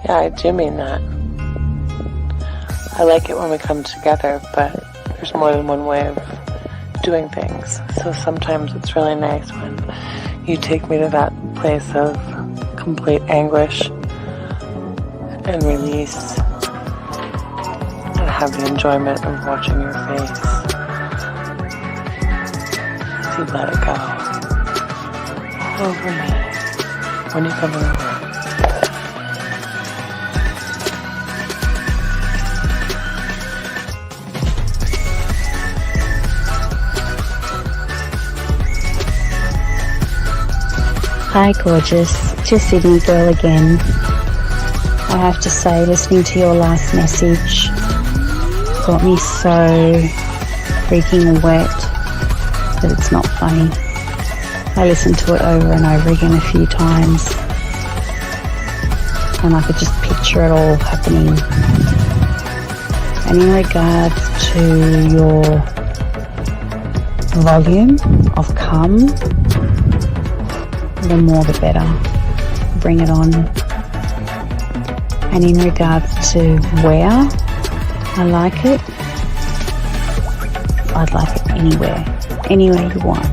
Yeah, I do mean that. I like it when we come together, but there's more than one way of doing things. So sometimes it's really nice when you take me to that place of complete anguish and release and have the enjoyment of watching your face as you let it go over me when you come over. Hi gorgeous, just Sydney girl again. I have to say, listening to your last message got me so freaking wet that it's not funny. I listened to it over and over again a few times and I could just picture it all happening. And in regards to your volume of cum, the more the better. Bring it on. And in regards to where I like it, I'd like it anywhere you want.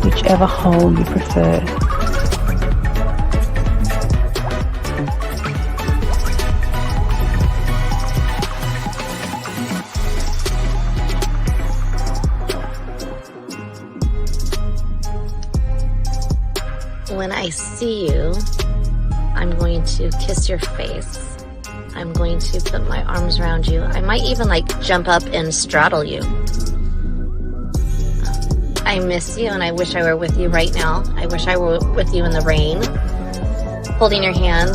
Whichever hole you prefer. When I see you, I'm going to kiss your face. I'm going to put my arms around you. I might even jump up and straddle you. I miss you and I wish I were with you right now. I wish I were with you in the rain, holding your hand,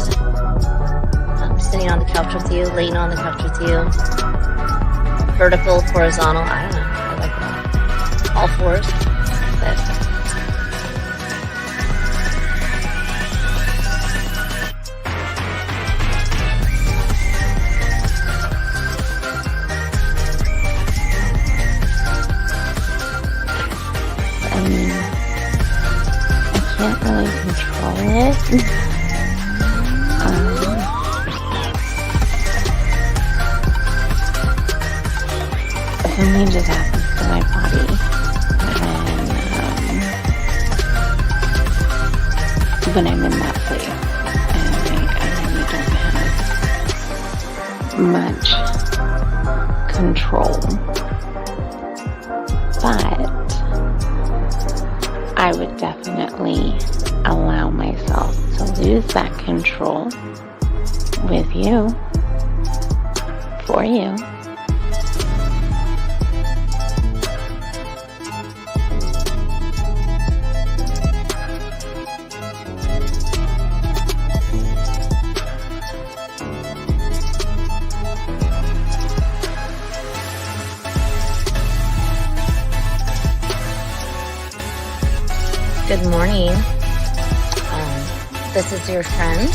sitting on the couch with you, laying on the couch with you, vertical, horizontal, I don't know, I like that. All fours, but I can't really control it. Something just happens to my body when I'm in that place, and I really don't have much control. But I would definitely allow myself to lose that control with you, for you. good morning. This is your friend.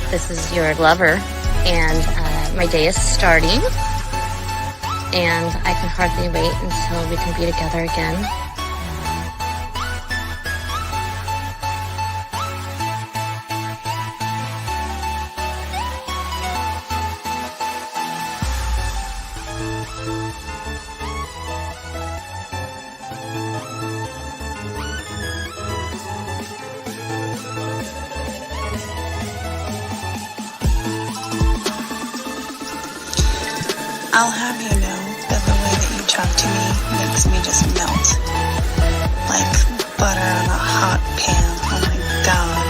This is your lover, and my day is starting, and I can hardly wait until we can be together again. I'll have you know that the way that you talk to me makes me just melt. Like butter on a hot pan. Oh my god.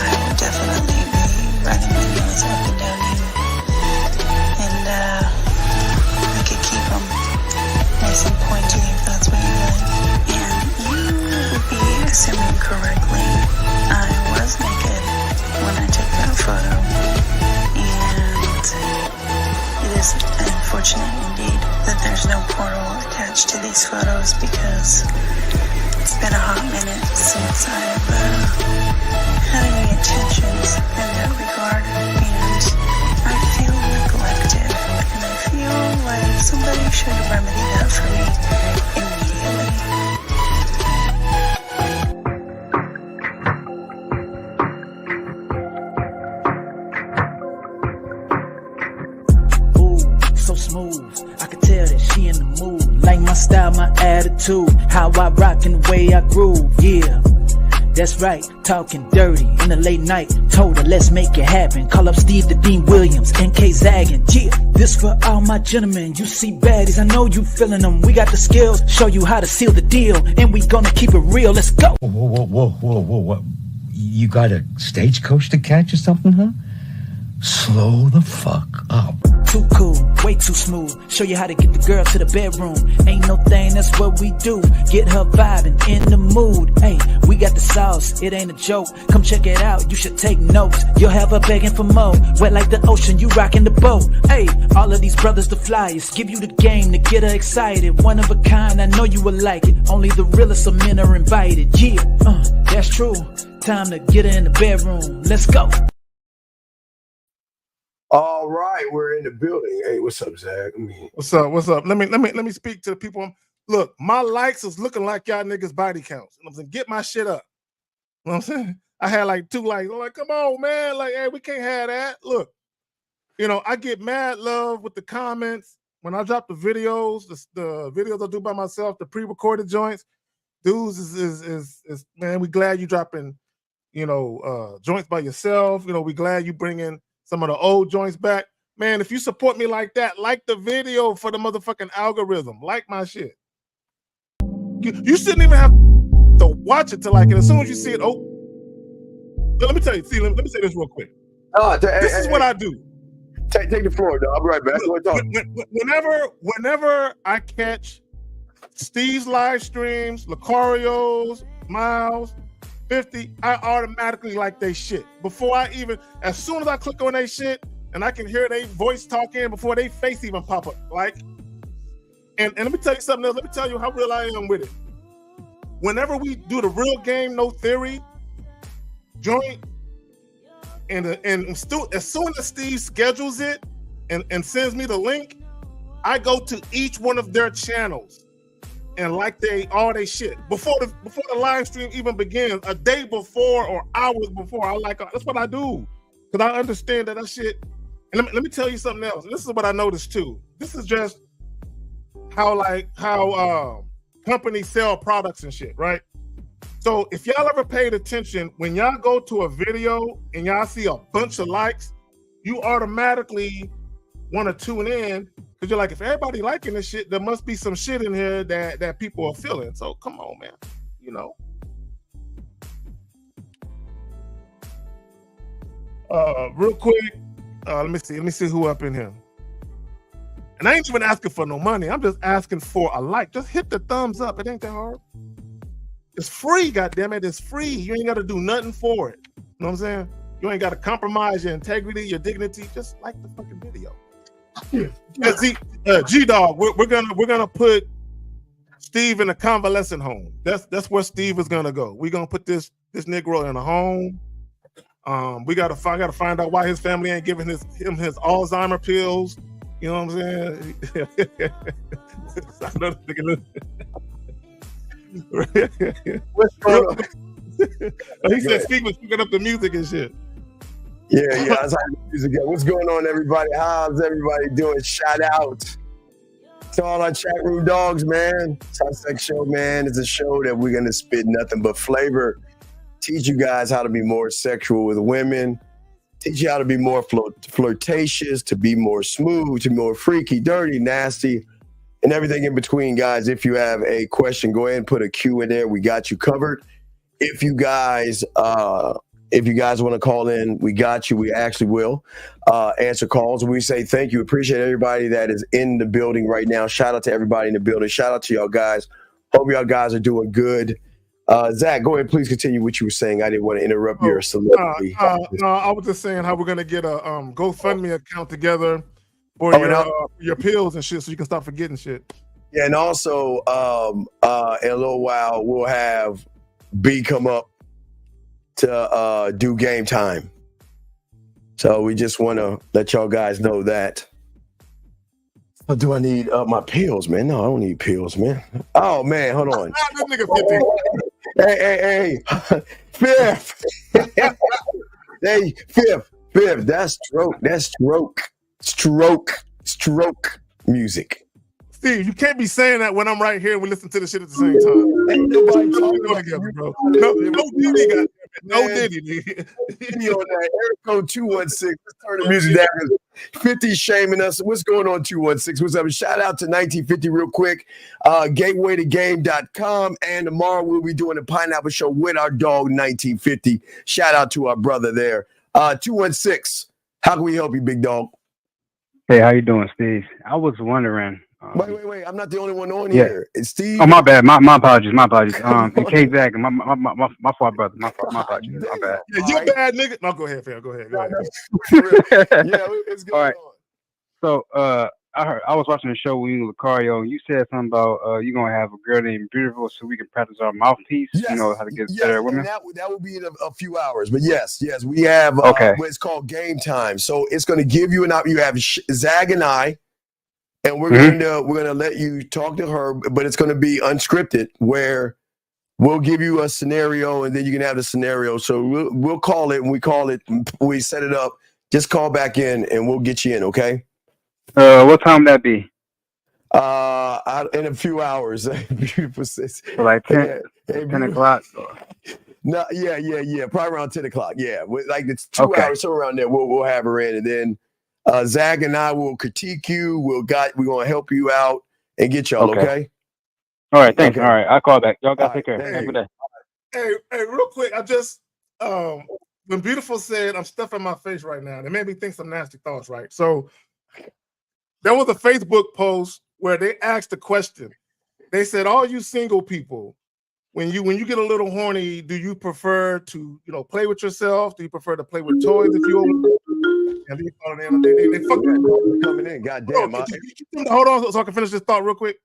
I will definitely be running my nose up and down you. And I could keep them nice and pointy if that's what you like. And you would be assuming correctly. I was naked when I took that photo. It is unfortunate indeed that there's no portal attached to these photos because it's been a hot minute since I've had any attentions in that regard, and I feel neglected, and I feel like somebody should remedy that for me immediately. I rock and the way I groove, yeah. That's right, talking dirty in the late night. Told her, let's make it happen. Call up Steve the Dean Williams, NK Zaggin'. Yeah, this for all my gentlemen. You see baddies, I know you feeling them. We got the skills, show you how to seal the deal. And we gonna keep it real, let's go. Whoa. You got a stagecoach to catch or something, huh? Slow the fuck up. Too cool, way too smooth. Show you how to get the girl to the bedroom. Ain't no thing, that's what we do. Get her vibing in the mood. Hey, we got the sauce, it ain't a joke. Come check it out, you should take notes. You'll have her begging for more. Wet like the ocean, you rocking the boat. Hey, all of these brothers the flyers. Give you the game to get her excited. One of a kind, I know you will like it. Only the realest of men are invited. Yeah, that's true. Time to get her in the bedroom. Let's go. All right, we're in the building. Hey, what's up, Zach? What's up? Let me speak to the people. Look, my likes is looking like y'all niggas body counts. I'm saying, get my shit up. You know what I'm saying? I had like 2 likes. I'm like, come on, man. Like, hey, we can't have that. Look, I get mad love with the comments when I drop the videos, the videos I do by myself, the pre-recorded joints. Dudes is man, we glad you dropping, joints by yourself. We glad you bringing some of the old joints back. Man, if you support me like that, like the video for the motherfucking algorithm. Like my shit. You shouldn't even have to watch it to like it. As soon as you see it, let me tell you. See, let me say this real quick. This is what I do. Take the floor, dog. I'll be right back. Whenever I catch Steve's live streams, Lucario's, Miles, 50, I automatically like they shit. As soon as I click on they shit and I can hear they voice talking before they face even pop up. Like, and let me tell you something else. Let me tell you how real I am with it. Whenever we do the Real Game No Theory joint, and as soon as Steve schedules it and sends me the link, I go to each one of their channels and like all they shit before the live stream even begins, a day before or hours before. That's what I do, because I understand that shit. And let me tell you something else. This is what I noticed too. This is just how companies sell products and shit, right? So if y'all ever paid attention, when y'all go to a video and y'all see a bunch of likes, you automatically want to tune in. Because you're like, if everybody liking this shit, there must be some shit in here that people are feeling. So come on, man. Real quick, let me see who up in here. And I ain't even asking for no money. I'm just asking for a like. Just hit the thumbs up. It ain't that hard. It's free, goddammit. It's free. You ain't got to do nothing for it. You know what I'm saying? You ain't got to compromise your integrity, your dignity. Just like the fucking video. G-Dog, we're gonna put Steve in a convalescent home. That's where Steve is gonna go. We're gonna put this Negro in a home. We gotta find out why his family ain't giving him his Alzheimer pills. You know what I'm saying? What's going on? He said Steve was picking up the music and shit. Yeah, that's how the music goes. What's going on, everybody? How's everybody doing? Shout out to all our chat room dogs, man. Top Sex Show, man, is a show that we're gonna spit nothing but flavor. Teach you guys how to be more sexual with women. Teach you how to be more flirtatious, to be more smooth, to be more freaky, dirty, nasty, and everything in between, guys. If you have a question, go ahead and put a Q in there. We got you covered. If you guys want to call in, we got you. We actually will answer calls. We say thank you. Appreciate everybody that is in the building right now. Shout out to everybody in the building. Shout out to y'all guys. Hope y'all guys are doing good. Zach, go ahead. Please continue what you were saying. I didn't want to interrupt your soliloquy. No, I was just saying how we're going to get a GoFundMe account together for your pills and shit so you can stop forgetting shit. Yeah, and also in a little while, we'll have B come up to do game time. So we just want to let y'all guys know that. Or do I need my pills, man? No, I don't need pills, man. Oh, man, hold on. Hey, Fifth. Hey, Fifth. That's stroke music. Steve, you can't be saying that when I'm right here and we listen to the shit at the same time. Ain't nobody talking Go about together, you. bro. No Diddy, goddamn it. No Man. Diddy. Video on that. Eric code 216. Let's turn the music down. 50 shaming us. What's going on, 216? What's up? Shout out to 1950 real quick. Gatewaytogame.com. And tomorrow we'll be doing a Pineapple Show with our dog 1950. Shout out to our brother there. 216. How can we help you, big dog? Hey, how you doing, Steve? I was wondering. Wait. I'm not the only one on here. It's Steve. Oh, my bad. My apologies. And K-Zag, my fault, brother. My apologies. My bad. Yeah, you're bad, nigga. No, go ahead, fam. Go ahead. Yeah, it's going on. So, I was watching the show with you, Lucario, and you said something about you're gonna have a girl named Beautiful so we can practice our mouthpiece. Yes. You know how to get better at women. That will be in a few hours. But yes, we have what's called game time. So it's going to give you you have Zag and I, and we're gonna let you talk to her, but it's going to be unscripted where we'll give you a scenario and then you can have the scenario. So we'll call it, and we set it up. Just call back in and we'll get you in. Okay. What time would that be? In a few hours. Beautiful sis. So like 10 o'clock? No, yeah. Probably around 10 o'clock. Yeah. Like it's 2 hours, somewhere around there. We'll have her in. And then Zag and I will critique you. We're going to help you out and get y'all, okay? All right, thanks. Okay. All right, I'll call back. Y'all got to take care. Have a good day. Hey, real quick, I just when Beautiful said I'm stuffing my face right now, it made me think some nasty thoughts, right? So there was a Facebook post where they asked a question. They said, all you single people, when you get a little horny, do you prefer to, play with yourself? Do you prefer to play with toys if you own? And they fucking coming in. Goddamn. Hold on so I can finish this thought real quick.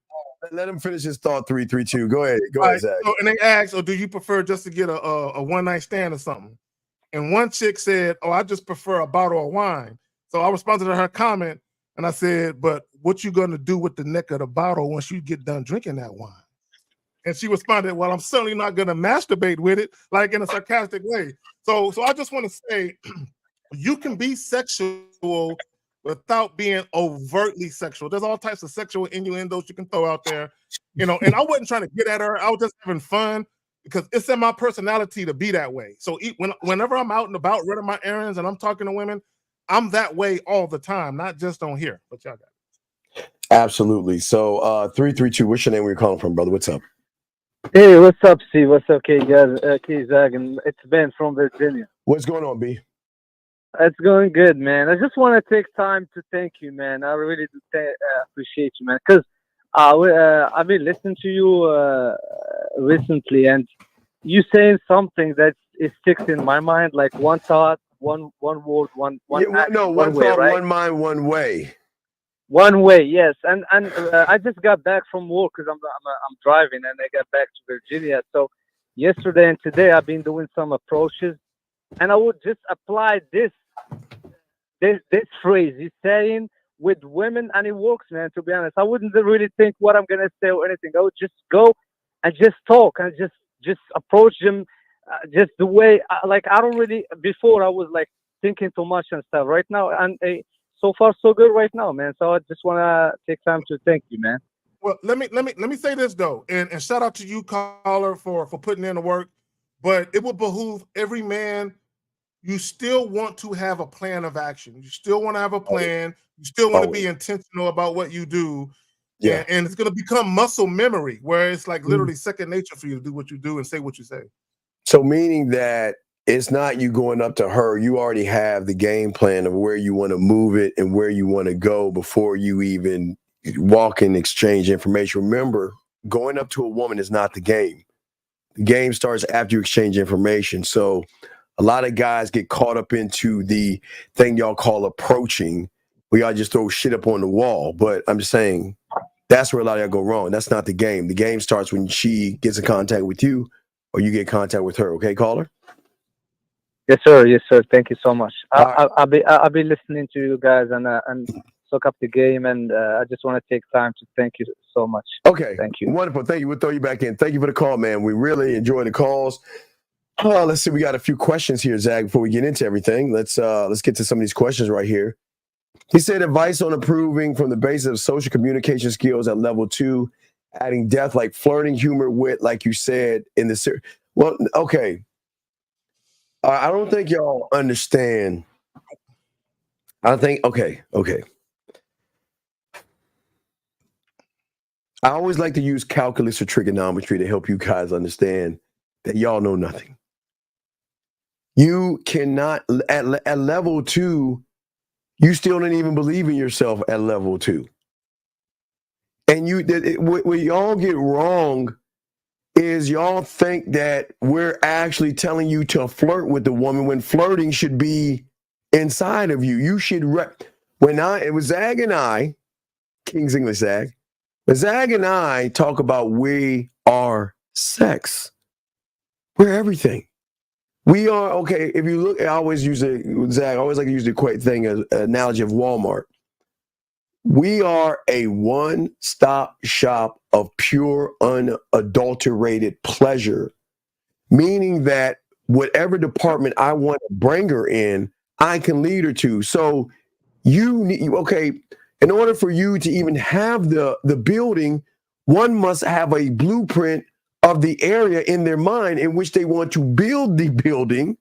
Let him finish his thought. 332. Go ahead, Zach. So, and they asked, do you prefer just to get a one night stand or something? And one chick said, I just prefer a bottle of wine. So I responded to her comment and I said, but what you gonna do with the neck of the bottle once you get done drinking that wine? And she responded, well, I'm certainly not gonna masturbate with it, like in a sarcastic way. So I just want to say, you can be sexual without being overtly sexual. There's all types of sexual innuendos you can throw out there, and I wasn't trying to get at her. I was just having fun because it's in my personality to be that way. So whenever I'm out and about running my errands and I'm talking to women, I'm that way all the time, not just on here. But y'all got it. Absolutely. So 332, what's your name? Where you calling from, brother? What's up? Hey, what's up, Steve? What's up, guys? K-Zag, and it's Ben from Virginia. What's going on, B? It's going good, man. I just want to take time to thank you, man. I really do appreciate you, man, because I've been listening to you recently, and you saying something that sticks in my mind, like one thought, one word, one action, one way, thought, right? one mind, one way. One way, yes. And I just got back from work because I'm driving, and I got back to Virginia. So yesterday and today I've been doing some approaches, and I would just apply this phrase he's saying with women, and it works, man. To be honest, I wouldn't really think what I'm gonna say or anything. I would just go and just talk and just approach them just the way I don't really. Before I was like thinking too much and stuff. Right now, and so far so good right now, man. So I just want to take time to thank you, man. Well, let me say this though, and shout out to you, caller, for putting in the work. But it would behoove every man. You still want to have a plan of action. You still want to have a plan. You still want to be intentional about what you do. Yeah, and it's going to become muscle memory, where it's like literally second nature for you to do what you do and say what you say. So meaning that it's not you going up to her. You already have the game plan of where you want to move it and where you want to go before you even walk and exchange information. Remember, going up to a woman is not the game. The game starts after you exchange information. So a lot of guys get caught up into the thing y'all call approaching, where y'all just throw shit up on the wall. But I'm just saying that's where a lot of y'all go wrong. That's not the game. The game starts when she gets in contact with you or you get in contact with her. Okay, caller? Yes, sir. Yes, sir. Thank you so much. I'll be listening to you guys and soak up the game. And I just want to take time to thank you so much. Okay. Thank you. Wonderful. Thank you. We'll throw you back in. Thank you for the call, man. We really enjoy the calls. Let's see. We got a few questions here, Zach, before we get into everything. Let's get to some of these questions right here. He said advice on improving from the basis of social communication skills at level 2, adding depth like flirting, humor, wit, like you said in the series. Well, okay. I don't think y'all understand. I think, okay. I always like to use calculus or trigonometry to help you guys understand that y'all know nothing. You cannot, at level 2, you still don't even believe in yourself at level 2. And what y'all get wrong is y'all think that we're actually telling you to flirt with the woman when flirting should be inside of you. You should, it was Zag and I, King's English Zag, but Zag and I talk about we are sex. We're everything. We are, okay, if you look, I always like to use the analogy of Walmart. We are a one-stop shop of pure, unadulterated pleasure, meaning that whatever department I want to bring her in, I can lead her to. So in order for you to even have the building, one must have a blueprint of the area in their mind in which they want to build the building,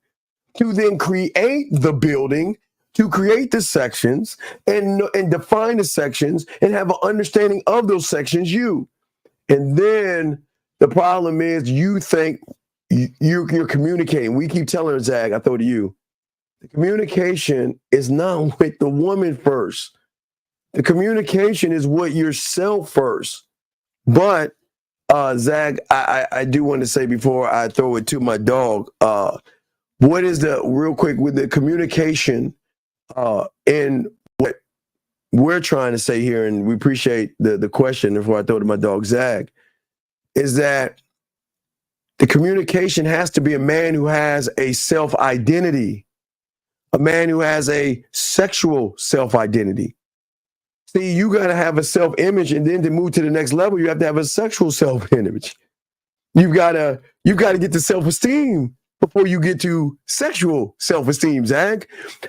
to then create the building, to create the sections and define the sections and have an understanding of those sections. And then the problem is you think you're communicating. We keep telling her, Zag, I throw to you, the communication is not with the woman first. The communication is with yourself first. But Zag, I do want to say before I throw it to my dog, what is real quick with the communication in what we're trying to say here, and we appreciate the question before I throw it to my dog Zag, is that the communication has to be a man who has a self-identity, a man who has a sexual self-identity. See, you got to have a self-image, and then to move to the next level, you have to have a sexual self-image. You've got to get to self-esteem before you get to sexual self-esteem, Zag.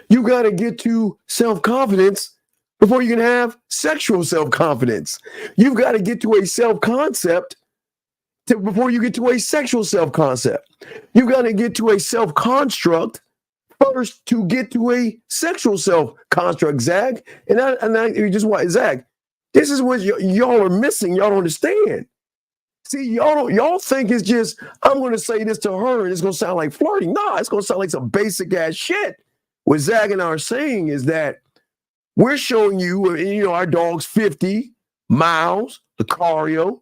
You got to get to self-confidence before you can have sexual self-confidence. You've got to get to a self-concept before you get to a sexual self-concept. You've got to get to a self-construct first to get to a sexual self-construct, Zag. You just watch, Zag, this is what y'all are missing. Y'all don't understand. See, y'all think it's just, I'm going to say this to her and it's going to sound like flirting. No, it's going to sound like some basic ass shit. What Zag and I are saying is that we're showing you, our dog's 50, Miles, Lucario.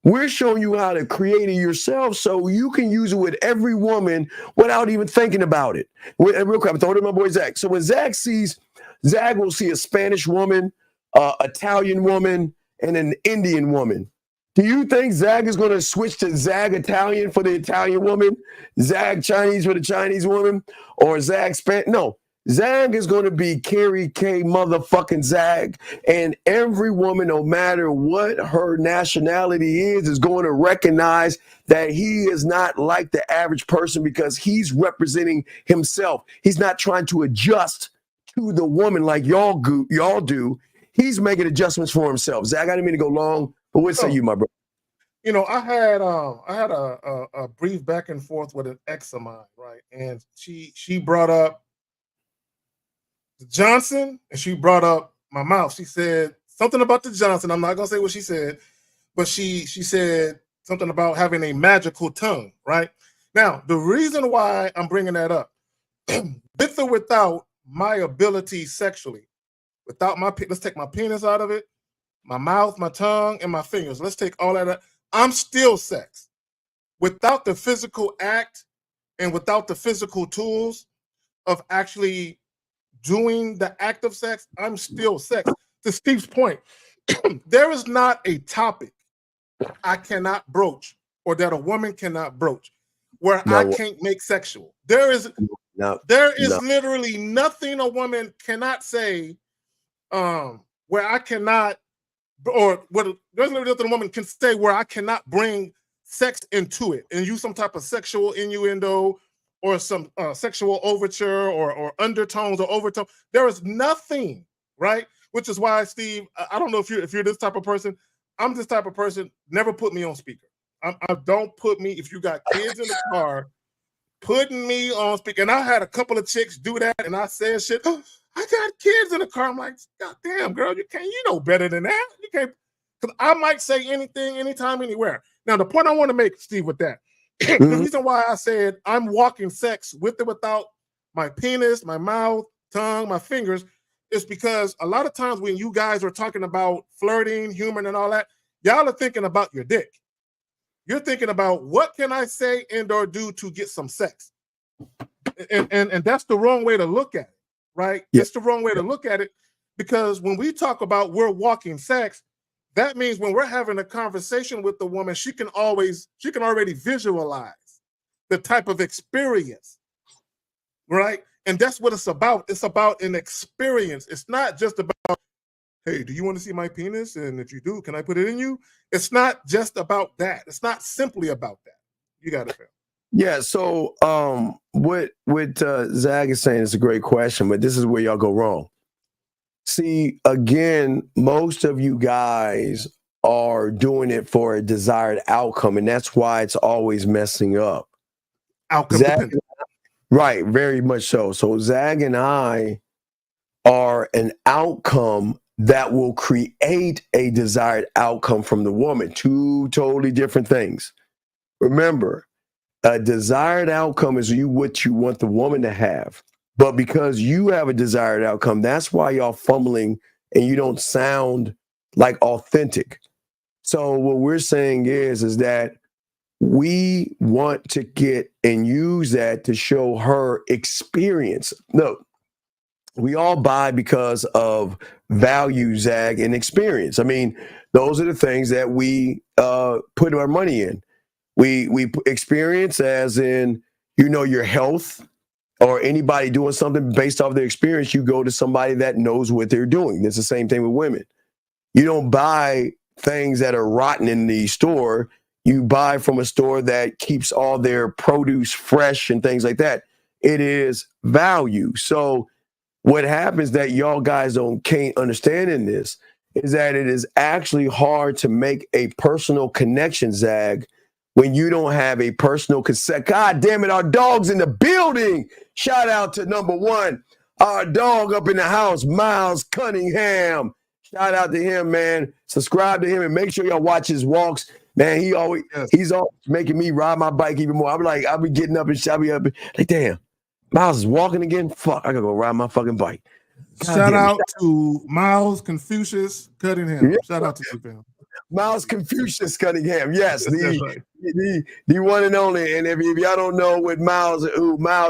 We're showing you how to create it yourself so you can use it with every woman without even thinking about it. Real quick, I'm throwing it to my boy Zag. So when Zag will see a Spanish woman, Italian woman, and an Indian woman. Do you think Zag is going to switch to Zag Italian for the Italian woman, Zag Chinese for the Chinese woman, or Zag Spanish? No. Zag is going to be Carrie K motherfucking Zag, and every woman, no matter what her nationality is going to recognize that he is not like the average person because he's representing himself. He's not trying to adjust to the woman like y'all do. He's making adjustments for himself. Zag, I didn't mean to go long, but what say you, my brother? I had a brief back and forth with an ex of mine, right? And she brought up the Johnson, and she brought up my mouth. She said something about the Johnson. I'm not gonna say what she said, but she said something about having a magical tongue, right? Now, the reason why I'm bringing that up, with or without my ability sexually, let's take my penis out of it, my mouth, my tongue, and my fingers. Let's take all that out. I'm still sex. Without the physical act and without the physical tools of actually doing the act of sex, I'm still sex. To Steve's point, there is not a topic I cannot broach or that a woman cannot broach where I can't make sexual. There is literally nothing a woman cannot say where I cannot, or there's literally nothing a woman can say where I cannot bring sex into it and use some type of sexual innuendo or some sexual overture or undertones or overtone. There is nothing right? Which is why, Steve, I don't know if you're this type of person. I'm this type of person. Never put me on speaker. I don't put me, if you got kids in the car, putting me on speaker. And I had a couple of chicks do that, and I said shit. Oh, I got kids in the car. I'm like, God damn, girl, you know better than that. You can't, because I might say anything, anytime, anywhere. Now, the point I want to make, Steve, with that, the reason why I said I'm walking sex with or without my penis, my mouth, tongue, my fingers, is because a lot of times when you guys are talking about flirting, humor, and all that, y'all are thinking about your dick. You're thinking about what can I say and or do to get some sex. And that's the wrong way to look at it, right? Yeah. It's the wrong way to look at it, because when we talk about we're walking sex, that means when we're having a conversation with the woman, she can already visualize the type of experience, right? And that's what it's about. It's about an experience. It's not just about, hey, do you want to see my penis? And if you do, can I put it in you? It's not just about that. It's not simply about that. You got it, Phil. Yeah, so what Zag is saying is a great question, but this is where y'all go wrong. See, again, most of you guys are doing it for a desired outcome, and that's why it's always messing up. Outcome dependent. Right, very much so. So Zag and I are an outcome that will create a desired outcome from the woman. Two totally different things. Remember, a desired outcome is what you want the woman to have. But because you have a desired outcome, that's why y'all fumbling and you don't sound like authentic. So what we're saying is that we want to get and use that to show her experience. No, we all buy because of value, Zag, and experience. I mean, those are the things that we put our money in. We experience as in, your health, or anybody doing something based off their experience. You go to somebody that knows what they're doing. It's the same thing with women. You don't buy things that are rotten in the store. You buy from a store that keeps all their produce fresh and things like that. It is value. So what happens that y'all guys can't understand in this is that it is actually hard to make a personal connection, Zag, when you don't have a personal consent. God damn it, our dog's in the building. Shout out to number one, our dog up in the house, Miles Cunningham. Shout out to him, man. Subscribe to him and make sure y'all watch his walks. Man, he's always making me ride my bike even more. I'll be getting up and I'll be up like, damn, Miles is walking again. Fuck, I gotta go ride my fucking bike. Shout out to Miles Confucius Cunningham. Yeah. Shout out to you, fam. Miles Confucius Cunningham, yes, the one and only. And if y'all don't know what Miles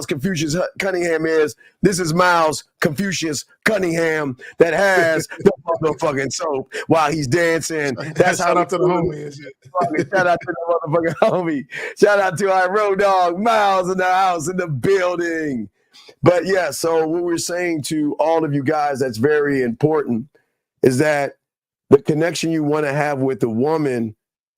Confucius Cunningham is, this is Miles Confucius Cunningham that has the motherfucking soap while he's dancing. That's shout out to the homie and shit. Shout out to the motherfucking homie. Shout out to our road dog Miles in the house, in the building. But yeah, so what we're saying to all of you guys that's very important is that the connection you want to have with the woman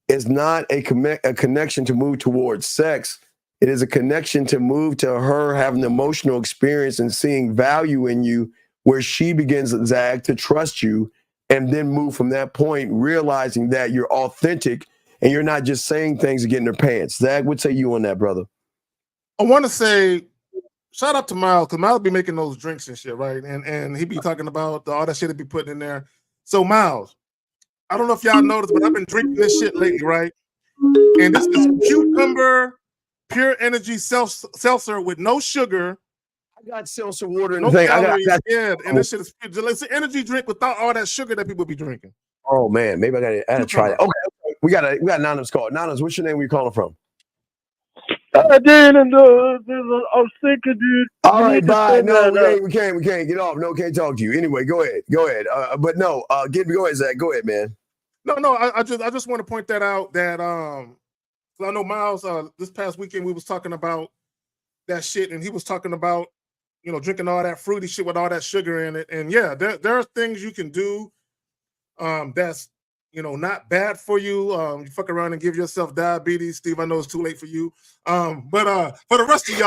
is not a connection to move towards sex. It is a connection to move to her having an emotional experience and seeing value in you, where she begins, Zag, to trust you, and then move from that point, realizing that you're authentic and you're not just saying things to get in her pants. Zag, what say you on that, brother? I want to say shout out to Miles, because Miles be making those drinks and shit, right? And he be talking about all that shit he be putting in there. So Miles, I don't know if y'all noticed, but I've been drinking this shit lately, right? And this is cucumber pure energy seltzer with no sugar. I got seltzer water and no thing. calories. And this shit is it's an energy drink without all that sugar that people be drinking. Oh man, maybe I gotta try that. Okay, we got Anonymous call. Anonymous, what's your name? Where you calling from? I'm sick of dude. All right, bye. No, we can't get off. No, can't talk to you. Anyway, go ahead. Go ahead, Zach. Go ahead, man. No. I just want to point that out. That I know Miles. This past weekend we was talking about that shit, and he was talking about drinking all that fruity shit with all that sugar in it. And yeah, there are things you can do that's not bad for you. You fuck around and give yourself diabetes, Steve. I know it's too late for you. But for the rest of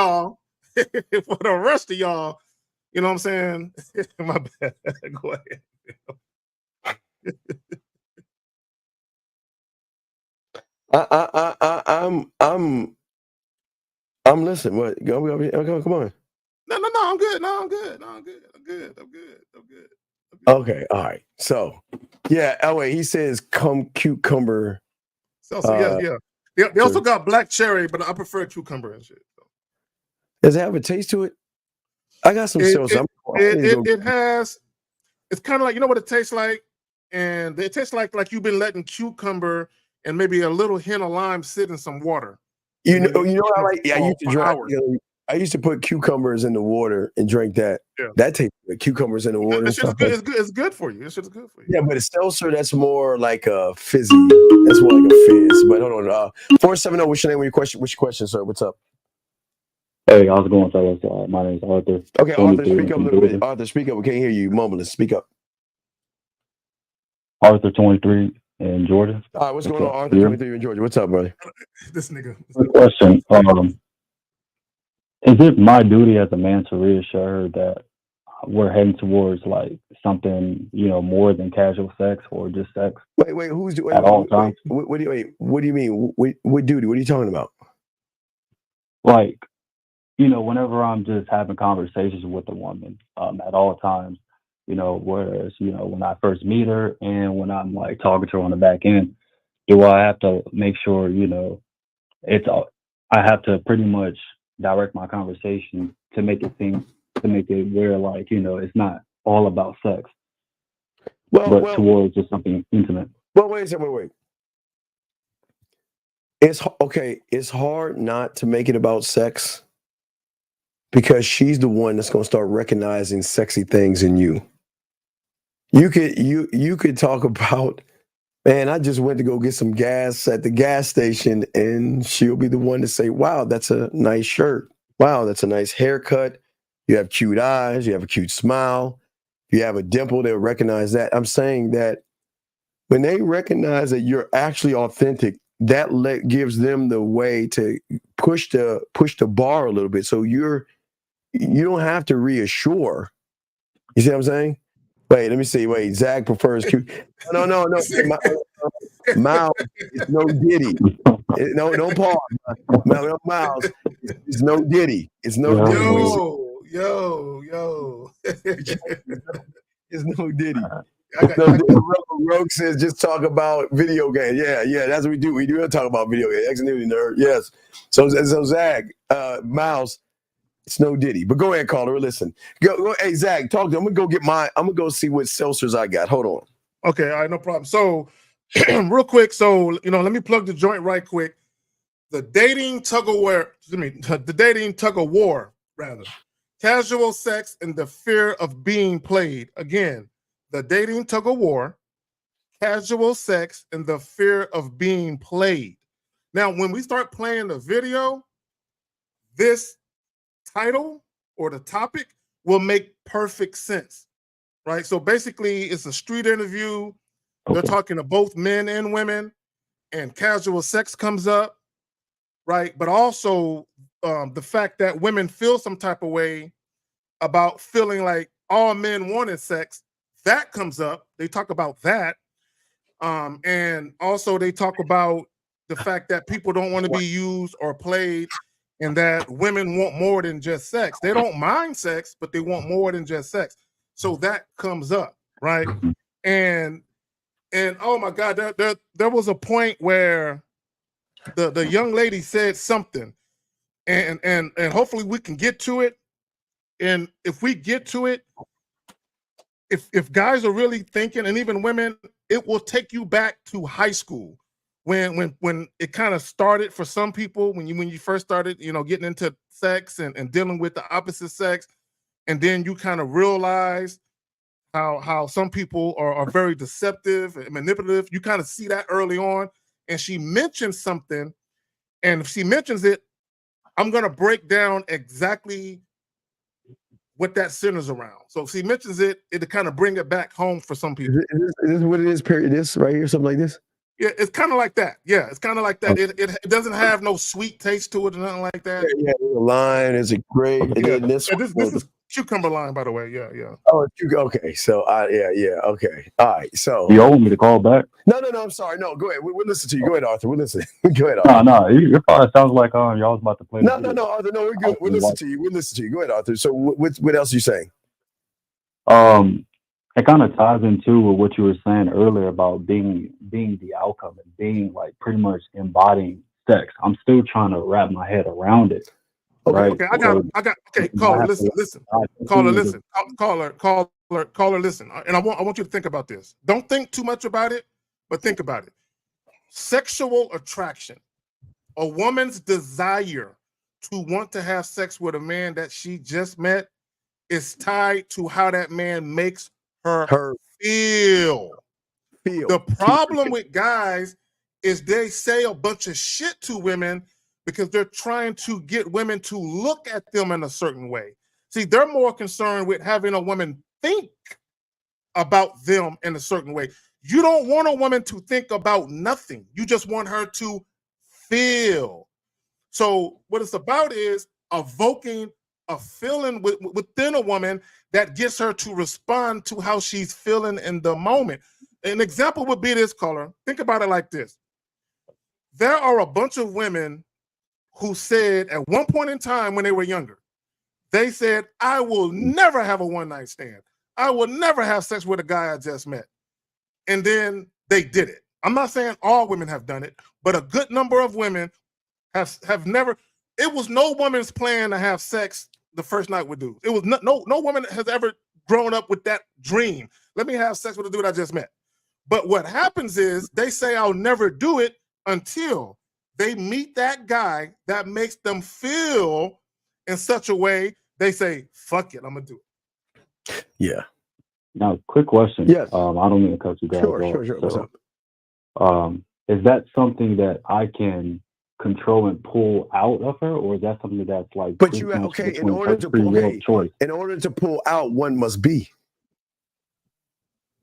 y'all, You know what I'm saying? My bad. Go ahead. I'm listening. What? Come on. No, I'm good. No, I'm good. I'm good. Okay, all right. So, yeah, wait, he says cucumber. So yeah. They also got black cherry, but I prefer cucumber and shit. So. Does it have a taste to it? I got some seltzer. It has. It's kind of like, you know what it tastes like, and it tastes like you've been letting cucumber and maybe a little hint of lime sit in some water. You know what I like? Yeah, I used to drink. I used to put cucumbers in the water and drink that. Yeah. That tastes good. Cucumbers in the water. That shit is good. It's good for you. It's good for you. Yeah, but a seltzer, that's more like a fizzy. That's more like a fizz. But hold on. 470. What's your name? What's your question, sir? What's up? Hey, how's it going, fellas? My name is Arthur. Okay, Arthur, speak up a little bit. Arthur, speak up. We can't hear you. Mumbling. Speak up. Arthur, 23 in Georgia. All right, what's going on, Arthur, 23 in Georgia? What's up, brother? This nigga. Good question. Is it my duty as a man to reassure her that we're heading towards like something, more than casual sex or just sex? Wait, who's doing at all times? What do you mean? What duty? What are you talking about? Like, whenever I'm just having conversations with a woman, at all times, whereas, when I first meet her and when I'm like talking to her on the back end, do I have to make sure, I have to pretty much direct my conversation to make it where like, it's not all about sex, but towards just something intimate. Well, wait a second, wait. It's okay. It's hard not to make it about sex because she's the one that's going to start recognizing sexy things in you. You could talk about, man, I just went to go get some gas at the gas station, and she'll be the one to say, wow, that's a nice shirt. Wow, that's a nice haircut. You have cute eyes. You have a cute smile. You have a dimple. They'll recognize that. I'm saying that when they recognize that you're actually authentic, that gives them the way to push the bar a little bit. So you don't have to reassure. You see what I'm saying? Wait, let me see. Wait, Zach prefers cute. No. Miles, it's no Diddy. No, don't pause. No, Miles, it's no Diddy. It's no Diddy. Yo. It's no Diddy. Rogue says just talk about video games. Yeah, that's what we do. We do talk about video games. Ex-Nudity nerd. Yes. So Zach, Miles, it's no Diddy. But go ahead, caller. Listen. Go. Hey, Zach, talk to him. I'm gonna go see what seltzers I got. Hold on. Okay, all right, no problem. So real quick, let me plug the joint right quick. The dating tug of war, rather. Casual sex and the fear of being played. Again, the dating tug of war, casual sex, and the fear of being played. Now, when we start playing the video, this title or the topic will make perfect sense, right? So basically, it's a street interview. Okay. They're talking to both men and women, and casual sex comes up, right? But also the fact that women feel some type of way about feeling like all men wanted sex, that comes up. They talk about that. And also they talk about the fact that people don't want to be used or played, and that women want more than just sex. They don't mind sex, but they want more than just sex. So that comes up, right? And oh my God, there was a point where the young lady said something, and hopefully we can get to it. And if we get to it, if guys are really thinking, and even women, it will take you back to high school when it kind of started for some people, when you first started, getting into sex and dealing with the opposite sex, and then you kind of realize how some people are very deceptive and manipulative. You kind of see that early on. And she mentioned something, and if she mentions it, I'm gonna break down exactly what that centers around. So if she mentions it, it'll kind of bring it back home for some people. Is this what it is? Period. This right here, something like this. Yeah, it's kind of like that. Yeah, it's kind of like that. It doesn't have no sweet taste to it or nothing like that. Yeah, there's a line. There's a great. Yeah. And then this Cucumber line, by the way. Yeah. Oh, okay. So, yeah. Okay. All right. So, You want me to call back? no. I'm sorry. No, go ahead. We'll listen to you. Go ahead, Arthur. We'll listen. Go ahead, Arthur. No. Your phone sounds like y'all was about to play. No, Arthur. No, we're good. We'll listen to you. Go ahead, Arthur. So, what else are you saying? It kind of ties into what you were saying earlier about being the outcome and being like pretty much embodying sex. I'm still trying to wrap my head around it. Okay. Right? Okay. I got. Okay. Caller, listen. Caller, listen. Caller, listen. And I want you to think about this. Don't think too much about it, but think about it. Sexual attraction, a woman's desire to want to have sex with a man that she just met, is tied to how that man makes her feel. The problem with guys is they say a bunch of shit to women because they're trying to get women to look at them in a certain way. See, they're more concerned with having a woman think about them in a certain way. You don't want a woman to think about nothing. You just want her to feel. So what it's about is evoking a feeling within a woman that gets her to respond to how she's feeling in the moment. An example would be this, caller. Think about it like this. There are a bunch of women who said at one point in time when they were younger, they said, I will never have a one-night stand. I will never have sex with a guy I just met. And then they did it. I'm not saying all women have done it, but a good number of women have never. It was no woman's plan to have sex the first night with dudes. It was no woman has ever grown up with that dream. Let me have sex with a dude I just met. But what happens is they say I'll never do it until they meet that guy that makes them feel in such a way they say, fuck it, I'm gonna do it. Yeah. Now, quick question. Yes. I don't mean to cut you guys off. Sure. What's up? Is that something that I can control and pull out of her, or is that something that's like? But you in order to pull out, one must be.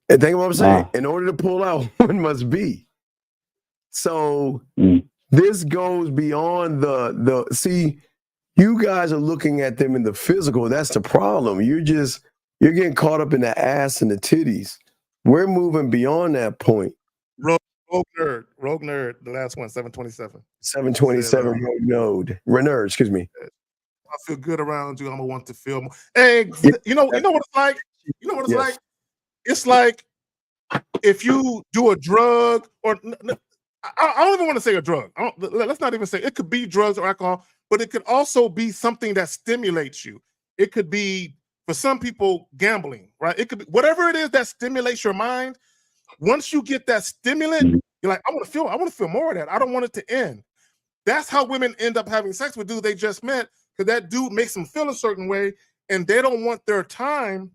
And think of what I'm saying. In order to pull out, one must be. So this goes beyond the see. You guys are looking at them in the physical. That's the problem. You're getting caught up in the ass and the titties. We're moving beyond that point. Rogue nerd. The last one, 727. 727 Renerd, excuse me. I feel good around you. I'm gonna want to feel more. Hey, you know what it's like? You know what it's like? It's like if you do a drug, or I don't even want to say a drug. Let's not even say it could be drugs or alcohol, but it could also be something that stimulates you. It could be, for some people, gambling, right? It could be whatever it is that stimulates your mind. Once you get that stimulant, you're like, I want to feel more of that. I don't want it to end. That's how women end up having sex with dudes they just met, because that dude makes them feel a certain way, and they don't want their time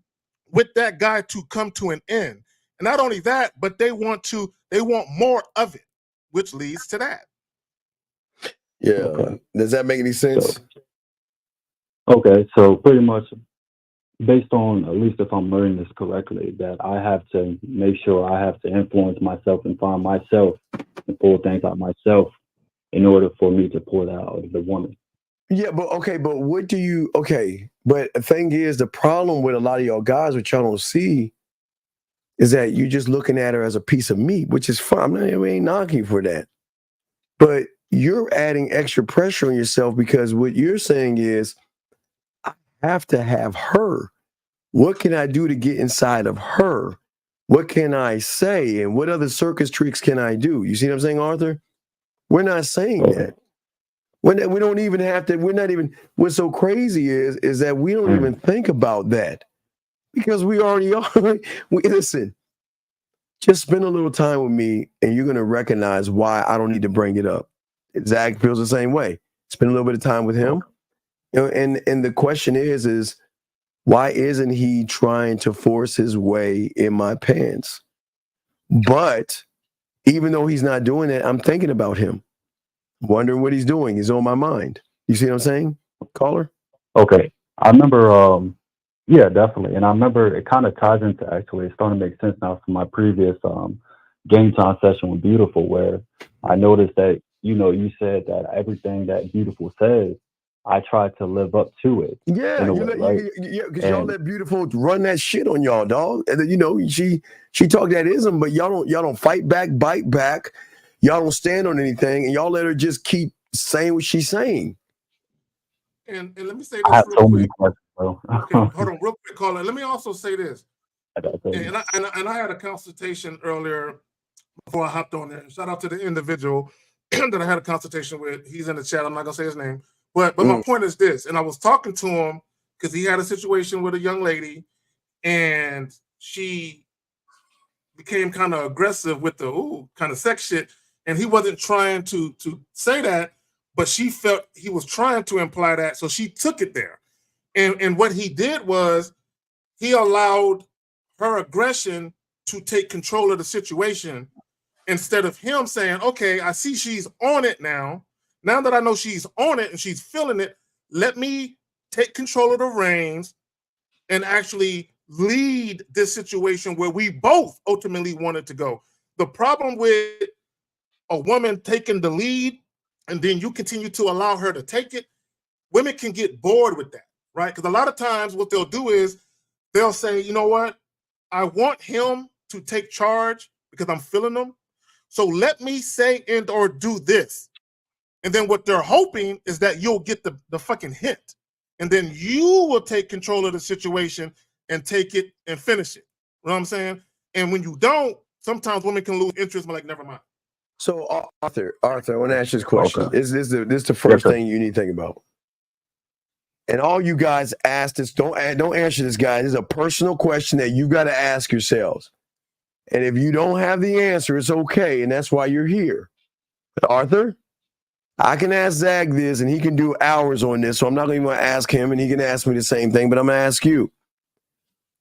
with that guy to come to an end. And not only that, but they want more of it, which leads to that. Yeah. Okay. Does that make any sense? Okay, so pretty much based on, at least if I'm learning this correctly, that I have to make sure I have to influence myself and find myself and pull things out myself in order for me to pull that out of the woman. Yeah, but what do you, but the thing is, the problem with a lot of y'all guys, which y'all don't see, is that you're just looking at her as a piece of meat, which is fine. We ain't knocking for that. But you're adding extra pressure on yourself, because what you're saying is, I have to have her. What can I do to get inside of her? What can I say? And what other circus tricks can I do? You see what I'm saying, Arthur? We're not saying that. We don't even have to, what's so crazy is that we don't even think about that, because we already are. Listen, just spend a little time with me and you're going to recognize why I don't need to bring it up. Zach feels the same way. Spend a little bit of time with him. And the question is why isn't he trying to force his way in my pants? But even though he's not doing it, I'm thinking about him, wondering what he's doing. He's on my mind. You see what I'm saying, caller? Okay. I remember, yeah, definitely. And I remember it kind of ties into, actually, it's starting to make sense now from my previous game time session with Beautiful, where I noticed that, you said that everything that Beautiful says I try to live up to it. Yeah, in a you way, let right? because y'all let Beautiful run that shit on y'all, dog. And then, she talked that ism, but y'all don't fight back, bite back. Y'all don't stand on anything, and y'all let her just keep saying what she's saying. And let me say I this have real so quick. many questions, bro. Okay, hold on, real quick, caller. Let me also say this. And I had a consultation earlier before I hopped on there. Shout out to the individual that I had a consultation with. He's in the chat. I'm not gonna say his name, but my point is this. And I was talking to him because he had a situation with a young lady, and she became kind of aggressive with the kind of sex shit. And he wasn't trying to say that, but she felt he was trying to imply that, so she took it there. And what he did was he allowed her aggression to take control of the situation instead of him saying, okay, I see she's on it now. Now that I know she's on it and she's feeling it, let me take control of the reins and actually lead this situation where we both ultimately wanted to go. The problem with a woman taking the lead and then you continue to allow her to take it, women can get bored with that, right? Because a lot of times what they'll do is they'll say, you know what? I want him to take charge because I'm feeling him. So let me say and or do this. And then what they're hoping is that you'll get the fucking hint. And then you will take control of the situation and take it and finish it. You know what I'm saying? And when you don't, sometimes women can lose interest, but like, never mind. So Arthur, I want to ask you this question. Okay. This is the first thing you need to think about. And all you guys ask this, don't answer this, guys. This is a personal question that you got to ask yourselves. And if you don't have the answer, it's okay, and that's why you're here. But Arthur, I can ask Zach this, and he can do hours on this, so I'm not even going to ask him, and he can ask me the same thing, but I'm going to ask you.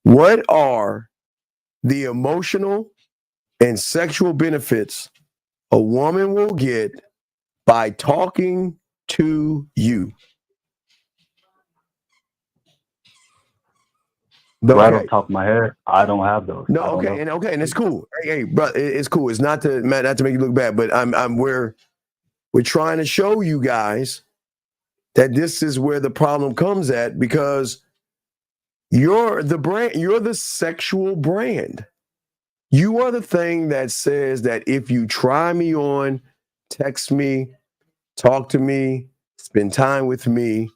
What are the emotional and sexual benefits a woman will get by talking to you? Right on top of my head, I don't have those. No, okay, and it's cool. Hey, bro, it's cool. It's not to make you look bad, but we're trying to show you guys that this is where the problem comes at, because you're the brand, you're the sexual brand. You are the thing that says that if you try me on, text me, talk to me, spend time with me,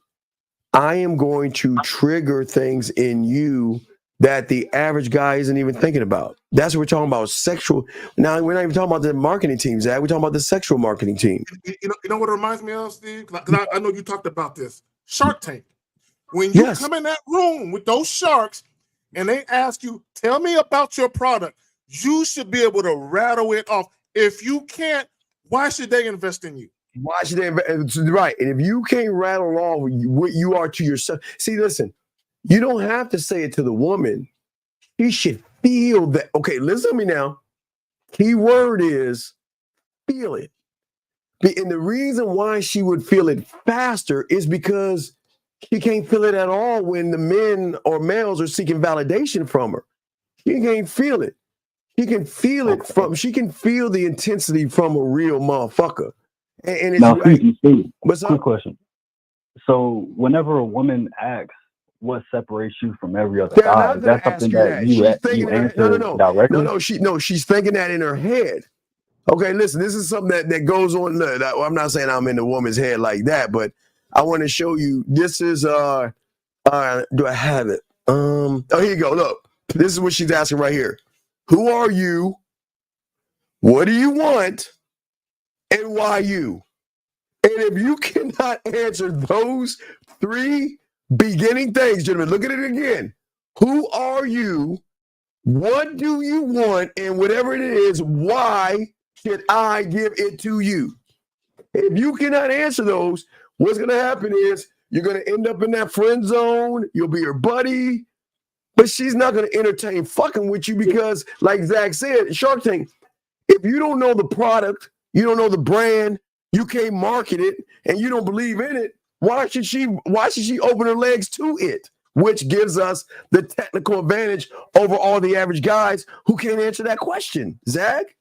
I am going to trigger things in you that the average guy isn't even thinking about. That's what we're talking about, sexual. Now, we're not even talking about the marketing team, Zach. We're talking about the sexual marketing team. You know what it reminds me of, Steve? Because I know you talked about this. Shark Tank. When you come in that room with those sharks and they ask you, tell me about your product, you should be able to rattle it off. If you can't, why should they invest in you? Why should they invest? Right. And if you can't rattle off what you are to yourself, see, listen, you don't have to say it to the woman. She should feel that. Okay, listen to me now. Key word is feel it. And the reason why she would feel it faster is because she can't feel it at all when the men or males are seeking validation from her. She can't feel it. She can feel it from, she can feel the intensity from a real motherfucker. And it's now, right. Steve, What's up? Quick question. So whenever a woman asks what separates you from every other guy, is that something that you answer directly? No, she's thinking that in her head. Okay, listen, this is something that goes on. I'm not saying I'm in the woman's head like that, but I want to show you. This is do I have it? Oh, here you go. Look, this is what she's asking right here. Who are you? What do you want? And why you? And if you cannot answer those three beginning things, gentlemen, look at it again. Who are you? What do you want? And whatever it is, why should I give it to you? If you cannot answer those, what's going to happen is you're going to end up in that friend zone. You'll be her buddy, but she's not going to entertain fucking with you because, like Zach said, Shark Tank, if you don't know the product, you don't know the brand, you can't market it, and you don't believe in it, why should she open her legs to it? Which gives us the technical advantage over all the average guys who can't answer that question. Zach?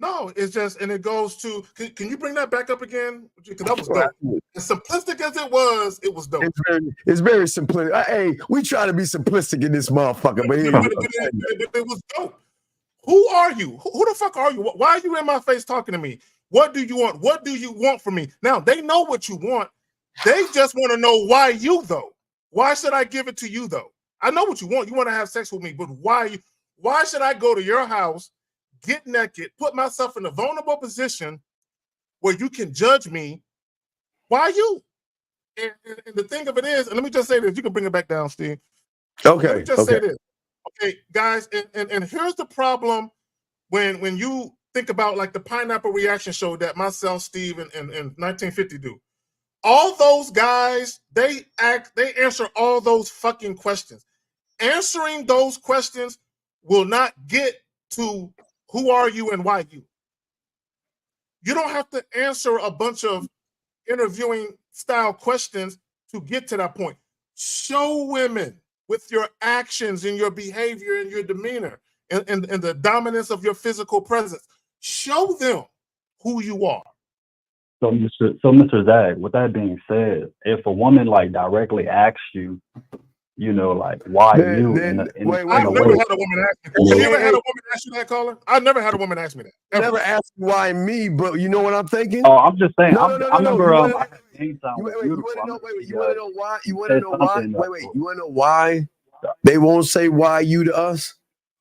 No, it's just, and it goes to. Can you bring that back up again? Because that was dope. As simplistic as it was dope. It's very simplistic. Hey, we try to be simplistic in this motherfucker, but it was dope. Who are you? Who the fuck are you? Why are you in my face talking to me? What do you want? What do you want from me? Now they know what you want. They just want to know why you though. Why should I give it to you though? I know what you want. You want to have sex with me, but why? Why should I go to your house, get naked, put myself in a vulnerable position where you can judge me? Why you? And the thing of it is, and let me just say this. You can bring it back down, Steve. Okay. Let me just say this. Okay, guys, and here's the problem when you think about like the Pineapple Reaction Show that myself, Steve, and 1950 do. All those guys, they answer all those fucking questions. Answering those questions will not get to who are you and why you. You don't have to answer a bunch of interviewing style questions to get to that point. Show women with your actions and your behavior and your demeanor and the dominance of your physical presence. Show them who you are. So, Mr. Zach, with that being said, if a woman like directly asks you, you know, like why you? I've never had a woman ask me. Have you ever had a woman ask you that, caller? I've never had a woman ask me that. Ever. Never asked why me, but you know what I'm thinking? Oh, I'm just saying. No. I remember. You want to know why? You want to know why? Wait. You want to know why they won't say why you to us?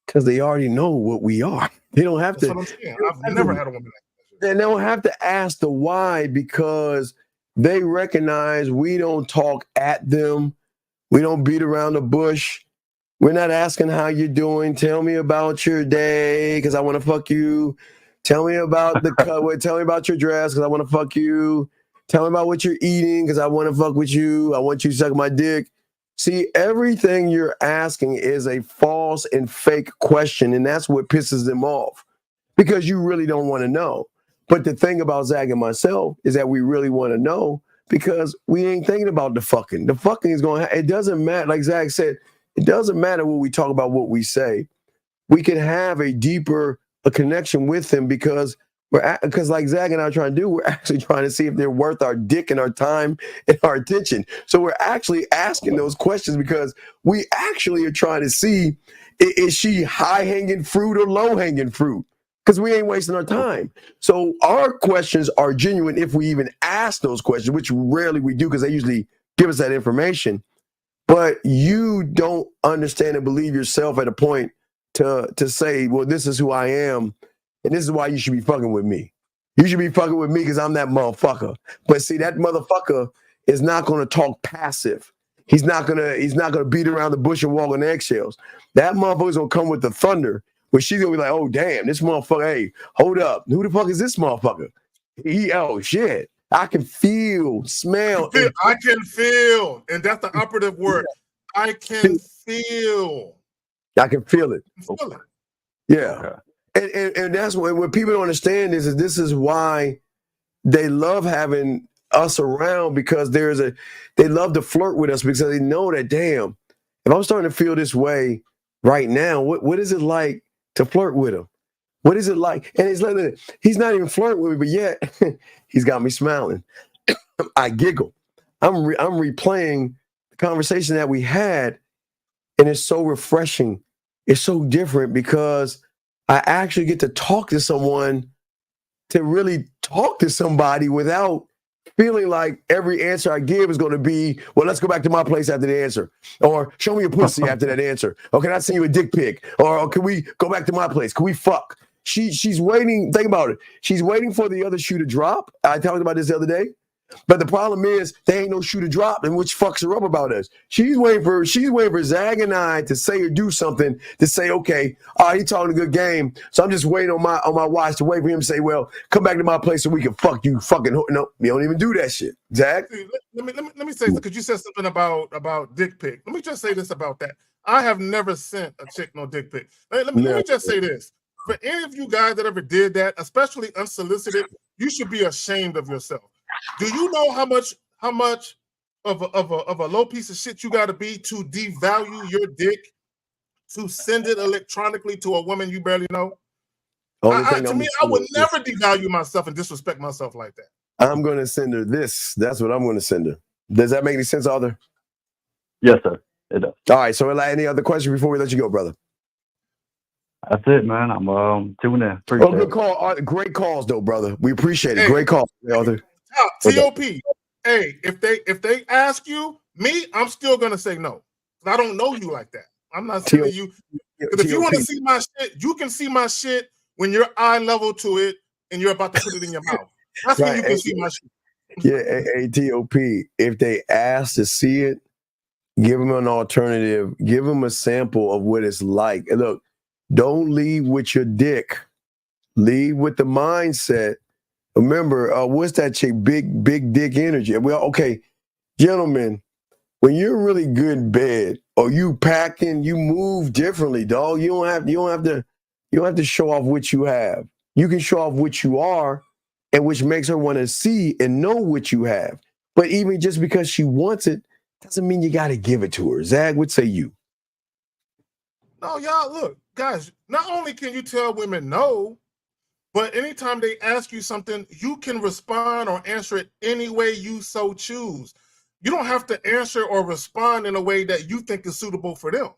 Because they already know what we are. They don't have That's to. What I'm saying. I've never had a woman ask me that. They don't have to ask the why because they recognize we don't talk at them. We don't beat around the bush. We're not asking how you're doing. Tell me about your day because I want to fuck you. Tell me about the cut. Tell me about your dress because I want to fuck you. Tell me about what you're eating because I want to fuck with you. I want you to suck my dick. See, everything you're asking is a false and fake question, and that's what pisses them off because you really don't want to know. But the thing about Zach and myself is that we really want to know because we ain't thinking about the fucking. The fucking is going to, it doesn't matter. Like Zach said, it doesn't matter what we talk about, what we say. We can have a deeper connection with them because like Zach and I are trying to do, we're actually trying to see if they're worth our dick and our time and our attention. So we're actually asking those questions because we actually are trying to see, is she high-hanging fruit or low-hanging fruit? Because we ain't wasting our time. So our questions are genuine if we even ask those questions, which rarely we do because they usually give us that information. But you don't understand and believe yourself at a point to say, well, this is who I am, and this is why you should be fucking with me. You should be fucking with me because I'm that motherfucker. But see, that motherfucker is not going to talk passive. He's not gonna beat around the bush and walk on eggshells. That motherfucker's gonna come with the thunder. Where she's gonna be like, oh damn, this motherfucker, hey, hold up. Who the fuck is this motherfucker? Oh shit. I can feel, smell. I can feel. And that's the operative word. I can feel. I can feel it. Feel it. Yeah. And that's what people don't understand is that this is why they love having us around because they love to flirt with us because they know that, damn, if I'm starting to feel this way right now, what is it like to flirt with him? What is it like? And he's not even flirting with me, but yet he's got me smiling. I giggle. I'm replaying the conversation that we had, and it's so refreshing. It's so different because I actually get to talk to someone, to really talk to somebody without feeling like every answer I give is going to be, well, let's go back to my place after the answer. Or show me your pussy after that answer. Or can I send you a dick pic? Or can we go back to my place? Can we fuck? She's waiting. Think about it. She's waiting for the other shoe to drop. I talked about this the other day. But the problem is there ain't no shoe to drop, and which fucks her up about us. She's waiting for Zag and I to say or do something to say, okay, he talking a good game. So I'm just waiting on my watch to wait for him to say, well, come back to my place so we can fuck you. Fucking no, you don't even do that shit, Zag. Let me say, because you said something about dick pic. Let me just say this about that. I have never sent a chick no dick pic. Let me just say this. For any of you guys that ever did that, especially unsolicited, you should be ashamed of yourself. Do you know how much of a low piece of shit you got to be to devalue your dick to send it electronically to a woman you barely know? To me, I would never devalue myself and disrespect myself like that. I'm going to send her this. That's what I'm going to send her. Does that make any sense, Arthur? Yes, sir. It does. All right. So, any other questions before we let you go, brother? That's it, man. I'm tuning in. Appreciate good call. Great calls, though, brother. We appreciate it. Great calls, Arthur. TOP. Hey, if they ask you, I'm still gonna say no. I don't know you like that. I'm not sending you. Because if you want to see my shit, you can see my shit when you're eye level to it and you're about to put it in your mouth. That's when you can see my shit. Yeah, TOP. If they ask to see it, give them an alternative. Give them a sample of what it's like. And look, don't leave with your dick. Leave with the mindset. Remember, what's that chick? Big dick energy. Well, okay, gentlemen, when you're really good in bed or you packing, you move differently, dog. You don't have to show off what you have. You can show off what you are, and which makes her want to see and know what you have. But even just because she wants it, doesn't mean you got to give it to her. Zag, what say you? No, y'all, look, guys, not only can you tell women no, but anytime they ask you something, you can respond or answer it any way you so choose. You don't have to answer or respond in a way that you think is suitable for them.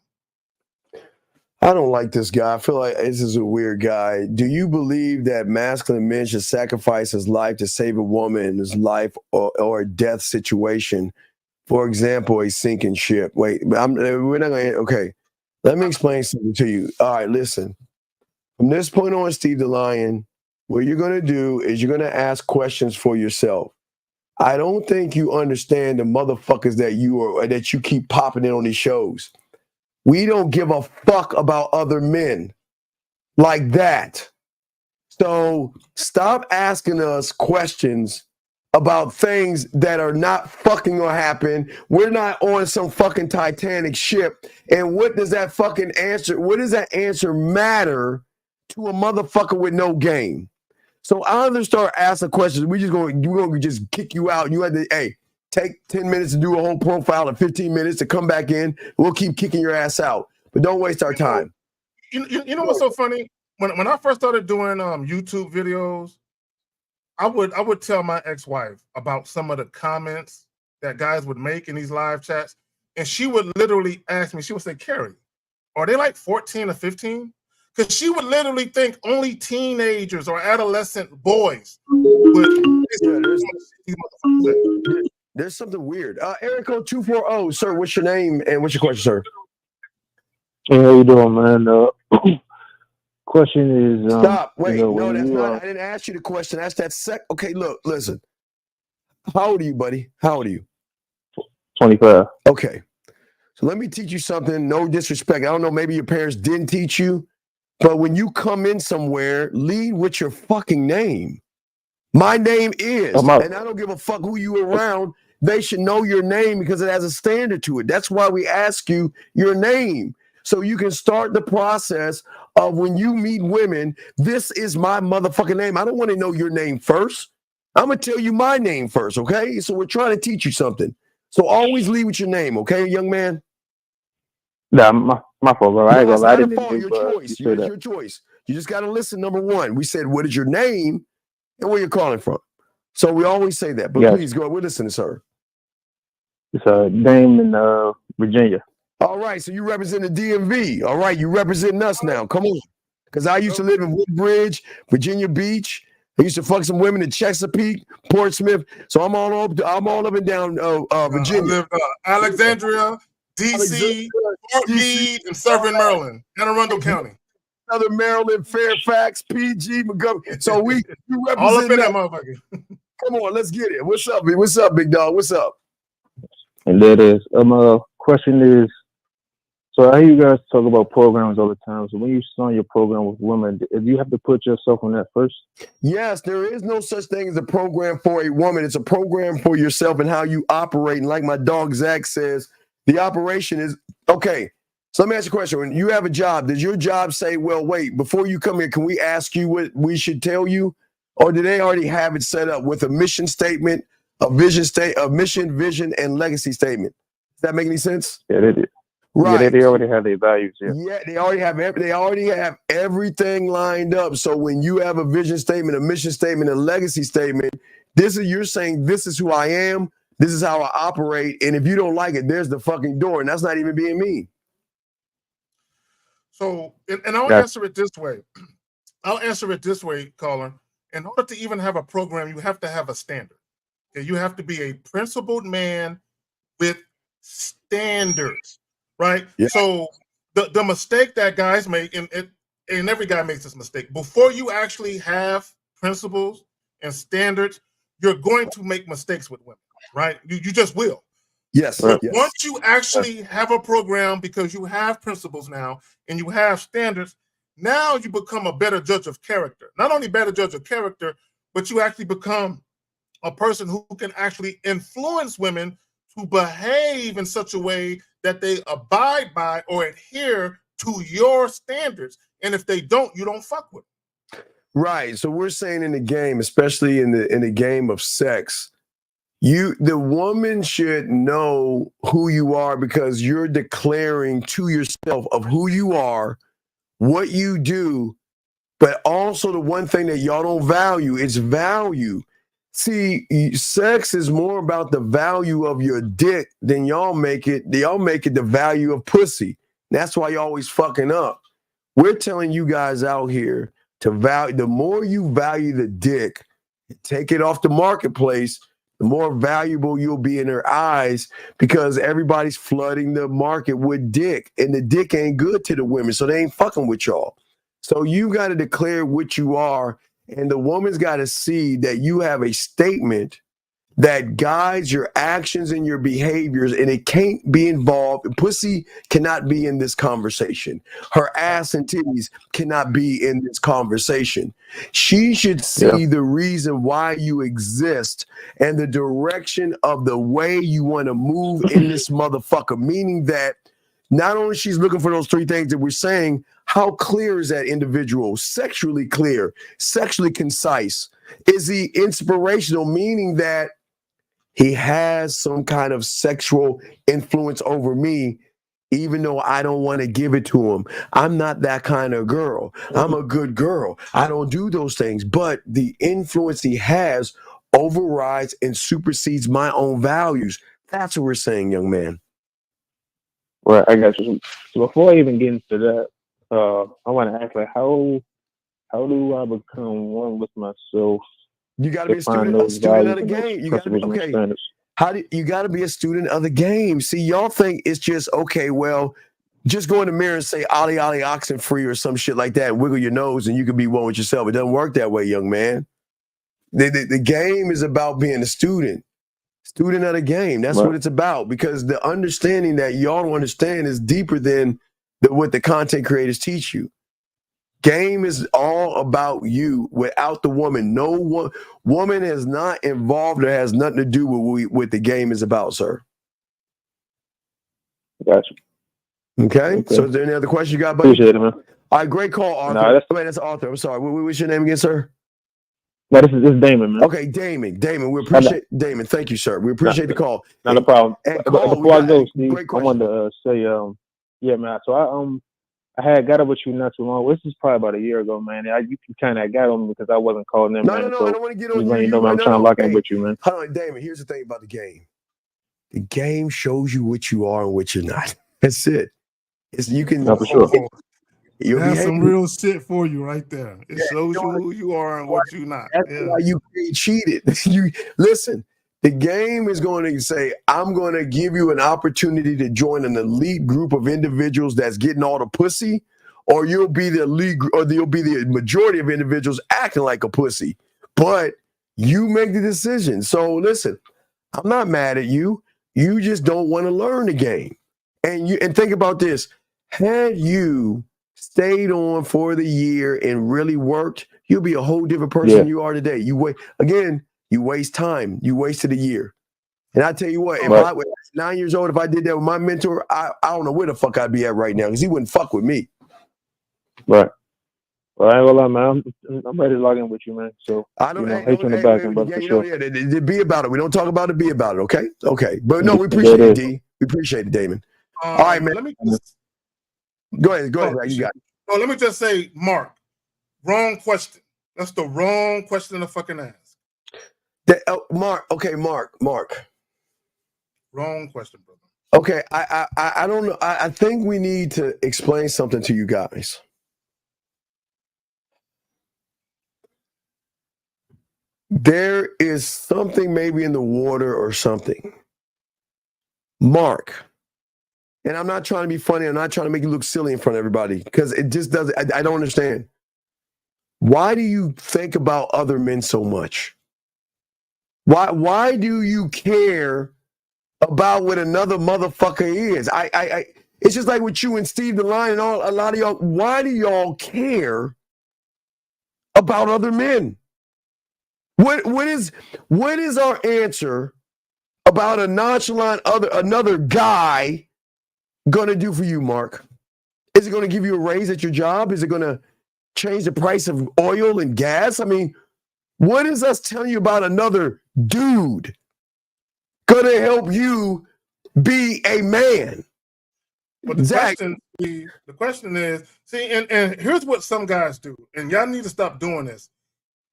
I don't like this guy. I feel like this is a weird guy. Do you believe that masculine men should sacrifice his life to save a woman's life or a death situation? For example, a sinking ship. Wait, we're not going to, okay. Let me explain something to you. All right, listen. From this point on, Steve the Lion, what you're going to do is you're going to ask questions for yourself. I don't think you understand the motherfuckers that you keep popping in on these shows. We don't give a fuck about other men like that. So stop asking us questions about things that are not fucking gonna happen. We're not on some fucking Titanic ship. And what does that fucking answer, what does that answer matter to a motherfucker with no game? So I either start asking questions, we're going to just kick you out. And you have to, take 10 minutes to do a whole profile and 15 minutes to come back in. We'll keep kicking your ass out. But don't waste our time. You know what's so funny? When I first started doing YouTube videos, I would tell my ex-wife about some of the comments that guys would make in these live chats, and she would literally ask me, she would say, Carrie, are they like 14 or 15? Because she would literally think only teenagers or adolescent boys would. There's something weird. Erico 240, sir, what's your name and what's your question, sir? Hey, how you doing, man? Question is... Stop. Wait, no, that's not... I didn't ask you the question. That's that Okay, look, listen. How old are you, buddy? How old are you? 25. Okay. So let me teach you something. No disrespect. I don't know, maybe your parents didn't teach you, but when you come in somewhere, lead with your fucking name. My name is, and I don't give a fuck who you around. They should know your name because it has a standard to it. That's why we ask you your name. So you can start the process of when you meet women, this is my motherfucking name. I don't want to know your name first. I'm going to tell you my name first, okay? So we're trying to teach you something. So always lead with your name, okay, young man? Nah, my fault, bro. I ain't gonna lie. I didn't your choice. It's your choice. You just got to listen, number one. We said, what is your name and where you're calling from? So we always say that. But please, go ahead. We're listening, sir. It's Dame in Virginia. All right, so you represent the DMV. All right, you representing us now. Come on. Because I used to live in Woodbridge, Virginia Beach. I used to fuck some women in Chesapeake, Portsmouth. So I'm all up and down Virginia. I lived Alexandria, DC, Fort Meade, and Severn, Maryland, Anne Arundel County. Southern Maryland, Fairfax, PG, Montgomery. So you represent all up in that motherfucker. Come on, let's get it. What's up, big dog? What's up? And that is, question is, so I hear you guys talk about programs all the time. So when you start your program with women, do you have to put yourself on that first? Yes, there is no such thing as a program for a woman. It's a program for yourself and how you operate. And like my dog Zach says, the operation is, okay, so let me ask you a question. When you have a job, does your job say, well, wait, before you come here, can we ask you what we should tell you? Or do they already have it set up with a mission statement, a mission, vision, and legacy statement? Does that make any sense? Yeah, they did. Yeah, Right. they already have their values. Yeah. Yeah, they already have everything lined up. So when you have a vision statement, a mission statement, a legacy statement, you're saying this is who I am, this is how I operate, and if you don't like it, there's the fucking door, and that's not even being mean. So, and I'll answer it this way. I'll answer it this way, caller. In order to even have a program, you have to have a standard. Okay? You have to be a principled man with standards, right? Yeah. So the mistake that guys make, and every guy makes this mistake, before you actually have principles and standards, you're going to make mistakes with women, right? You just will. Yes. But Yes. once you actually have a program, because you have principles now and you have standards, now you become a better judge of character. Not only better judge of character, but you actually become a person who can actually influence women to behave in such a way that they abide by or adhere to your standards. And if they don't, you don't fuck with them. Right. So we're saying in the game, especially in the game of sex, the woman should know who you are because you're declaring to yourself of who you are, what you do, but also the one thing that y'all don't value is value. See, sex is more about the value of your dick than y'all make it. Y'all make it the value of pussy. That's why y'all always fucking up. We're telling you guys out here to value. The more you value the dick, take it off the marketplace, the more valuable you'll be in their eyes because everybody's flooding the market with dick, and the dick ain't good to the women, so they ain't fucking with y'all. So you got to declare what you are, and the woman's got to see that you have a statement that guides your actions and your behaviors, and it can't be involved. Pussy cannot be in this conversation. Her ass and titties cannot be in this conversation. She should see the reason why you exist and the direction of the way you want to move in this motherfucker, meaning that not only she's looking for those three things that we're saying, how clear is that individual? Sexually clear, sexually concise. Is he inspirational, meaning that he has some kind of sexual influence over me, even though I don't want to give it to him. I'm not that kind of girl. I'm a good girl. I don't do those things. But the influence he has overrides and supersedes my own values. That's what we're saying, young man. Right, I got you. So before I even get into that, I want to ask, like, how do I become one with myself? You got to be a student of the game. You got to be you got to be a student of the game. See, y'all think it's just okay. Well, just go in the mirror and say "Ollie, Ollie, oxen free" or some shit like that. And wiggle your nose, and you can be one with yourself. It doesn't work that way, young man. The game is about being a student of the game. That's what it's about. Because the understanding that y'all don't understand is deeper than what the content creators teach you. Game is all about you without the woman. No woman is not involved or has nothing to do with what the game is about, sir. Gotcha. Okay. So is there any other questions you got, buddy? Appreciate it, man. All right, great call, Arthur. No, that's Arthur. I'm sorry. What's your name again, sir? No, this is Damon, man. Okay, Damon. We appreciate Damon. Thank you, sir. We appreciate the call. Not a problem. Before I go, Steve, I wanted to say, yeah, man. So I had got up with you not too long. This is probably about a year ago, man. You kind of got on me because I wasn't calling them. No, man. I So don't want to get on you. you. Know, I'm trying to lock in with you, man. Hold on, Damon. Here's the thing about the game. The game shows you what you are and what you're not. That's it. You can. No, for sure. That's some real shit for you right there. It shows you who you are and what you're not. That's why you cheated. You listen. The game is going to say, I'm going to give you an opportunity to join an elite group of individuals that's getting all the pussy, or you'll be the elite, or you'll be the majority of individuals acting like a pussy. But you make the decision. So listen, I'm not mad at you. You just don't want to learn the game. And think about this. Had you stayed on for the year and really worked, you'll be a whole different person you are today. You waste time. You wasted a year. And I tell you what, if I was 9 years old, if I did that with my mentor, I don't know where the fuck I'd be at right now because he wouldn't fuck with me. Right. Well, I ain't gonna lie, man. I'm ready to log in with you, man. So I don't hate you in the back end, but for sure. Be about it. We don't talk about it. Be about it. Okay. Okay. But no, we appreciate it, D. We appreciate it, Damon. All right, man. Let me just, Go ahead, Zach, you got it. no, let me just say, Mark, wrong question. That's the wrong question to fucking ask. Mark. Wrong question, brother. Okay, I don't know. I think we need to explain something to you guys. There is something maybe in the water or something. Mark, and I'm not trying to be funny. I'm not trying to make you look silly in front of everybody because it just doesn't. I don't understand. Why do you think about other men so much? Why do you care about what another motherfucker is? It's just like with you and Steve the Lion and a lot of y'all. Why do y'all care about other men? What is our answer about a nonchalant another guy gonna do for you, Mark? Is it gonna give you a raise at your job? Is it gonna change the price of oil and gas? I mean, what is us telling you about another dude gonna help you be a man? But the question is, see, and here's what some guys do, and y'all need to stop doing this.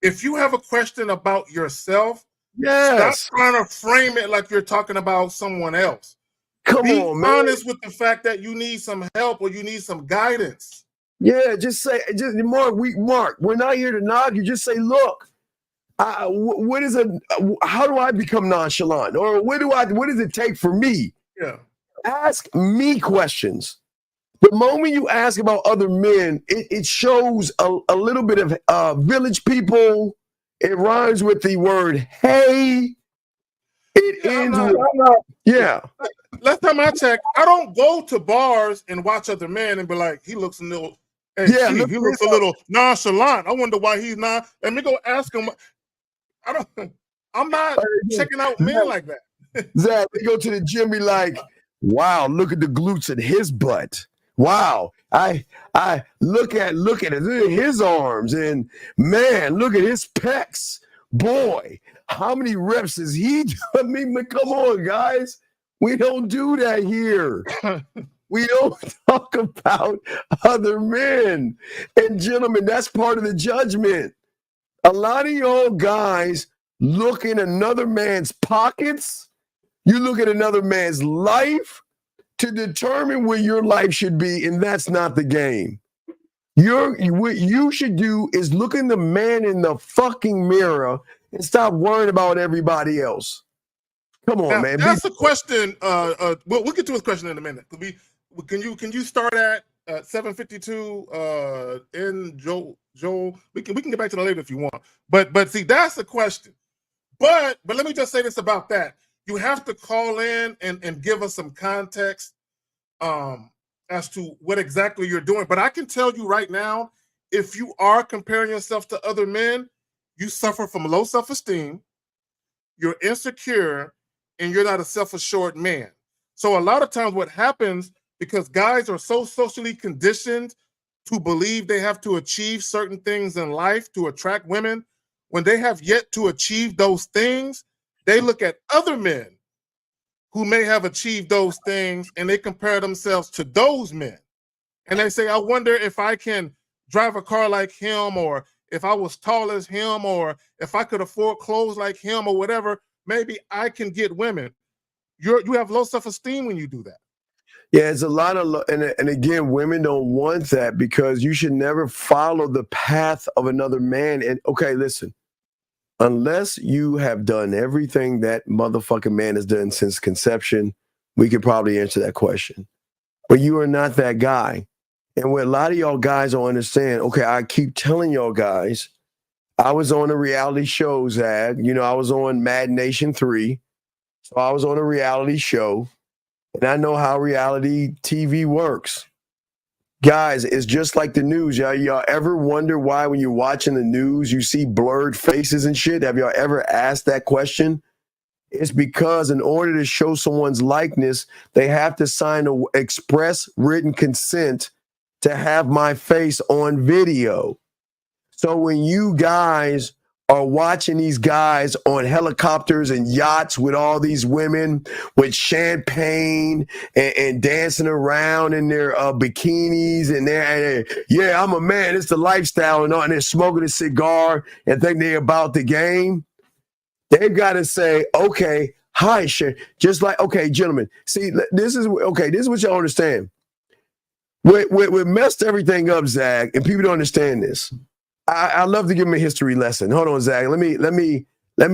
If you have a question about yourself, stop trying to frame it like you're talking about someone else. Be honest with the fact that you need some help or you need some guidance. Yeah, Mark, we're not here to knock you. Just say, look, how do I become nonchalant? Or what does it take for me? Yeah. Ask me questions. The moment you ask about other men, it shows a little bit of village people. It rhymes with the word hey. It ends with Last time I checked, I don't go to bars and watch other men and be like, he looks a little, he looks a little nonchalant. I wonder why he's not. Let me go ask him. I'm not checking out men like that. Zach, they go to the gym, be like, wow, look at the glutes in his butt. Wow, I look at his arms, and man, look at his pecs. Boy, how many reps is he doing? I mean, come on, guys. We don't do that here. We don't talk about other men. And gentlemen, that's part of the judgment. A lot of y'all guys look in another man's pockets. You look at another man's life to determine where your life should be, and that's not the game. What you should do is look in the man in the fucking mirror and stop worrying about everybody else. Come on, man. That's a question. We'll get to his question in a minute. Can you start at 7:52? In Joel, we can get back to that later if you want. But see, that's the question. But let me just say this about that. You have to call in and give us some context as to what exactly you're doing. But I can tell you right now, if you are comparing yourself to other men, you suffer from low self-esteem, you're insecure, and you're not a self-assured man. So a lot of times what happens, because guys are so socially conditioned to believe they have to achieve certain things in life to attract women, when they have yet to achieve those things, they look at other men who may have achieved those things and they compare themselves to those men. And they say, I wonder if I can drive a car like him, or if I was tall as him, or if I could afford clothes like him, or whatever, maybe I can get women. You have low self-esteem when you do that. Yeah, it's a lot of, and again, women don't want that, because you should never follow the path of another man. And okay, listen, unless you have done everything that motherfucking man has done since conception, we could probably answer that question. But you are not that guy. And what a lot of y'all guys don't understand, okay, I keep telling y'all guys, I was on a reality show, Zag. You know, I was on Mad Nation 3. So I was on a reality show, and I know how reality TV works. Guys, it's just like the news. Y'all ever wonder why when you're watching the news, you see blurred faces and shit? Have y'all ever asked that question? It's because in order to show someone's likeness, they have to sign an express written consent to have my face on video. So when you guys are watching these guys on helicopters and yachts with all these women with champagne and dancing around in their bikinis and yeah, I'm a man. It's the lifestyle and all, and they're smoking a cigar and think they're about the game. They've got to say, okay, hi, just like, okay, gentlemen, see, this is what y'all understand. We messed everything up, Zach, and people don't understand this. I love to give them a history lesson. Hold on, Zach. Let me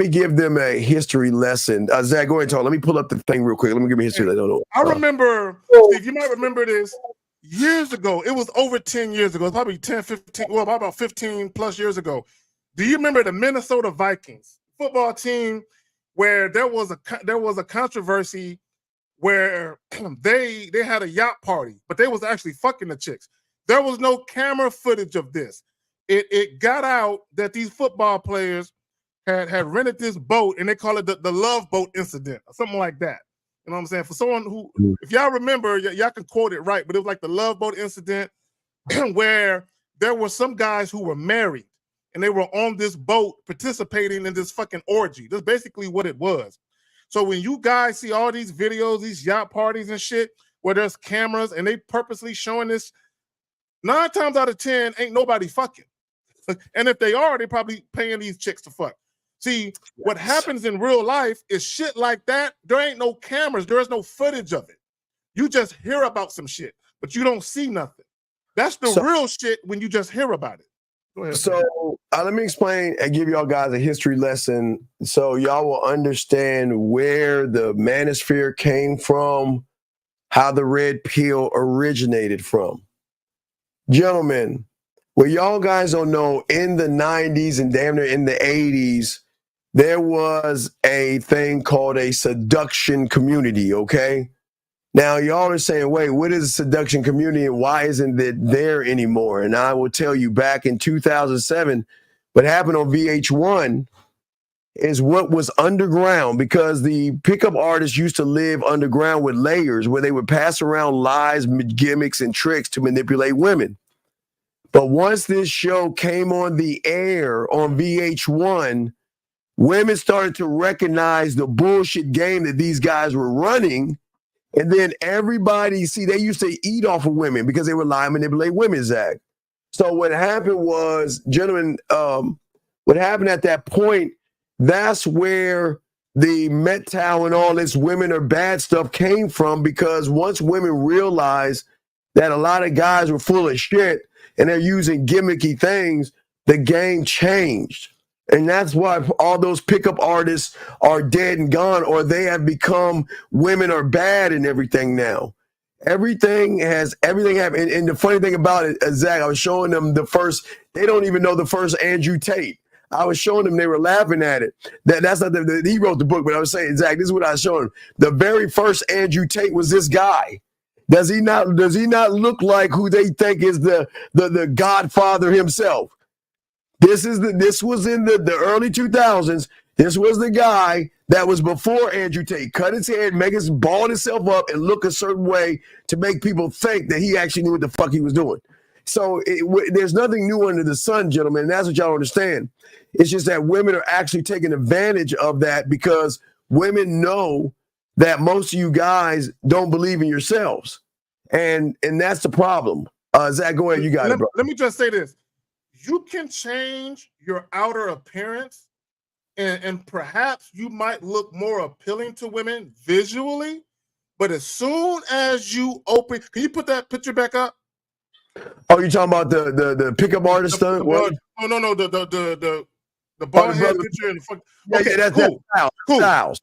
give them a history lesson. Zach, go ahead and talk. Let me pull up the thing real quick. Let me give me a history lesson. I remember, Steve, you might remember this years ago. It was over 10 years ago, probably 10, 15, well, about 15 plus years ago. Do you remember the Minnesota Vikings football team where there was a controversy where they had a yacht party, but they was actually fucking the chicks. There was no camera footage of this. It got out that these football players had rented this boat, and they call it the Love Boat incident or something like that. You know what I'm saying? For someone who, if y'all remember, y'all can quote it right, but it was like the Love Boat incident where there were some guys who were married and they were on this boat participating in this fucking orgy. That's basically what it was. So when you guys see all these videos, these yacht parties and shit, where there's cameras and they purposely showing this, 9 times out of 10, ain't nobody fucking. And if they are, they probably paying these chicks to fuck. See, what happens in real life is shit like that. There ain't no cameras. There is no footage of it. You just hear about some shit, but you don't see nothing. That's the real shit when you just hear about it. Go ahead. So let me explain and give y'all guys a history lesson so y'all will understand where the manosphere came from, how the red pill originated from. Gentlemen, well, y'all guys don't know, in the 90s and damn near in the 80s, there was a thing called a seduction community, okay? Now, y'all are saying, wait, what is a seduction community and why isn't it there anymore? And I will tell you, back in 2007, what happened on VH1 is what was underground, because the pickup artists used to live underground with layers where they would pass around lies, gimmicks, and tricks to manipulate women. But once this show came on the air on VH1, women started to recognize the bullshit game that these guys were running. And then everybody, see, they used to eat off of women because they would lie and manipulate women, Zach. So what happened was, gentlemen, what happened at that point, that's where the Met-Towel and all this women are bad stuff came from, because once women realized that a lot of guys were full of shit and they're using gimmicky things, the game changed. And that's why all those pickup artists are dead and gone, or they have become women are bad and everything now. Everything happened. And the funny thing about it, Zach, I was showing them they don't even know the first Andrew Tate. I was showing them, they were laughing at it. That's not he wrote the book, but I was saying, Zach, this is what I was showing them. The very first Andrew Tate was this guy. Does he not look like who they think is the Godfather himself? This was in the early 2000s. This was the guy that was before Andrew Tate. Cut his hair, balled himself up, and look a certain way to make people think that he actually knew what the fuck he was doing. So there's nothing new under the sun, gentlemen. And that's what y'all understand. It's just that women are actually taking advantage of that, because women know that most of you guys don't believe in yourselves. And that's the problem. Zach, go ahead. You got it, bro. Let me just say this. You can change your outer appearance, and perhaps you might look more appealing to women visually, but as soon as you open, can you put that picture back up? Oh, you talking about the pickup artist stuff? No, the bald head picture in the front. Okay, that's cool. Styles.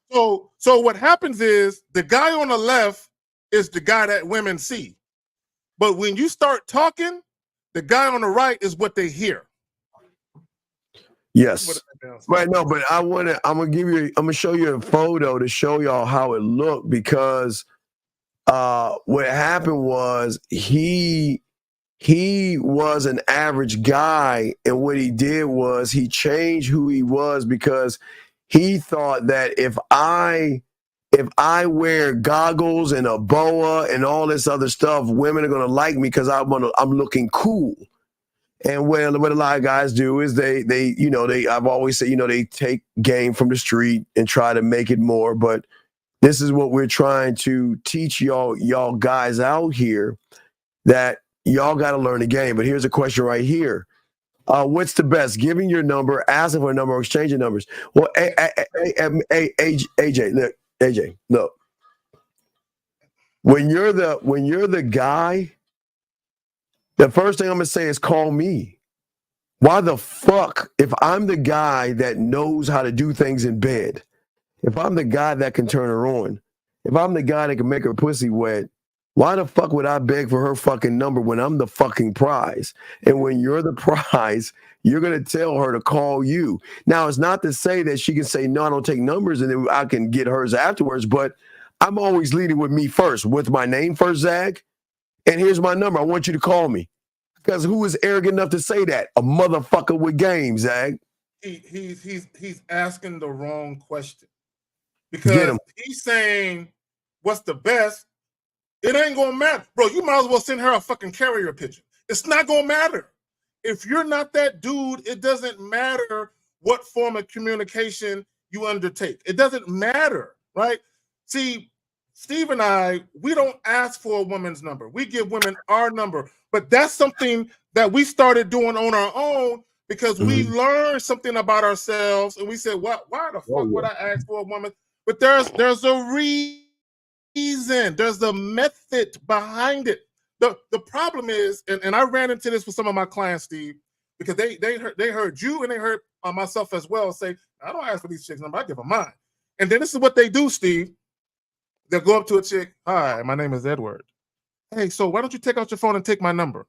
So what happens is the guy on the left is the guy that women see, but when you start talking, the guy on the right is what they hear. Yes. Right. No, but I'm gonna show you a photo to show y'all how it looked, because what happened was he was an average guy, and what he did was he changed who he was, because he thought that if I wear goggles and a boa and all this other stuff, women are gonna like me because I'm looking cool. And what a lot of guys do is I've always said, they take game from the street and try to make it more. But this is what we're trying to teach y'all guys out here, that y'all got to learn the game. But here's a question right here. What's the best? Giving your number, asking for a number, or exchanging numbers? Well, AJ, look. When you're the guy, the first thing I'm gonna say is call me. Why the fuck, if I'm the guy that knows how to do things in bed, if I'm the guy that can turn her on, if I'm the guy that can make her pussy wet, why the fuck would I beg for her fucking number when I'm the fucking prize? And when you're the prize, you're going to tell her to call you. Now, it's not to say that she can say, no, I don't take numbers and then I can get hers afterwards, but I'm always leading with me first, with my name first, Zag. And here's my number. I want you to call me. Because who is arrogant enough to say that? A motherfucker with game, Zag. He's asking the wrong question. Because he's saying, what's the best? It ain't gonna matter. Bro, you might as well send her a fucking carrier pigeon. It's not gonna matter. If you're not that dude, it doesn't matter what form of communication you undertake. It doesn't matter, right? See, Steve and I, we don't ask for a woman's number. We give women our number. But that's something that we started doing on our own because we learned something about ourselves and we said, why the fuck would I ask for a woman? But there's a reason, there's a method behind it. The problem is, and I ran into this with some of my clients, Steve, because they heard you and they heard myself as well say, I don't ask for these chicks' number, I give them mine. And then this is what they do, Steve. They'll go up to a chick, hi, my name is Edward. Hey, so why don't you take out your phone and take my number?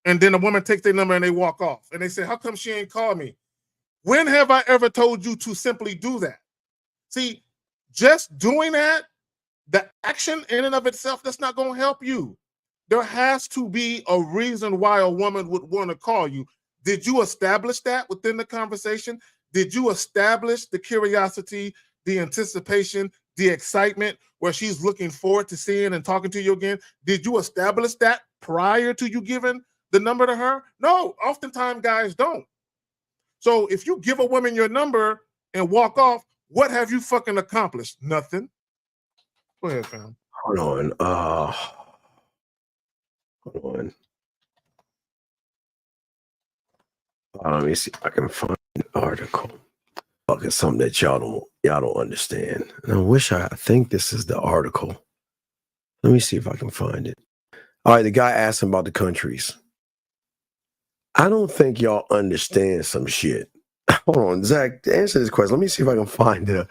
And then the woman takes their number and they walk off. And they say, how come she ain't called me? When have I ever told you to simply do that? See, just doing that, the action in and of itself, that's not going to help you. There has to be a reason why a woman would want to call you. Did you establish that within the conversation? Did you establish the curiosity, the anticipation, the excitement where she's looking forward to seeing and talking to you again? Did you establish that prior to you giving the number to her? No, oftentimes guys don't. So if you give a woman your number and walk off, what have you fucking accomplished? Nothing. Go ahead, fam. Hold on. Let me see if I can find an article. Fuck, it's something that y'all don't understand. And I think this is the article. Let me see if I can find it. All right, the guy asked him about the countries. I don't think y'all understand some shit. Hold on, Zach, to answer this question, let me see if I can find the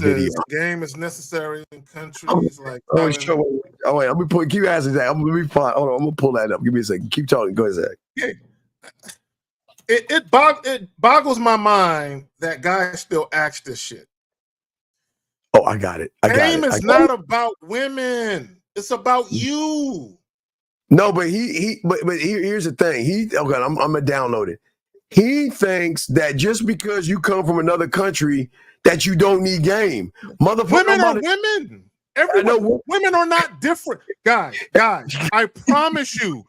video. Game is necessary in countries like. Sure. Oh wait, keep asking Zach. Let me find. Hold on, I'm gonna pull that up. Give me a second. Keep talking. Go ahead, Zach. Yeah. It boggles my mind that guys still ask this shit. Oh, I got it. Game is not about women. It's about you. No, but here's the thing. I'm gonna download it. He thinks that just because you come from another country that you don't need game. Motherfucker, women are women. Women are not different. Guys, I promise you,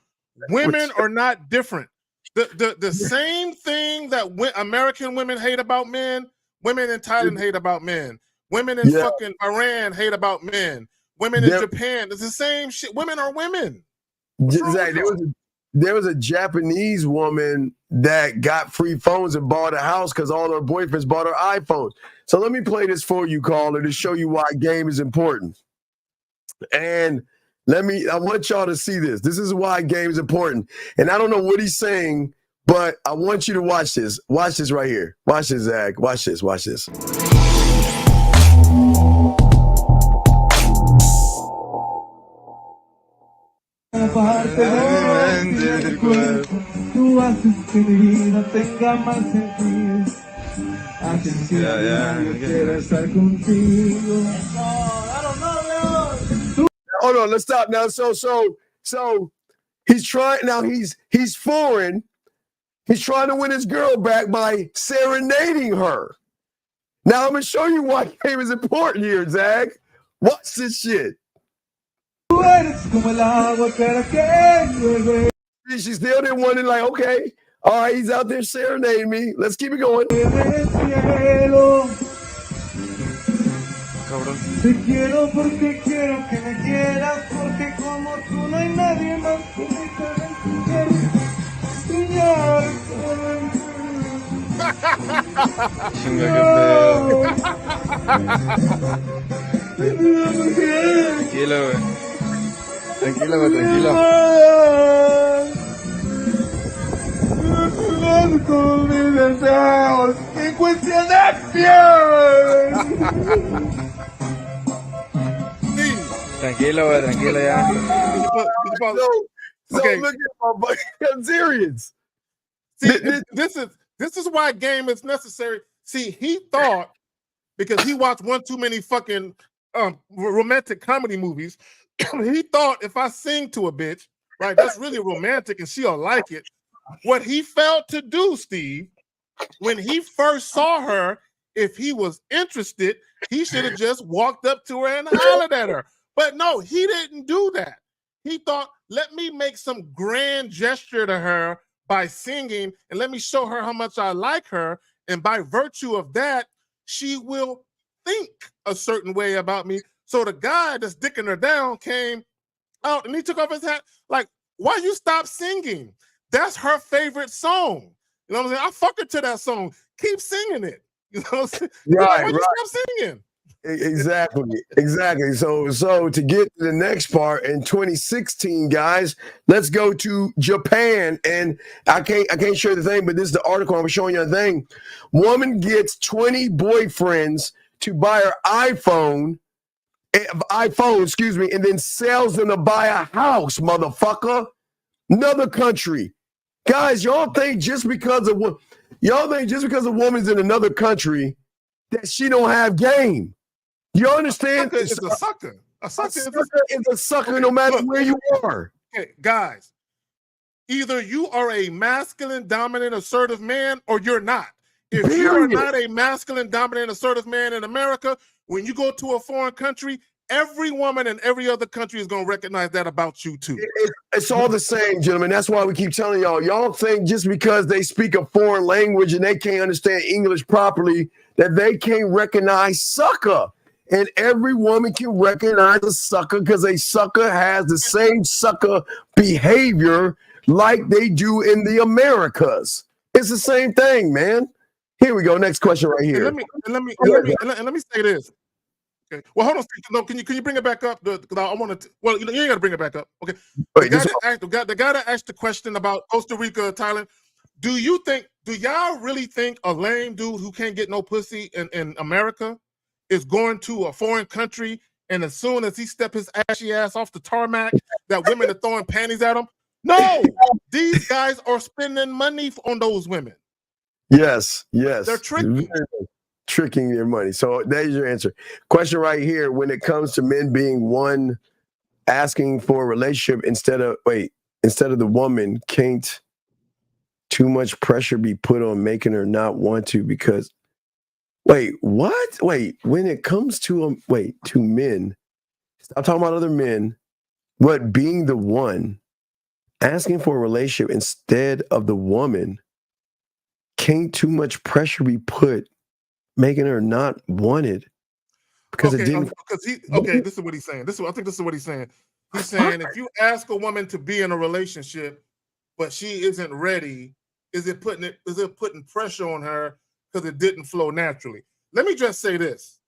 women are not different. The same thing that American women hate about men, women in Thailand hate about men. Women in fucking Iran hate about men. Women in Japan, it's the same shit. Women are women. Zach, there was a Japanese woman that got free phones and bought a house because all her boyfriends bought her iPhones. So let me play this for you, caller, to show you why game is important. And I want y'all to see this. This is why game is important. And I don't know what he's saying, but I want you to watch this. Watch this right here. Watch this, Zach. Watch this. Hold on, let's stop now. So he's trying now. He's foreign. He's trying to win his girl back by serenading her. Now I'm gonna show you why game is important here, Zach. Watch this shit. See, she still didn't want it. Like, okay, all right, he's out there serenading me. Let's keep it going. Te quiero porque quiero que me quieras, porque como tú no hay nadie más que me pueda enseñar, Tranquilo, güey. Tranquilo, güey, tranquilo. Con mis deseos en cuestión de piel. Tranquilo, güey, tranquilo ya. Okay. Look at my buddy. I'm serious. See, this is why game is necessary. See, he thought because he watched one too many fucking romantic comedy movies, he thought if I sing to a bitch, right, that's really romantic and she'll like it. What he failed to do, Steve, when he first saw her, if he was interested, he should have just walked up to her and hollered at her. But no, he didn't do that. He thought, let me make some grand gesture to her by singing and let me show her how much I like her. And by virtue of that, she will think a certain way about me. So the guy that's dicking her down came out and he took off his hat. Like, why you stop singing? That's her favorite song. You know what I'm saying? I fuck her to that song. Keep singing it. You know what I'm saying? Right, why you right. stop singing? Exactly. So to get to the next part in 2016, guys, let's go to Japan. And I can't show you the thing, but this is the article I'm showing you a thing. Woman gets 20 boyfriends to buy her iPhone, and then sells them to buy a house, motherfucker. Another country. Guys, y'all think just because a woman's in another country that she don't have game. You understand? It's a sucker. A sucker is a sucker no matter where you are. Okay, guys, either you are a masculine, dominant, assertive man or you're not. If you are not a masculine, dominant, assertive man in America, when you go to a foreign country, every woman in every other country is going to recognize that about you too. It's all the same, gentlemen. That's why we keep telling y'all think just because they speak a foreign language and they can't understand English properly, that they can't recognize sucker. And every woman can recognize a sucker because a sucker has the same sucker behavior like they do in the Americas. It's the same thing, man. Here we go. Next question right here. And let me say this. Okay. Well, hold on. No, can you bring it back up? Because I want to. Well, you ain't got to bring it back up. Okay. The guy that asked the question about Costa Rica, Thailand. Do y'all really think a lame dude who can't get no pussy in America is going to a foreign country, and as soon as he step his ashy ass off the tarmac, that women are throwing panties at him? No, these guys are spending money on those women. Yes. They're tricking their money. So there's your answer. Question right here: when it comes to men being one asking for a relationship instead of the woman, can't too much pressure be put on making her not want to? Because when it comes to men, I'm talking about other men, but being the one asking for a relationship instead of the woman, can't too much pressure be put making her not wanted? Because it didn't. This is what he's saying. I think this is what he's saying. He's saying if you ask a woman to be in a relationship, but she isn't ready, is it putting pressure on her because it didn't flow naturally? Let me just say this.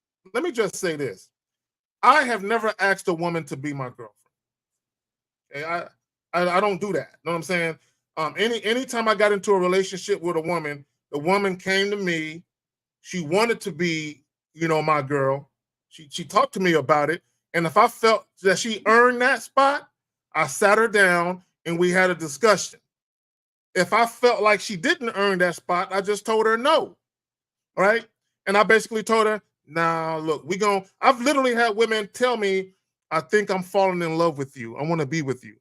I have never asked a woman to be my girlfriend. Okay? I don't do that. You know what I'm saying? Anytime I got into a relationship with a woman, the woman came to me. She wanted to be, my girl. She talked to me about it. And if I felt that she earned that spot, I sat her down and we had a discussion. If I felt like she didn't earn that spot, I just told her no. All right? And I basically told her, nah, look, I've literally had women tell me, I think I'm falling in love with you. I want to be with you.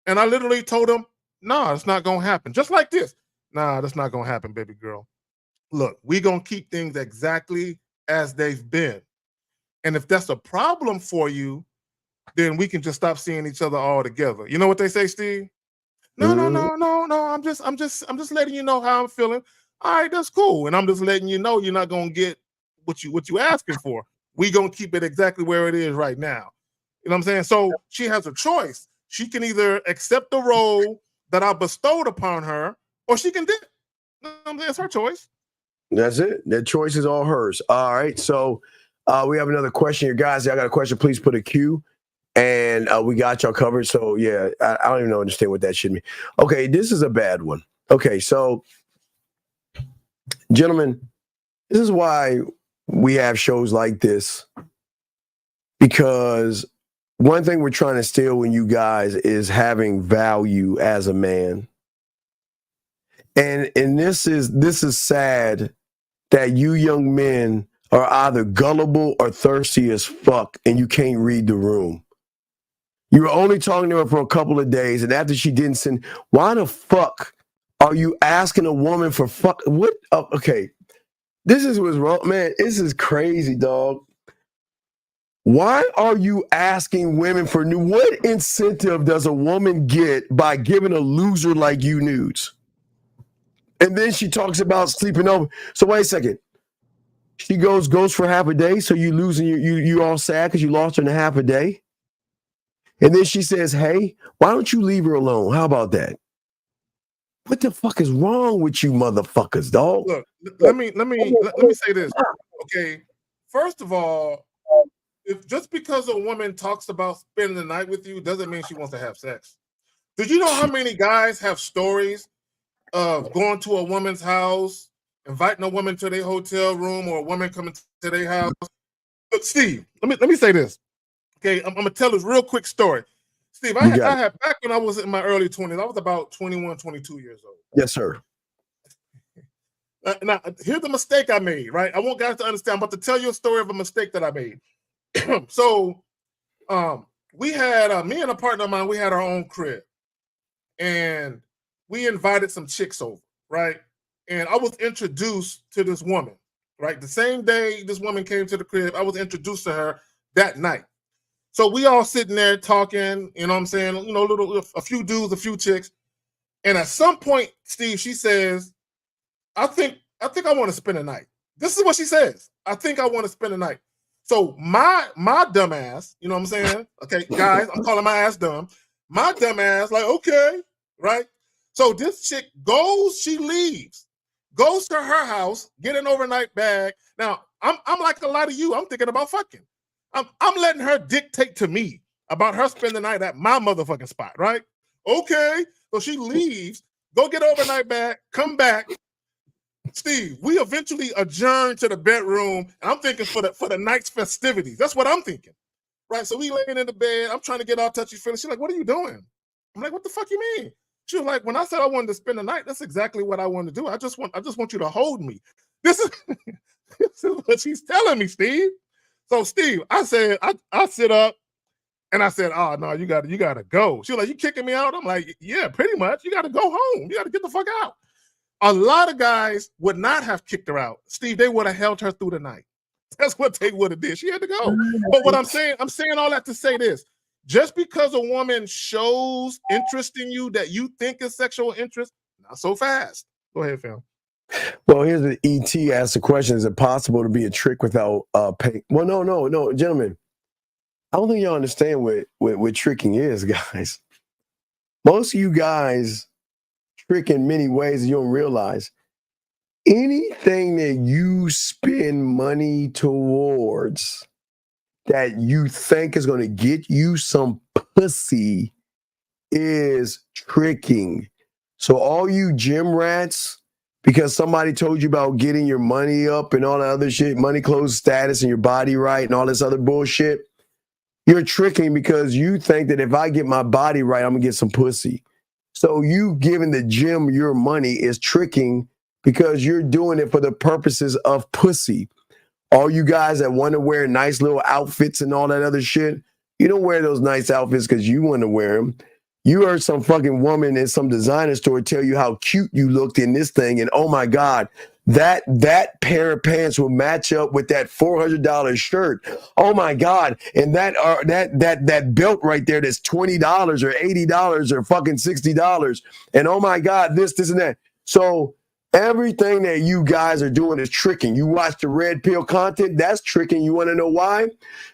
And I literally told them, nah, it's not going to happen. Just like this. Nah, that's not going to happen, baby girl. Look, we're going to keep things exactly as they've been. And if that's a problem for you, then we can just stop seeing each other all together. You know what they say, Steve? No. I'm just letting you know how I'm feeling. All right, that's cool. And I'm just letting you know you're not gonna get what you asking for. We gonna keep it exactly where it is right now. You know what I'm saying? So she has a choice. She can either accept the role that I bestowed upon her, or she can dip. You know what I'm saying? It's her choice. That's it. That choice is all hers. All right. So we have another question here. Guys, I got a question. Please put a Q. And we got y'all covered. So, yeah, I don't even understand what that should mean. Okay, this is a bad one. Okay, so, gentlemen, this is why we have shows like this. Because one thing we're trying to instill in you guys is having value as a man. And this is sad that you young men are either gullible or thirsty as fuck and you can't read the room. You were only talking to her for a couple of days, and after she didn't send, why the fuck are you asking a woman for fuck? What? Oh, okay, this is what's wrong, man. This is crazy, dog. Why are you asking women for new? What incentive does a woman get by giving a loser like you nudes? And then she talks about sleeping over. So wait a second. She goes for half a day, so you losing you all sad because you lost her in a half a day. And then she says, hey, why don't you leave her alone? How about that? What the fuck is wrong with you motherfuckers, dog? Look, let me say this. Okay. First of all, if just because a woman talks about spending the night with you doesn't mean she wants to have sex. Did you know how many guys have stories of going to a woman's house, inviting a woman to their hotel room, or a woman coming to their house? Look, Steve, let me say this. Okay, I'm gonna tell this real quick story. Steve, I had back when I was in my early 20s, I was about 21, 22 years old. Yes, sir. Now, here's the mistake I made, right? I want guys to understand. I'm about to tell you a story of a mistake that I made. So, we had, me and a partner of mine, we had our own crib. And we invited some chicks over, right? And I was introduced to this woman, right? The same day this woman came to the crib, I was introduced to her that night. So we all sitting there talking, you know what I'm saying? You know, a few dudes, a few chicks. And at some point, Steve, she says, I think I want to spend a night. This is what she says. I think I want to spend a night. So my dumb ass, you know what I'm saying? Okay, guys, I'm calling my ass dumb. My dumb ass, like, okay, right? So this chick goes, she leaves, goes to her house, get an overnight bag. Now, I'm like a lot of you. I'm thinking about fucking. I'm letting her dictate to me about her spending the night at my motherfucking spot, right? Okay. So she leaves, go get an overnight bag, come back. Steve, we eventually adjourn to the bedroom, and I'm thinking for the night's festivities. That's what I'm thinking, right? So we laying in the bed. I'm trying to get all touchy-feely. She's like, what are you doing? I'm like, what the fuck you mean? She was like, when I said I wanted to spend the night, that's exactly what I wanted to do. I just want you to hold me. This is what she's telling me, Steve. So, Steve, I said, I sit up and I said, oh, no, you gotta go. She was like, you kicking me out? I'm like, yeah, pretty much. You got to go home. You got to get the fuck out. A lot of guys would not have kicked her out. Steve, they would have held her through the night. That's what they would have did. She had to go. But what I'm saying all that to say this. Just because a woman shows interest in you that you think is sexual interest, not so fast. Go ahead, Phil. Well, here's the ET asked the question: is it possible to be a trick without pay? Well, no, gentlemen. I don't think y'all understand what tricking is, guys. Most of you guys trick in many ways you don't realize. Anything that you spend money towards that you think is going to get you some pussy is tricking. So all you gym rats, because somebody told you about getting your money up and all that other shit, money, clothes, status, and your body right and all this other bullshit, you're tricking because you think that if I get my body right, I'm going to get some pussy. So you giving the gym your money is tricking because you're doing it for the purposes of pussy. All you guys that want to wear nice little outfits and all that other shit, you don't wear those nice outfits because you want to wear them. You heard some fucking woman in some designer store tell you how cute you looked in this thing, and oh my God, that pair of pants will match up with that $400 shirt. Oh my God. And that belt right there that's $20 or $80 or fucking $60. And oh my God, this and that. So everything that you guys are doing is tricking. You watch the red pill content, that's tricking. You want to know why?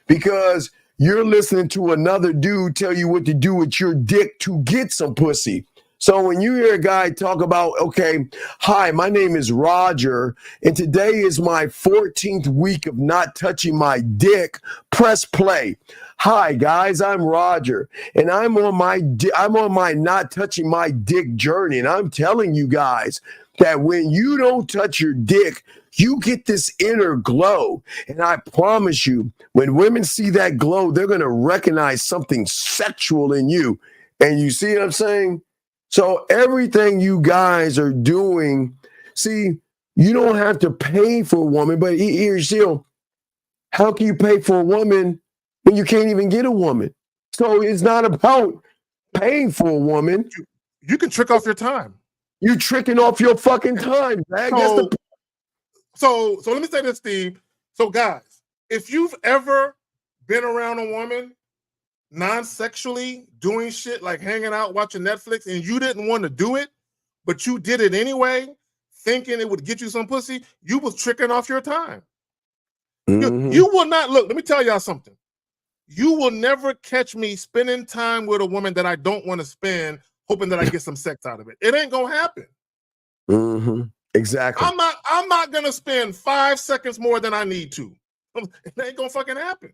Because you're listening to another dude tell you what to do with your dick to get some pussy. So when you hear a guy talk about, okay, hi, my name is Roger, and today is my 14th week of not touching my dick, press play. Hi guys, I'm Roger, and I'm on my not touching my dick journey, and I'm telling you guys that when you don't touch your dick, you get this inner glow. And I promise you, when women see that glow, they're going to recognize something sexual in you. And you see what I'm saying? So everything you guys are doing, see, you don't have to pay for a woman, but here's still, how can you pay for a woman when you can't even get a woman? So it's not about paying for a woman. You can trick off your time. You're tricking off your fucking time, man. So let me say this, Steve. So guys, if you've ever been around a woman non-sexually doing shit like hanging out, watching Netflix, and you didn't want to do it, but you did it anyway, thinking it would get you some pussy, you was tricking off your time. You will not, look, let me tell y'all something. You will never catch me spending time with a woman that I don't want to spend, hoping that I get some sex out of it. It ain't gonna happen. Exactly. I'm not gonna spend 5 seconds more than I need to. It ain't gonna fucking happen.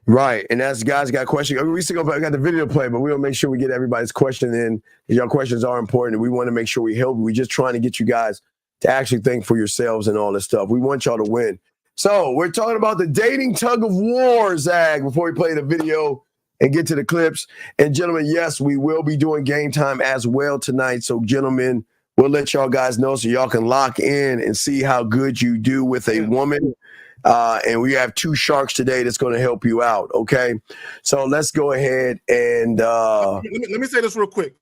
Right, and as guys got questions, we still got the video play, but we will make sure we get everybody's question in. Your questions are important, and we want to make sure we help. We're just trying to get you guys to actually think for yourselves and all this stuff. We want y'all to win. So we're talking about the dating tug of war, Zag, before we play the video and get to the clips. And gentlemen, yes, we will be doing game time as well tonight. So gentlemen, we'll let y'all guys know so y'all can lock in and see how good you do with a woman. And we have 2 sharks today that's going to help you out. Okay. So let's go ahead and let me say this real quick.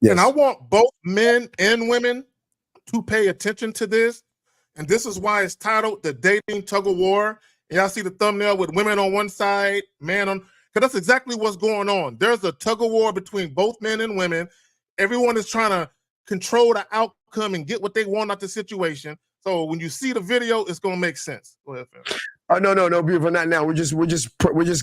Yes. And I want both men and women to pay attention to this. And this is why it's titled The Dating Tug of War. And y'all see the thumbnail with women on one side, man on, because that's exactly what's going on. There's a tug of war between both men and women. Everyone is trying to control the outcome and get what they want out the situation. So when you see the video, it's gonna make sense. Go ahead, fam. Oh no, beautiful. Not now. We're just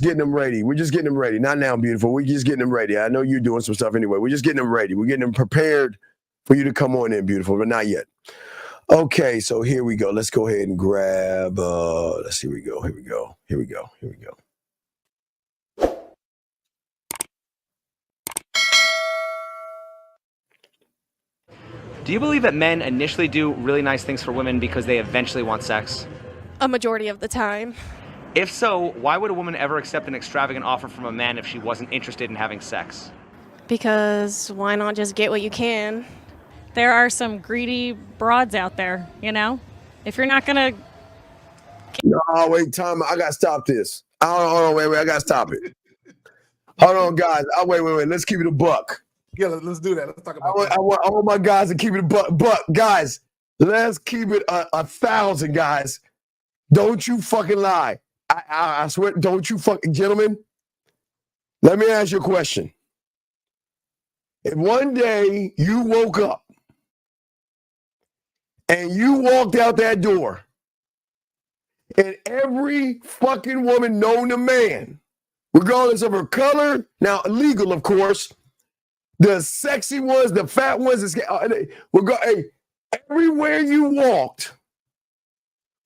getting them ready. We're just getting them ready. Not now, beautiful. We're just getting them ready. I know you're doing some stuff anyway. We're just getting them ready. We're getting them prepared for you to come on in, beautiful, but not yet. Okay, so here we go. Let's go ahead and grab. Let's see. Here we go. Do you believe that men initially do really nice things for women because they eventually want sex? A majority of the time. If so, why would a woman ever accept an extravagant offer from a man if she wasn't interested in having sex? Because why not just get what you can? There are some greedy broads out there, you know? If you're not gonna... No, wait, time. I gotta stop this. Hold on, wait, I gotta stop it. Hold on, guys. Wait. Let's keep it a buck. Yeah, let's do that. Let's talk about I want my guys to keep it a buck. But guys, let's keep it 1,000, guys. Don't you fucking lie. I swear, don't you fucking, gentlemen. Let me ask you a question. If one day you woke up and you walked out that door and every fucking woman known to man, regardless of her color, now illegal, of course, the sexy ones, the fat ones, everywhere you walked,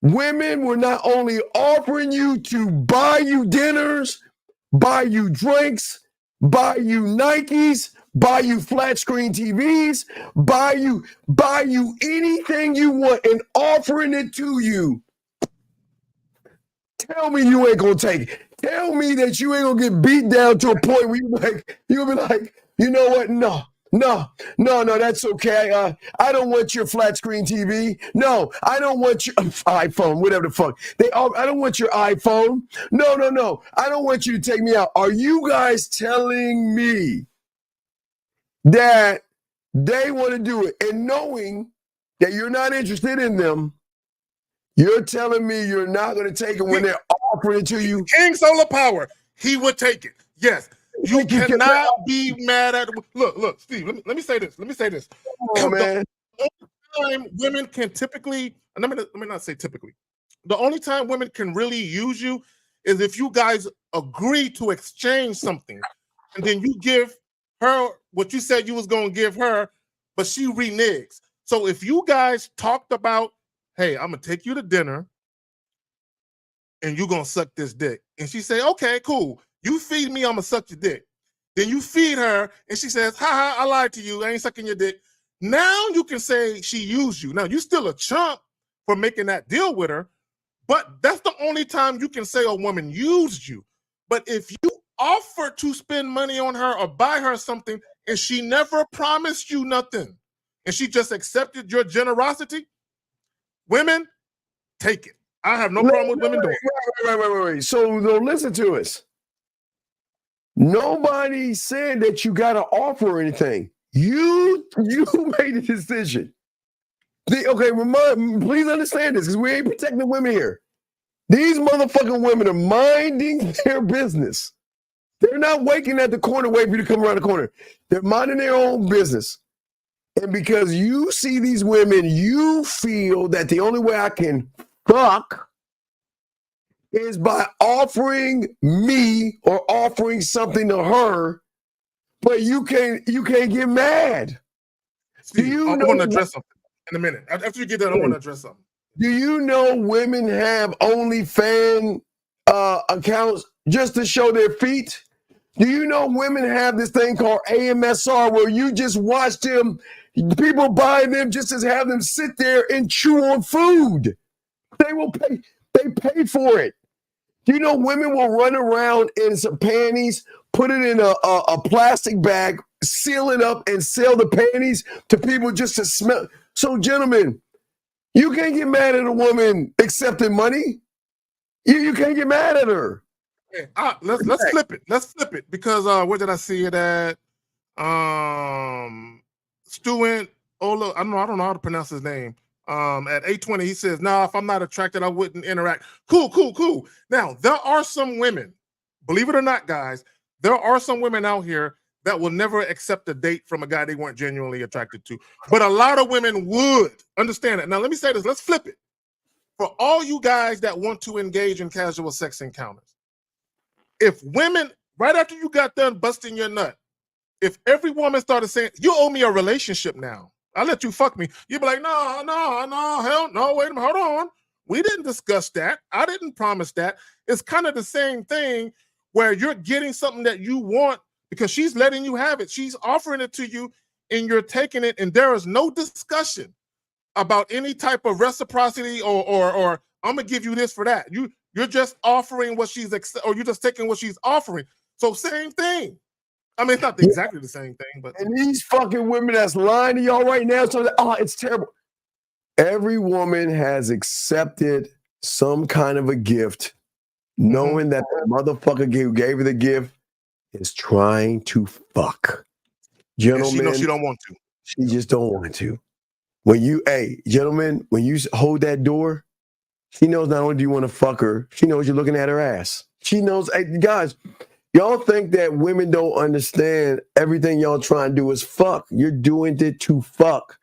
women were not only offering you to buy you dinners, buy you drinks, buy you Nikes, buy you flat screen TVs, buy you anything you want and offering it to you. Tell me you ain't gonna take it. Tell me that you ain't gonna get beat down to a point where you'll be like, you know what? No, that's okay. I don't want your flat screen TV. No, I don't want your iPhone, whatever the fuck. I don't want your iPhone. No. I don't want you to take me out. Are you guys telling me that they want to do it and knowing that you're not interested in them, you're telling me you're not going to take it when they're offering it to you? King Solar Power, he would take it. Yes. You cannot be mad at. Look, Steve. Let me say this. Oh, man. The only time women can typically, let me not say typically. The only time women can really use you is if you guys agree to exchange something, and then you give her what you said you was going to give her, but she reneges. So if you guys talked about, hey, I'm gonna take you to dinner, and you're gonna suck this dick, and she say, okay, cool. You feed me, I'm gonna suck your dick. Then you feed her, and she says, ha, I lied to you. I ain't sucking your dick. Now you can say she used you. Now you still a chump for making that deal with her, but that's the only time you can say a woman used you. But if you offer to spend money on her or buy her something, and she never promised you nothing, and she just accepted your generosity, women, take it. I have no problem with women doing it. Wait. So listen to us. Nobody said that you got to offer anything. You made the decision. Please understand this, because we ain't protecting women here. These motherfucking women are minding their business. They're not waiting at the corner waiting for you to come around the corner. They're minding their own business. And because you see these women, you feel that the only way I can fuck is by offering me or offering something to her, but you can't get mad. Steve, I want to address something in a minute. After you get done, I want to address something. Do you know women have OnlyFans accounts just to show their feet? Do you know women have this thing called AMSR where you just watch them, people buy them just to have them sit there and chew on food? They will pay. They pay for it. Do you know women will run around in some panties, put it in a plastic bag, seal it up, and sell the panties to people just to smell? So, gentlemen, you can't get mad at a woman accepting money. You can't get mad at her. Okay, let's flip it. Let's flip it because where did I see it at? Stuart Ola. I don't know how to pronounce his name. At 820, he says, "Nah, if I'm not attracted, I wouldn't interact." Cool. Now there are some women, believe it or not, guys, there are some women out here that will never accept a date from a guy they weren't genuinely attracted to. But a lot of women would. Understand it. Now, let me say this. Let's flip it. For all you guys that want to engage in casual sex encounters, if women, right after you got done busting your nut, if every woman started saying, you owe me a relationship now, I'll let you fuck me, you'd be like, no, hell no, wait a minute, hold on. We didn't discuss that. I didn't promise that. It's kind of the same thing where you're getting something that you want because she's letting you have it. She's offering it to you and you're taking it, and there is no discussion about any type of reciprocity or I'm gonna give you this for that. You're just offering what she's or you're just taking what she's offering. So same thing. I mean, it's not exactly the same thing, but and these fucking women that's lying to y'all right now, so that, it's terrible. Every woman has accepted some kind of a gift, knowing that the motherfucker who gave her the gift is trying to fuck. Gentlemen, she knows she don't want to. She just don't want to. Gentlemen, when you hold that door, she knows not only do you want to fuck her, she knows you're looking at her ass. She knows, guys, y'all think that women don't understand everything y'all trying to do is fuck. You're doing it to fuck.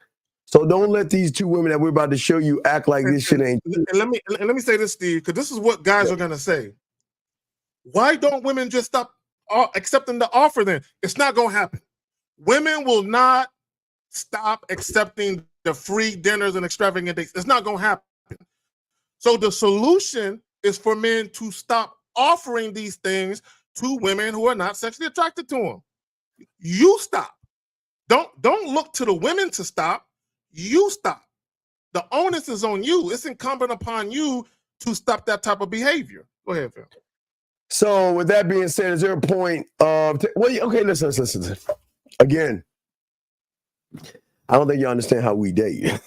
So don't let these two women that we're about to show you act like this shit ain't. And let me say this, Steve, because this is what guys are gonna say. Why don't women just stop accepting the offer then? It's not gonna happen. Women will not stop accepting the free dinners and extravagant dates. It's not gonna happen. So the solution is for men to stop offering these things to women who are not sexually attracted to them. You stop. Don't look to the women to stop. You stop. The onus is on you. It's incumbent upon you to stop that type of behavior. Go ahead, Phil. So with that being said, is there a point of listen. Again, I don't think you understand how we date.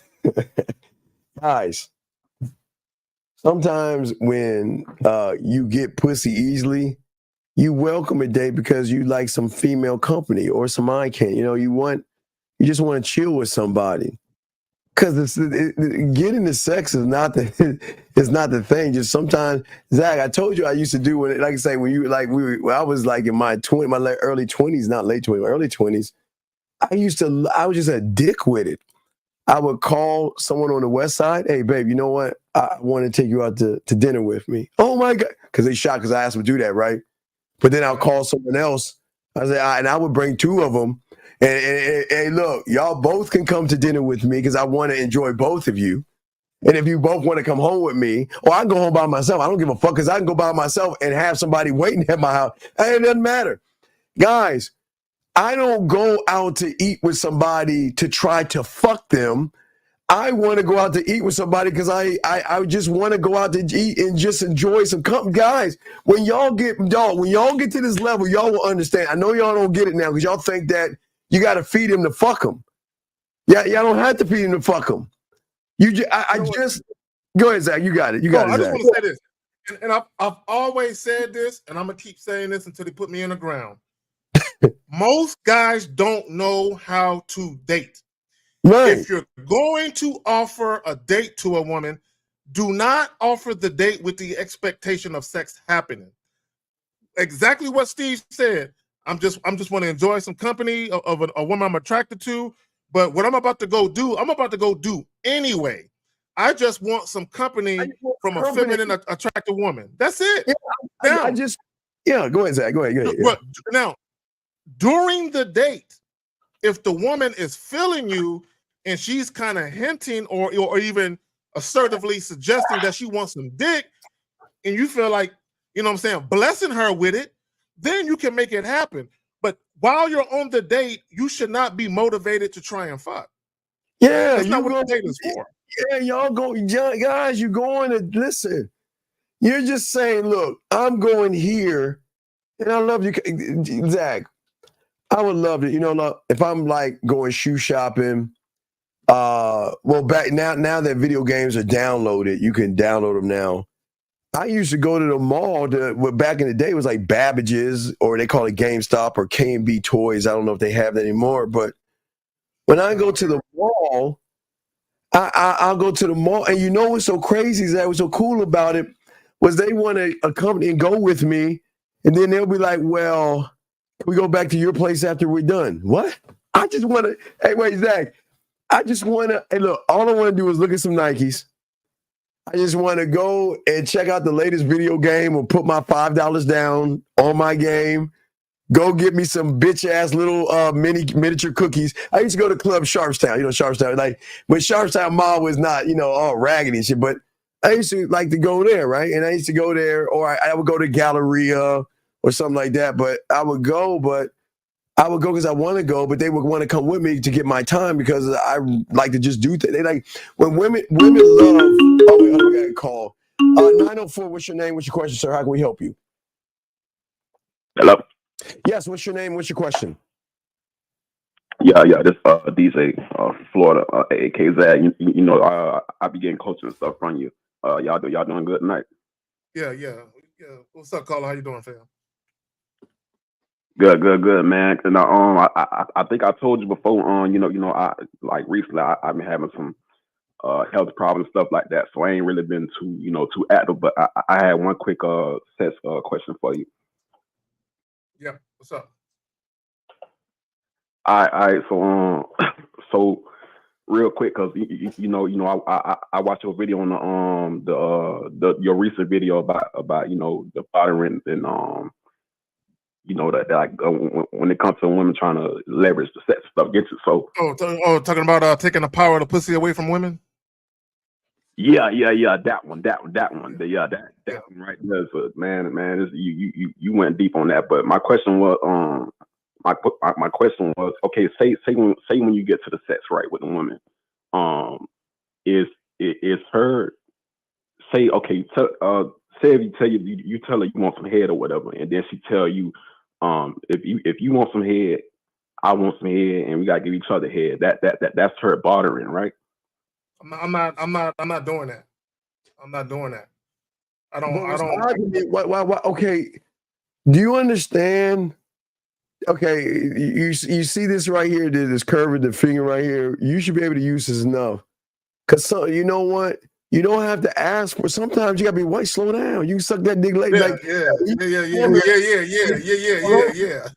Guys, sometimes when you get pussy easily, you welcome a date because you like some female company or some eye candy. You just want to chill with somebody. Because getting the sex is not the is not the thing. Just sometimes, Zach, I told you I used to do when, like I say, when you like when I was like in my early 20s, not late 20s, early 20s. I was just a dick with it. I would call someone on the west side. Hey, babe, you know what? I want to take you out to dinner with me. Oh my God. Because they shocked because I asked them to do that, right? But then I'll call someone else. I say, and I would bring two of them. And look, y'all both can come to dinner with me because I want to enjoy both of you. And if you both want to come home with me, or I can go home by myself. I don't give a fuck because I can go by myself and have somebody waiting at my house. And it doesn't matter. Guys, I don't go out to eat with somebody to try to fuck them. I want to go out to eat with somebody because I just want to go out to eat and just enjoy some company. Guys, when y'all get to this level, y'all will understand. I know y'all don't get it now because y'all think that you got to feed him to fuck him. Yeah, y'all don't have to feed him to fuck him. Go ahead, Zach. You got it. You got it, I just Zach. want to say this, and I've always said this, and I'm gonna keep saying this until they put me in the ground. Most guys don't know how to date. Right. If you're going to offer a date to a woman, do not offer the date with the expectation of sex happening. Exactly what Steve said. I'm just want to enjoy some company of a woman I'm attracted to. But what I'm about to go do anyway. I just want some company from a feminine, attractive woman. That's it. Yeah, go ahead, Zach. Go ahead. Yeah. But now, during the date, if the woman is feeling you and she's kind of hinting or even assertively suggesting that she wants some dick, and you feel like, you know what I'm saying, blessing her with it, then you can make it happen. But while you're on the date, you should not be motivated to try and fuck. Yeah, that's not what the date is for. Yeah, guys, you're going to listen. You're just saying, look, I'm going here, and I love you, Zach. I would love it. You know, if I'm like going shoe shopping, back now that video games are downloaded, you can download them now. I used to go to the mall back in the day, it was like Babbage's, or they call it GameStop or K&B Toys. I don't know if they have that anymore, but when I go to the mall, I'll go to the mall, and you know what's so crazy is that what's so cool about it was they want to accompany and go with me, and then they'll be like, well, can we go back to your place after we're done? What? I just want to, hey, wait, Zach, I just want to, hey, look, all I want to do is look at some Nikes. I just want to go and check out the latest video game or put my $5 down on my game. Go get me some bitch-ass little miniature cookies. I used to go to Club Sharpstown. You know, Sharpstown, like, when Sharpstown Mall was not, all raggedy and shit, but I used to like to go there, right? And I used to go there, or I would go to Galleria or something like that, but I would go because I want to go, but they would want to come with me to get my time because I like to just do things. They like, when women love, oh, wait, we got a call. 904, what's your name? What's your question, sir? How can we help you? Hello. Yes, what's your name? What's your question? Yeah, this DJ Florida, AK Zad. I be getting coaching and stuff from you. Y'all doing good tonight? Yeah. What's up, caller? How you doing, fam? Good, man. And I think I told you before. I like recently I've been having some health problems, stuff like that. So I ain't really been too active. But I had one quick sex question for you. Yeah, what's up? All right. So real quick, cause I watched your video on your recent video about the fathering and that like when it comes to women trying to leverage the sex stuff gets it. So talking about taking the power of the pussy away from women. Yeah, that one. That one right there. So, man, you went deep on that. But my question was, my question was, okay, say when you get to the sex right with a woman, is her say okay, say if you tell her you want some head or whatever, and then she tell you, if you want some head, I want some head, and we gotta give each other head. That's her bartering, right? I'm not doing that. I'm not doing that. I don't. Why? Okay. Do you understand? Okay, you see this right here, this curve of the finger right here. You should be able to use this enough. Cause so you know what? You don't have to ask for. Sometimes you gotta be white. Slow down. You can suck that dick like Yeah.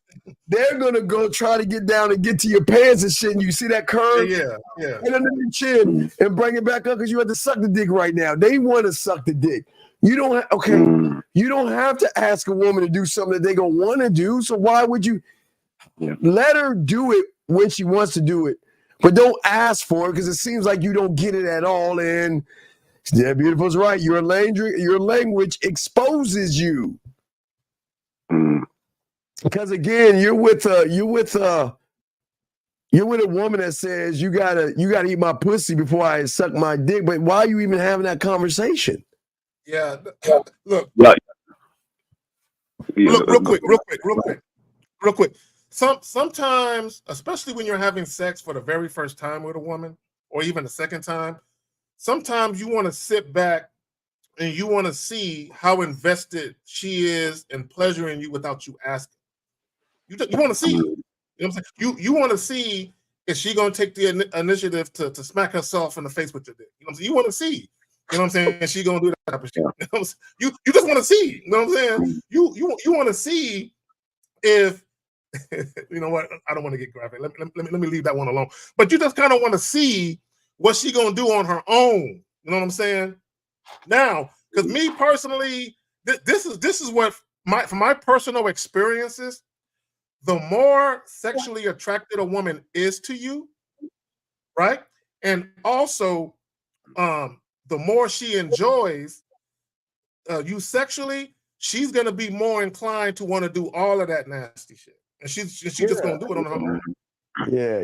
They're gonna go try to get down and get to your pants and shit. And you see that curve? Yeah. And under your chin and bring it back up because you have to suck the dick right now. They want to suck the dick. You don't you don't have to ask a woman to do something that they gonna want to do. So why would you let her do it when she wants to do it? But don't ask for it because it seems like you don't get it at all. And yeah, Beautiful's right. Your language exposes you. Because again, you're with a woman that says you gotta eat my pussy before I suck my dick. But why are you even having that conversation? Yeah. Look. Look, real quick. Sometimes, especially when you're having sex for the very first time with a woman, or even the second time, sometimes you want to sit back and you want to see how invested she is in pleasuring you without you asking. You want to see. You know what I'm saying? You want to see if she gonna take the initiative to smack herself in the face with your dick. You know what I'm saying? You want to see. You know what I'm saying? And she gonna do that type of shit. You know what I'm saying? You just want to see. You know what I'm saying? You want to see if you know what? I don't want to get graphic. Let me leave that one alone. But you just kind of want to see what she gonna do on her own. You know what I'm saying? Now, because me personally, this is what from my personal experiences. The more sexually attracted a woman is to you, right? And also, the more she enjoys you sexually, she's gonna be more inclined to want to do all of that nasty shit, and she's just gonna do it on her own. Yeah.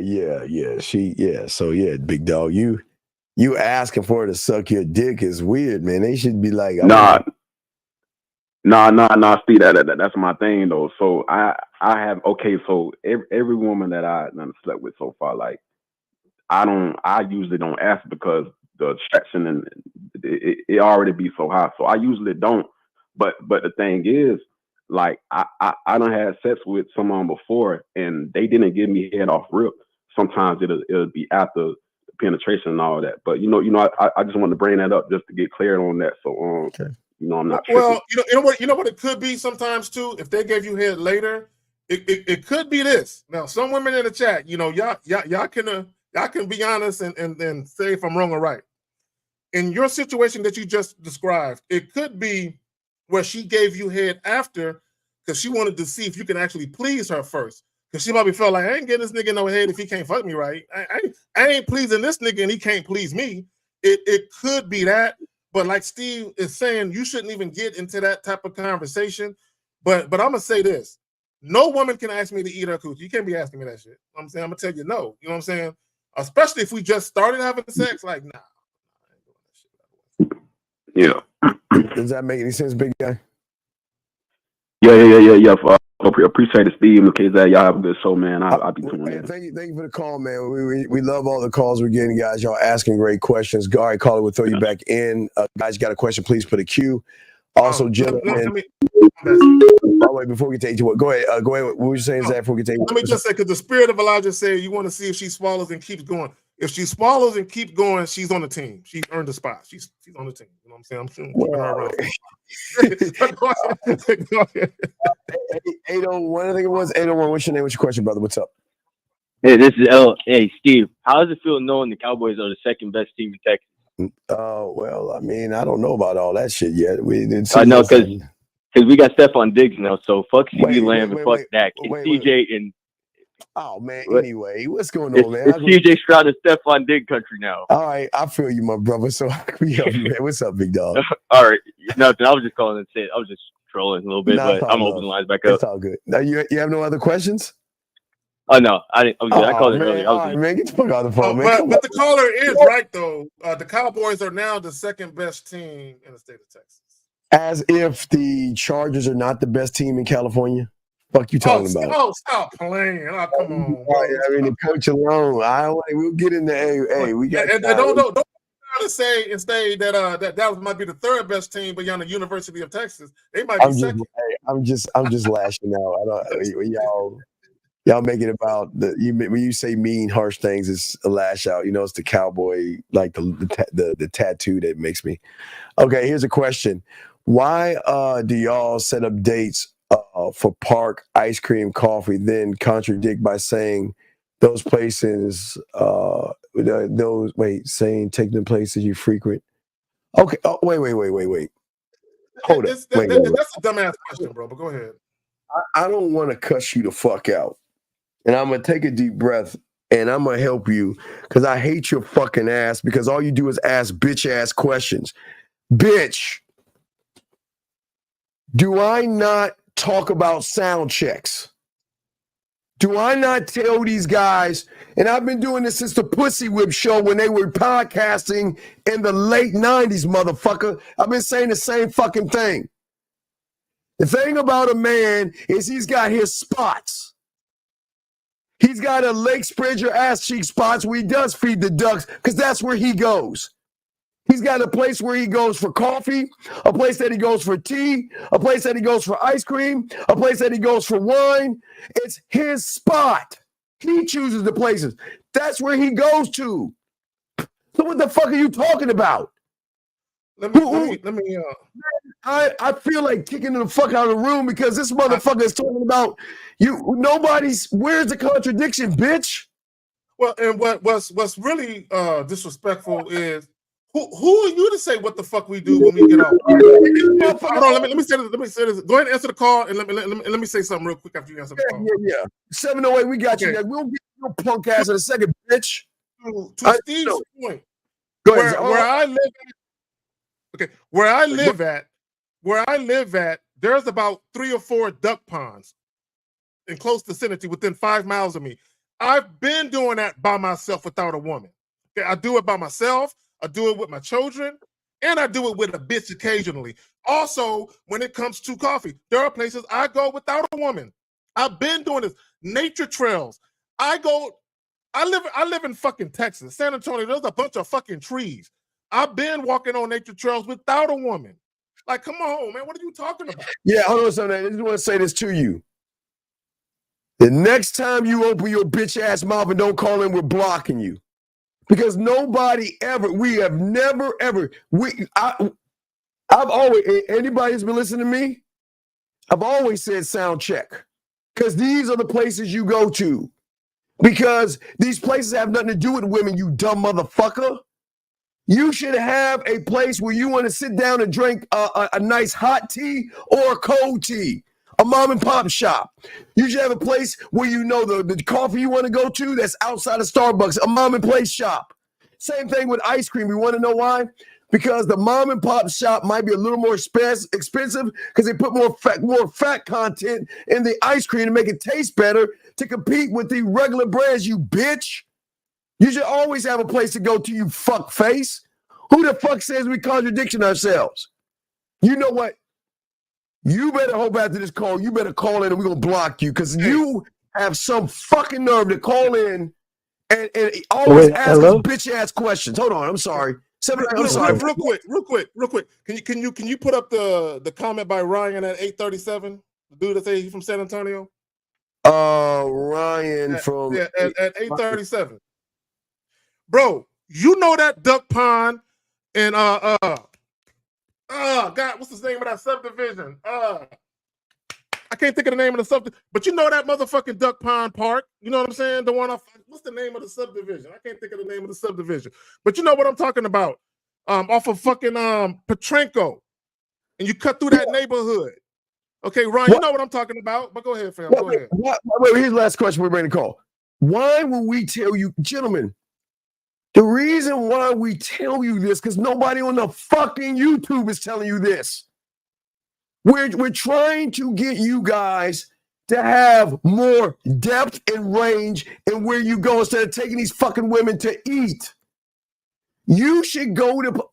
So yeah, big dog, you asking for her to suck your dick is weird, man. They should be like, Nah, Steve, that's my thing though. So I have so every woman that I slept with so far, like I usually don't ask because the attraction and it already be so high. So I usually don't. But the thing is, like I done had sex with someone before and they didn't give me head off rip. Sometimes it'll be after the penetration and all that. But I just want to bring that up just to get clear on that. So I'm not tripping. Well, you know what it could be sometimes too. If they gave you head later, it could be this. Now, some women in the chat, y'all can be honest and then say if I'm wrong or right. In your situation that you just described, it could be where she gave you head after because she wanted to see if you can actually please her first. Because she probably felt like I ain't getting this nigga no head if he can't fuck me right. I ain't pleasing this nigga and he can't please me. It could be that. But like Steve is saying, you shouldn't even get into that type of conversation. But I'm gonna say this: no woman can ask me to eat her coochie. You can't be asking me that shit. I'm saying I'm gonna tell you no. You know what I'm saying? Especially if we just started having sex. Like, nah. Yeah. Does that make any sense, big guy? Yeah. Appreciate it, Steve. Okay, y'all have a good show, man. I'll be tuning in. Thank you for the call, man. We love all the calls we're getting, guys. Y'all asking great questions. All right, caller, we'll throw you back in. Guys, got a question? Please put a Q. Also, gentlemen. By the way, before we get to go ahead. What were you saying, Zach? Before we get to let me just say, because the spirit of Elijah said you want to see if she swallows and keeps going. If she swallows and keeps going, she's on the team. She's earned a spot. She's on the team. You know what I'm saying? I'm keeping her around. 801, I think it was 801. What's your name? What's your question, brother? What's up? Hey, this is L. Hey, Steve. How does it feel knowing the Cowboys are the second best team in Texas? Well, I mean, I don't know about all that shit yet. I know because we got Stephon Diggs now. So fuck CeeDee Lamb and fuck Dak. It's CJ and. Oh man. Anyway, what's going on, man? It's CJ Stroud and Stephon Diggs country now. All right, I feel you, my brother. So how can we help you, man? What's up, big dog? All right, nothing. I was just calling and saying I was just trolling a little bit, but I'm opening the lines back up. It's all good. Now you have no other questions? Oh no, I didn't. I called it earlier. All right, man, get the fuck out of the phone, man. But the caller is right though. The Cowboys are now the second best team in the state of Texas. As if the Chargers are not the best team in California. Fuck you talking about? Oh, stop playing! Oh, come on. I mean, the coach alone. We'll get into. Hey, we got. And don't try to say that Dallas might be the third best team beyond the University of Texas. They might be second. I'm just lashing out. Y'all. Y'all make it about when you say mean, harsh things, it's a lash out. You know, it's the cowboy, like the tattoo that makes me. Okay, here's a question. Why do y'all set up dates for park, ice cream, coffee, then contradict by saying those places, saying take the places you frequent? Okay, wait. Hold up. Wait. That's a dumbass question, bro, but go ahead. I don't want to cuss you the fuck out. And I'm going to take a deep breath and I'm going to help you because I hate your fucking ass because all you do is ask bitch ass questions. Bitch, do I not talk about sound checks? Do I not tell these guys, and I've been doing this since the Pussy Whip show when they were podcasting in the late 90s, motherfucker. I've been saying the same fucking thing. The thing about a man is he's got his spots. He's got a lake spread your ass cheek spots where he does feed the ducks because that's where he goes. He's got a place where he goes for coffee, a place that he goes for tea, a place that he goes for ice cream, a place that he goes for wine. It's his spot. He chooses the places. That's where he goes to. So what the fuck are you talking about? I feel like kicking the fuck out of the room because this motherfucker is talking about you. Where's the contradiction, bitch? Well, and what's really disrespectful is who are you to say what the fuck we do when we get off? Hold on, let me say this. Go ahead and answer the call, and let me say something real quick after you answer the call. Yeah. 708, we got you. We'll get your punk ass in a second, bitch. To Steve's point, go ahead. Where I live at, there's about 3 or 4 duck ponds in close vicinity within 5 miles of me. I've been doing that by myself without a woman. Okay, I do it by myself. I do it with my children, and I do it with a bitch occasionally. Also, when it comes to coffee, there are places I go without a woman. I've been doing this. Nature trails. I live in fucking Texas, San Antonio. There's a bunch of fucking trees. I've been walking on nature trails without a woman. Like, come on, man. What are you talking about? Yeah, hold on, son. I just want to say this to you. The next time you open your bitch ass mouth and don't call in, we're blocking you. Because nobody ever, we have never ever, I've always, anybody who's been listening to me, I've always said sound check. Because these are the places you go to. Because these places have nothing to do with women, you dumb motherfucker. You should have a place where you want to sit down and drink a nice hot tea or a cold tea. A mom and pop shop. You should have a place where you know the coffee you want to go to that's outside of Starbucks, a mom and place shop. Same thing with ice cream. You want to know why? Because the mom and pop shop might be a little more expensive because they put more fat content in the ice cream to make it taste better to compete with the regular brands, you bitch. You should always have a place to go to, you fuck face. Who the fuck says we contradiction ourselves? You know what? You better hope after this call, you better call in and we're going to block you because you have some fucking nerve to call in and always ask us bitch-ass questions. Hold on, I'm sorry. I'm sorry. Real quick. Can you put up the comment by Ryan at 837? The dude that say he's from San Antonio? Ryan from... at 837. Bro, you know that duck pond in God, what's the name of that subdivision? I can't think of the name of the subdivision, but you know that motherfucking Duck Pond Park. You know what I'm saying? The one off. What's the name of the subdivision? I can't think of the name of the subdivision, but you know what I'm talking about. Off of fucking Petrenko, and you cut through that neighborhood. Okay, Ryan, you know what I'm talking about. But go ahead, fam. Go ahead. Wait, here's the last question we're ready to call. Why will we tell you, gentlemen? The reason why we tell you this, because nobody on the fucking YouTube is telling you this. We're trying to get you guys to have more depth and range in where you go instead of taking these fucking women to eat. You should go to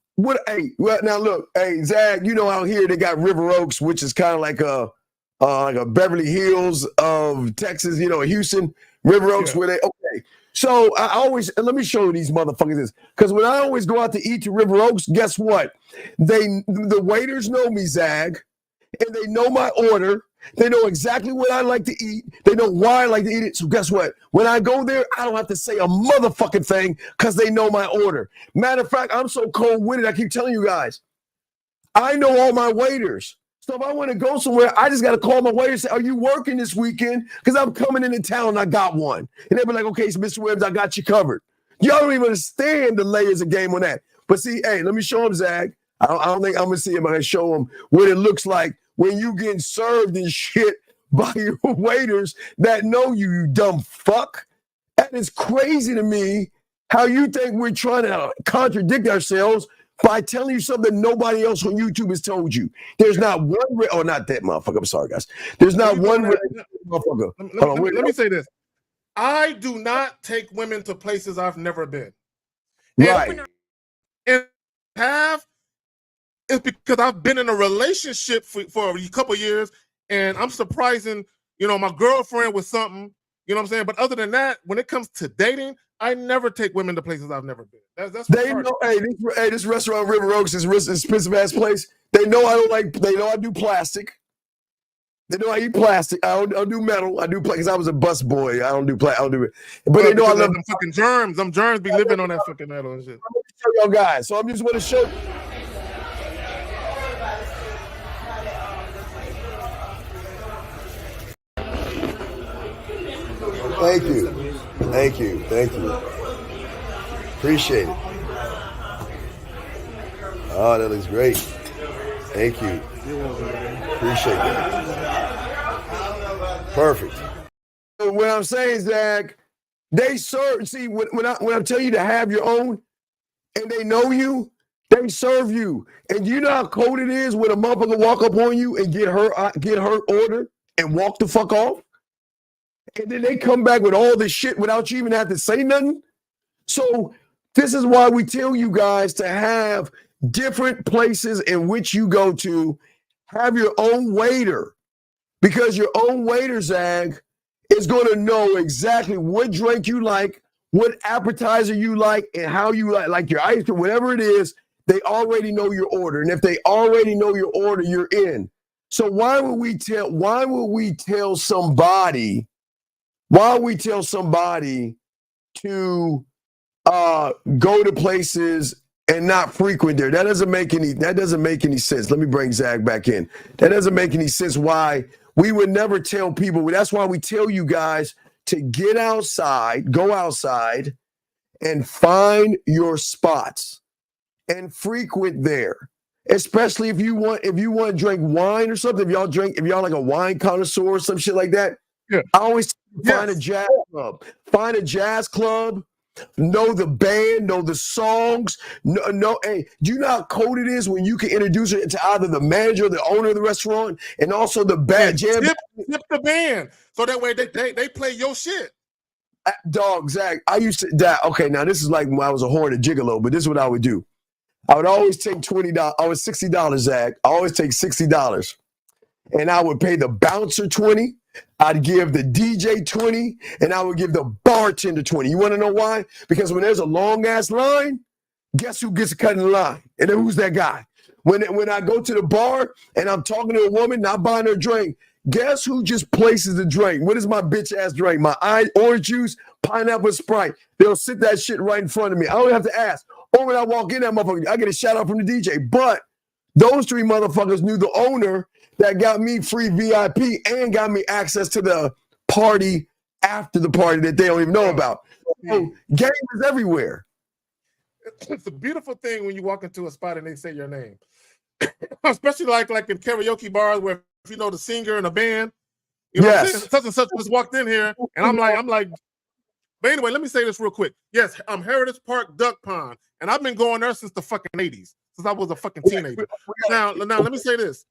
now look, hey, Zach, you know out here they got River Oaks, which is kind of like a Beverly Hills of Texas, you know, Houston, River Oaks, where they So I always, let me show you these motherfuckers this, because when I always go out to eat to River Oaks, guess what? The waiters know me, Zag, and they know my order, They know exactly what I like to eat. They know why I like to eat it. So guess what? When I go there, I don't have to say a motherfucking thing because they know my order. Matter of fact, I'm so cold-witted, I keep telling you guys, I know all my waiters. So if I want to go somewhere, I just got to call my waiter and say, are you working this weekend? Because I'm coming into town and I got one. And they'll be like, okay, so Mr. Williams, I got you covered. Y'all don't even understand the layers of game on that. But see, hey, let me show him, Zach. I don't think I'm going to see him. I'm going to show him what it looks like when you getting served and shit by your waiters that know you, you dumb fuck. That is crazy to me how you think we're trying to contradict ourselves by telling you something nobody else on YouTube has told you. There's not one, not that motherfucker. I'm sorry, guys. There's not one motherfucker. Let me say this. I do not take women to places I've never been. Right. And it's because I've been in a relationship for a couple of years, and I'm surprising, my girlfriend with something, you know what I'm saying? But other than that, when it comes to dating, I never take women to places I've never been. That's they know. Hey, this restaurant River Oaks is an expensive ass place. They know I don't like. They know I do plastic. They know I eat plastic. I don't do metal. I do plastic because I was a bus boy. I don't do plastic. I don't do it. But they know I love them fucking germs. Them germs be living on that fucking metal and shit. I'm gonna show y'all guys. So I'm just want to show. Thank you. Thank you. Thank you. Appreciate it. Oh, that looks great. Thank you. Appreciate that. Perfect. What I'm saying is, Zach, they serve. See, when I tell you to have your own, and they know you, they serve you. And you know how cold it is when a motherfucker walk up on you and get her order and walk the fuck off? And then they come back with all this shit without you even have to say nothing. So this is why we tell you guys to have different places in which you go to, have your own waiter, because your own waiter, Zag, is going to know exactly what drink you like, what appetizer you like, and how you like your ice cream, whatever it is. They already know your order, and if they already know your order, you're in. So why would we tell somebody? Why would we tell somebody to go to places and not frequent there? That doesn't make any sense. Let me bring Zach back in. That doesn't make any sense. Why we would never tell people. That's why we tell you guys to get outside, go outside, and find your spots and frequent there. Especially if you want to drink wine or something. If y'all like a wine connoisseur or some shit like that. Yeah. I always find a jazz club. Find a jazz club. Know the band. Know the songs. Hey, do you know how cold it is when you can introduce it to either the manager or the owner of the restaurant, and also the band jam? Tip the band, so that way they play your shit. Dog, Zach, I used to. Okay, now this is like when I was a whore and a gigolo, but this is what I would do. I would always take $20. I was $60, Zach. I always take $60, and I would pay the bouncer $20. I'd give the DJ $20, and I would give the bartender $20. You want to know why? Because when there's a long ass line, guess who gets cut in the line? And then who's that guy? When I go to the bar and I'm talking to a woman, not buying her drink, guess who just places the drink? What is my bitch ass drink? My orange juice, pineapple Sprite. They'll sit that shit right in front of me. I don't have to ask. Or when I walk in that motherfucker, I get a shout out from the DJ. But those three motherfuckers knew the owner that got me free VIP and got me access to the party after the party that they don't even know about. So game is everywhere. It's a beautiful thing when you walk into a spot and they say your name. Especially like in karaoke bars where if you know the singer and the band, you know what I'm saying? Such and such just walked in here, and I'm like, but anyway, let me say this real quick. Yes, I'm Heritage Park Duck Pond, and I've been going there since the fucking 80s, since I was a fucking teenager. Now let me say this.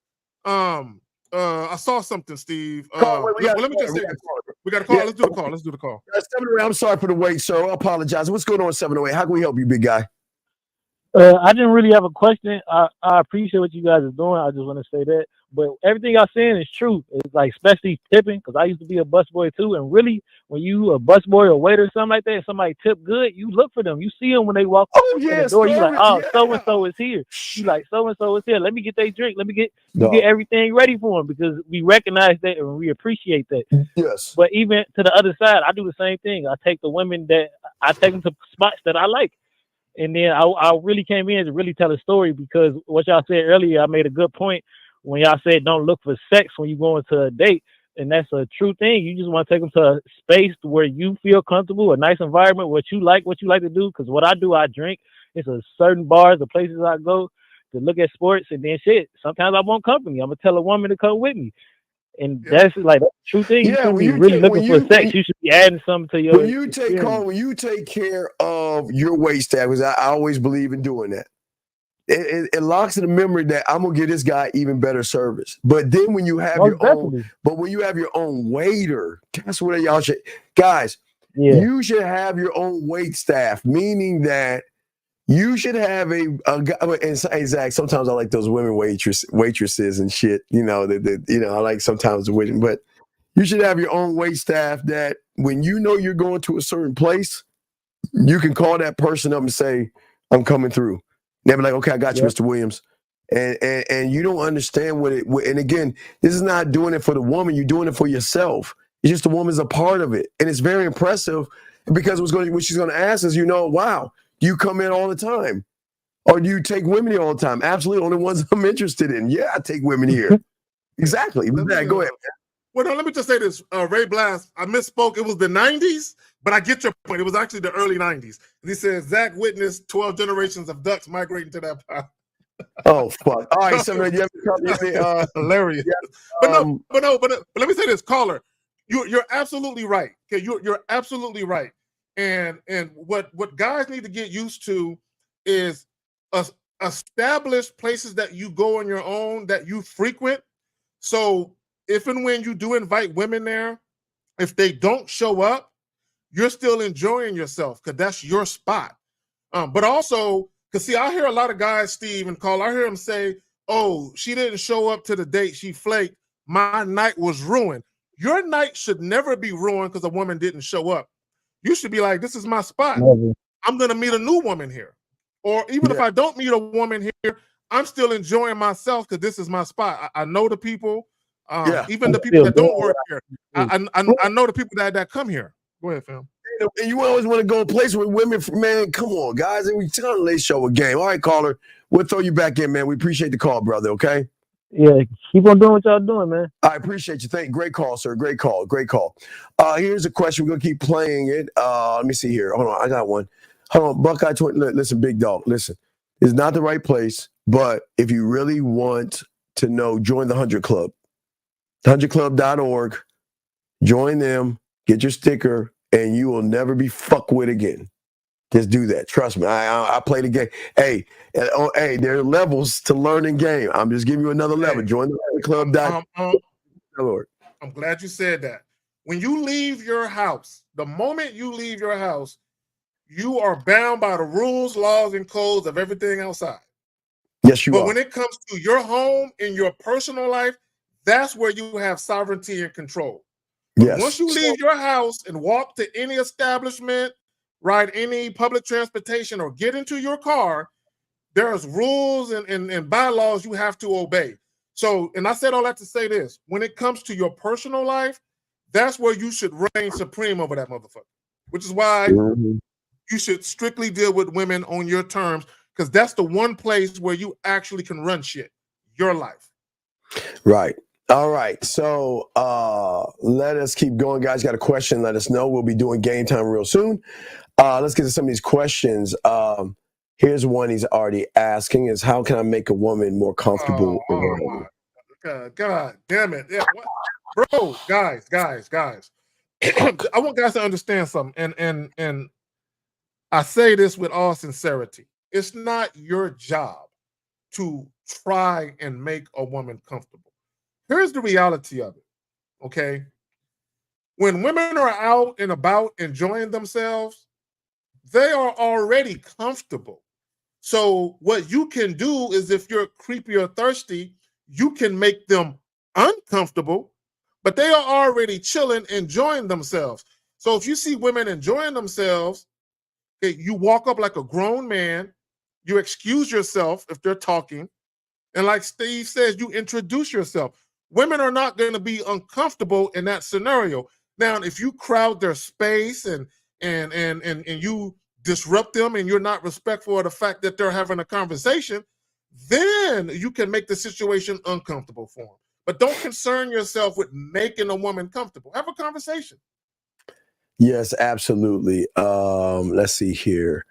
I saw something, Steve. Let me just say this. We got a call. Let's do the call. 708, I'm sorry for the wait, sir. I apologize. What's going on, 708? How can we help you, big guy? I didn't really have a question. I appreciate what you guys are doing. I just want to say that. But everything y'all saying is true. It's like, especially tipping, because I used to be a busboy too. And really, when you a busboy or waiter or something like that, and somebody tip good, you look for them. You see them when they walk in the door. You like, oh, so and so is here. You like, so and so is here. Let me get their drink. You get everything ready for them, because we recognize that and we appreciate that. Yes. But even to the other side, I do the same thing. I take the women that I take them to spots that I like. And then I really came in to really tell a story, because what y'all said earlier, I made a good point when y'all said don't look for sex when you go into a date. And that's a true thing. You just want to take them to a space where you feel comfortable, a nice environment, what you like to do. Because what I do, I drink. It's a certain bars, the places I go to look at sports, and then shit. Sometimes I want company. I'm going to tell a woman to come with me. And that's like the true thing. You shouldn't be really looking for sex. You should be adding something to your when you take care of your wait staff, because I always believe in doing that. It locks in the memory that I'm gonna give this guy even better service. But then when you have your own waiter, that's what y'all should, guys. You should have your own wait staff, meaning that you should have a guy. And Zach, sometimes I like those women waitresses and shit. You know, I like sometimes the women, but you should have your own wait staff that when you know you're going to a certain place, you can call that person up and say, "I'm coming through." They'll be like, "Okay, I got you, Mr. Williams." And you don't understand what it. And again, this is not doing it for the woman. You're doing it for yourself. It's just the woman's a part of it, and it's very impressive, because what she's going to ask is, wow, do you come in all the time, or do you take women here all the time? Absolutely, only ones I'm interested in. Yeah, I take women here. Exactly. Go ahead. Well, no, let me just say this, Ray Blast. I misspoke. It was the 90s, but I get your point. It was actually the early 90s. And he says Zach witnessed 12 generations of ducks migrating to that pot. Oh fuck! All right, so you have to come hilarious. Yeah, but let me say this, caller. You're absolutely right. Okay, you're absolutely right. And what guys need to get used to is establish places that you go on your own, that you frequent. So if and when you do invite women there, if they don't show up, you're still enjoying yourself, because that's your spot. But also, because see, I hear a lot of guys, Steve and Carl, I hear them say, "Oh, she didn't show up to the date, she flaked. My night was ruined." Your night should never be ruined because a woman didn't show up. You should be like, "This is my spot. I'm going to meet a new woman here." Or even if I don't meet a woman here, I'm still enjoying myself because this is my spot. I know the people. Even the people that don't work here. I know the people that come here. Go ahead, fam. And you always want to go a place with women. Man, come on, guys. And we tell they show a game. All right, caller. We'll throw you back in, man. We appreciate the call, brother. Okay. Yeah, keep on doing what y'all doing, man. I appreciate you. Great call, sir. Great call. Here's a question. We're gonna keep playing it. Let me see here. Hold on, I got one. Hold on, Buckeye 20. Listen, big dog. Listen, it's not the right place, but if you really want to know, join the 100 Club. 100club.org. Join them. Get your sticker, and you will never be fucked with again. Just do that. Trust me. I play the game. Hey, there are levels to learning game. I'm just giving you another level. Join the club. I'm glad you said that. When you leave your house, the moment you leave your house, you are bound by the rules, laws, and codes of everything outside. Yes, you are. But when it comes to your home and your personal life, that's where you have sovereignty and control. Yes. Once you leave your house and walk to any establishment, ride any public transportation, or get into your car, there's rules and bylaws you have to obey. So, and I said all that to say this, when it comes to your personal life, that's where you should reign supreme over that motherfucker, which is why you should strictly deal with women on your terms, because that's the one place where you actually can run shit, your life. Right. All right. So let us keep going, guys. Got a question? Let us know. We'll be doing game time real soon. Let's get to some of these questions. Here's one he's already asking: is how can I make a woman more comfortable? God damn it. Yeah, bro, guys. I want guys to understand something. And I say this with all sincerity. It's not your job to try and make a woman comfortable. Here's the reality of it, okay? When women are out and about enjoying themselves, they are already comfortable. So what you can do is, if you're creepy or thirsty, you can make them uncomfortable, but they are already chilling, enjoying themselves. So if you see women enjoying themselves, you walk up like a grown man, you excuse yourself if they're talking, and like Steve says, you introduce yourself. Women are not going to be uncomfortable in that scenario. Now, if you crowd their space and you disrupt them and you're not respectful of the fact that they're having a conversation, then you can make the situation uncomfortable for them. But don't concern yourself with making a woman comfortable. Have a conversation. Yes, absolutely. Let's see here.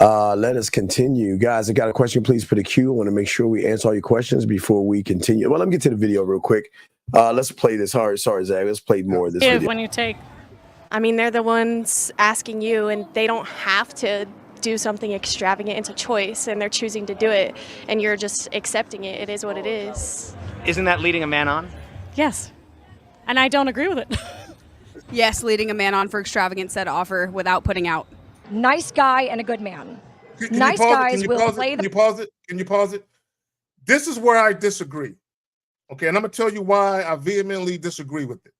Let us continue. Guys, I got a question. Please put a queue. I want to make sure we answer all your questions before we continue. Well, let me get to the video real quick. Let's play this. Sorry, Zach. Let's play more of this video. When you take. I mean, they're the ones asking you, and they don't have to do something extravagant. It's a choice, and they're choosing to do it, and you're just accepting it. It is what it is. Isn't that leading a man on? Yes. And I don't agree with it. Yes, leading a man on for extravagant said offer without putting out. Nice guy and a good man. Can Nice guys will play Can you pause it? Can you pause it? This is where I disagree. Okay, and I'm going to tell you why I vehemently disagree with it.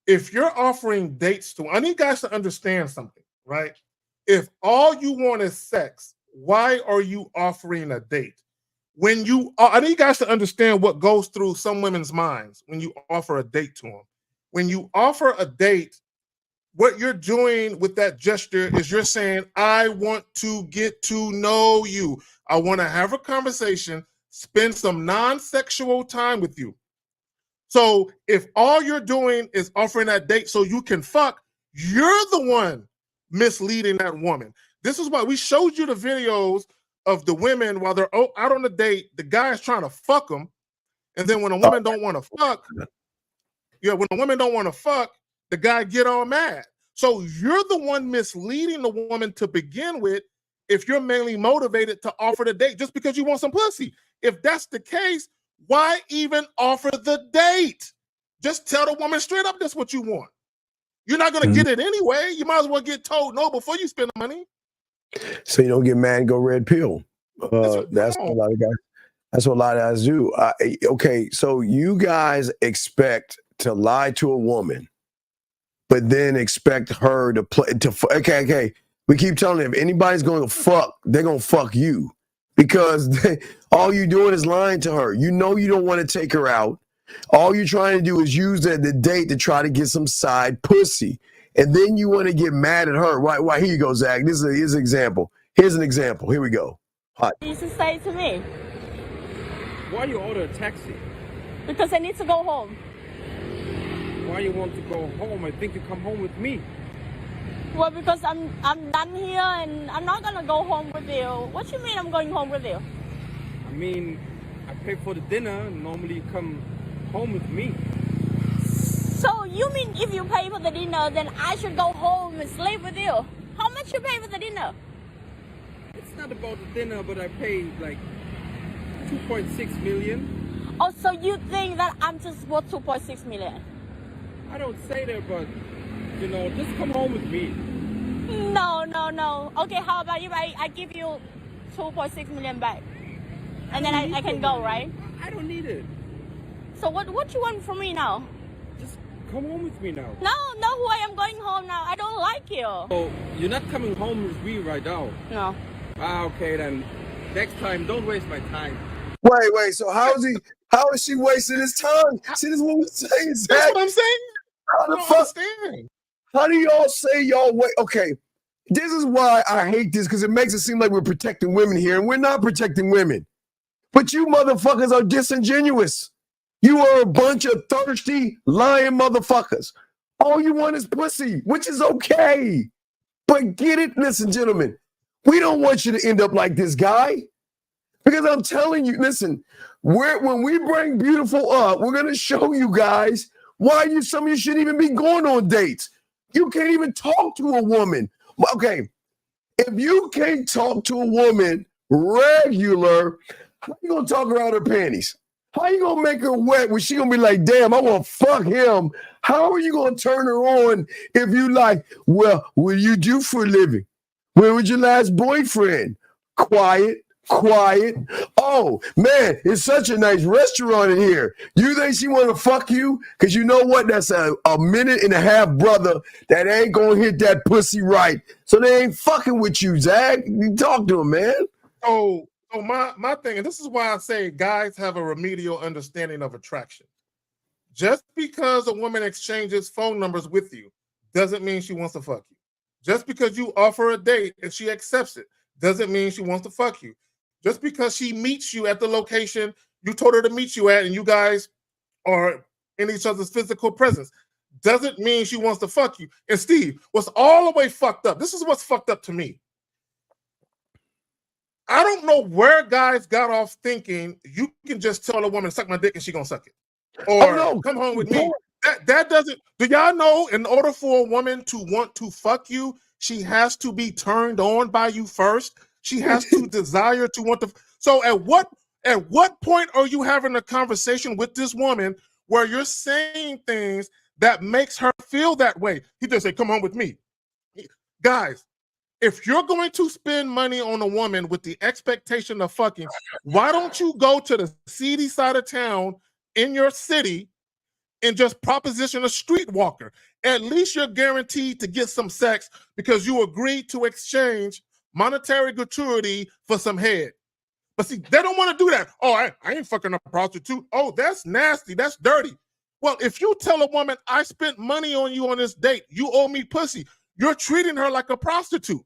If you're offering dates I need guys to understand something, right? If all you want is sex, why are you offering a date? I need guys to understand what goes through some women's minds when you offer a date to them. When you offer a date, what you're doing with that gesture is you're saying, I want to get to know you. I want to have a conversation, spend some non-sexual time with you. So if all you're doing is offering that date so you can fuck, you're the one misleading that woman. This is why we showed you the videos of the women while they're out on the date, the guy is trying to fuck them. And then when a woman don't want to fuck, when a woman don't want to fuck, the guy get all mad. So you're the one misleading the woman to begin with if you're mainly motivated to offer the date just because you want some pussy. If that's the case, why even offer the date? Just tell the woman straight up that's what you want. You're not going to get it anyway. You might as well get told no before you spend the money. So you don't get mad and go red pill. That's what a lot of guys. That's what a lot of guys do. Okay, so you guys expect to lie to a woman, but then expect her to play. Okay. We keep telling them if anybody's going to fuck, they're going to fuck you because all you're doing is lying to her. You know you don't want to take her out. All you're trying to do is use the date to try to get some side pussy. And then you want to get mad at her. Why? Here you go, Zach. Here's an example. Here's an example. Here we go. Hot. You should say to me. Why you order a taxi? Because I need to go home. Why you want to go home? I think you come home with me. Well, because I'm done here and I'm not gonna go home with you. What you mean I'm going home with you? I mean, I pay for the dinner. Normally you come home with me. So you mean if you pay for the dinner, then I should go home and sleep with you? How much you pay for the dinner? It's not about the dinner, but I pay like 2.6 million. Oh, so you think that I'm just worth 2.6 million? I don't say that, but just come home with me. No. Okay, how about if I give you 2.6 million back? And then I can go, right? I don't need it. So what you want from me now? Just come home with me now. No way, I'm going home now. I don't like you. Oh, you're not coming home with me right now? No. Okay, then next time, don't waste my time. Wait. So how is she wasting his time? See, this is what we're saying, Zach. That's what I'm saying. How the fuck? How do y'all say y'all wait? Okay, this is why I hate this, because it makes it seem like we're protecting women here, and we're not protecting women. But you motherfuckers are disingenuous. You are a bunch of thirsty, lying motherfuckers. All you want is pussy, which is okay. But get it, listen, gentlemen, we don't want you to end up like this guy. Because I'm telling you, listen, when we bring beautiful up, we're going to show you guys why some of you shouldn't even be going on dates. You can't even talk to a woman. Okay, if you can't talk to a woman regular, how you going to talk around her panties? How you going to make her wet when she going to be like, damn, I want to fuck him? How are you going to turn her on if you like, well, what do you do for a living? Where was your last boyfriend? Quiet. Quiet. Oh man, it's such a nice restaurant in here. You think she want to fuck you? Cause you know what? That's a minute and a half brother that ain't gonna hit that pussy right. So they ain't fucking with you, Zach. You talk to him, man. So my thing, and this is why I say guys have a remedial understanding of attraction. Just because a woman exchanges phone numbers with you doesn't mean she wants to fuck you. Just because you offer a date and she accepts it doesn't mean she wants to fuck you. Just because she meets you at the location you told her to meet you at and you guys are in each other's physical presence doesn't mean she wants to fuck you. And Steve, what's all the way fucked up, this is what's fucked up to me. I don't know where guys got off thinking you can just tell a woman to suck my dick and she gonna suck it. Or come home with me. That doesn't, do y'all know in order for a woman to want to fuck you, she has to be turned on by you first. She has to desire to want to. So at what point are you having a conversation with this woman where you're saying things that makes her feel that way? He just said, come home with me. Guys, if you're going to spend money on a woman with the expectation of fucking, why don't you go to the seedy side of town in your city and just proposition a streetwalker? At least you're guaranteed to get some sex because you agreed to exchange monetary gratuity for some head. But see, they don't want to do that. Oh, I ain't fucking a prostitute. Oh, that's nasty. That's dirty. Well, if you tell a woman, I spent money on you on this date, you owe me pussy, you're treating her like a prostitute.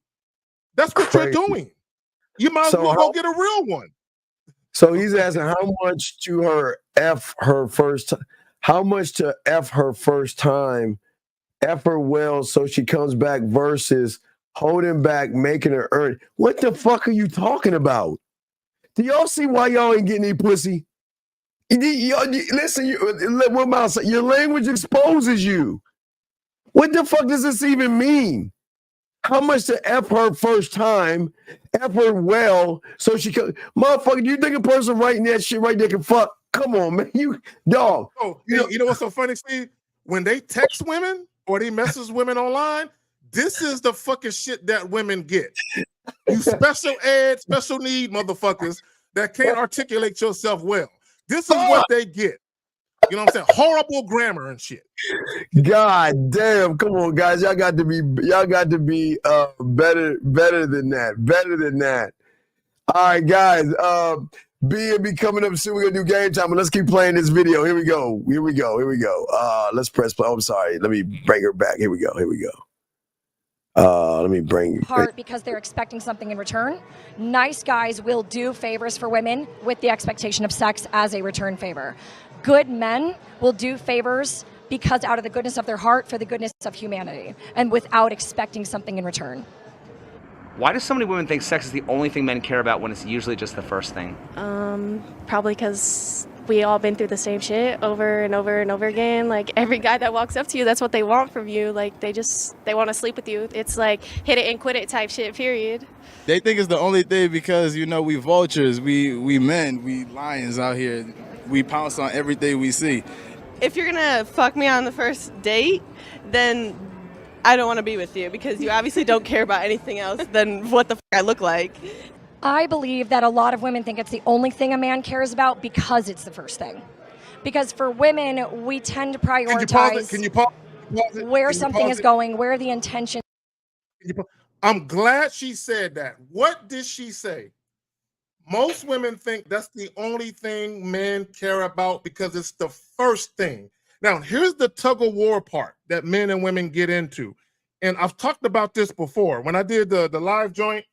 That's what you're doing. You might as well go get a real one. So he's asking how much to F her first time, F her well so she comes back versus holding back, making her earn. What the fuck are you talking about? Do y'all see why y'all ain't getting any pussy? Listen, your language exposes you. What the fuck does this even mean? How much to F her first time, F her well, so she can, motherfucker, do you think a person writing that shit right there can fuck? Come on, man, you dog. Oh, you know what's so funny, Steve? When they text women or they message women online, this is the fucking shit that women get. You special ed, special need motherfuckers that can't articulate yourself well. This is what they get. You know what I'm saying? Horrible grammar and shit. God damn! Come on, guys, y'all got to be better than that. Better than that. All right, guys. B&B coming up soon. We're gonna do game time, but let's keep playing this video. Here we go. Let's press play. Oh, I'm sorry. Let me bring her back. Here we go. Let me bring part because they're expecting something in return. Nice guys will do favors for women with the expectation of sex as a return favor. Good men will do favors because out of the goodness of their heart for the goodness of humanity and without expecting something in return. Why do so many women think sex is the only thing men care about when it's usually just the first thing? Probably because we all been through the same shit over and over and over again. Like every guy that walks up to you, that's what they want from you. Like they want to sleep with you. It's like hit it and quit it type shit, period. They think it's the only thing because, you know, we vultures, we men, we lions out here. We pounce on everything we see. If you're gonna fuck me on the first date, then I don't want to be with you because you obviously don't care about anything else than what the fuck I look like. I believe that a lot of women think it's the only thing a man cares about because it's the first thing. Because for women, we tend to prioritize Can you pause it? where something is going, where the intention. I'm glad she said that. What did she say? Most women think that's the only thing men care about because it's the first thing. Now, here's the tug of war part that men and women get into. And I've talked about this before. When I did the live joint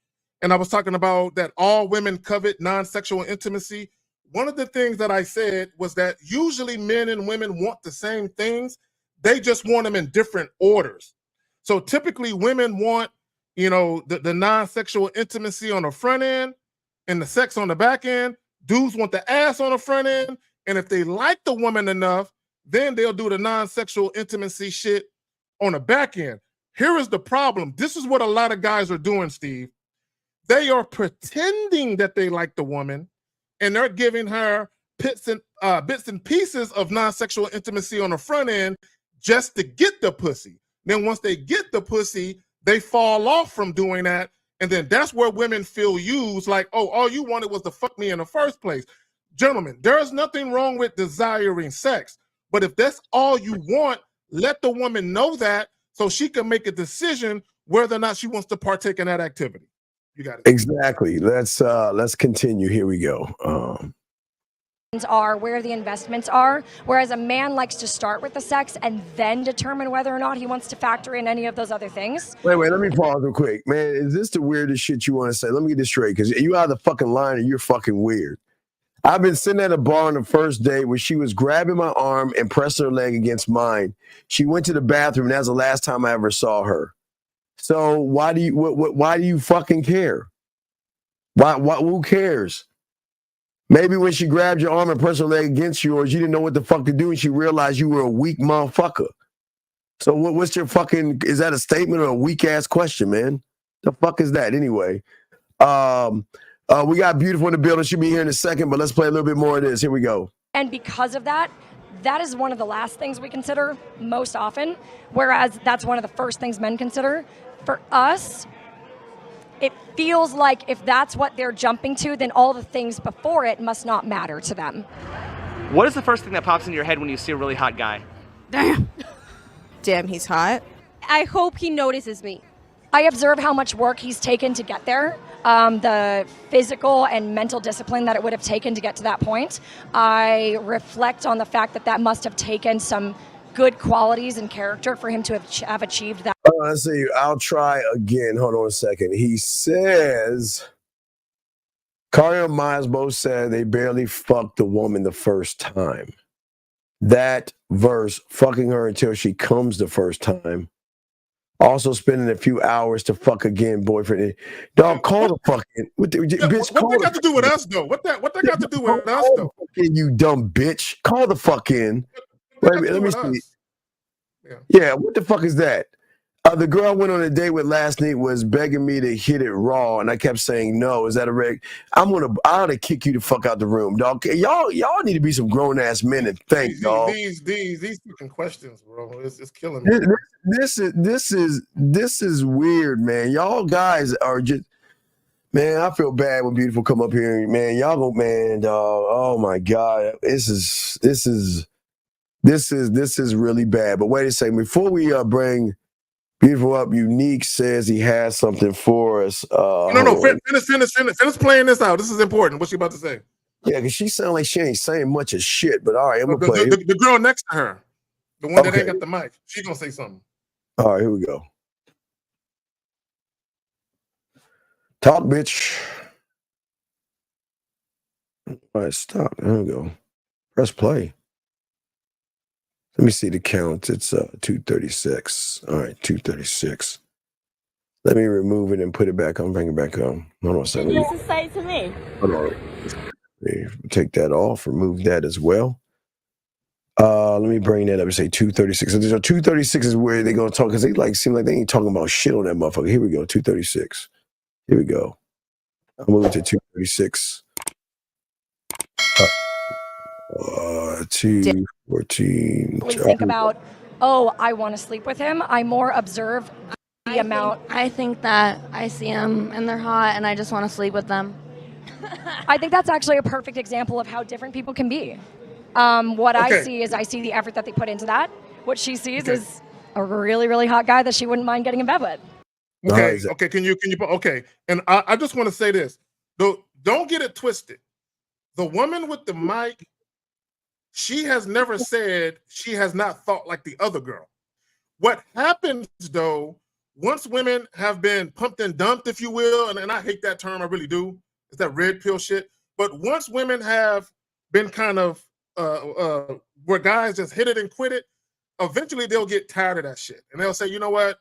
and I was talking about that all women covet non-sexual intimacy, one of the things that I said was that usually men and women want the same things. They just want them in different orders. So typically women want, you know, the non-sexual intimacy on the front end and the sex on the back end. Dudes want the ass on the front end. And if they like the woman enough, then they'll do the non-sexual intimacy shit on the back end. Here is the problem. This is what a lot of guys are doing, Steve. They are pretending that they like the woman, and they're giving her bits and pieces of non-sexual intimacy on the front end just to get the pussy. Then once they get the pussy, they fall off from doing that, And then that's where women feel used, like, oh, all you wanted was to fuck me in the first place. Gentlemen, there is nothing wrong with desiring sex. But if that's all you want, let the woman know that so she can make a decision whether or not she wants to partake in that activity. You got it. Exactly. Let's continue. Here we go. Are where the investments are, whereas a man likes to start with the sex and then determine whether or not he wants to factor in any of those other things. Wait, let me pause real quick. Man, is this the weirdest shit you want to say? Let me get this straight, because you either fucking lying or you're fucking weird. I've been sitting at a bar on the first date where she was grabbing my arm and pressing her leg against mine. She went to the bathroom, and that's the last time I ever saw her. So why do you fucking care? Why who cares? Maybe when she grabbed your arm and pressed her leg against yours, you didn't know what the fuck to do, and she realized you were a weak motherfucker. So what's your fucking, is that a statement or a weak ass question, man? The fuck is that anyway? We got Beautiful in the building. She'll be here in a second, but let's play a little bit more of this. Here we go. And because of that, that is one of the last things we consider most often, whereas that's one of the first things men consider. For us, it feels like if that's what they're jumping to, then all the things before it must not matter to them. What is the first thing that pops into your head when you see a really hot guy? Damn, he's hot. I hope he notices me. I observe how much work he's taken to get there, the physical and mental discipline that it would have taken to get to that point. I reflect on the fact that that must have taken some good qualities and character for him to have achieved that. Let's see. I'll try again. Hold on a second. He says, Carly and Miles both said they barely fucked the woman the first time. That verse, fucking her until she comes the first time. Also spending a few hours to fuck again, boyfriend. Dog, call the fucking bitch. What they got to do with us, though? What they got to do with us, though? You dumb bitch. Call the fuck in. Let me see. Yeah, what the fuck is that? The girl I went on a date with last night was begging me to hit it raw, and I kept saying no. Is that a reg? I ought to kick you the fuck out the room, dog. Y'all need to be some grown ass men and think, dog. These fucking questions, bro. It's killing me. This is weird, man. Y'all guys are just, man. I feel bad when Beautiful come up here, man. Y'all go, man, dog. Oh my god, this is really bad. But wait a second, before we bring Beautiful up, Unique says he has something for us. Finish playing this out. This is important. What's she about to say? Yeah, because she sounds like she ain't saying much of shit. But all right, I'm gonna play the girl next to her, the one that ain't got the mic. She gonna say something. All right, here we go. Talk, bitch. All right, stop. There we go. Press play. Let me see the count. It's 236. All right, 236. Let me remove it and put it back on. Bring it back on. Hold on a second. What did you say to me? Hold on. Let me take that off. Remove that as well. Let me bring that up and say 236. So 236 is where they're gonna talk, because they seem like they ain't talking about shit on that motherfucker. Here we go. 236. Here we go. I'll move it to 236. 214. We think about, oh, I want to sleep with him. I more observe the amount. I think that I see them and they're hot and I just want to sleep with them. I think that's actually a perfect example of how different people can be. What I see is I see the effort that they put into that. What she sees is a really, really hot guy that she wouldn't mind getting in bed with. Okay. Can you okay? And I just want to say this. Don't get it twisted. The woman with the mic, she has never said she has not thought like the other girl. What happens, though, once women have been pumped and dumped, if you will, and I hate that term, I really do. It's that red pill shit. But once women have been kind of where guys just hit it and quit it, eventually they'll get tired of that shit. And they'll say, you know what?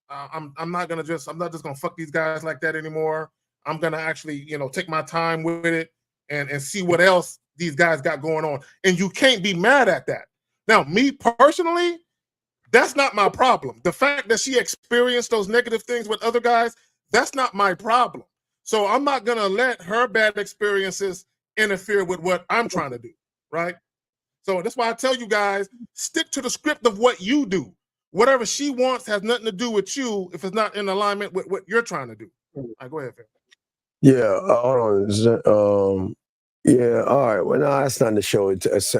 I'm not just gonna fuck these guys like that anymore. I'm gonna actually, take my time with it and see what else these guys got going on. And you can't be mad at that. Now, me personally, that's not my problem. The fact that she experienced those negative things with other guys, that's not my problem. So I'm not gonna let her bad experiences interfere with what I'm trying to do, right? So that's why I tell you guys, stick to the script of what you do. Whatever she wants has nothing to do with you if it's not in alignment with what you're trying to do. All right, go ahead, fam. Yeah, hold on. Yeah, all right. Well, no, that's not the show. It's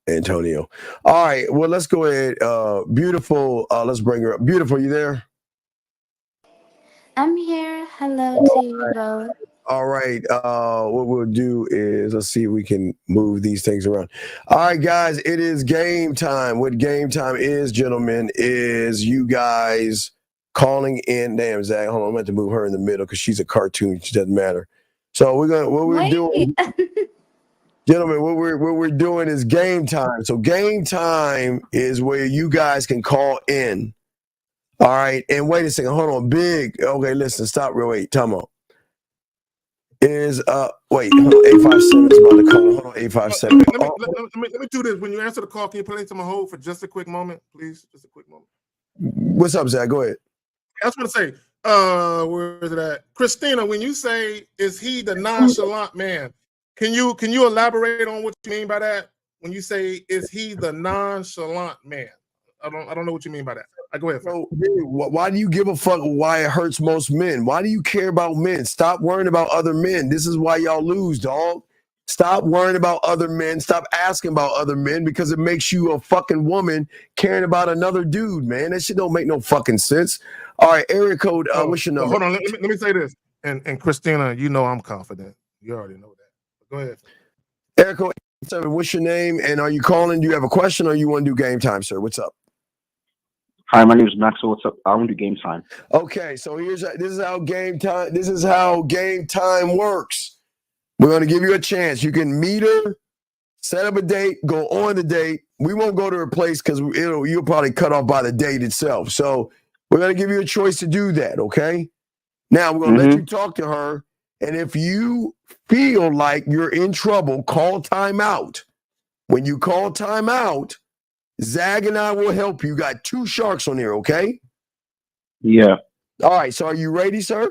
Antonio. All right. Well, let's go ahead. Beautiful. Let's bring her up. Beautiful, you there? I'm here. Hello to you both. All right. What we'll do is let's see if we can move these things around. All right, guys. It is game time. What game time is, gentlemen, is you guys calling in. Damn, Zach. Hold on. I'm going to move her in the middle because she's a cartoon. She doesn't matter. So what we're doing, gentlemen, what we're doing is game time. So game time is where you guys can call in. All right. And wait a second. Hold on. Big. Okay, listen. Stop. Wait. Time out. Is wait, hold on, 857 is about to call. Hold on, 857. Let me do this. When you answer the call, can you place on hold for just a quick moment, please? Just a quick moment. What's up, Zach? Go ahead. I just want to say, where is it at? Christina, when you say is he the nonchalant man, can you elaborate on what you mean by that? When you say is he the nonchalant man? I don't know what you mean by that. Go ahead. So, dude, why do you give a fuck why it hurts most men? Why do you care about men? Stop worrying about other men. This is why y'all lose, dog. Stop worrying about other men. Stop asking about other men because it makes you a fucking woman caring about another dude, man. That shit don't make no fucking sense. All right, area code. What's your number? Hold on. Let me say this. And Christina, you know I'm confident. You already know that. Go ahead. Area code 7. What's your name? And are you calling? Do you have a question or you want to do game time, sir? What's up? Hi, my name is Maxwell. What's up? I want to do game time. Okay, so this is how game time. This is how game time works. We're gonna give you a chance. You can meet her, set up a date, go on the date. We won't go to her place because you'll probably cut off by the date itself. So we're gonna give you a choice to do that. Okay. Now we're gonna let you talk to her, and if you feel like you're in trouble, call timeout. When you call timeout, Zag and I will help you. Got 2 sharks on here, okay? Yeah. All right, so are you ready, sir?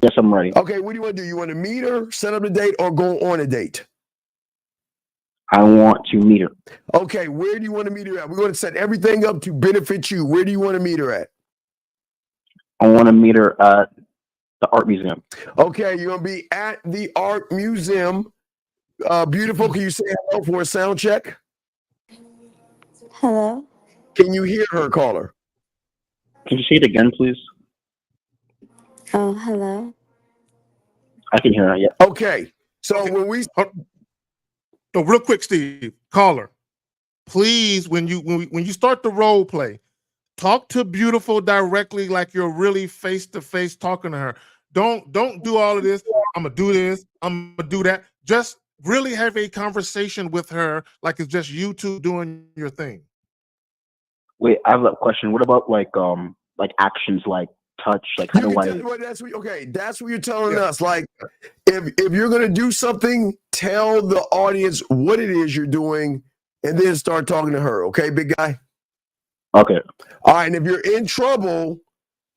Yes, I'm ready. Okay, what do you want to do? You want to meet her, set up a date, or go on a date? I want to meet her. Okay, where do you want to meet her at? We're going to set everything up to benefit you. Where do you want to meet her at? I want to meet her at the art museum. Okay, you're going to be at the art museum. Beautiful. Can you say hello for a sound check? Hello. Can you hear her, caller? Can you say it again, please? Oh, hello. I can hear her. Yeah. Okay. So when we no, real quick, Steve, caller, please, when you start the role play, talk to Beautiful directly, like you're really face to face talking to her. Don't do all of this. I'm gonna do this. I'm gonna do that. Just really have a conversation with her, like it's just you two doing your thing. Wait, I have a question. What about like actions like touch? Like how do I? Well, that's what you're telling us. Like, if you're gonna do something, tell the audience what it is you're doing, and then start talking to her. Okay, big guy. Okay. All right, and if you're in trouble,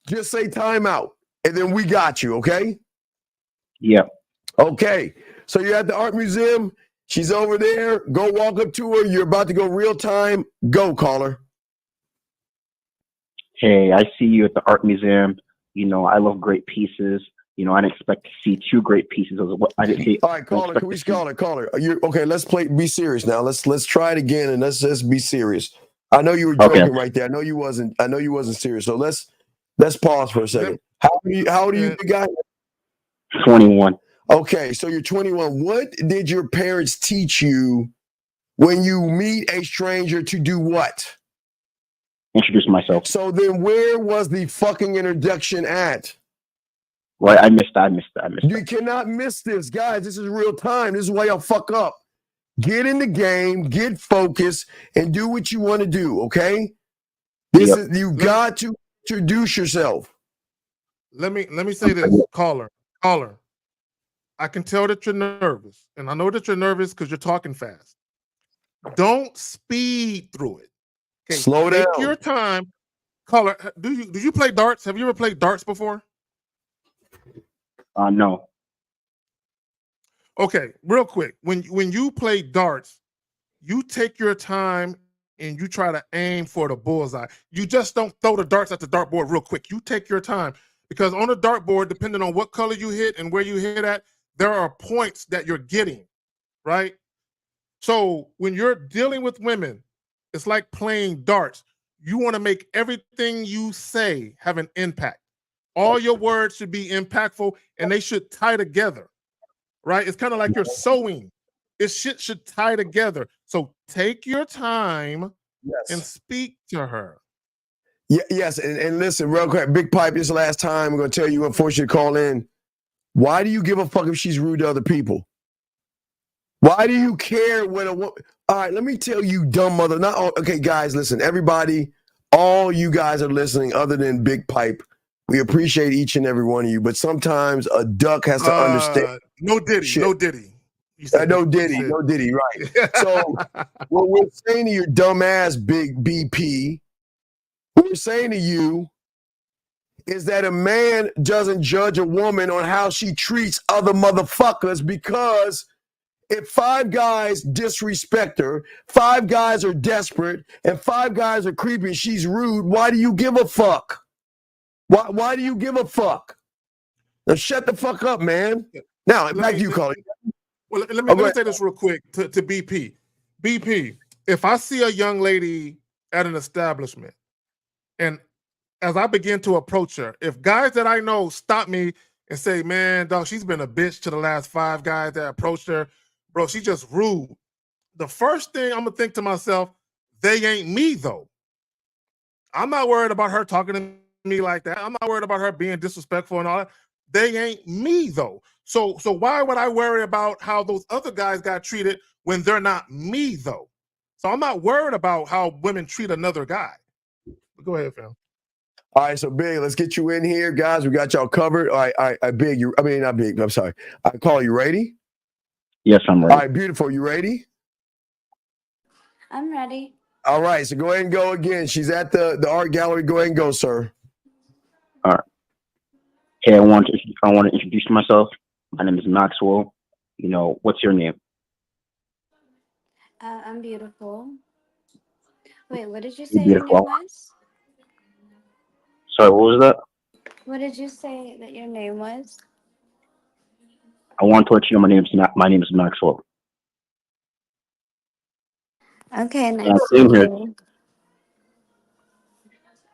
just say timeout, and then we got you. Okay. Yeah. Okay. So you're at the art museum. She's over there. Go walk up to her. You're about to go real time. Go, caller. Hey, I see you at the art museum. You know, I love great pieces. You know, I didn't expect to see 2 great pieces. I didn't see. All right, caller. Can we call her? Okay, let's be serious now. Let's try it again, and let's just be serious. I know you were joking right there. I know you wasn't serious. So let's pause for a second. How old are you, big guy? 21. Okay, so you're 21. What did your parents teach you when you meet a stranger to do what? Introduce myself. So then where was the fucking introduction at? Right, I missed that. You cannot miss this, guys. This is real time. This is why y'all fuck up. Get in the game, get focused, and do what you want to do, okay? You got to introduce yourself. Let me say this, caller. I can tell that you're nervous, and I know that you're nervous because you're talking fast. Don't speed through it. Okay, slow down. Take your time. Caller, do you play darts? Have you ever played darts before? No. Okay, real quick. When you play darts, you take your time and you try to aim for the bullseye. You just don't throw the darts at the dartboard real quick. You take your time Because on a dartboard, depending on what color you hit and where you hit at, there are points that you're getting, right? So when you're dealing with women, it's like playing darts. You want to make everything you say have an impact. All your words should be impactful and they should tie together, right? It's kind of like you're sewing. It should tie together. So take your time and speak to her. Yeah, yes, and listen, real quick, Big Pipe, this is the last time I'm going to tell you, unfortunately, to call in. Why do you give a fuck if she's rude to other people? Why do you care when a woman... All right, let me tell you, dumb mother. Not all... Okay, guys, listen, everybody, all you guys are listening other than Big Pipe. We appreciate each and every one of you, but sometimes a duck has to understand... No Diddy, shit. no Diddy. No Diddy, right. So what we're saying to your dumbass Big BP, what we're saying to you is that a man doesn't judge a woman on how she treats other motherfuckers, because if 5 guys disrespect her, 5 guys are desperate, and 5 guys are creepy and she's rude, why do you give a fuck? Why do you give a fuck? Now shut the fuck up, man. Now, back to you, Carly. Well, let me say this real quick to BP. BP, if I see a young lady at an establishment and as I begin to approach her, if guys that I know stop me and say, man, dog, she's been a bitch to the last 5 guys that approached her, bro, she just rude. The first thing I'm going to think to myself, they ain't me, though. I'm not worried about her talking to me like that. I'm not worried about her being disrespectful and all that. They ain't me, though. So why would I worry about how those other guys got treated when they're not me, though? So I'm not worried about how women treat another guy. But go ahead, fam. All right, so Big, let's get you in here, guys. We got y'all covered. All right, Big, not Big, I'm sorry. I call you ready? Yes, I'm ready. All right, beautiful. You ready? I'm ready. All right, so go ahead and go again. She's at the art gallery. Go ahead and go, sir. All right. Hey, I want to introduce myself. My name is Maxwell. You know, what's your name? I'm beautiful. Wait, what did you You're say your name beautiful. was? Sorry, what was that? What did you say that your name was? I want to let you know my name is Maxwell. Okay, Yeah, nice to same meet here. you.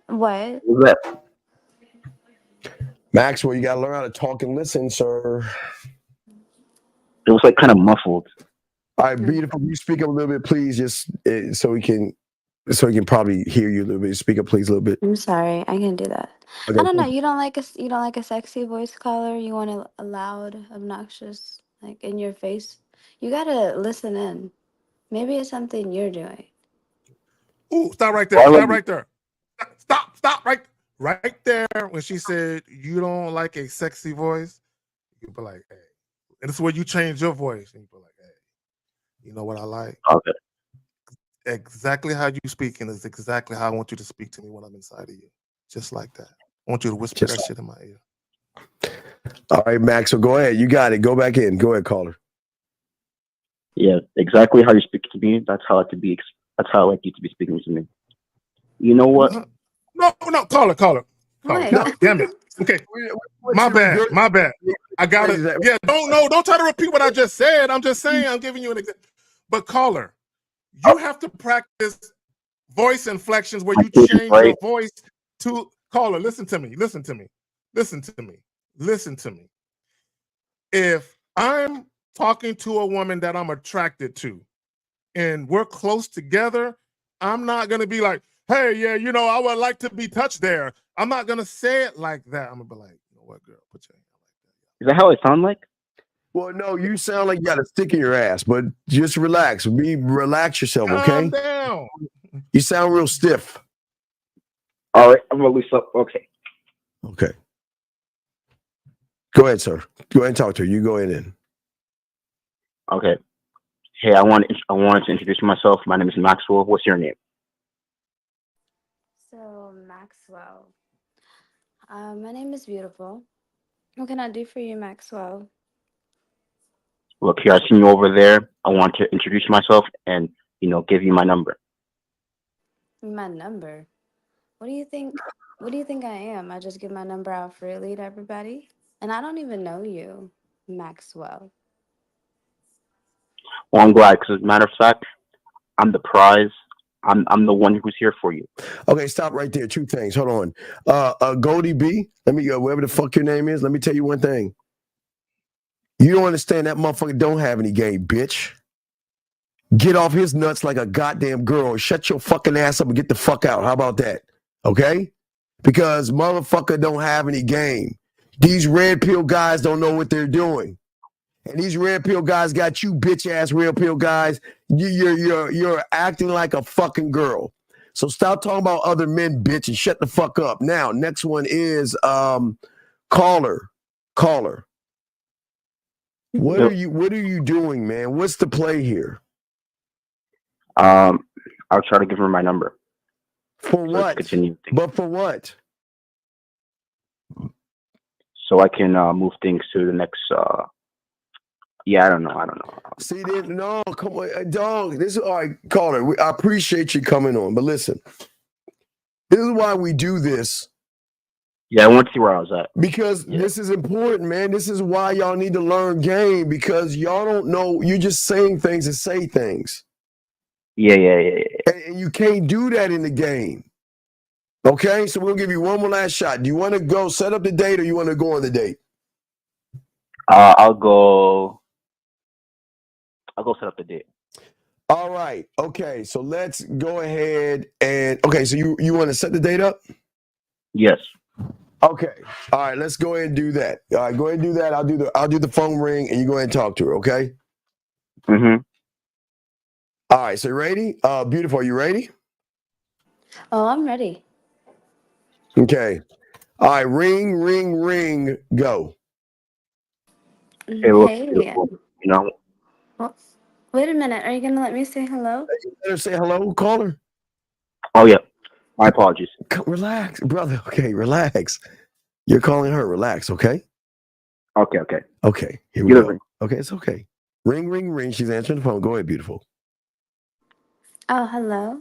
What? What was that? Maxwell, you got to learn how to talk and listen, sir. It was like kind of muffled. All right, beautiful. Can you speak up a little bit, please, just so we can probably hear you a little bit. Speak up, please, a little bit. I'm sorry, I can do that. Okay. I don't know. You don't like a sexy voice caller. You want a loud, obnoxious, like in your face. You gotta listen in. Maybe it's something you're doing. Ooh, stop right there. Stop right there. Stop right there. When she said you don't like a sexy voice, you be like, hey. And this is where you change your voice. And you be like, hey, you know what I like? Okay. Exactly how you speaking is exactly how I want you to speak to me when I'm inside of you. Just like that. I want you to whisper that shit in my ear. All right, Max, so go ahead. You got it. Go back in. Go ahead, caller. Yeah, exactly how you speak to me. That's how I like you to be speaking to me. You know what? No, caller. What? Damn it. Okay. My bad. I got it. Yeah, don't try to repeat what I just said. I'm just saying, I'm giving you an example. But caller, you have to practice voice inflections where you change your voice to caller. Listen to me. If I'm talking to a woman that I'm attracted to and we're close together, I'm not going to be like, hey, yeah, you know, I would like to be touched there. I'm not going to say it like that. I'm going to be like, you know what, girl, put your hand like Is that how I sound like? Well, no, you sound like you got a stick in your ass, but just relax. Relax yourself, okay? Calm down. You sound real stiff. All right, I'm gonna loosen up. Okay. Okay. Go ahead, sir. Go ahead and talk to her. You go ahead in. Okay. Hey, I wanted to introduce myself. My name is Maxwell. What's your name? So, Maxwell. My name is Beautiful. What can I do for you, Maxwell? Look here, I seen you over there. I want to introduce myself and, give you my number. My number? What do you think What do you think I am? I just give my number out freely to everybody? And I don't even know you, Maxwell. Well, I'm glad because, as a matter of fact, I'm the prize. I'm the one who's here for you. Okay, stop right there. Two things. Hold on. Goldie B, let me go, whatever the fuck your name is, let me tell you one thing. You don't understand that motherfucker don't have any game, bitch. Get off his nuts like a goddamn girl. Shut your fucking ass up and get the fuck out. How about that? Okay? Because motherfucker don't have any game. These red pill guys don't know what they're doing. And these red pill guys got you bitch ass red pill guys. You're acting like a fucking girl. So stop talking about other men, bitch, and shut the fuck up. Now, next one is caller. What are you doing, man? What's the play here? I'll try to give her my number. For what? But for what? So I can move things to the next. Yeah, I don't know. See, no, come on, dog. This is all right, caller. I appreciate you coming on, but listen, this is why we do this. Yeah, I want to see where I was at. Because this is important, man. This is why y'all need to learn game, because y'all don't know. You're just saying things to say things. Yeah. And you can't do that in the game. Okay, so we'll give you one more last shot. Do you want to go set up the date, or you want to go on the date? I'll go set up the date. All right. Okay, so let's go ahead and so you want to set the date up? Yes. Okay. All right, let's go ahead and do that. All right, go ahead and do that. I'll do the phone ring and you go ahead and talk to her, okay? Mm-hmm. All right, so you ready? Beautiful, are you ready? Oh, I'm ready. Okay. All right, ring, go. Hey, look, Hey. beautiful. You know. Well, wait a minute. Are you going to let me say hello? Let her say hello, call her. Oh yeah. My apologies. Relax, brother. Okay, relax. You're calling her. Relax, okay? Okay. Okay, here we go. Okay, it's okay. Ring. She's answering the phone. Go ahead, beautiful. Oh, hello.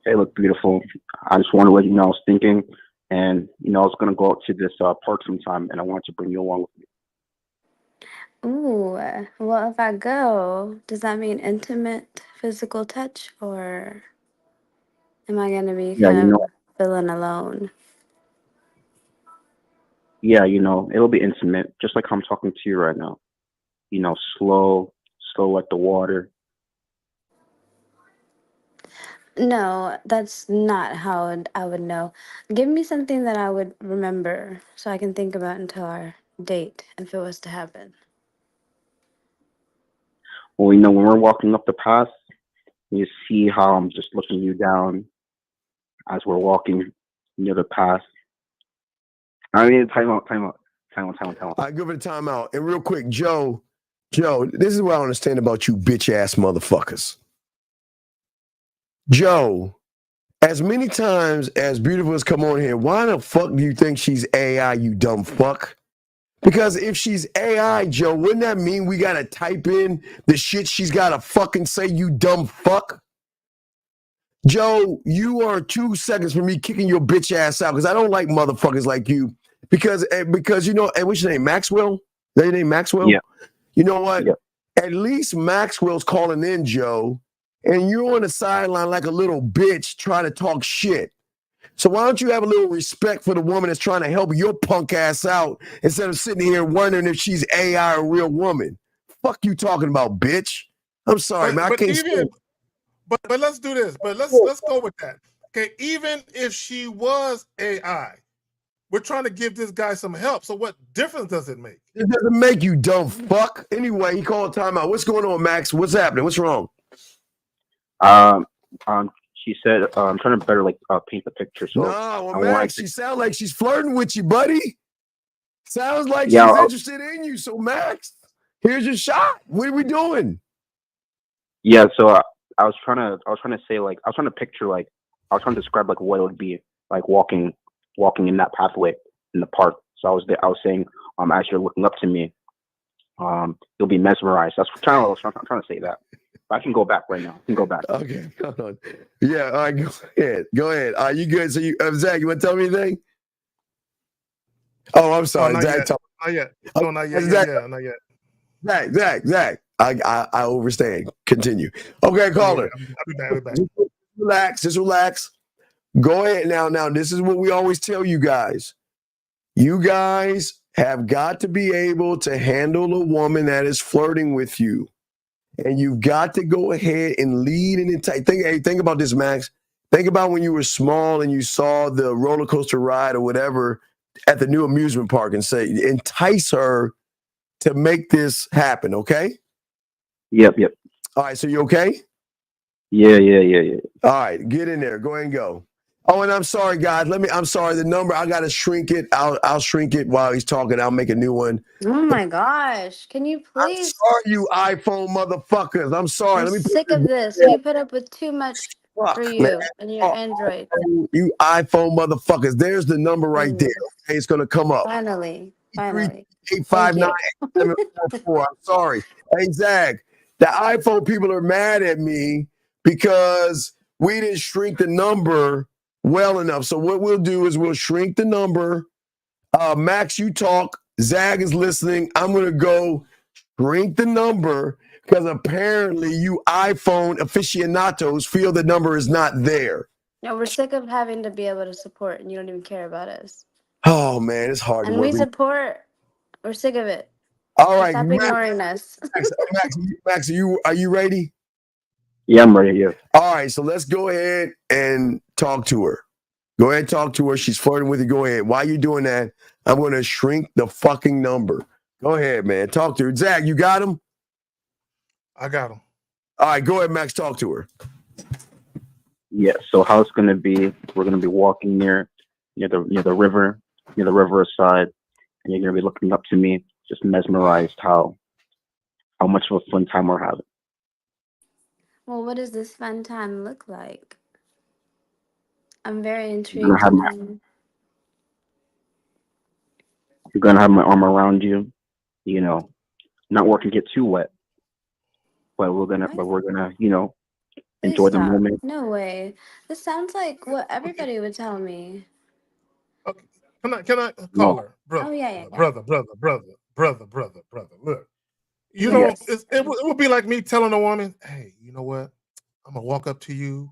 Hey, look, beautiful. I just want to let you know I was thinking, and I was gonna go out to this park sometime, and I wanted to bring you along with me. Ooh, well, if I go, does that mean intimate physical touch, or am I going to be Yeah, kind of feeling alone? Yeah, it'll be intimate, just like how I'm talking to you right now. Slow like the water. No, that's not how I would know. Give me something that I would remember so I can think about until our date if it was to happen. Well, when we're walking up the path, you see how I'm just looking you down as we're walking near the path. I mean, time out. I give it a timeout. And real quick, Joe, this is what I understand about you bitch ass motherfuckers. Joe, as many times as Beautiful has come on here, why the fuck do you think she's AI, you dumb fuck? Because if she's AI, Joe, wouldn't that mean we gotta type in the shit she's gotta fucking say, you dumb fuck? Joe, you are 2 seconds from me kicking your bitch ass out because I don't like motherfuckers like you. Because what's your name, Maxwell? Is that your name, Maxwell? Yeah. You know what? Yeah. At least Maxwell's calling in, Joe, and you're on the sideline like a little bitch trying to talk shit. So why don't you have a little respect for the woman that's trying to help your punk ass out instead of sitting here wondering if she's AI or a real woman? Fuck you talking about, bitch. I'm sorry, man. I can't stand. But let's do this. But let's go with that. Okay, even if she was AI, we're trying to give this guy some help. So what difference does it make? It doesn't make, you dumb fuck. Anyway, he called timeout. What's going on, Max? What's happening? What's wrong? She said, I'm trying to better paint the picture. So Max, she sounds like she's flirting with you, buddy. Sounds like she's interested in you. So, Max, here's your shot. What are we doing? Yeah, so I was trying to say, I was trying to picture, I was trying to describe what it would be like walking in that pathway in the park. So I was saying, as you're looking up to me, you'll be mesmerized. I was trying to say that. I can go back right now. I can go back. Okay, hold on. Yeah, all right, go ahead. Go ahead. Are you good? So you, Zach, you want to tell me anything? Oh, I'm No, sorry, not Zach. yet. Not yet. No, not yet. Zach, Not yet. Zach. I overstand. Continue. Okay, caller. I'll be back. I'll be back. Just relax. Go ahead now. Now, this is what we always tell you guys. You guys have got to be able to handle a woman that is flirting with you. And you've got to go ahead and lead and entice. Think about this, Max. Think about when you were small and you saw the roller coaster ride or whatever at the new amusement park and say, entice her to make this happen, okay? Yep. All right, so you okay? Yeah. All right, get in there. Go ahead and go. Oh, and I'm sorry, guys. I'm sorry. The number, I got to shrink it. I'll shrink it while he's talking. I'll make a new one. Oh my gosh. Can you please? Sorry, you iPhone motherfuckers. I'm sorry. I'm Let me put sick of this. We put up with too much for man. you and your Android. You iPhone motherfuckers. There's the number right there. Okay, it's gonna come up. Finally. 859. I'm sorry. Hey, Zach, the iPhone people are mad at me because we didn't shrink the number well enough. So what we'll do is we'll shrink the number. Max, you talk. Zach is listening. I'm gonna go shrink the number because apparently you iPhone aficionados feel the number is not there. No, we're sick of having to be able to support and you don't even care about us. Oh man, it's hard to And work. we support. We're sick of it. All right, Stop ignoring us. Max, are you ready? Yeah, I'm ready. Yeah. All right, so let's go ahead and talk to her. Go ahead and talk to her. She's flirting with you. Go ahead. While you're doing that, I'm going to shrink the fucking number. Go ahead, man. Talk to her. Zach, you got him? I got him. All right, go ahead, Max. Talk to her. Yeah. So how it's gonna be? We're gonna be walking near the river side, and you're gonna be looking up to me, just mesmerized how much of a fun time we're having. Well, what does this fun time look like? I'm very You're intrigued. gonna have my arm around you, not working to get too wet, but we're gonna enjoy the Stop. moment. No way. This sounds like what everybody would tell me. Can I call her? Brother, Oh, yeah. brother. Look, you Yes. don't. It would be like me telling a woman, "Hey, you know what? I'm gonna walk up to you,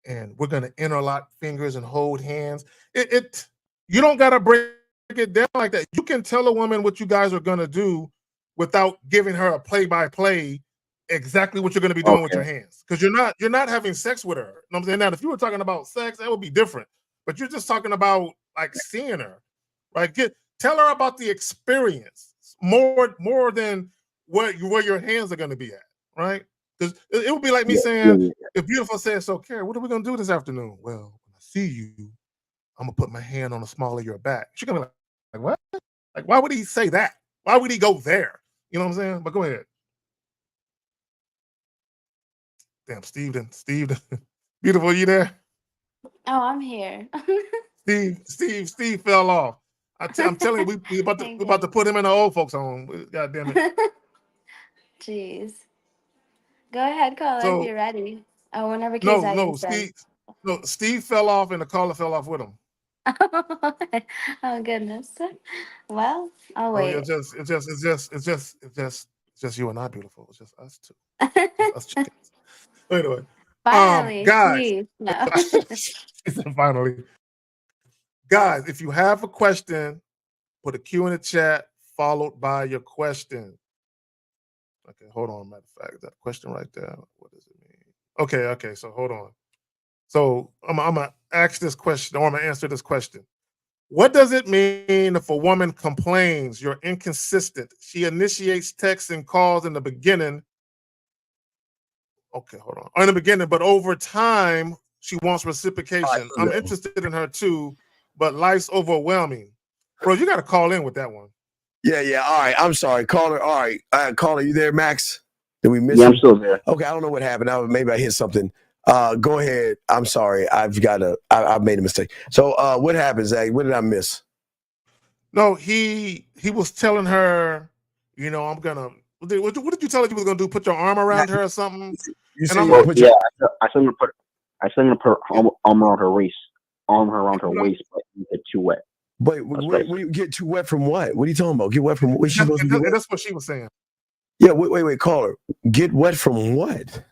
and we're gonna interlock fingers and hold hands." You don't gotta break it down like that. You can tell a woman what you guys are gonna do without giving her a play-by-play exactly what you're gonna be doing with your hands, because you're not having sex with her. You know what I'm saying? Now, if you were talking about sex, that would be different. But you're just talking about like seeing her, right? Tell her about the experience more than where your hands are going to be at, right? Because it would be like me saying, if Beautiful says, "So, Carrie, what are we going to do this afternoon?" Well, when I see you, I'm gonna put my hand on the small of your back. She's gonna be like, what? Like, why would he say that? Why would he go there? You know what I'm saying? But go ahead. Damn, Steve, Beautiful, you there? Oh, I'm here. Steve fell off. I'm telling you, we about to put him in the old folks home. God damn it. Jeez. Go ahead, caller, So- if you're ready. Oh, whenever Keyshawn Steve fell off and the caller fell off with him. Oh goodness. Well, I'll Oh, wait. it's just you and I, Beautiful. It's just us two. Us chickens. Anyway, Finally, guys. please. No. She said finally. Guys, if you have a question, put a Q in the chat followed by your question. Okay, hold on. Matter of fact, that question right there. What does it mean? Okay. So hold on. So I'm gonna ask this question, or I'm gonna answer this question. What does it mean if a woman complains you're inconsistent? She initiates texts and calls in the beginning. Okay, hold on. In the beginning, but over time, she wants reciprocation. I'm interested in her too, but life's overwhelming. Bro, you got to call in with that one. Yeah. All right. I'm sorry. Caller. All right. Caller, you there, Max? Did we miss Yeah, him? I'm still there. Okay. I don't know what happened. Maybe I hit something. Go ahead. I'm sorry. I've made a mistake. So what happened, Zach? What did I miss? No, he was telling her, I'm gonna What did you tell her you was gonna do? Put your arm around her or something? You And I'm Well, like, yeah, I said I'm gonna put arm around her waist, but you get too wet. But what you get too wet from what? What are you talking about? Get wet from what? She's supposed to get and wet? that's what she was saying. Yeah, wait, caller. Get wet from what?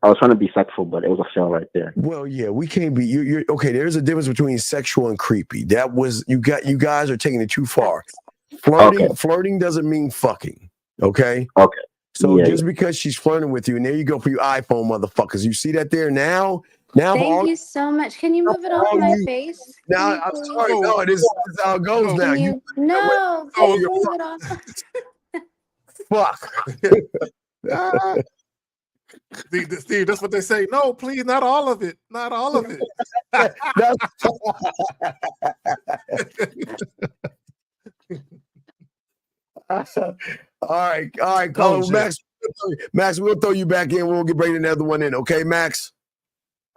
I was trying to be sexual, but it was a fail right there. Well, yeah, we can't be. You're okay. There's a difference between sexual and creepy. That was you guys are taking it too far. Flirting doesn't mean fucking. Okay. Okay. So Yeah, just because she's flirting with you, and there you go for your iPhone, motherfuckers. You see that there now? Now, Thank you so much. Can you move it off my face? Now, I'm sorry. No, this is how it goes now. Can you? No, please move it off. Fuck. Steve, that's what they say. No, please, not all of it. Not all of it. All right, call Max, we'll throw you back in. We'll bring another one in, okay, Max?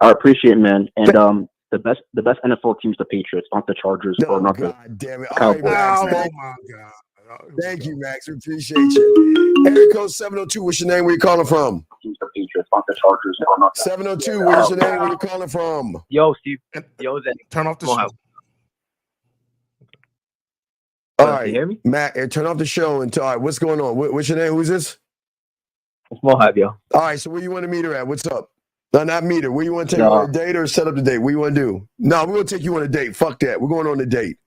I appreciate it, man. And the best NFL team's the Patriots, not the Chargers or not the damn it. Cowboys. All right, Max, thank you, Max. We appreciate you. Area code 702, what's your name? Where you calling from? Team's the Patriots, not the Chargers or not 702, what's your name? Where you calling from? Yo, Steve. Yo, Zach. Turn off the show. All right, hear me? Matt, turn off the show and all right, what's going on? What's your name? Who's this? It's Mohab, yo. All right, so where you want to meet her at? What's up? No, not meet her. Where you want to take her on a date or set up the date? What you want to do? No, we're going to take you on a date. Fuck that. We're going on a date.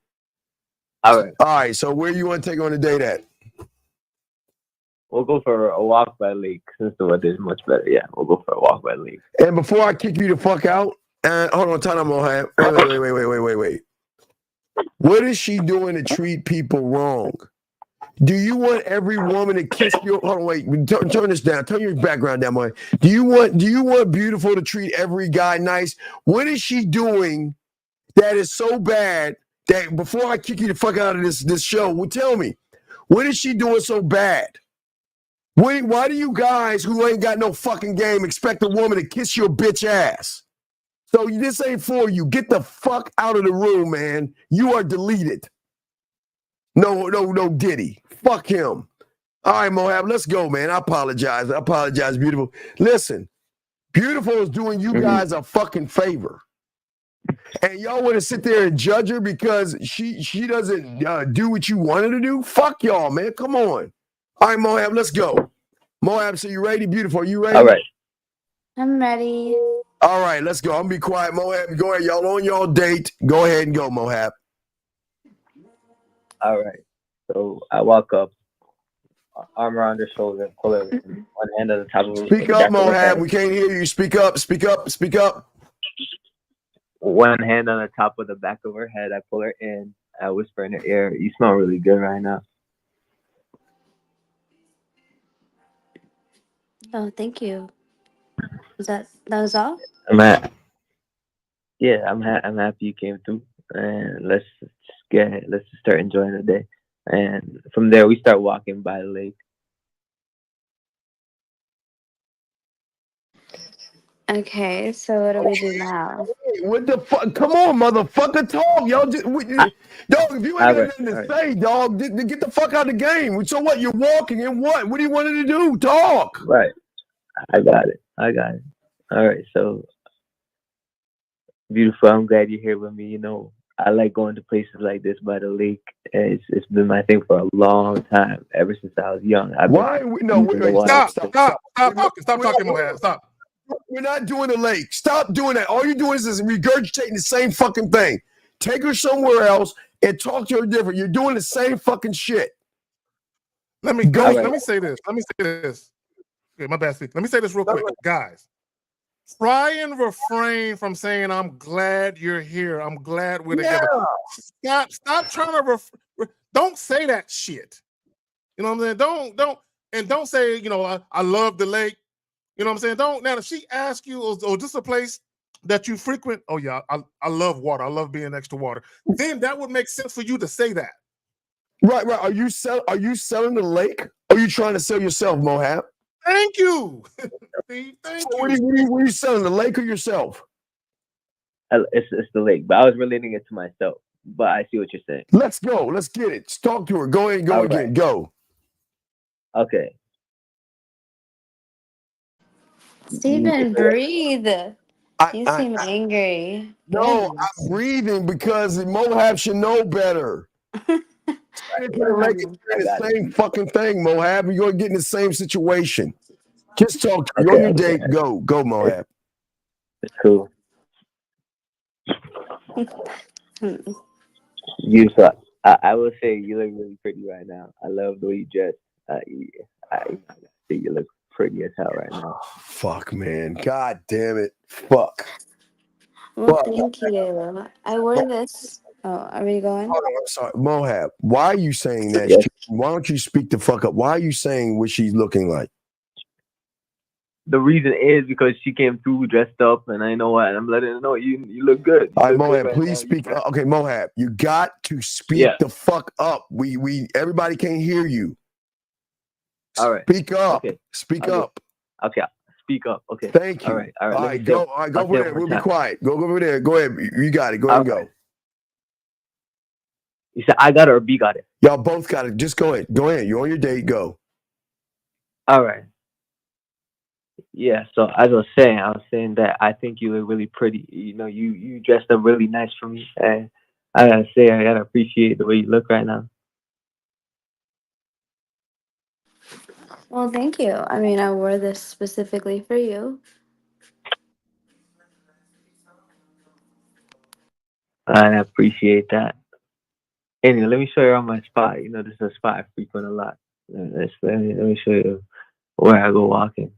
All right. All right, so where you want to take her on a date at? We'll go for a walk by lake since the weather is much better. Yeah, we'll go for a walk by lake. And before I kick you the fuck out, hold on, time I'm gonna have. Wait. What is she doing to treat people wrong? Do you want every woman to kiss you? Hold on, wait. Turn this down. Turn your background down, boy. Do you want beautiful to treat every guy nice? What is she doing that is so bad that before I kick you the fuck out of this show, well, tell me, what is she doing so bad? Why do you guys who ain't got no fucking game expect a woman to kiss your bitch ass? So this ain't for you. Get the fuck out of the room, man. You are deleted. No, Diddy. Fuck him. All right, Mohab, let's go, man. I apologize, beautiful. Listen, beautiful is doing you guys a fucking favor. And y'all want to sit there and judge her because she doesn't do what you want her to do? Fuck y'all, man. Come on. All right, Mohab, let's go. Mohab, so you ready? Beautiful. Are you ready? All right. I'm ready. All right, let's go. I'm going to be quiet, Mohab. Go ahead. Y'all on y'all date. Go ahead and go, Mohab. All right. So I walk up, arm around her shoulder, pull her in, one hand on the top of her. Speak up, Mohab. We can't hear you. Speak up. One hand on the top of the back of her head. I pull her in. I whisper in her ear, "You smell really good right now." Oh, thank you. That was all? I'm happy you came through, and let's just start enjoying the day. And from there, we start walking by the lake. Okay, so what do we do now? What the fuck? Come on, motherfucker, talk. Y'all just, dog, if you ain't got nothing to say, dog, get the fuck out of the game. So what? You're walking and what? What do you want her to do? Talk. Right. I got it. All right, so beautiful. I'm glad you're here with me. You know, I like going to places like this by the lake. It's been my thing for a long time, ever since I was young. Stop talking, Mohab. Stop. We're not doing the lake. Stop doing that. All you're doing is regurgitating the same fucking thing. Take her somewhere else and talk to her different. You're doing the same fucking shit. Let me say this. Okay, my bad, Steve. Let me say this real quick, guys. Try and refrain from saying, "I'm glad you're here. I'm glad we're together." Stop trying to don't say that shit. You know what I'm saying? Don't say, you know, I love the lake. You know what I'm saying? Don't. Now, if she asks you, or this is a place that you frequent, oh yeah, I love water. I love being next to water. Then that would make sense for you to say that. Right. Are you selling the lake? Or are you trying to sell yourself, Mohab? Thank you. Steve, thank you. What are you selling, the lake or yourself? It's the lake, but I was relating it to myself. But I see what you're saying. Let's go. Let's get it. Talk to her. Go ahead and go again. Go. Okay. Stephen, breathe. You I seem angry. no, Goodness. I'm breathing because Mohab should know better. Trying to put a leg in the same fucking thing, Mohab. You're gonna get in the same situation. Just talk to me. You're on your date. Go, Mohab. It's cool. You suck. I will say you look really pretty right now. I love the way you dress. I think you look pretty as hell right now. Fuck, man. God damn it. Fuck. Well, Fuck. thank you. I wore this. Oh, are we going? Hold on, I'm sorry. Mohab, why are you saying that? Yes. Why don't you speak the fuck up? Why are you saying what she's looking like? The reason is because she came through dressed up, and I know what. I'm letting her know you look good. All right, look good Mohab, right please now. speak. Okay, Mohab, you got to speak Yeah. the fuck up. Everybody can't hear you. All right. Speak up. Okay. Speak Okay. up. Okay. Speak up. Okay. Thank you. All right. All right. All Let me right, say go. it. All right, go I'll say over it there. one We'll be time. quiet. Go over there. Go ahead. You got it. Go ahead and go. You said I got it or B got it? Y'all both got it. Just go ahead. Go ahead. You're on your date. Go. All right. Yeah. So as I was saying that I think you look really pretty. You know, you dressed up really nice for me, and I gotta appreciate the way you look right now. Well, thank you. I mean, I wore this specifically for you. I appreciate that. Anyway, let me show you on my spot. You know, this is a spot I frequent a lot. Let me show you where I go walking.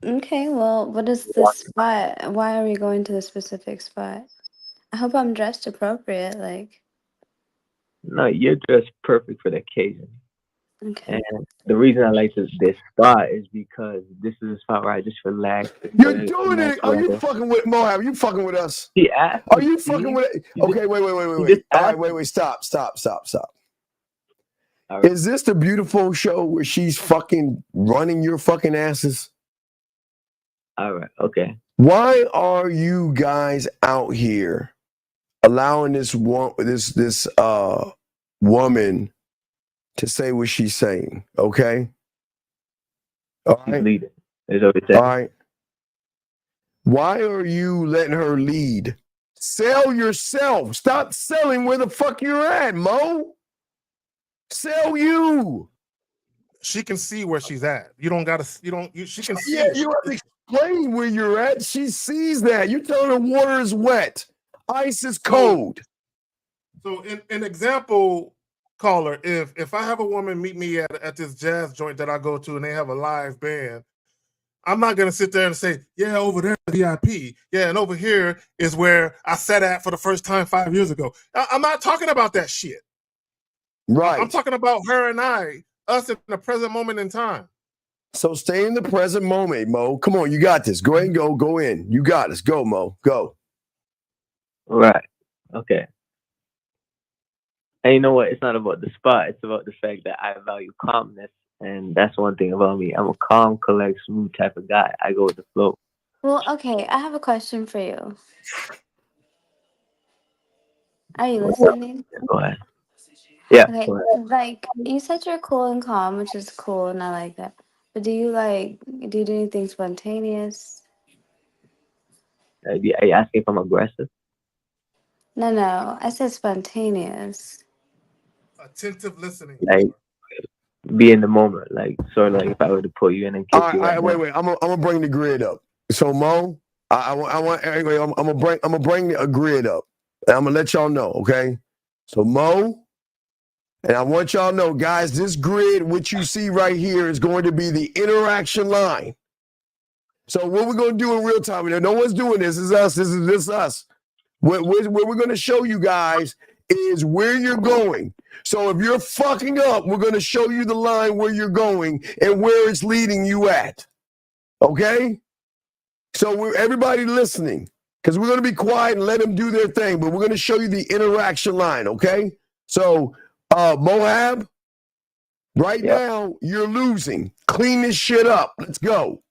Okay, well, what is the spot? Why are we going to the specific spot? I hope I'm dressed appropriate. Like, No, you're dressed perfect for the occasion. okay. And the reason I like this spot is because this is a spot where I just relax. You're doing it. Are you fucking with Mohab? Are you fucking with us? He asked. Are you fucking with it? Okay, wait. All right, wait. Stop. Right. Is this the beautiful show where she's fucking running your fucking asses? All right. Okay. Why are you guys out here allowing this woman to say what she's saying? Okay. All right. Leading. Is what it says. All right. Why are you letting her lead? Sell yourself. Stop selling where the fuck you're at, Mo. Sell you. She can see where she's at. You don't gotta. She can see. Yeah, you don't have to explain where you're at. She sees that. You're telling her water is wet, ice is cold. So, an example, caller, if I have a woman meet me at this jazz joint that I go to and they have a live band, I'm not gonna sit there and say, yeah, over there VIP, yeah, and over here is where I sat at for the first time 5 years ago. I'm not talking about that shit. Right. I'm talking about her and us in the present moment in time. So stay in the present moment, Mo. Come on, you got this. Go ahead and go in. You got this. Go, Mo. Go. Right. Okay. And you know what? It's not about the spot. It's about the fact that I value calmness. And that's one thing about me. I'm a calm, collect, smooth type of guy. I go with the flow. Well, okay, I have a question for you. Are you listening? Go ahead. Yeah. Okay, Go ahead. like you said you're cool and calm, which is cool, and I like that. But do you do anything spontaneous? Are you asking if I'm aggressive? No, I said spontaneous. Attentive listening. Like, be in the moment. Like, sort of like if I were to put you in and kiss All you right, right wait. I'm gonna bring the grid up. So Mo, I'm gonna bring a grid up. And I'm gonna let y'all know, okay? So Mo, and I want y'all to know, guys, this grid, which you see right here, is going to be the interaction line. So what we're gonna do in real time, no one's doing this. This is us. This is us. What we're gonna show you guys is where you're going. So if you're fucking up, we're gonna show you the line where you're going and where it's leading you at. Okay? So everybody listening, because we're gonna be quiet and let them do their thing, but we're gonna show you the interaction line, okay? So Mohab, right now you're losing. Clean this shit up. Let's go.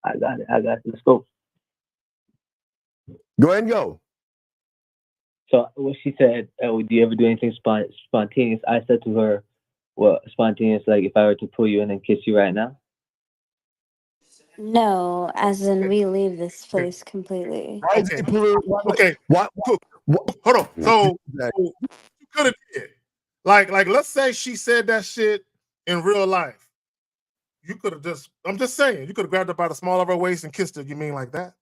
I got it. Let's go. Go ahead and go. So what she said, do you ever do anything spontaneous? I said to her, Well, spontaneous, like if I were to pull you in and kiss you right now? No, as in we leave this place completely. Okay. Okay. Hold on. So you could have did. Like, let's say she said that shit in real life. You could have just, I'm just saying, you could have grabbed her by the small of her waist and kissed her. You mean like that?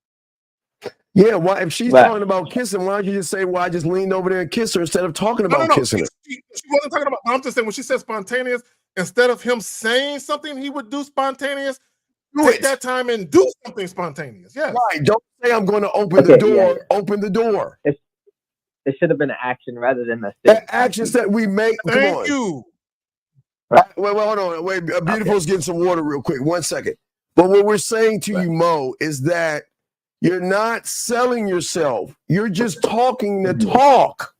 Yeah, why if she's Right. talking about kissing, why don't you just say, well, I just leaned over there and kissed her instead of talking about No. kissing her? She wasn't talking about, I'm just saying when she said spontaneous, instead of him saying something he would do spontaneous, take that time and do something spontaneous. Yes. Right. Don't say I'm going to open the door. Yeah. Open the door. It should have been an action rather than a That statement. actions that we make. Come on. Thank you. Wait, hold on. Wait, Beautiful's getting some water real quick. 1 second. But what we're saying to you, Mo, is that you're not selling yourself. You're just talking the talk.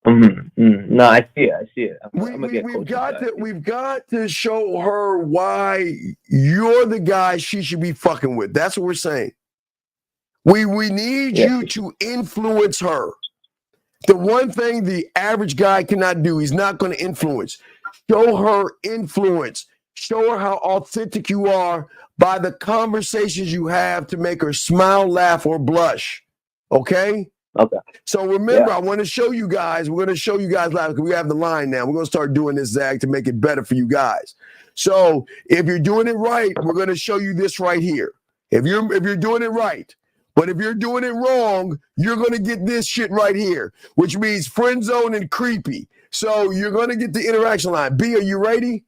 No, I see it. We've got to show her why you're the guy she should be fucking with. That's what we're saying. We need you to influence her. The one thing the average guy cannot do, he's not going to influence. Show her influence. Show her how authentic you are by the conversations you have to make her smile, laugh, or blush. Okay? Okay. So remember, I want to show you guys. We're going to show you guys live because we have the line now. We're going to start doing this, Zach, to make it better for you guys. So if you're doing it right, we're going to show you this right here. If you're doing it right. But if you're doing it wrong, you're going to get this shit right here, which means friend zone and creepy. So you're going to get the interaction line. B, are you ready?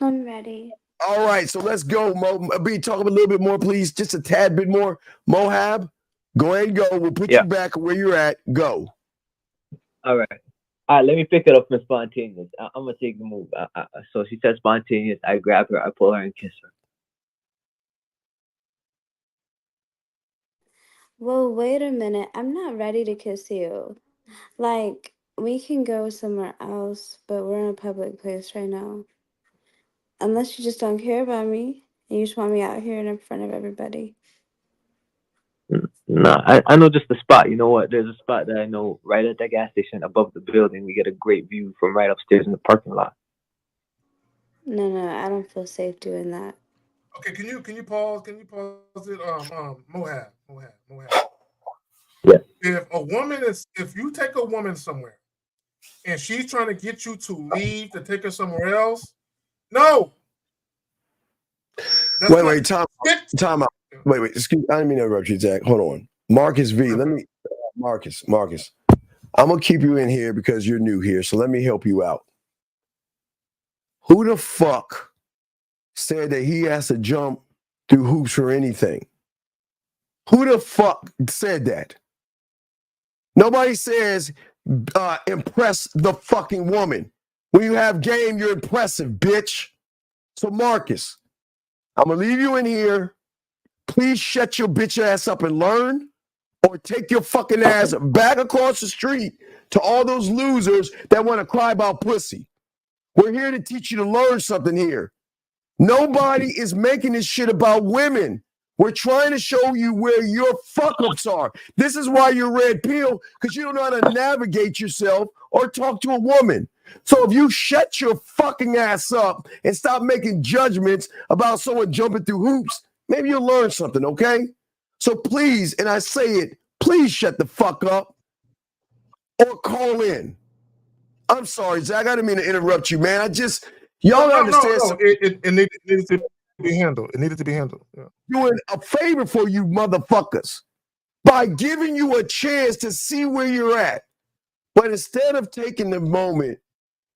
I'm ready. All right, so let's go, Mo. B, talk a little bit more, please. Just a tad bit more. Mohab, go ahead and go. We'll put you back where you're at. Go. All right. Let me pick it up from spontaneous. I'm going to take the move. So she said spontaneous. I grab her, I pull her, and kiss her. Well, wait a minute. I'm not ready to kiss you. Like, we can go somewhere else, but we're in a public place right now. Unless you just don't care about me and you just want me out here in front of everybody. No, I know just the spot. You know what? There's a spot that I know right at that gas station above the building. We get a great view from right upstairs in the parking lot. No, I don't feel safe doing that. Okay, can you pause? Can you pause it? Mohab. Yeah. If you take a woman somewhere and she's trying to get you to leave to take her somewhere else, no. Wait, time out. Wait, excuse, I didn't mean to interrupt you, Zach. Hold on. Marcus V, Marcus. I'm going to keep you in here because you're new here, so let me help you out. Who the fuck said that he has to jump through hoops or anything? Who the fuck said that? Nobody says impress the fucking woman. When you have game, you're impressive, bitch. So Marcus, I'm going to leave you in here. Please shut your bitch ass up and learn, or take your fucking ass back across the street to all those losers that want to cry about pussy. We're here to teach you to learn something here. Nobody is making this shit about women. We're trying to show you where your fuck-ups are. This is why you're red pill, because you don't know how to navigate yourself or talk to a woman. So if you shut your fucking ass up and stop making judgments about someone jumping through hoops, maybe you'll learn something, okay? So please, and I say it, please shut the fuck up or call in. I'm sorry, Zach. I didn't mean to interrupt you, man. Y'all don't understand. No. It needed to be handled. It needed to be handled. Yeah. Doing a favor for you motherfuckers by giving you a chance to see where you're at. But instead of taking the moment,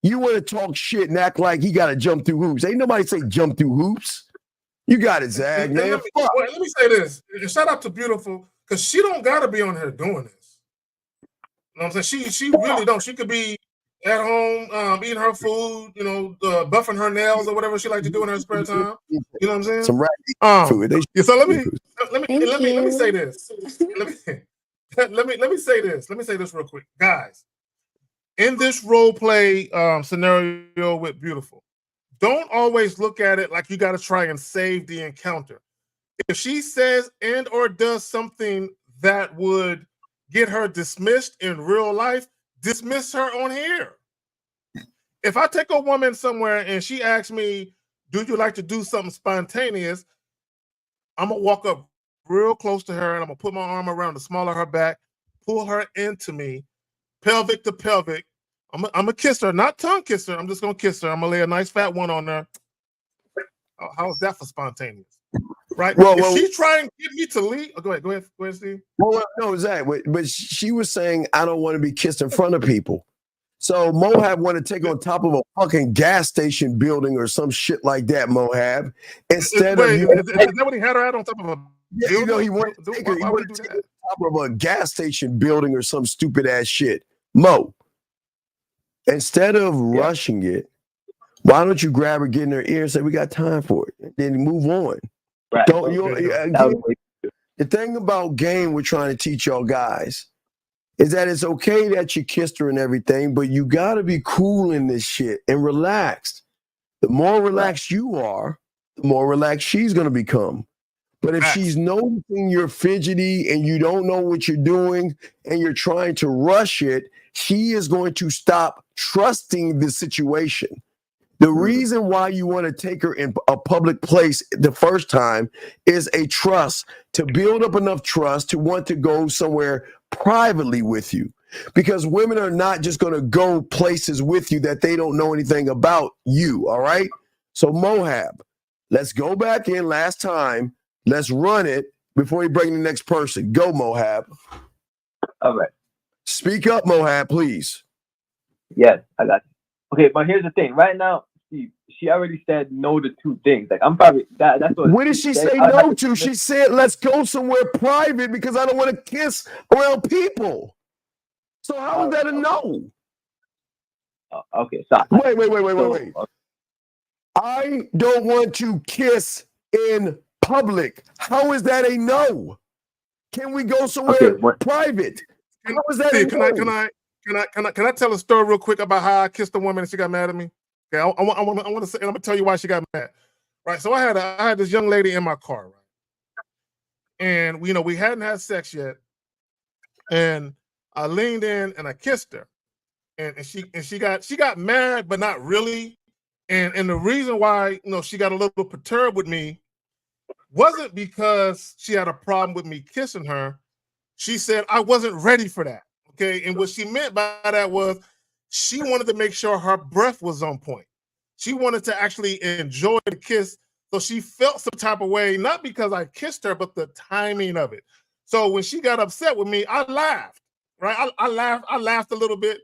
you want to talk shit and act like he got to jump through hoops. Ain't nobody say jump through hoops. You got it, Zach, man. Let me say this. Shout out to Beautiful, because she don't got to be on here doing this. You know what I'm saying? She really don't. She could be at home eating her food, buffing her nails or whatever she like to do in her spare time. You know what I'm saying? Some food. So let me say this. Let me say this. Let me say this real quick, guys. In this role play scenario with Beautiful, don't always look at it like you got to try and save the encounter. If she says and or does something that would get her dismissed in real life, dismiss her on here. if I take a woman somewhere and she asks me, "Do you like to do something spontaneous?" I'm gonna walk up real close to her and I'm gonna put my arm around the small of her back, pull her into me, pelvic to pelvic. I'm gonna kiss her, not tongue kiss her. I'm just gonna kiss her. I'm gonna lay a nice fat one on her. Oh, how is that for spontaneous? Right? Well, if she try and get me to leave, go ahead, Steve. Well, no, Zach, but she was saying I don't want to be kissed in front of people. So Mohab want to take on top of a fucking gas station building or some shit like that, Mohab. Instead of you, is that what he had her at on top of a yeah, you know, he wanted to take her. He wanted to take her on top of a gas station building or some stupid ass shit. Mo, instead of rushing it, why don't you grab her, get in her ear, and say we got time for it, and then move on? Right. Don't you? Again, the thing about game we're trying to teach y'all guys is that it's okay that you kissed her and everything, but you got to be cool in this shit and relaxed. The more relaxed you are, the more relaxed she's going to become. But if she's noticing you're fidgety and you don't know what you're doing and you're trying to rush it, she is going to stop trusting the situation. The reason why you want to take her in a public place the first time is a trust, to build up enough trust to want to go somewhere privately with you. Because women are not just going to go places with you that they don't know anything about you, all right? So Mohab, let's go back in last time. Let's run it before you bring the next person. Go, Mohab. All right. Speak up, Mohab, please. Yes, I got you. Okay, but here's the thing. Right now, she already said no to two things. Like I'm probably that's what. What did she say no to? She said, "Let's go somewhere private because I don't want to kiss around people." So how is that a no? Okay, sorry. Wait. I don't want to kiss in public. How is that a no? Can we go somewhere private? How is that a no? Can I tell a story real quick about how I kissed a woman and she got mad at me? Okay, I want to say, and I'm gonna tell you why she got mad. Right. So I had this young lady in my car, right? And we hadn't had sex yet, and I leaned in and I kissed her, and she got mad, but not really. And the reason why she got a little perturbed with me wasn't because she had a problem with me kissing her. She said I wasn't ready for that. Okay, and what she meant by that was she wanted to make sure her breath was on point. She wanted to actually enjoy the kiss, so she felt some type of way, not because I kissed her, but the timing of it. So when she got upset with me, I laughed. Right, I laughed a little bit,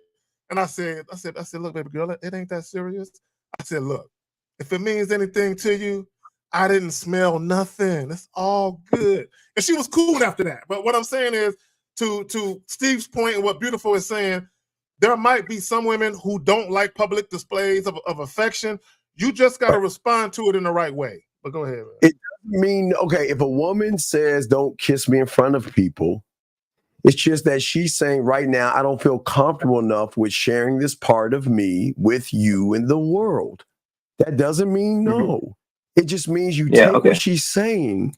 and I said, look, baby girl, it ain't that serious. I said, look, if it means anything to you, I didn't smell nothing. It's all good. And she was cool after that. But what I'm saying is, to Steve's point and what Beautiful is saying, there might be some women who don't like public displays of affection. You just got to respond to it in the right way. But go ahead. It doesn't mean, okay, if a woman says don't kiss me in front of people, it's just that she's saying right now, I don't feel comfortable enough with sharing this part of me with you in the world. That doesn't mean no. It just means you take what she's saying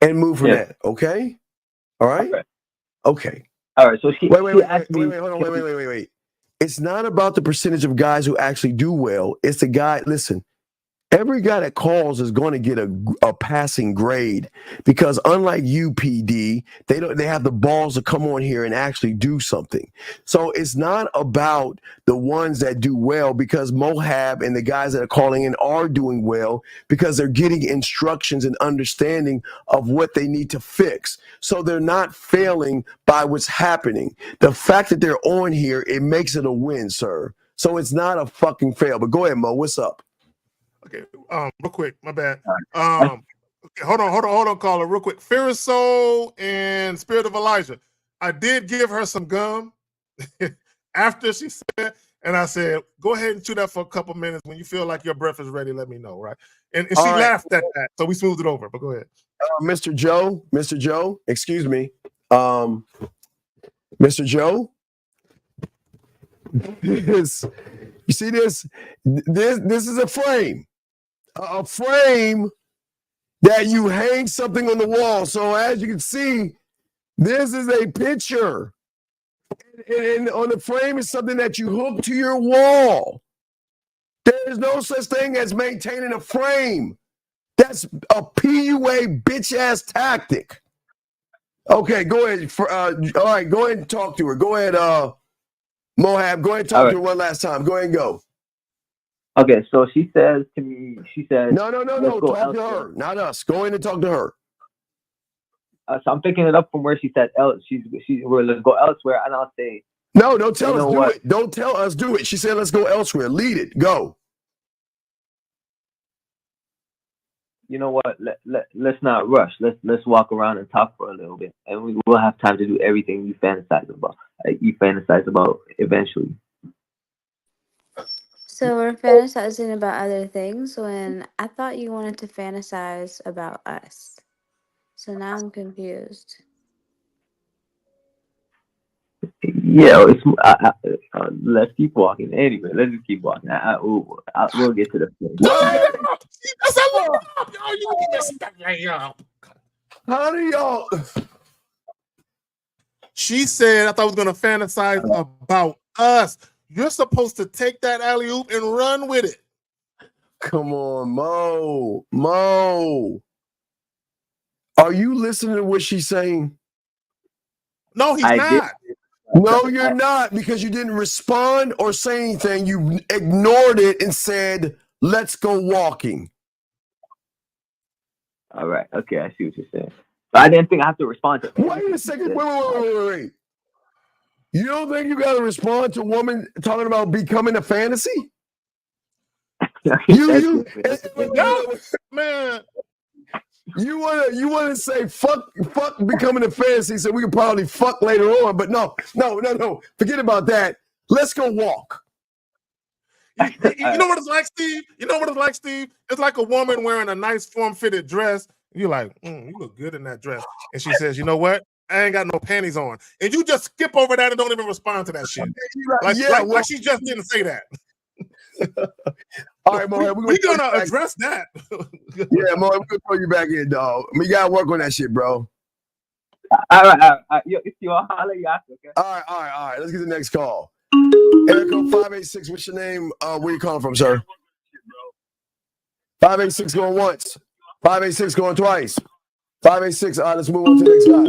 and move from that. Okay? All right? Okay. All right. So wait. It's not about the percentage of guys who actually do well. It's the guy, listen, every guy that calls is going to get a passing grade because unlike you, PD, they have the balls to come on here and actually do something. So it's not about the ones that do well because Mohab and the guys that are calling in are doing well because they're getting instructions and understanding of what they need to fix. So they're not failing by what's happening. The fact that they're on here, it makes it a win, sir. So it's not a fucking fail. But go ahead, Mo. What's up? Okay, real quick, my bad. Okay, hold on, caller, real quick. Fear of Soul and Spirit of Elijah. I did give her some gum after she said, and I said, go ahead and chew that for a couple minutes. When you feel like your breath is ready, let me know, right? And she laughed at that, so we smoothed it over. But go ahead. Mr. Joe, excuse me. Mr. Joe, you see this? This is a frame. A frame that you hang something on the wall. So as you can see, this is a picture. And on the frame is something that you hook to your wall. There's no such thing as maintaining a frame. That's a PUA bitch ass tactic. Okay, go ahead. All right, go ahead and talk to her. Go ahead, Mohab. Go ahead and talk to her one last time. Go ahead and go. Okay, so she says to me, No. let's go Talk to elsewhere. her, not us. Go in and talk to her. So I'm picking it up from where she said, let's go elsewhere, and I'll say, No, don't tell you us. know Do what? it. Don't tell us. Do it. She said, "Let's go elsewhere." Lead it. Go. You know what? Let's not rush. Let's walk around and talk for a little bit, and we'll have time to do everything you fantasize about. Eventually. So we're fantasizing about other things when I thought you wanted to fantasize about us. So now I'm confused. Yeah, let's keep walking. Anyway, let's just keep walking. We'll get to the point. That's a lot. Yo, you messed that right up. How do y'all? She said, I thought I was gonna fantasize about us. You're supposed to take that alley-oop and run with it. Come on, Mo. Are you listening to what she's saying? No, he's not. No, you're not, because you didn't respond or say anything. You ignored it and said, "Let's go walking." All right. Okay, I see what you're saying. But I didn't think I have to respond to it. Wait a second. Wait. You don't think you got to respond to a woman talking about becoming a fantasy? Man. You wanna say fuck becoming a fantasy, so we can probably fuck later on, but no. Forget about that. Let's go walk. You know what it's like, Steve? It's like a woman wearing a nice form-fitted dress. You're like, you look good in that dress. And she says, you know what? I ain't got no panties on. And you just skip over that and don't even respond to that shit. Like she just didn't say that. All right, Mo, we're gonna address that. Yeah, Mo, we're gonna throw you back in, dog. We gotta work on that shit, bro. All right. If you all holler, you ask, okay? All right. Let's get the next call. Erico 586, what's your name? Where you calling from, sir? 586 going once. 586 going twice. 586. All right, let's move on to the next guy.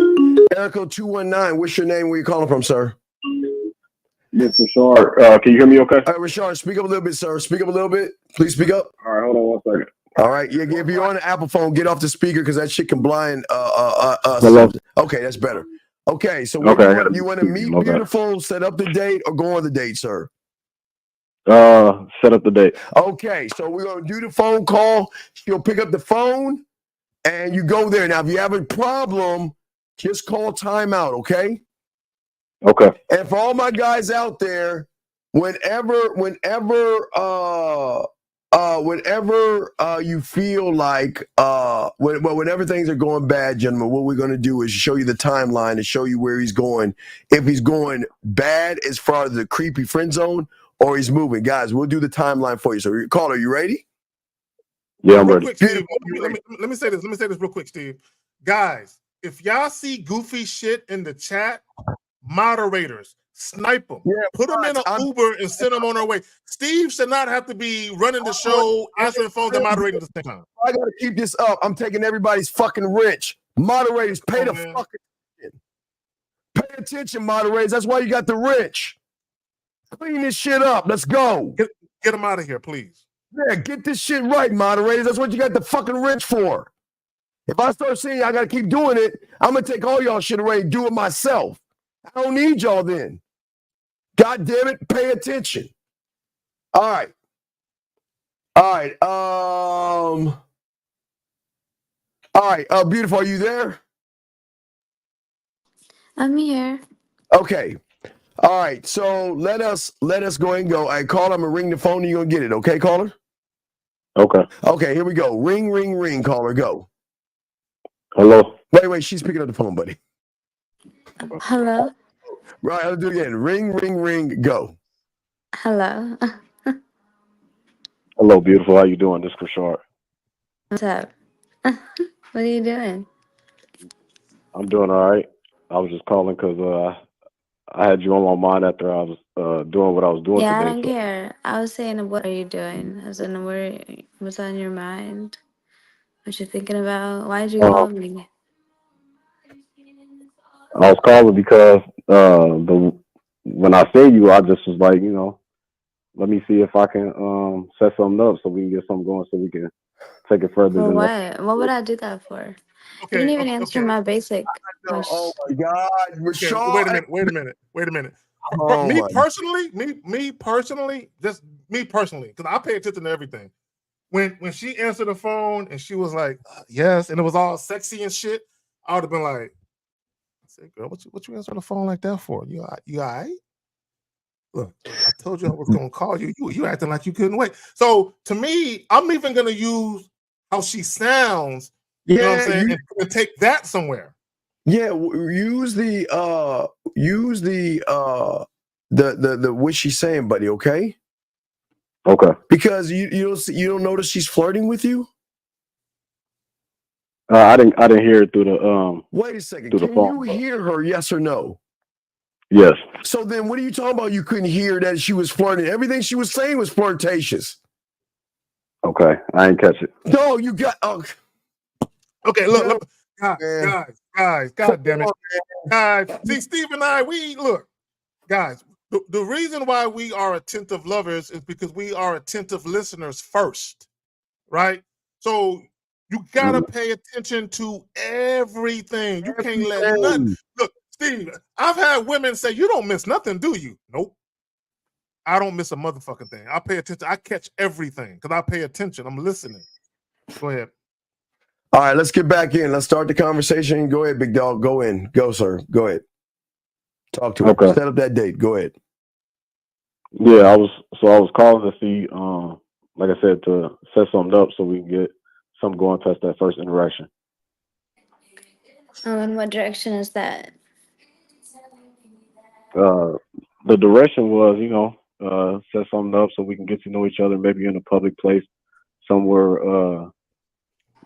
Erico 219, what's your name? Where you calling from, sir? It's Rashard. Can you hear me okay? All right, Rashard, speak up a little bit, sir. Speak up a little bit. Please speak up. All right, hold on 1 second. All right, yeah, if you're on the Apple phone, get off the speaker because that shit can blind us. Hello? Okay, that's better. Okay, so you want to meet beautiful, set up the date, or go on the date, sir? Set up the date. Okay, so we're gonna do the phone call. She'll pick up the phone, and you go there. Now, if you have a problem, just call timeout. Okay. Okay. And for all my guys out there, whenever you feel like whenever things are going bad, gentlemen, what we're going to do is show you the timeline and show you where he's going. If he's going bad as far as the creepy friend zone, or he's moving, guys, we'll do the timeline for you. So, caller, you ready? Yeah, I'm ready. Quick, Steve, let me say this real quick, Steve. Guys, if y'all see goofy shit in the chat, moderators, snipe them. Yeah, put them in an Uber and send them on their way. Steve should not have to be running the show, answering phones, and moderating at the same time. I gotta keep this up. I'm taking everybody's fucking rich. Moderators, pay the fucking attention. Pay attention, moderators. That's why you got the rich. Clean this shit up. Let's go. Get them out of here, please. Yeah, get this shit right, moderators. That's what you got the fucking rich for. If I start seeing I gotta keep doing it, I'm gonna take all y'all shit away and do it myself. I don't need y'all then. God damn it, pay attention. All right. Beautiful, are you there? I'm here. Okay. All right. So let us go ahead and go. All right, caller, I'm gonna ring the phone and you're gonna get it, okay, caller? Okay. Okay, here we go. Ring, ring, ring, caller, go. Hello. Wait, she's picking up the phone, buddy. Hello? Right, I'll do it again. Ring, ring, ring, go. Hello? Hello, beautiful. How you doing? This is Rashard. What's up? What are you doing? I'm doing all right. I was just calling because I had you on my mind after I was doing what I was doing Yeah, I today. don't So care. I was saying, what are you doing? As in, what's on your mind? What you thinking about? Why did you um, call me? I was calling because the when I say you, I just was like, let me see if I can set something up so we can get something going so we can take it further For than that. what? What would I do that for? You didn't Okay, even okay, answer okay. my basic Oh question. my God, Okay, Rashawn. wait a minute. Oh Me my. personally, just me personally, because I pay attention to everything. When she answered the phone and she was like, yes, and it was all sexy and shit, I would have been like, I said, girl, what you answering the phone like that for? You all right? Look, I told you I was gonna call you. You acting like you couldn't wait. So to me, I'm even gonna use how she sounds, you know what I'm Yeah, saying, and take that somewhere. yeah. Use the what she's saying, buddy. Okay, Okay. because you don't notice she's flirting with you. I didn't hear it through the Wait a second. through the Can phone. you hear her? Yes or no? Yes. So then, what are you talking about? You couldn't hear that she was flirting. Everything she was saying was flirtatious. Okay. I didn't catch it. No, you got. Oh, Okay, look, no, guys, Come god damn it. on, Guys, see, Steve and I, we look, guys, the reason why we are attentive lovers is because we are attentive listeners first, right? So you gotta pay attention to everything. You can't let nothing. man. Look, Steve, I've had women say, "You don't miss nothing, do you?" Nope. I don't miss a motherfucking thing. I pay attention. I catch everything because I pay attention. I'm listening. Go ahead. All right, let's get back in. Let's start the conversation. Go ahead, big dog. Go in. Go, sir. Go ahead. Talk to her. Okay. Set up that date. Go ahead. Yeah, I was calling to see, like I said, to set something up so we can get something going past that first interaction. In what direction is that? The direction was, set something up so we can get to know each other, maybe in a public place, somewhere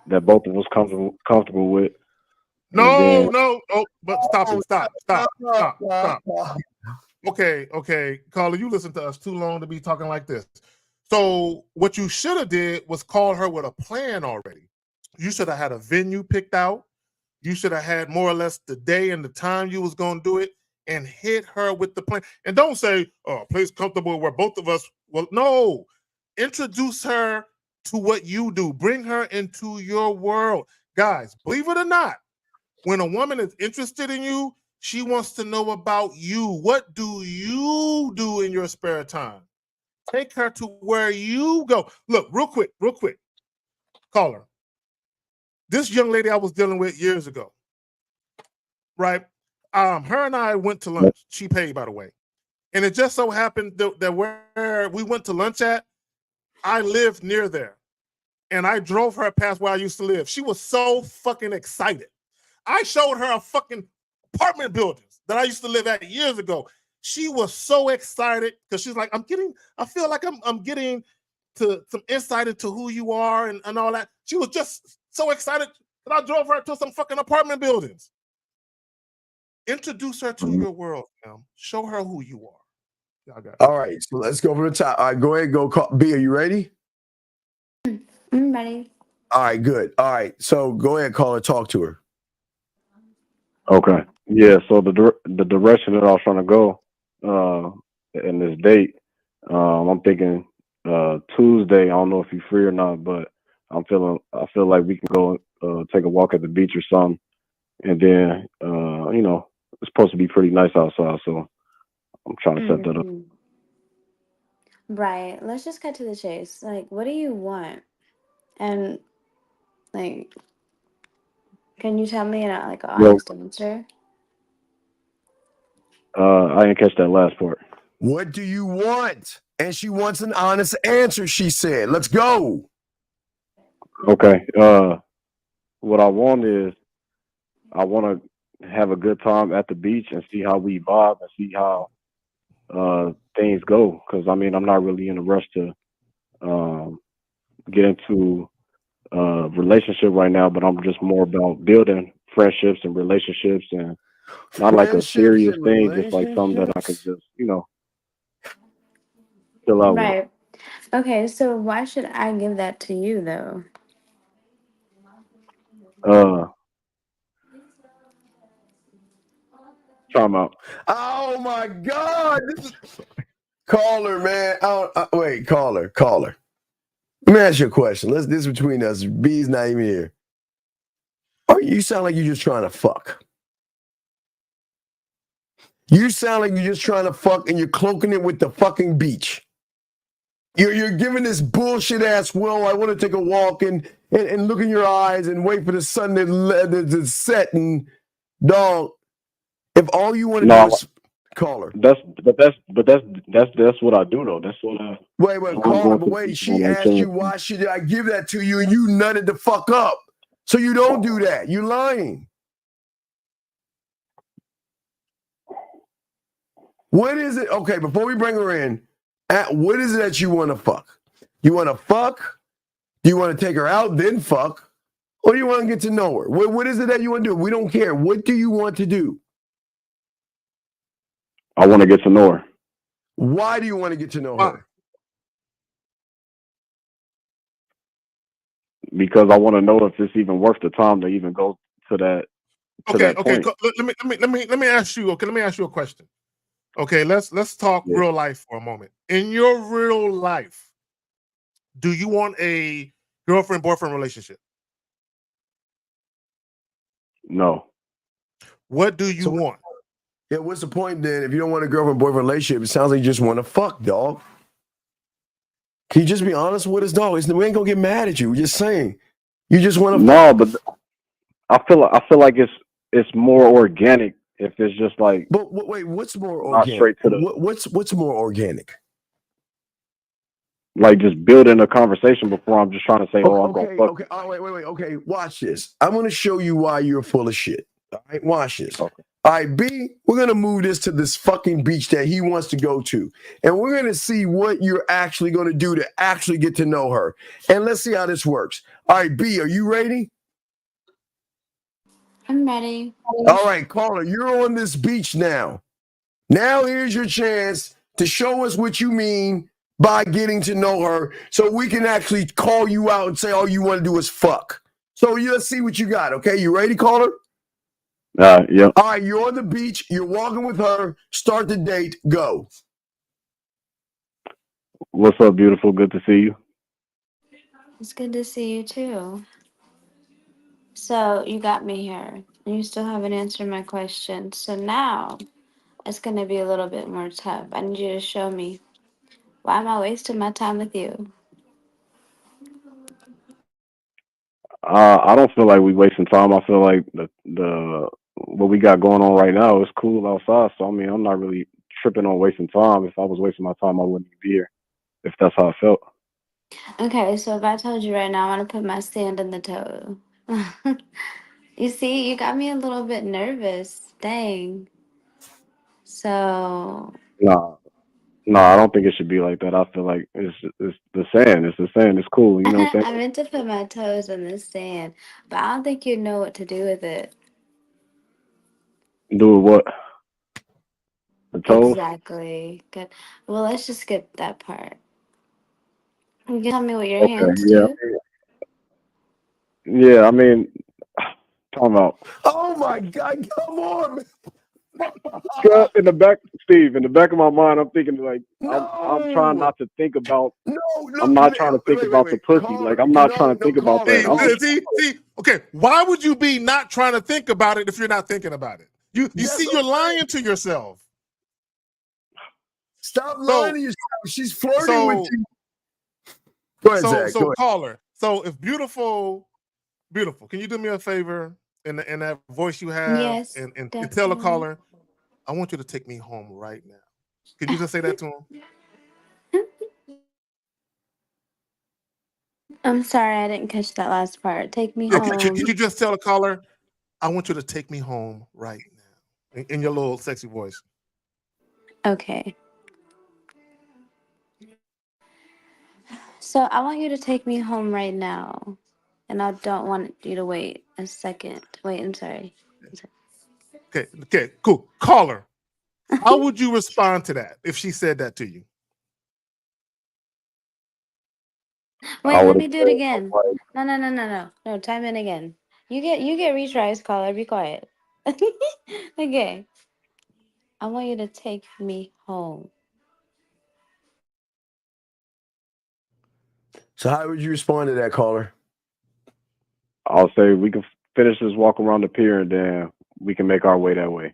that both of us comfortable with. And then, No. But stop it. Stop. Okay, Carla, you listen to us too long to be talking like this. So what you should have did was call her with a plan already. You should have had a venue picked out. You should have had more or less the day and the time you was going to do it and hit her with the plan. And don't say, oh, place comfortable where both of us, well, no. Introduce her to what you do. Bring her into your world. Guys, believe it or not, when a woman is interested in you, she wants to know about you. What do you do in your spare time? Take her to where you go. Look, real quick. Call her. This young lady I was dealing with years ago, right? Her and I went to lunch. She paid, by the way. And it just so happened that where we went to lunch at, I lived near there. And I drove her past where I used to live. She was so fucking excited. I showed her a fucking apartment buildings that I used to live at years ago. She was so excited because she's like, I feel like I'm getting to some insight into who you are and all that. She was just so excited that I drove her to some fucking apartment buildings. Introduce her to your world, man. Show her who you are. Y'all got it. All right, so let's go from the top. All right, go ahead. Go call. B, are you ready? I'm ready. All right, good. All right, so go ahead, call her. Talk to her. okay. Yeah, so the direction that I was trying to go in this date, I'm thinking Tuesday. I don't know if you're free or not, but I feel like we can go take a walk at the beach or something. And then, it's supposed to be pretty nice outside, so I'm trying to set that up. Mhm. Right. Let's just cut to the chase. Like, what do you want? And like, can you tell me in an Well, honest answer? I didn't catch that last part. What do you want? And she wants an honest answer, she said. Let's go. Okay. What I want is I want to have a good time at the beach and see how we vibe and see how things go. Because I'm not really in a rush to get into a relationship right now, but I'm just more about building friendships and relationships and not like a Friendships serious and thing, just like something that I could relationships. just, chill out with. Right. Okay, so why should I give that to you though? Uh, Time out. Oh my God! Caller, man. Wait, caller. Let me ask you a question. This is between us. B's not even here. You sound like you're just trying to fuck. You sound like you're just trying to fuck and you're cloaking it with the fucking beach. You're giving this bullshit ass, well, I want to take a walk and look in your eyes and wait for the sun to set and dog. If all you want to do No, is caller. that's what I do though. That's what I. Wait, I'm caller, going but to the wait, beach she and I'm asked you chilling. why should I give that to you and you nutted the fuck up. So you don't do that. You're lying. What is it? Okay, before we bring her in, what is it that you want to fuck? You want to fuck? Do you want to take her out, then fuck? Or do you want to get to know her? What is it that you want to do? We don't care. What do you want to do? I want to get to know her. Why do you want to get to know her? Because I want to know if it's even worth the time to even go to that Okay. point. Let me ask you. Okay, let me ask you a question. Okay, let's talk real life for a moment. In your real life, do you want a girlfriend-boyfriend relationship? No. What do you want? Yeah, what's the point then? If you don't want a girlfriend-boyfriend relationship, it sounds like you just want to fuck, dog. Can you just be honest with us, dog? We ain't gonna get mad at you. We're just saying. You just want to No, but I feel like it's more organic if it's just like. But wait, what's more not organic? straight to the. What's more organic? Like just building a conversation before I'm just trying to say, oh, I'm gonna fuck. Okay. Oh, wait. Okay, watch this. I'm gonna show you why you're full of shit. All right, watch this. Okay. All right, B, we're gonna move this to this fucking beach that he wants to go to, and we're gonna see what you're actually gonna do to actually get to know her, and let's see how this works. All right, B, are you ready? I'm ready. All right, caller, you're on this beach now. Now here's your chance to show us what you mean by getting to know her so we can actually call you out and say all you want to do is fuck. So let's see what you got, okay? You ready, caller? Yeah. All right, you're on the beach. You're walking with her. Start the date. Go. What's up, beautiful? Good to see you. It's good to see you too. So you got me here. You still haven't answered my question. So now it's gonna be a little bit more tough. I need you to show me why am I wasting my time with you? I don't feel like we wasting time. I feel like the what we got going on right now is cool outside. So I mean, I'm not really tripping on wasting time. If I was wasting my time, I wouldn't be here. If that's how I felt. Okay, so if I told you right now I want to put my sand in the toe. You see, you got me a little bit nervous. Dang. So No, I don't think it should be like that. I feel like it's the sand. It's the sand. It's cool. You know what I'm I saying? meant to put my toes in the sand, but I don't think you know what to do with it. Do what? The toes? Exactly. Good. Well, let's just skip that part. You can tell me what your Okay. hands Yeah. do. Yeah. I mean, talking about Oh my God! Come on, in the back, Steve. In the back of my mind, I'm thinking like I'm trying no, not to think about. no. I'm not trying to think about the pussy. Caller, Like I'm not trying no, to think about caller. that. I'm just See. Okay, why would you be not trying to think about it if you're not thinking about it? You see, you're lying to yourself. Stop lying to yourself. She's flirting with you. Go Go ahead, Zach. Go ahead. caller. So if beautiful, can you do me a favor in that voice you have Yes, and tell the definitely. caller, I want you to take me home right now. Could you just say that to him? I'm sorry, I didn't catch that last part. Take me Yeah, home. could you just tell the caller, I want you to take me home right now in your little sexy voice? Okay. So I want you to take me home right now. And I don't want you to wait a second. Wait, I'm sorry. Okay, cool. Caller, how would you respond to that if she said that to you? Wait, let me do it again. No. Time in again. You get retries, caller. Be quiet. Okay. I want you to take me home. So how would you respond to that, caller? I'll say we can finish this walk around the pier and then we can make our way that way.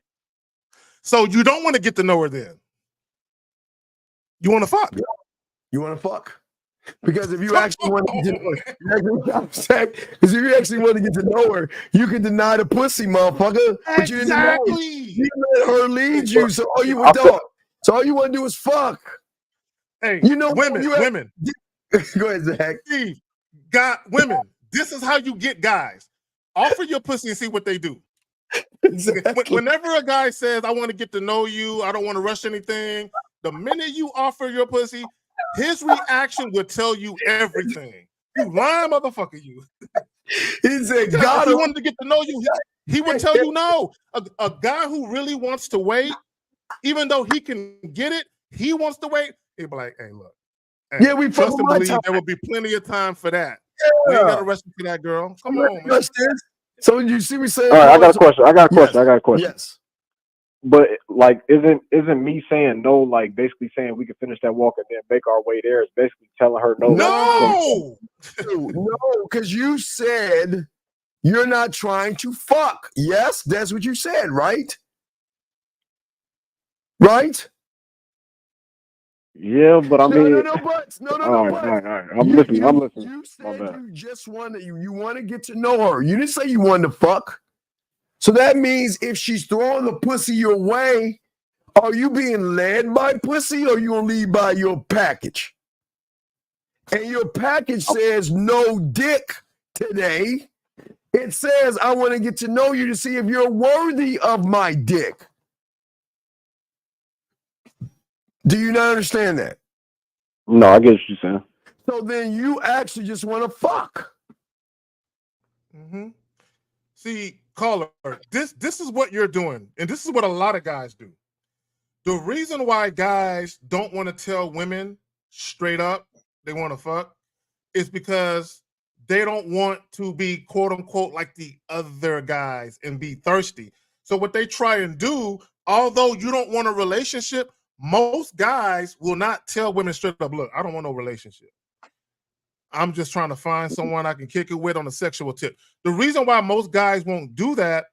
So you don't want to get to know her then? You want to fuck? You want to fuck? Because if you actually want to get to know her, because if you actually want to get to know her, you can deny the pussy, motherfucker. But you didn't deny it. You let her lead you. So all you want to do is fuck. Hey, you know, women. Go ahead, Zach. Steve, women. This is how you get guys. Offer your pussy and see what they do. Exactly. Whenever a guy says, "I want to get to know you, I don't want to rush anything," the minute you offer your pussy, his reaction will tell you everything. You lying motherfucker, you. He said, "God, if he wanted to get to know you, he would tell you no." A guy who really wants to wait, even though he can get it, he wants to wait. He'd be like, "Hey, look, yeah, we trust and believe time. there will be plenty of time for that. Yeah. We ain't got to rush into that, girl. Come on, man." So you see me saying? All right, I got a question. Yes. But like, isn't me saying no, like basically saying we can finish that walk and then make our way there? Is basically telling her no. No, because you said you're not trying to fuck. Yes, that's what you said, right? Right? Yeah, but I mean, no. All right. I'm listening. You said you just want to you want to get to know her. You didn't say you wanted to fuck. So that means if she's throwing the pussy your way, are you being led by pussy or you gonna lead by your package? And your package says no dick today. It says I want to get to know you to see if you're worthy of my dick. Do you not understand that? No, I get what you're saying. So then you actually just want to fuck. Mm-hmm. See, caller, this is what you're doing, and this is what a lot of guys do. The reason why guys don't want to tell women straight up they want to fuck is because they don't want to be quote unquote like the other guys and be thirsty. So what they try and do, although you don't want a relationship, most guys will not tell women straight up, "Look, I don't want no relationship. I'm just trying to find someone I can kick it with on a sexual tip." The reason why most guys won't do that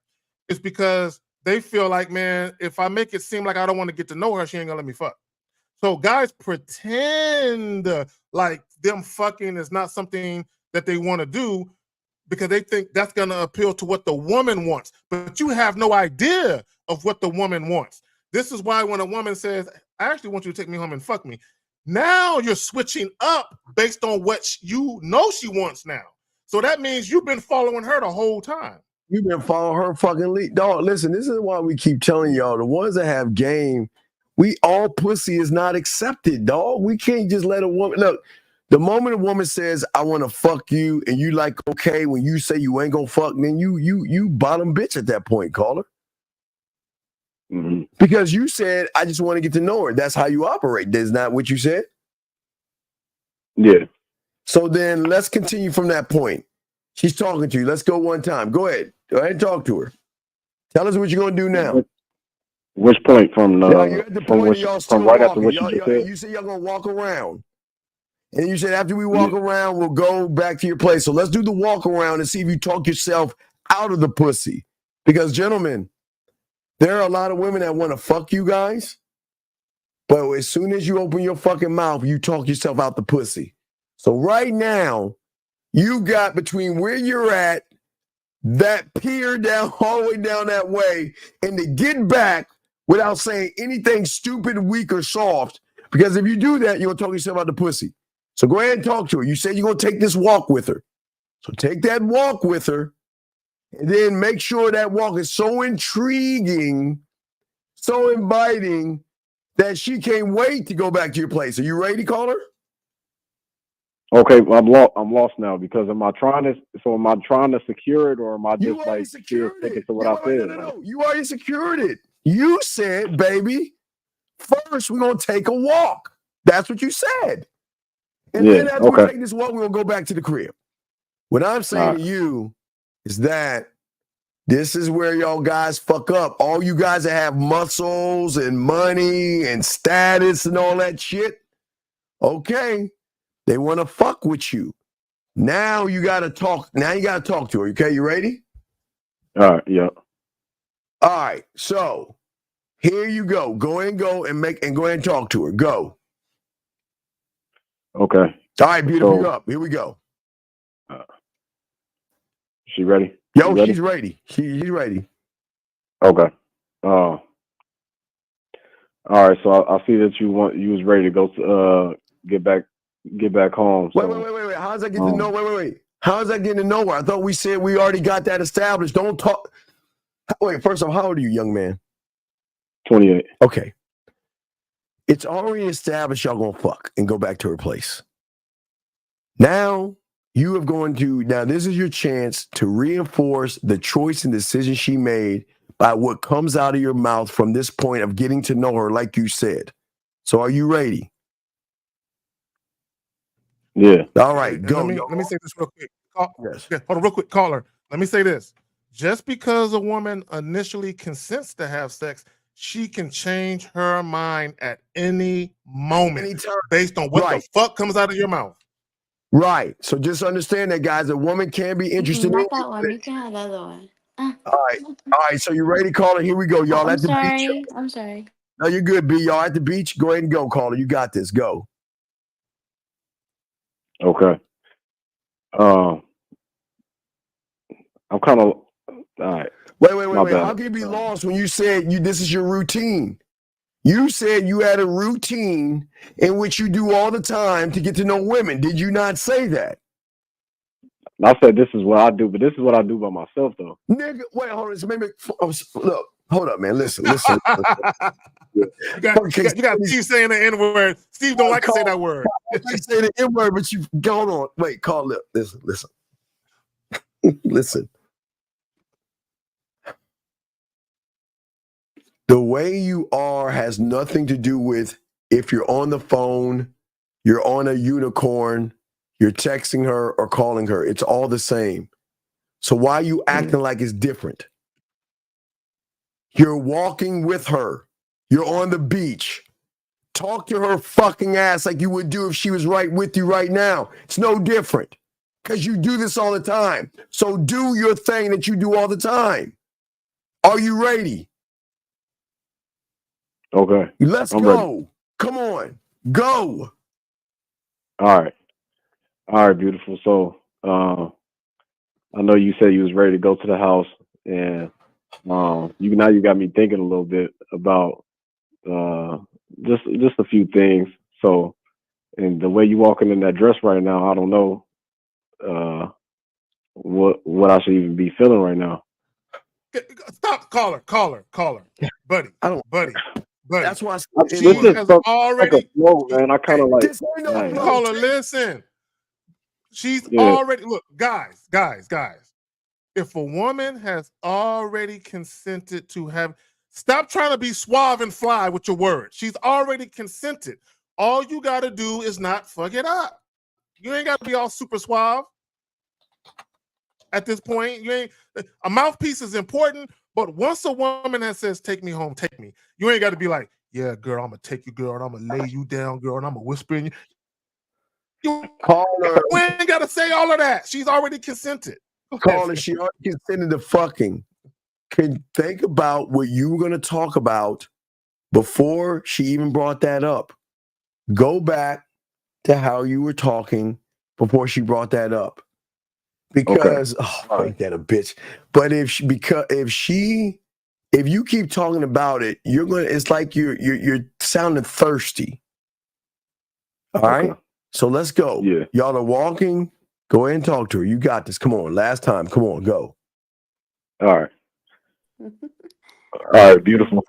is because they feel like, man, if I make it seem like I don't want to get to know her, she ain't gonna let me fuck. So guys pretend like them fucking is not something that they want to do because they think that's gonna appeal to what the woman wants. But you have no idea of what the woman wants. This is why when a woman says, "I actually want you to take me home and fuck me," now you're switching up based on what you know she wants now. So that means you've been following her the whole time. You've been following her fucking lead. Dog, listen, this is why we keep telling y'all, the ones that have game, all pussy is not accepted, dog. We can't just let a woman, look, the moment a woman says, "I want to fuck you," and you like, okay, when you say you ain't gonna fuck, then you bottom bitch at that point, caller. Mm-hmm. Because you said, "I just want to get to know her." That's how you operate. That's not what you said? Yeah. So then let's continue from that point. She's talking to you. Let's go one time. Go ahead. Go ahead and talk to her. Tell us what you're going to do now. Which point from you're at the point y'all still from right walking. after what you just said? You said y'all going to walk around. And you said after we walk around, we'll go back to your place. So let's do the walk around and see if you talk yourself out of the pussy. Because, gentlemen, there are a lot of women that want to fuck you guys. But as soon as you open your fucking mouth, you talk yourself out the pussy. So right now, you got between where you're at, that pier down, all the way down that way, and to get back without saying anything stupid, weak, or soft. Because if you do that, you're going to talk yourself out the pussy. So go ahead and talk to her. You said you're going to take this walk with her. So take that walk with her, and then make sure that walk is so intriguing, so inviting, that she can't wait to go back to your place. Are you ready, caller? Okay, well, I'm lost now because am I trying to secure it or am I You just already like still secured sticking it. to what Yeah, I wait, said? no. You already secured it. You said, baby, first we're gonna take a walk. That's what you said. And Yeah. then after we Okay. take this walk, we're gonna go back to the crib. What I'm All saying right. to you is that this is where y'all guys fuck up. All you guys that have muscles and money and status and all that shit, okay, they want to fuck with you. Now you gotta talk. Now you gotta talk to her. Okay, you ready? All right. Yeah. All right. So here you go. Go ahead and go ahead and talk to her. Go. Okay. All right, beautiful. So You're up. Here we go. she ready? Yo, You ready? she's ready. She's ready. Okay. All right. So I see that you was ready to go to get back home. So Wait. How does that get to know? Wait. How does that get to nowhere? I thought we said we already got that established. Don't talk. Wait, first off, how old are you, young man? 28. Okay. It's already established y'all gonna fuck and go back to her place. Now this is your chance to reinforce the choice and decision she made by what comes out of your mouth from this point of getting to know her, like you said. So are you ready? Yeah. All right, And go. let me say this real quick. Yes. Yeah, hold on, real quick, caller. Let me say this: just because a woman initially consents to have sex, she can change her mind at any moment, Anytime. based on what the fuck comes out of your mouth. Right. So just understand that, guys. A woman can be interested in you. Not that one. You can have the other one. All right. So you ready, caller? Here we go, y'all. I'm At the beach. sorry. I'm sorry. No, you're good, B. Y'all at the beach. Go ahead and go, caller. You got this. Go. Okay. I'm kind of all right. Wait. How can you be lost when you said this is your routine? You said you had a routine in which you do all the time to get to know women. Did you not say that? I said this is what I do, but this is what I do by myself though. Nigga, wait, hold on. So maybe look, hold up, man. Listen. You got Steve saying the N-word. Steve don't like to say that word. I say the N-word, but you hold on. Wait, call up. Listen. Listen. The way you are has nothing to do with if you're on the phone, you're on a unicorn, you're texting her or calling her. It's all the same. So why are you acting like it's different? You're walking with her. You're on the beach. Talk to her fucking ass like you would do if she was right with you right now. It's no different because you do this all the time. So do your thing that you do all the time. Are you ready? Okay. Let's I'm go. ready. Come on. Go. All right, beautiful. So I know you said you was ready to go to the house, and you got me thinking a little bit about just a few things. So, and the way you walking in that dress right now, I don't know what I should even be feeling right now. Stop, caller, buddy. That's why she has already. Like a flow, man. I kind of like. This ain't no man. Caller, listen. She's Yeah. already look, guys. If a woman has already consented to have, stop trying to be suave and fly with your words. She's already consented. All you got to do is not fuck it up. You ain't got to be all super suave. At this point, a mouthpiece is important, but once a woman that says, take me home, take me, you ain't got to be like, yeah, girl, I'm going to take you, girl, and I'm going to lay you down, girl, and I'm going to whisper in you. We ain't got to say all of that. She's already consented. Caller, she already consented to fucking. Can think about what you were going to talk about before she even brought that up. Go back to how you were talking before she brought that up. Because ain't that a bitch? But if you keep talking about it, it's like you're sounding thirsty. All right? So let's go. Yeah. Y'all are walking. Go ahead and talk to her. You got this. Come on. Last time. Come on, go. All right, beautiful.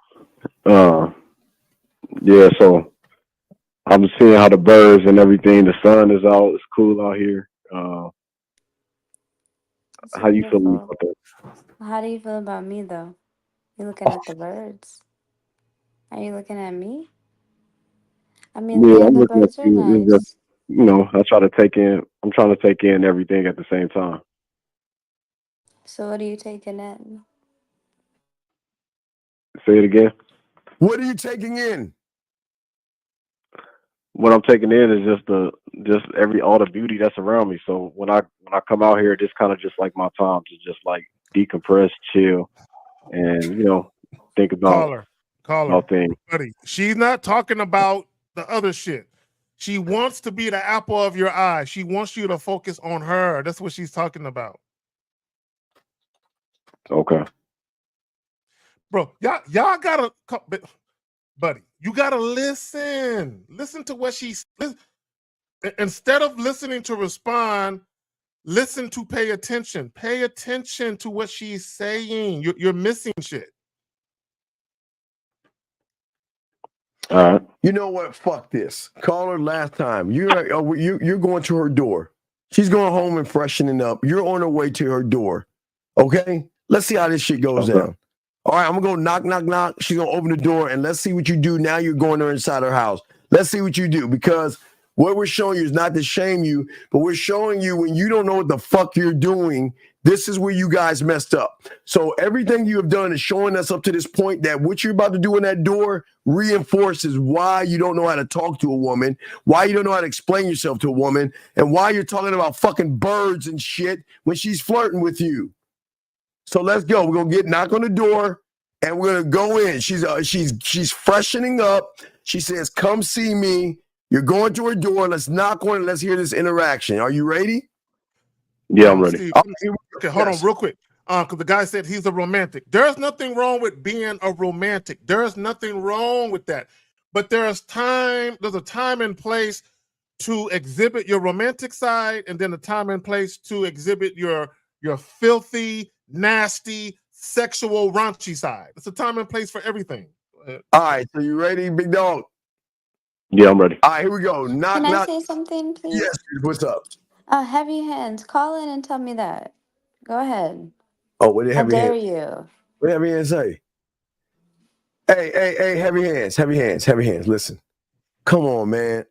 Yeah, so I'm seeing how the birds and everything. The sun is out. It's cool out here. It's How you feeling beautiful. about that? How do you feel about me though? You looking at the birds? Are you looking at me? I mean, Yeah, yeah, I'm the looking at birds are you. It's just, nice. I try to take in. I'm trying to take in everything at the same time. So what are you taking in? Say it again. What are you taking in? What I'm taking in is just all the beauty that's around me. So when I come out here, this kind of just like my time to just like decompress, chill, and think Caller, about things. buddy. She's not talking about the other shit. She wants to be the apple of your eye. She wants you to focus on her. That's what she's talking about. Okay. Bro, y'all gotta, buddy, you gotta listen. Listen to what she's, instead of listening to respond, listen to pay attention. Pay attention to what she's saying. You're missing shit. All right. You know what? Fuck this. Call her last time. You're going to her door. She's going home and freshening up. You're on her way to her door. Okay? Let's see how this shit goes Okay. down. All right, I'm gonna go knock, knock, knock. She's gonna open the door and let's see what you do. Now you're going her inside her house. Let's see what you do because what we're showing you is not to shame you, but we're showing you when you don't know what the fuck you're doing. This is where you guys messed up. So everything you have done is showing us up to this point that what you're about to do in that door reinforces why you don't know how to talk to a woman, why you don't know how to explain yourself to a woman, and why you're talking about fucking birds and shit when she's flirting with you. So let's go. We're gonna knock on the door and we're gonna go in. She's freshening up. She says, "Come see me." You're going to her door. Let's knock on it. Let's hear this interaction. Are you ready? Yeah, I'm ready. Steve, okay, hold on real quick. Because the guy said he's a romantic. There's nothing wrong with being a romantic. There's nothing wrong with that. But there's a time and place to exhibit your romantic side, and then a time and place to exhibit your filthy, nasty, sexual, raunchy side. It's a time and place for everything. All right, so you ready, big dog? Yeah, I'm ready. All right, here we go. Knock, Can I knock. say something, please? Yes, what's up? Heavy hands. Call in and tell me that. Go ahead. Oh, what did I heavy dare hands? you. What did heavy hands say? Hey, heavy hands. Listen, come on, man.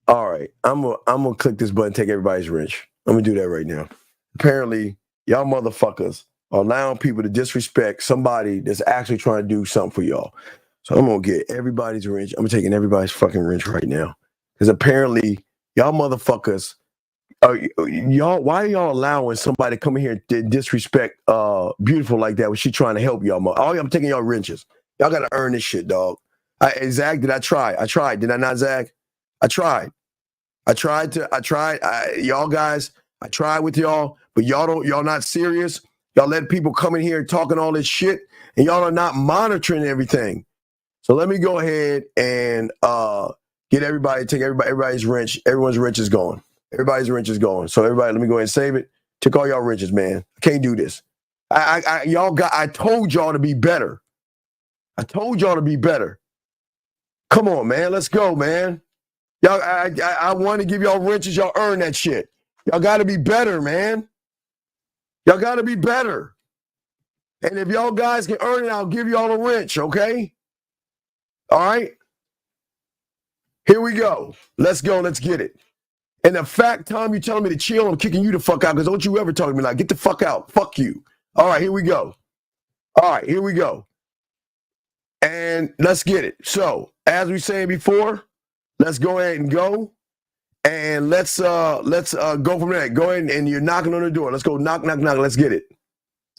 All right, I'm gonna click this button, take everybody's wrench. I'm gonna do that right now. Apparently, y'all motherfuckers are allowing people to disrespect somebody that's actually trying to do something for y'all. So I'm gonna get everybody's wrench. I'm taking everybody's fucking wrench right now. Because apparently, y'all motherfuckers, why are y'all allowing somebody to come in here to disrespect beautiful like that when she trying to help y'all? I'm taking y'all wrenches. Y'all gotta earn this shit, dog. Zach, did I try? I tried. Did I not, Zach? I tried. Y'all guys, I tried with y'all, but y'all not serious. Y'all let people come in here and talking all this shit, and y'all are not monitoring everything. So let me go ahead and take everybody's wrench. Everyone's wrench is gone. Everybody's wrench is gone. So everybody, let me go ahead and save it. Took all y'all wrenches, man. I can't do this. I told y'all to be better. Come on, man. Let's go, man. Y'all, I want to give y'all wrenches. Y'all earn that shit. Y'all got to be better, man. Y'all got to be better. And if y'all guys can earn it, I'll give y'all a wrench, okay? All right? Here we go. Let's go. Let's get it. And the fact time you telling me to chill, I'm kicking you the fuck out because don't you ever talk to me like, get the fuck out. Fuck you. All right, here we go. And let's get it. So, as we saying before, let's go ahead and go. And let's go from there. Go ahead and you're knocking on the door. Let's go knock, knock, knock. Let's get it.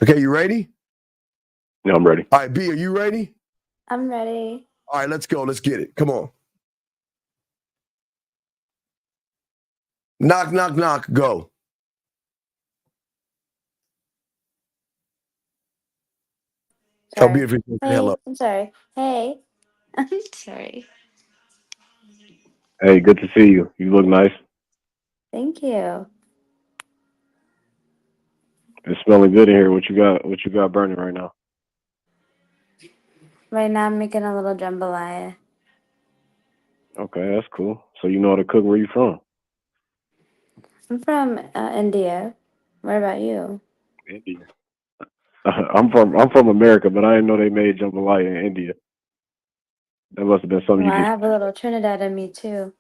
Okay, you ready? Yeah, I'm ready. All right, B, are you ready? I'm ready. All right, let's go. Let's get it. Come on. Knock, knock, knock. Go. Sorry. Oh, beautiful. Hello. I'm sorry. Hey. I'm sorry. Hey, good to see you. You look nice. Thank you. It's smelling good in here. What you got? What you got burning right now? Right now I'm making a little jambalaya. Okay, that's cool. So you know how to cook. Where you from? I'm from India. What about you? India. I'm from America, but I didn't know they made jambalaya in India. That must have been something Well, you I just. have a little Trinidad in me too.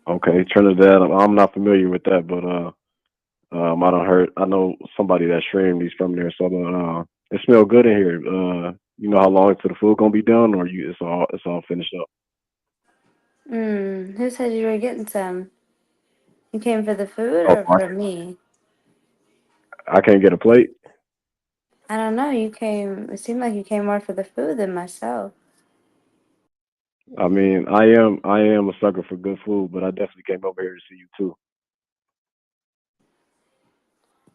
Okay, Trinidad. I'm not familiar with that, but I don't heard. I know somebody that streamed. He's from there, so it smells good in here. You know how long until the food gonna be done, or it's all finished up. Who said you were getting some? You came for the food Oh, or for me? I can't get a plate. I don't know. You came. It seemed like you came more for the food than myself. I mean, I am a sucker for good food, but I definitely came over here to see you too.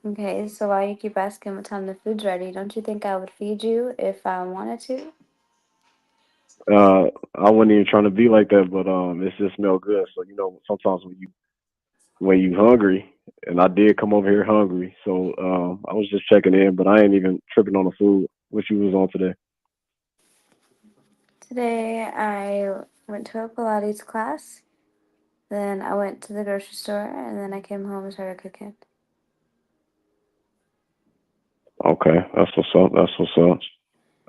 Okay, so why you keep asking what time the food's ready? Don't you think I would feed you if I wanted to? I wasn't even trying to be like that, but it just smelled good. So sometimes when you hungry, and I did come over here hungry, so I was just checking in, but I ain't even tripping on the food. What you was on today? Today I went to a Pilates class, then I went to the grocery store, and then I came home and started cooking. Okay, that's what's up. That's what's up.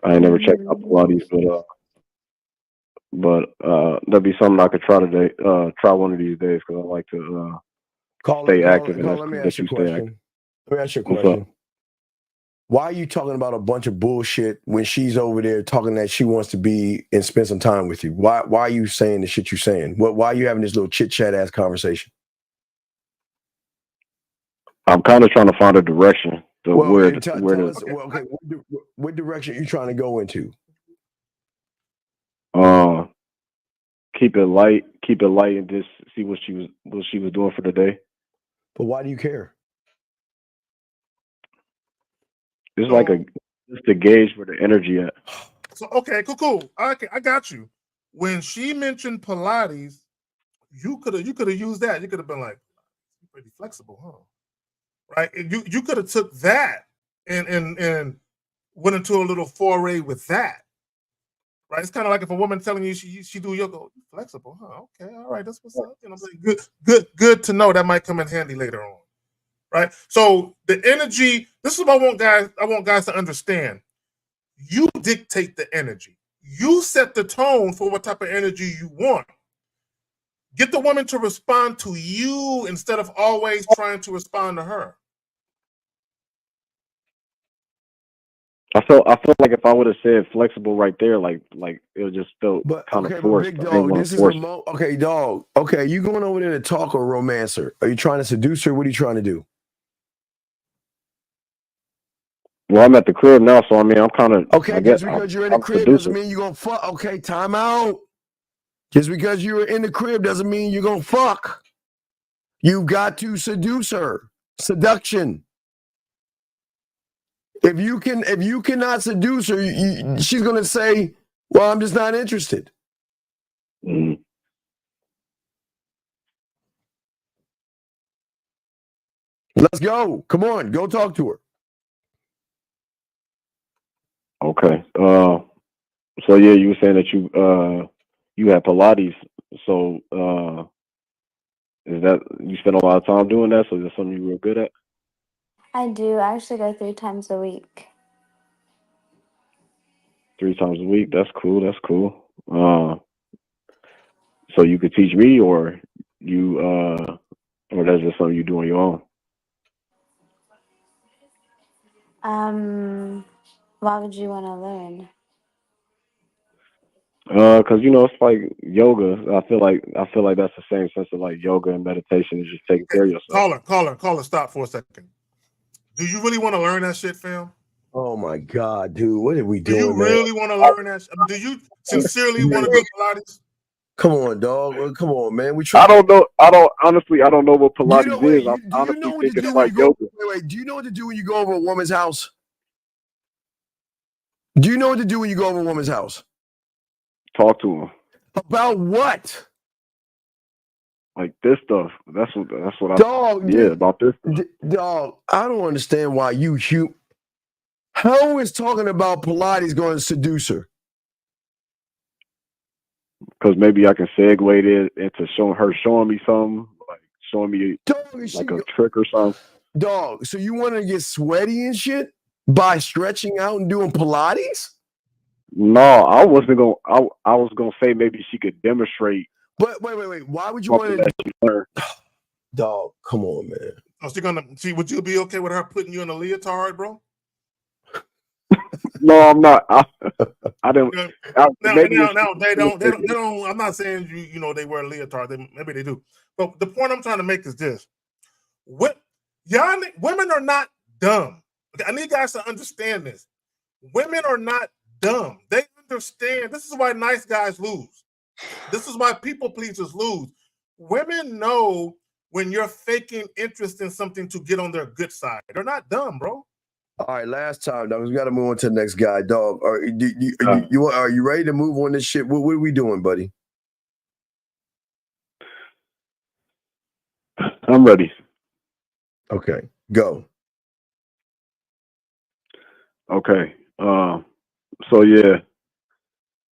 I ain't never checked out Pilates, but that'd be something I could try today. Try one of these days because I like to stay active, and that's Let me cool ask that you a you stay active. question. Let me ask you a What's up? question. Why are you talking about a bunch of bullshit when she's over there talking that she wants to be and spend some time with you? Why are you saying the shit you're saying? Why are you having this little chit chat ass conversation? I'm kind of trying to find a direction to Well, where tell us. Well, okay, what direction are you trying to go into? uh keep it light, and just see what she was doing for the day. But why do you care? It's like just to gauge where the energy at. So okay, cool. Okay, I got you. When she mentioned Pilates, you could have used that. You could have been like, "You're pretty flexible, huh?" Right? And you could have took that and went into a little foray with that. Right? It's kind of like if a woman telling you she do yoga, oh, you're flexible, huh? Okay, all right, that's what's up. You know, good to know. That might come in handy later on. Right? So the energy. This is what I want guys to understand. You dictate the energy. You set the tone for what type of energy you want. Get the woman to respond to you instead of always trying to respond to her. I feel like if I would have said flexible right there, like it just felt kind of Okay, but forced. big I didn't dog, want this to is a force it. okay, dog. Okay, you going over there to talk or romance her? Are you trying to seduce her? What are you trying to do? Well, I'm at the crib now, so I mean, I'm kind of. Okay, I guess just because you're in the I'm crib doesn't seducing. mean you're gonna fuck. Okay, time out. Just because you're in the crib doesn't mean you're gonna fuck. You got to seduce her. Seduction. If you cannot seduce her, she's gonna say, "Well, I'm just not interested." Mm. Let's go. Come on, go talk to her. Okay. So yeah, you were saying that you had Pilates. So is that you spend a lot of time doing that? So is that something you were good at? I do. I actually go 3 times a week. 3 times a week. That's cool. That's cool. So you could teach me, or or that's just something you do on your own. Why would you want to learn? Because it's like yoga. I feel like that's the same sense of like yoga and meditation is just taking care of yourself. Caller, stop for a second. Do you really want to learn that shit, fam? Oh my God, dude, what are we Do you doing, man? really want to learn that? I mean, do you sincerely want to do Pilates? Come on, dog. Come on, man. I don't know. I don't know what Pilates is. I Do you know honestly what think to it's do when like you go? yoga. Wait. Do you know what to do when you go over a woman's house? Do you know what to do when you go over a woman's house? Talk to them. About what? Like this stuff. That's what I. Dog. Yeah, about this stuff. Dog. I don't understand why how is talking about Pilates going to seduce her? because maybe I can segue it into showing me something, like showing me like a trick or something. Dog, so you want to get sweaty and shit by stretching out and doing Pilates? No, I wasn't gonna. I was gonna say maybe she could demonstrate. But wait. Why would you something want that to? she learned. Dog, come on, man. Oh, she gonna see? Would you be okay with her putting you in a leotard, bro? No, I'm not. I don't. Now they don't. I'm not saying you know they wear a leotard. Maybe they do. But the point I'm trying to make is this: women are not dumb. I need guys to understand this. Women are not dumb. They understand. This is why nice guys lose. This is why people pleasers lose. Women know when you're faking interest in something to get on their good side. They're not dumb, bro. All right, last time, dog. We got to move on to the next guy, dog. Are you ready to move on this shit? What are we doing, buddy? I'm ready. Okay, go. Okay. So yeah.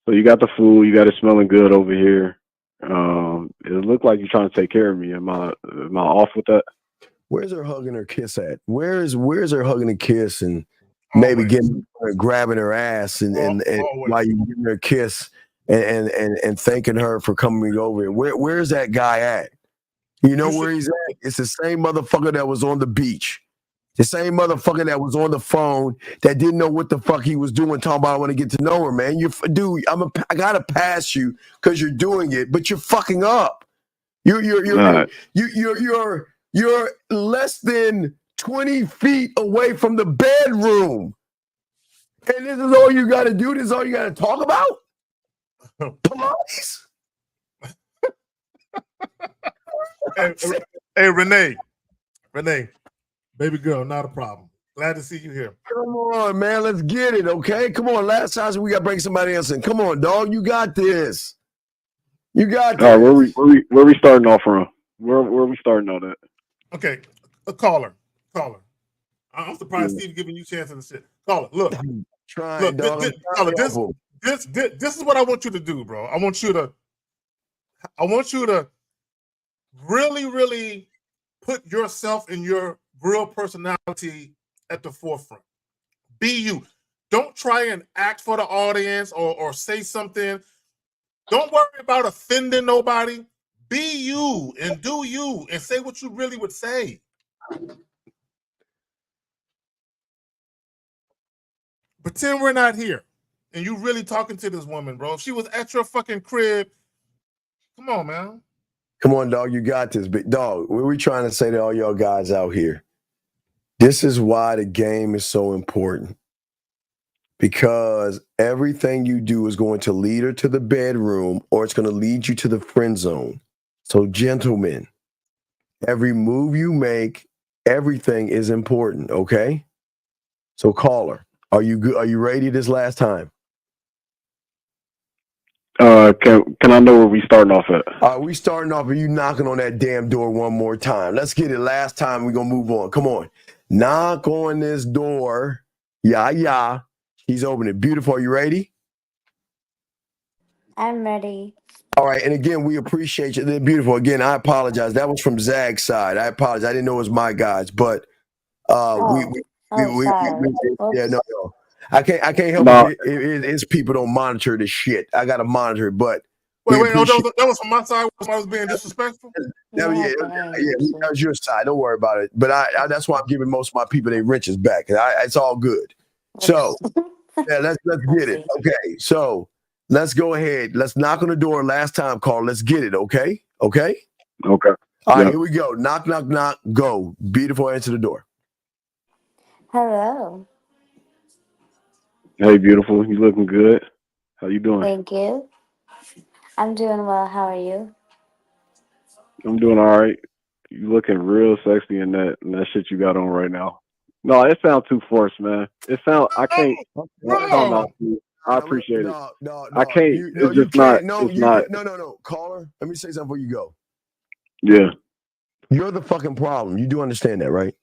So you got the food. You got it smelling good over here. It looked like you're trying to take care of me. Am I off with that? Where's her hugging her kiss at? Where's her hugging and kiss and maybe getting her, grabbing her ass and while you giving her a kiss and thanking her for coming over here? Where's that guy at? You know where he's at? It's the same motherfucker that was on the beach. The same motherfucker that was on the phone that didn't know what the fuck he was doing, talking about I want to get to know her, man. Dude, I gotta pass you because you're doing it, but you're fucking up. You're less than 20 feet away from the bedroom. And this is all you gotta do? This is all you gotta talk about? Pilates? Hey, Renee, baby girl, not a problem. Glad to see you here. Come on, man, let's get it, okay? Come on, last time we gotta bring somebody else in. Come on, dog, you got this. You got this. All right, where we starting off from? Where we starting on that? Okay, a caller. I'm surprised Steve giving you chances and shit. Caller, look. Trying, dog. This is what I want you to do, bro. I want you to really, really put yourself and your real personality at the forefront. Be you. Don't try and act for the audience or say something. Don't worry about offending nobody. Be you and do you and say what you really would say. Pretend we're not here and you really talking to this woman, bro. If she was at your fucking crib, come on, man. Come on, dog, you got this. Big dog, what are we trying to say to all y'all guys out here? This is why the game is so important. Because everything you do is going to lead her to the bedroom or it's going to lead you to the friend zone. So, gentlemen, every move you make, everything is important, okay? So, caller, are you good? Are you ready this last time? Can I know where we starting off at? We starting off with you knocking on that damn door one more time. Let's get it. Last time, we're going to move on. Come on. Knock on this door. Yeah. He's opening. Beautiful. Are you ready? I'm ready. All right. And again, we appreciate you. They're beautiful. Again, I apologize. That was from Zag's side. I apologize. I didn't know it was my guys, but yeah, no. I can't help it. It's people don't monitor the shit. I got to monitor it, but wait, that was from my side. I was being disrespectful. Yeah, that was your side. Don't worry about it. But I that's why I'm giving most of my people their riches back. It's all good. So yeah, let's get it. Okay, so let's go ahead. Let's knock on the door. Last time call. Let's get it. Okay. All right, here we go. Knock, knock, knock. Go. Beautiful. Answer the door. Hello. Hey, beautiful. You looking good? How you doing? Thank you. I'm doing well. How are you? I'm doing all right. You looking real sexy in that shit you got on right now. No, it sounds too forced, man. I can't. I appreciate it. No, I can't. It's just not. No. Caller, let me say something before you go. Yeah. You're the fucking problem. You do understand that, right?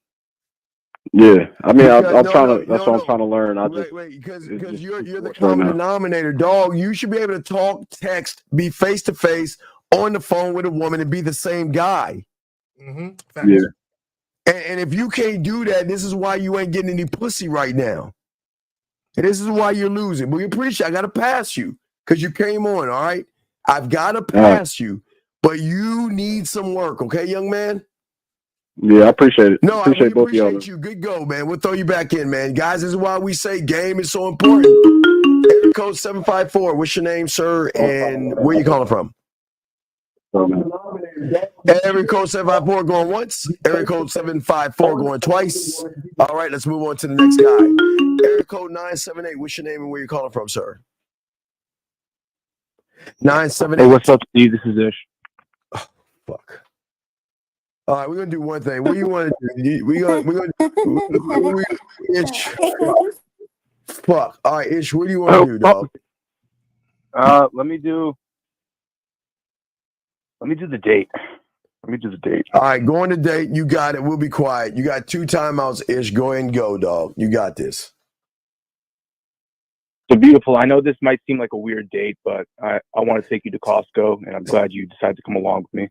Yeah, I mean, Because I'm no, trying no, to. That's no, what I'm no. trying to learn. Wait, because it's you're just the what's right common now. denominator, dog. You should be able to talk, text, be face to face on the phone with a woman and be the same guy. Mm-hmm. Yeah. And if you can't do that, this is why you ain't getting any pussy right now. And this is why you're losing. But we appreciate. I got to pass you because you came on. All right, I've got to pass you, but you need some work, okay, young man. Yeah, I appreciate it. No, Appreciate we both of y'all. appreciate you. Good go, man. We'll throw you back in, man. Guys, this is why we say game is so important. Area code 754. What's your name, sir? And where you calling from? Area code 754 going once. Area code 754 going twice. All right, let's move on to the next guy. Area code 978. What's your name and where you calling from, sir? 978. Hey, what's up, Steve? This is Ish. Oh, fuck. All right, we're gonna do one thing. What do you want to do? We're gonna Ish. Fuck. All right, Ish. What do you want to do, dog? Let me do the date. Let me do the date. All right, go on the date. You got it. We'll be quiet. You got 2 timeouts, Ish. Go ahead and go, dog. You got this. So beautiful. I know this might seem like a weird date, but I want to take you to Costco, and I'm glad you decided to come along with me.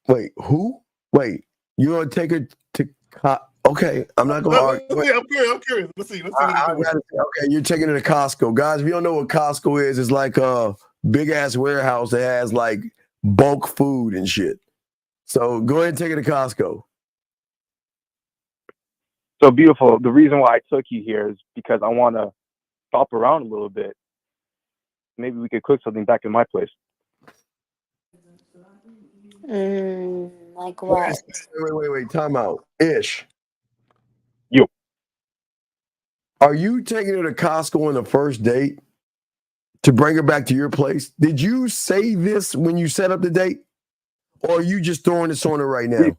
Wait, who? Wait, you want to take her to? Okay, I'm not gonna argue. I'm curious. Let's see. Okay, you're taking her to Costco, guys. If you don't know what Costco is, it's like a big ass warehouse that has like bulk food and shit. So go ahead and take her to Costco. So beautiful. The reason why I took you here is because I want to shop around a little bit. Maybe we could cook something back in my place. Like what? Wait. Time out. Ish. You. Are you taking her to Costco on the first date to bring her back to your place? Did you say this when you set up the date? Or are you just throwing this on her right now?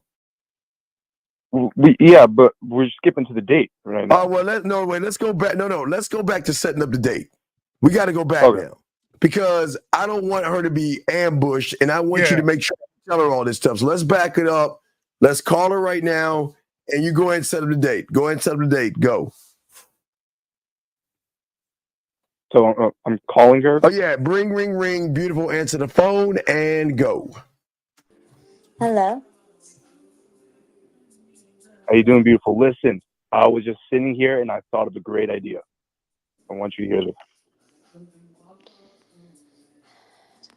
Yeah, but we're skipping to the date right now. Oh, well, let's go back. No, let's go back to setting up the date. We got to go back now. Because I don't want her to be ambushed, and I want you to make sure I tell her all this stuff. So let's back it up. Let's call her right now, and you go ahead and set up the date. Go ahead and set up the date. Go. So I'm calling her? Oh, yeah. Ring. Beautiful. Answer the phone and go. Hello? How you doing, beautiful? Listen, I was just sitting here, and I thought of a great idea. I want you to hear this.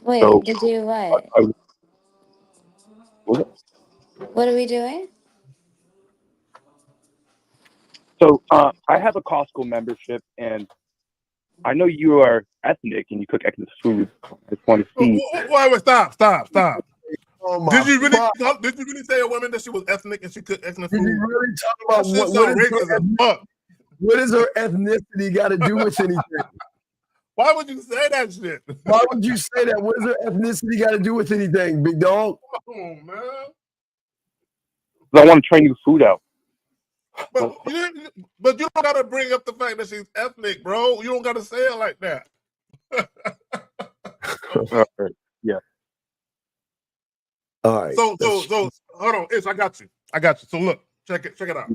Wait, So, to do what? What are we doing? So I have a Costco membership, and I know you are ethnic and you cook ethnic food. I just want to see. Wait, stop. Oh Did you really say a woman that she was ethnic and she cooked ethnic food? Did you really talk about what is her ethnicity got to do with anything? Why would you say that shit? Why would you say that? What does her ethnicity got to do with anything, big dog? Oh, man. I want to try new food out. But you don't got to bring up the fact that she's ethnic, bro. You don't got to say it like that. Yeah. All right. So hold on, Ish, I got you. So look, check it out.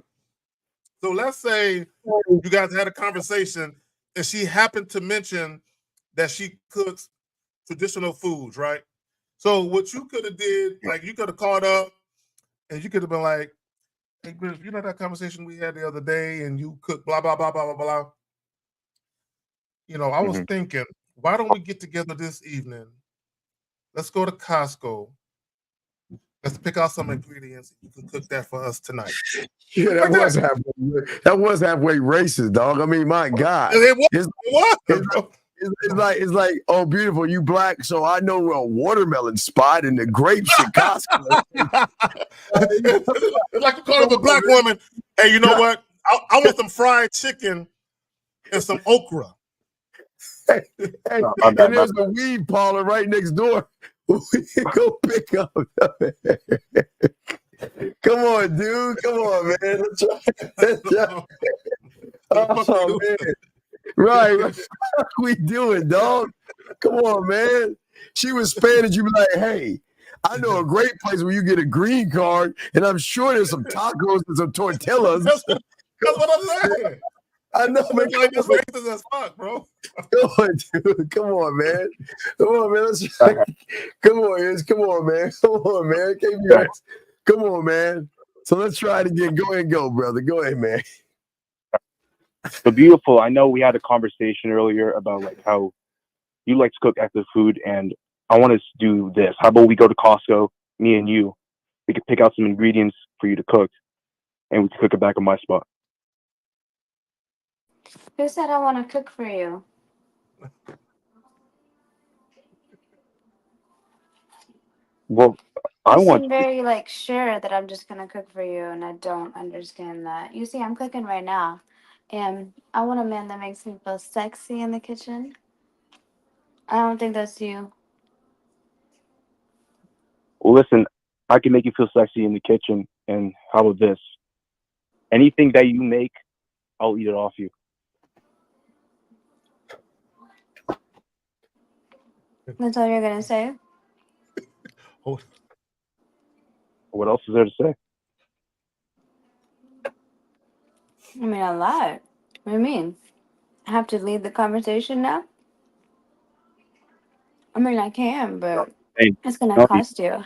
So let's say you guys had a conversation and she happened to mention that she cooks traditional foods, right? So what you could have did, like you could have called up and you could have been like, hey, Griff, you know that conversation we had the other day and you cook blah, blah, blah, blah, blah, blah. You know, I was thinking, why don't we get together this evening? Let's go to Costco. Let's pick out some ingredients. You can cook that for us tonight. Yeah, that was halfway racist, dog. I mean, my God. It's like, oh, beautiful, you black, so I know a watermelon spot and the grapes at Costco. It's like you call up a black woman. Hey, you know what? I want some fried chicken and some okra. And there's a weed parlor right next door. Go pick up. Come on, dude. Come on, man. Let's try. Oh, man. Right. What we doing, dog? Come on, man. She was Spanish. You be like, hey, I know a great place where you get a green card, and I'm sure there's some tacos and some tortillas. That's what I'm saying. I know, man. It's like this racist as fuck, bro. Come on, dude. Come on, man. Come on, man. Let's come on, Ish. Come on, man. Come on, man. Come on, man. So let's try it again. Go ahead and go, brother. Go ahead, man. So beautiful. I know we had a conversation earlier about like how you like to cook extra food, and I want us to do this. How about we go to Costco, me and you? We could pick out some ingredients for you to cook, and we can cook it back on my spot. Who said I want to cook for you? Well, I You want seem very like sure that I'm just gonna cook for you, and I don't understand that. You see, I'm cooking right now, and I want a man that makes me feel sexy in the kitchen. I don't think that's you. Well, listen, I can make you feel sexy in the kitchen, and how about this? Anything that you make, I'll eat it off you. That's all you're gonna say? What else is there to say? I mean, a lot. What do you mean? I have to lead the conversation now? I mean, I can, but Hey, it's gonna no, cost you. All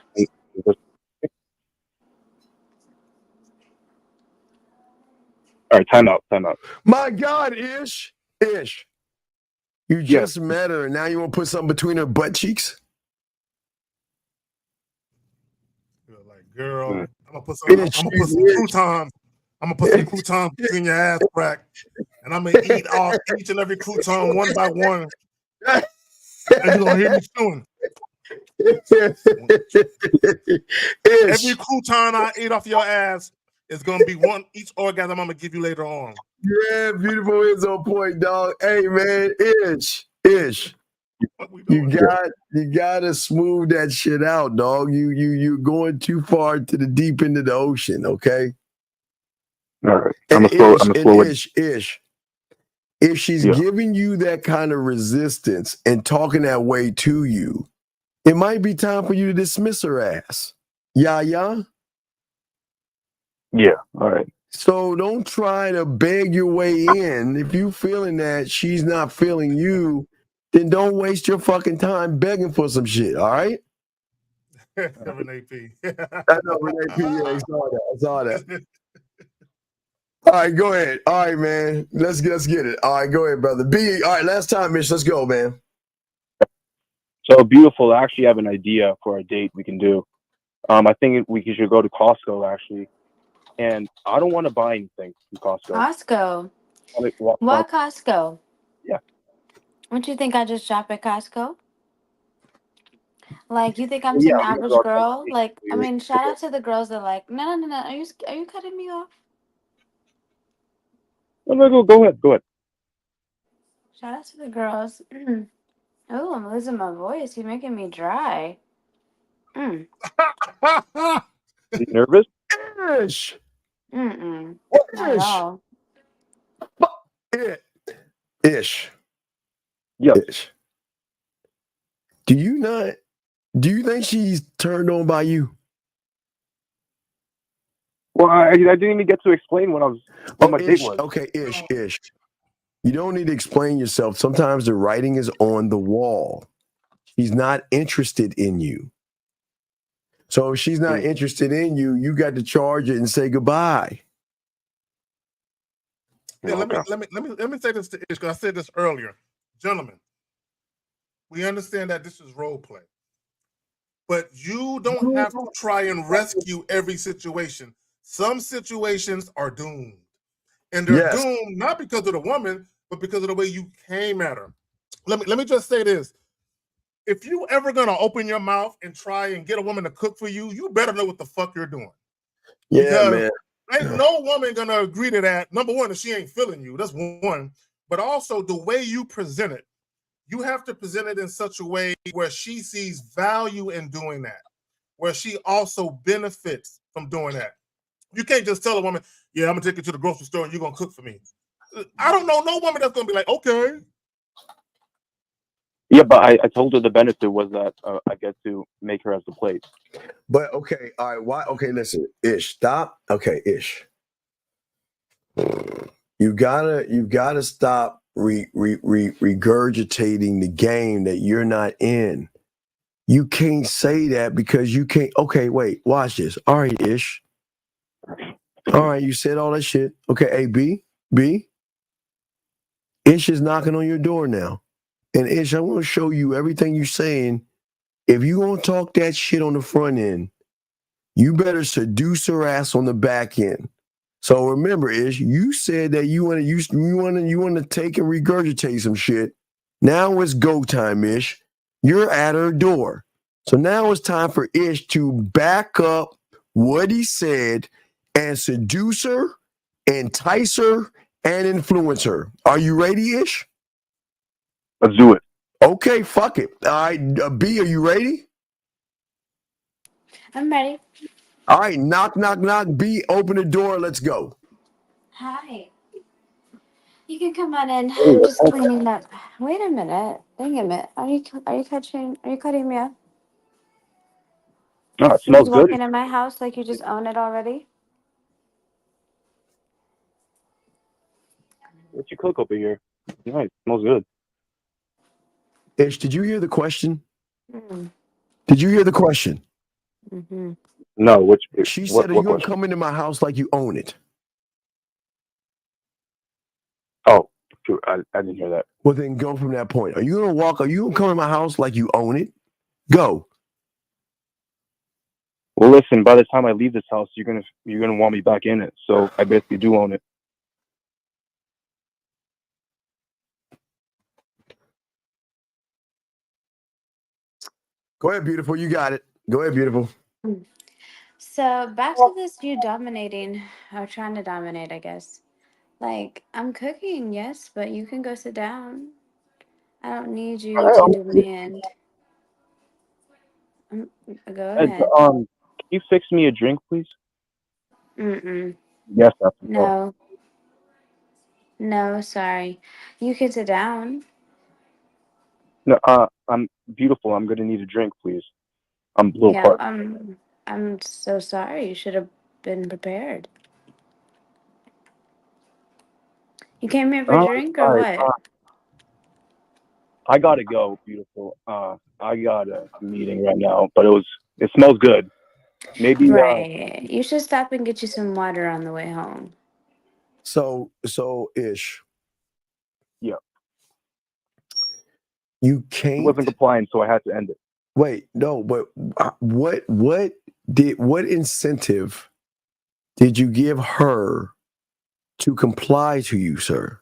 right, time out. My God, Ish. You just met her, and now you want to put something between her butt cheeks? Girl, I'm gonna put some croutons. I'm gonna put some croutons between your ass crack, and I'm gonna eat off each and every crouton one by one. And you're gonna hear me chewing. Every crouton I eat off your ass is gonna be one each orgasm I'm gonna give you later on. Yeah, beautiful is on point, dog. Hey, man, Ish. You gotta smooth that shit out, dog. You're going too far to the deep end of the ocean, okay? All right. And I'm gonna slow it. Ish, if she's giving you that kind of resistance and talking that way to you, it might be time for you to dismiss her ass. Yeah. Yeah. All right. So don't try to beg your way in. If you feeling that she's not feeling you, then don't waste your fucking time begging for some shit, all right? Renee P. I know, Renee P. Yeah, I saw that. All right, go ahead. All right, man. Let's get it. All right, go ahead, brother. B. All right, last time, Mitch. Let's go, man. So beautiful. I actually have an idea for a date we can do. I think we should go to Costco actually, and I don't want to buy anything from Costco. Costco? What Costco? Yeah. What you think I just shop at Costco? Like, you think I'm Yeah, some we average got our girl? conversation. Like, I mean, shout out to the girls that like, no. Are you cutting me off? No, go ahead. Shout out to the girls. Oh, I'm losing my voice. You're making me dry. You nervous? Ish. Not at all. Ish. Yeah. Ish. Do you think she's turned on by you? Well, I didn't even get to explain what my date was. Okay, Ish. You don't need to explain yourself. Sometimes the writing is on the wall. She's not interested in you. So if she's not interested in you, you got to charge it and say goodbye. Yeah, let me say this to Ish, because I said this earlier. Gentlemen, we understand that this is role play. But you don't have to try and rescue every situation. Some situations are doomed. And they're doomed not because of the woman, but because of the way you came at her. Let me just say this. If you ever gonna open your mouth and try and get a woman to cook for you, you better know what the fuck you're doing. Yeah, Because man. ain't no woman gonna agree to that. Number one, if she ain't feeling you, that's one. But also the way you present it. You have to present it in such a way where she sees value in doing that, where she also benefits from doing that. You can't just tell a woman, yeah, I'm gonna take you to the grocery store and you're gonna cook for me. I don't know no woman that's gonna be like, okay. Yeah, but I told her the benefit was that I get to make her as the plate. But okay, all right. Why? Okay, listen, Ish, stop. Okay, Ish, you gotta stop regurgitating the game that you're not in. You can't say that because you can't. Okay, wait, watch this. All right, Ish. All right, you said all that shit. Okay, A B. Ish is knocking on your door now, and Ish, I want to show you everything you're saying. If you gonna talk that shit on the front end, you better seduce her ass on the back end. So remember, Ish, you said that you want to take and regurgitate some shit. Now it's go time, Ish. You're at her door. So now it's time for Ish to back up what he said and seduce her, entice her, and influence her. Are you ready, Ish? Let's do it. Okay, fuck it. All right, B, are you ready? I'm ready. All right, knock, knock, knock. B, open the door. Let's go. Hi. You can come on in. I'm just cleaning up. Wait a minute. Dang a minute. Are you cutting me off? No, it You smells just good. walking in my house like you just own it already? What you cook over here? Nice, smells good. Ish, did you hear the question? Mm. Did you hear the question? Mm-hmm. No, She what said, are you going to question? come into my house like you own it? Oh, I didn't hear that. Well, then go from that point. Are you going to walk? Are you going to come in my house like you own it? Go. Well, listen. By the time I leave this house, you're gonna want me back in it. So I basically do own it. Go ahead, beautiful. You got it. Go ahead, beautiful. So back to this you dominating or trying to dominate, I guess. Like, I'm cooking, yes, but you can go sit down. I don't need you to demand. Go ahead. Can you fix me a drink, please? Mm-mm. Yes, that's no. No, sorry. You can sit down. No, I'm beautiful. I'm gonna need a drink, please. I'm a little Yeah, parched. I'm so sorry. You should have been prepared. You came here for a drink or Sorry. what? I gotta go, beautiful. I got a meeting right now, but it smells good. Maybe Right. You should stop and get you some water on the way home. So Ish, yeah. You He can't. wasn't complying, so I had to end it. Wait, no, but what incentive did you give her to comply to you, sir?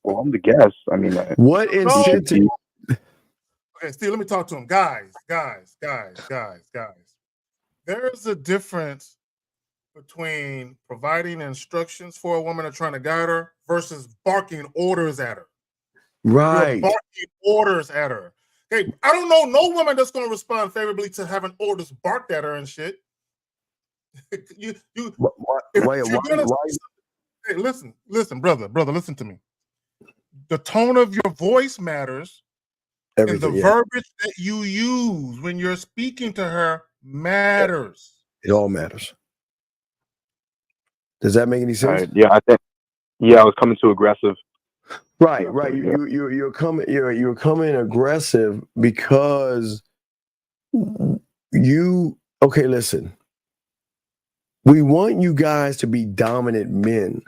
Well, I'm the guest. I mean, what incentive? Okay, Steve, let me talk to him. Guys. There's a difference between providing instructions for a woman or trying to guide her versus barking orders at her. Right. You're barking orders at her. Okay, I don't know no woman that's going to respond favorably to having orders barked at her and shit. Hey, listen, brother, listen to me. The tone of your voice matters. Everything, and the verbiage that you use when you're speaking to her matters. It all matters. Does that make any sense? Right, yeah, I was coming too aggressive. Right. You're coming aggressive because okay, listen. We want you guys to be dominant men,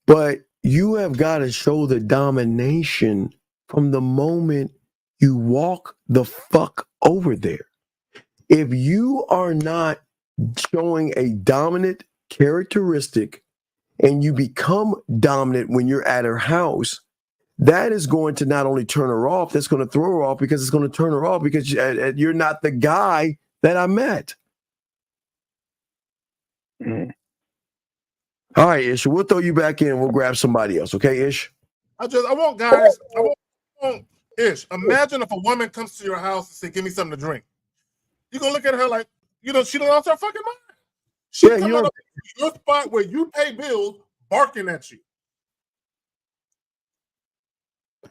but you have got to show the domination from the moment you walk the fuck over there. If you are not showing a dominant characteristic and you become dominant when you're at her house, that is going to not only turn her off, that's going to throw her off because it's going to turn her off because you're not the guy that I met. Mm-hmm. All right, Ish, we'll throw you back in. We'll grab somebody else. Okay, Ish? I want Ish. Imagine if a woman comes to your house and say, give me something to drink. You're going to look at her like, she don't lost her fucking mind. She coming up to your spot where you pay bills barking at you.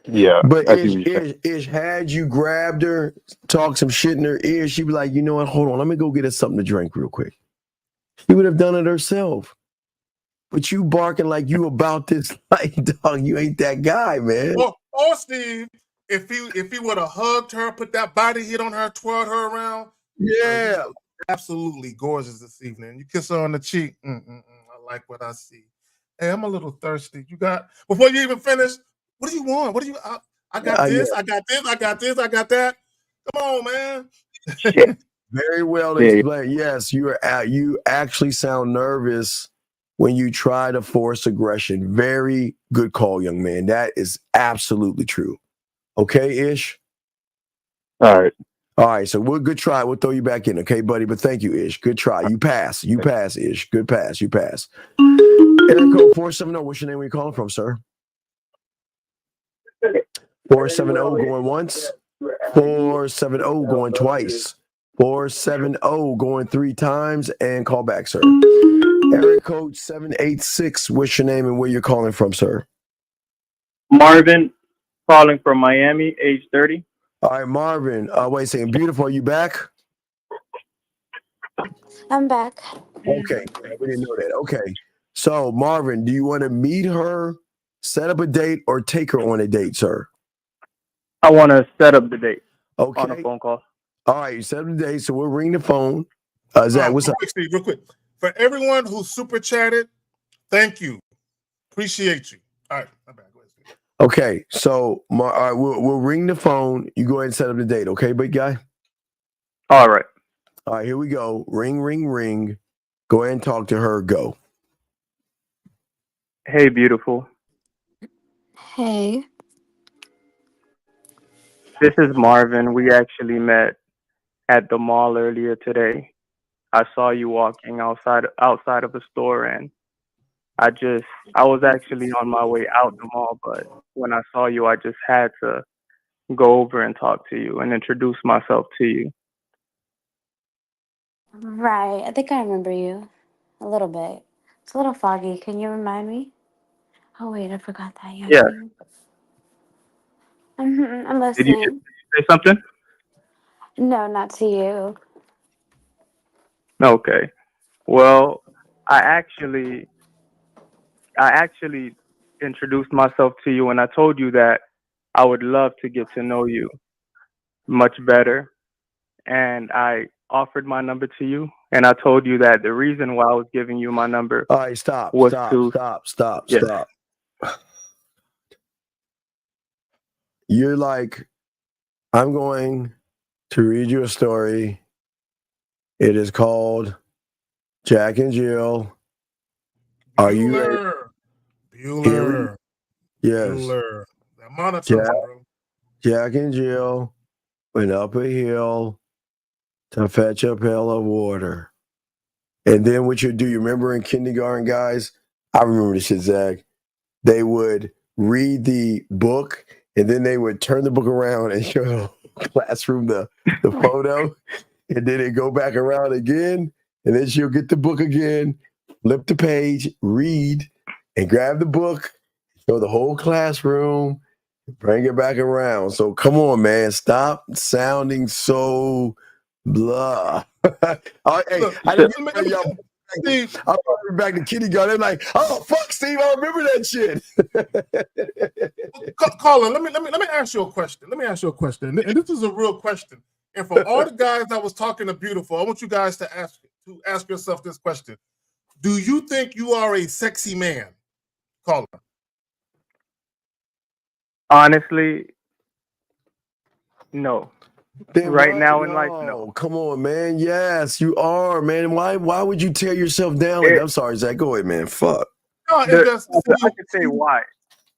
Yeah, But I see what you're saying. Ish, had you grabbed her, talk some shit in her ear, she'd be like, you know what? Hold on, let me go get us something to drink real quick. She would have done it herself. But you barking like you about this, like, dog, you ain't that guy, man. Or Steve, if he would have hugged her, put that body heat on her, twirled her around. Yeah. Absolutely gorgeous this evening. You kiss her on the cheek. I like what I see. Hey, I'm a little thirsty. You got, before you even finish, what do you want? What do you, I got this, Yeah. I got this, I got this, I got that. Come on, man. Very well Yeah. explained. Yes, you actually sound nervous when you try to force aggression. Very good call, young man. That is absolutely true. Okay, Ish? All right. All right, so we're good try. We'll throw you back in, okay, buddy? But thank you, Ish. Good try. You pass. You pass, Ish. Good pass. You pass. Area code 470. What's your name? Where you calling from, sir? 470 going once. 470 going twice. 470 going 3 times, and call back, sir. Area code 786. What's your name and where you're calling from, sir? Marvin, calling from Miami, age 30. All right, Marvin. Wait a second. Beautiful, are you back? I'm back. Okay, we didn't know that. Okay, so Marvin, do you want to meet her, set up a date, or take her on a date, sir? I want to set up the date Okay. on a phone call. All right, you set up the date, so we'll ring the phone. Zach, what's up? Steve, real quick. For everyone who super chatted, thank you. Appreciate you. All right, my bad. Go ahead, Steve. Okay, so all right, we'll ring the phone. You go ahead and set up the date, okay, big guy? All right. All right, here we go. Ring, ring, ring. Go ahead and talk to her. Go. Hey, beautiful. Hey. This is Marvin. We actually met at the mall earlier today. I saw you walking outside of the store, and I was actually on my way out the mall, but when I saw you, I just had to go over and talk to you and introduce myself to you. Right. I think I remember you. A little bit. It's a little foggy. Can you remind me? Oh, wait, I forgot that. Yeah. Yeah. I'm Did you listening. say something? No, not to you. Okay. Well, I actually introduced myself to you, and I told you that I would love to get to know you much better. And I offered my number to you, and I told you that the reason why I was giving you my number All right, stop. Yes. You're like, I'm going to read you a story. It is called Jack and Jill. Are you ready? Bueller. Yes. Bueller. That monotone, bro. Jack and Jill went up a hill to fetch a pail of water. And then what you do, you remember in kindergarten, guys? I remember this shit, Zach. They would read the book, and then they would turn the book around and show the classroom the photo. And then they go back around again, and then she'll get the book again, flip the page, read, and grab the book, show the whole classroom, bring it back around. So come on, man. Stop sounding so blah. All right, hey, I didn't get y'all. I'm back to kindergarten. They're like, oh fuck, Steve, I remember that shit. Colin, let me ask you a question. And this is a real question. And for all the guys that was talking to Beautiful, I want you guys to ask yourself this question: do you think you are a sexy man, Colin? Honestly, no. Then right why- now in life, no. Come on, man. Yes, you are, man. Why would you tear yourself down? Like, I'm sorry, Zach. Go ahead, man. Fuck. I could say why.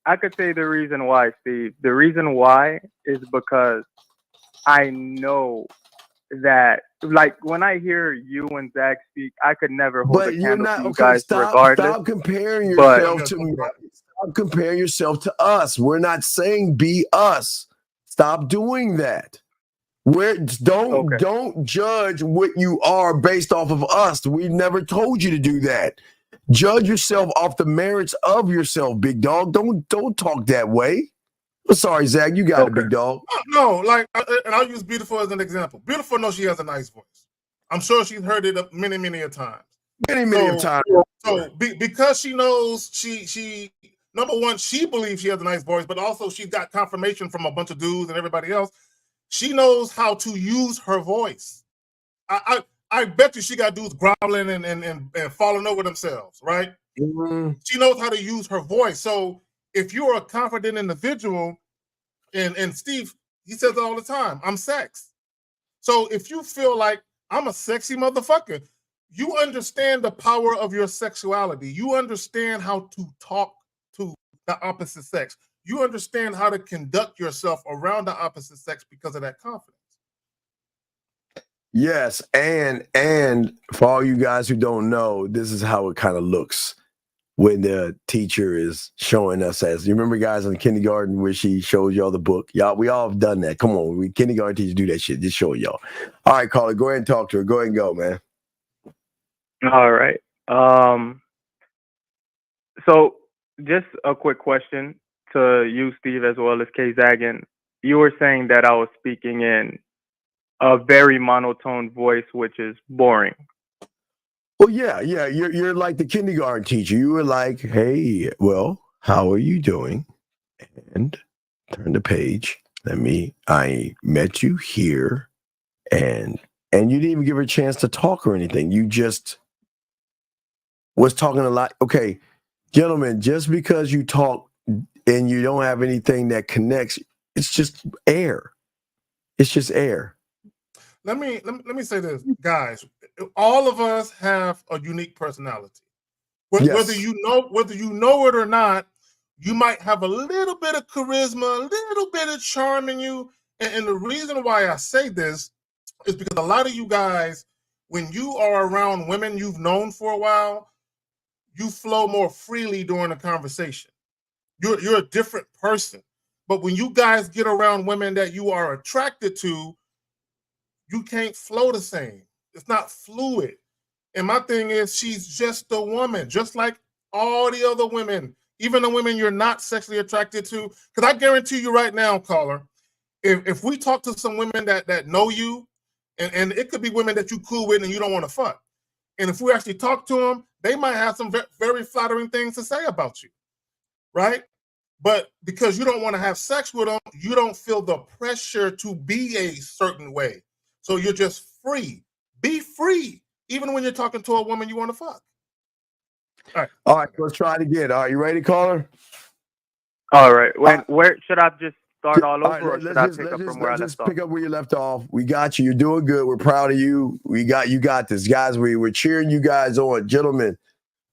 I could say the reason why, Steve. The reason why is because I know that, like, when I hear you and Zach speak, I could never hold But a you're candle not to you okay. guys regardless. Stop comparing But- yourself to me. Stop comparing yourself to us. We're not saying be us. Stop doing that. Don't judge what you are based off of us. We never told you to do that. Judge yourself off the merits of yourself, big dog. Don't talk that way. I'm sorry, Zach. You got it, big dog. No, like, and I'll use Beautiful as an example. Beautiful knows she has a nice voice. I'm sure she's heard it many, many a times. Many times. So because she knows she number one, she believes she has a nice voice, but also she got confirmation from a bunch of dudes and everybody else. She knows how to use her voice. I bet you she got dudes growling and falling over themselves, right? Mm-hmm. She knows how to use her voice. So if you're a confident individual, and Steve, he says it all the time, I'm sex. So if you feel like I'm a sexy motherfucker, you understand the power of your sexuality. You understand how to talk to the opposite sex. You understand how to conduct yourself around the opposite sex because of that confidence. Yes, and for all you guys who don't know, this is how it kind of looks when the teacher is showing us as. You remember, guys, in kindergarten where she shows y'all the book? Y'all, we all have done that. Come on, we kindergarten teachers do that shit. Just show y'all. All right, caller, go ahead and talk to her. Go ahead and go, man. All right. So just a quick question to you, Steve, as well as Kay Zagan. You were saying that I was speaking in a very monotone voice, which is boring. Well, yeah. You're like the kindergarten teacher. You were like, "Hey, well, how are you doing?" And turn the page. I met you here, and you didn't even give her a chance to talk or anything. You just was talking a lot. Okay, gentlemen, just because you talk and you don't have anything that connects, it's just air. It's just air. Let me say this, guys. All of us have a unique personality. Whether you know it or not, you might have a little bit of charisma, a little bit of charm in you. And the reason why I say this is because a lot of you guys, when you are around women you've known for a while, you flow more freely during a conversation. You're a different person. But when you guys get around women that you are attracted to, you can't flow the same. It's not fluid. And my thing is, she's just a woman, just like all the other women, even the women you're not sexually attracted to. Because I guarantee you right now, caller, if we talk to some women that know you, and it could be women that you cool with and you don't want to fuck, and if we actually talk to them, they might have some very flattering things to say about you, right? But because you don't want to have sex with them, you don't feel the pressure to be a certain way. So you're just free. Be free, even when you're talking to a woman you want to fuck. All right, let's try it again. All right, you ready, caller? All right. Where should I just start all over, or should I Let's pick up from where I left off? pick up where you left off. We got you. You're doing good. We're proud of you. You got this, guys. We're cheering you guys on, gentlemen.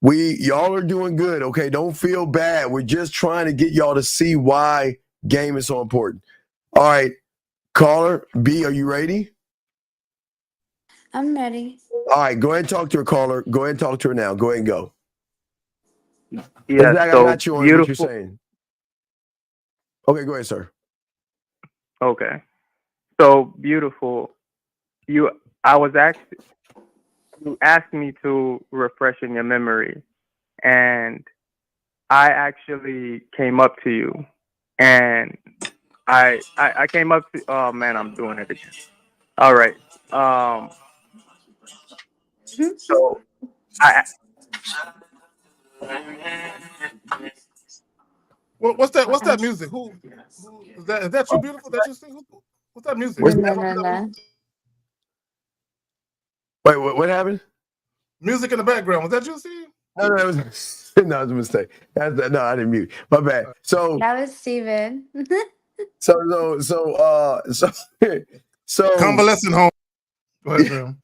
Y'all are doing good. Okay, don't feel bad. We're just trying to get y'all to see why game is so important. All right, caller B, are you ready? I'm ready. All right, go ahead and talk to her, caller. Go ahead and talk to her now. Go ahead and go. Yeah, Zach, so I got you on beautiful. what you're saying. Okay, go ahead, sir. Okay. So beautiful. You asked me to refresh in your memory, and I actually came up to you, and I came up to, oh man, I'm doing it again. All right. So What's that music? Who is that? Is that you, beautiful? That you sing? What's that music? No. Wait, what happened? Music in the background. Was that you, Steve? No, it was a mistake. No, I didn't mute. My bad. So That was Steven. so convalescent home. Go ahead, Graham.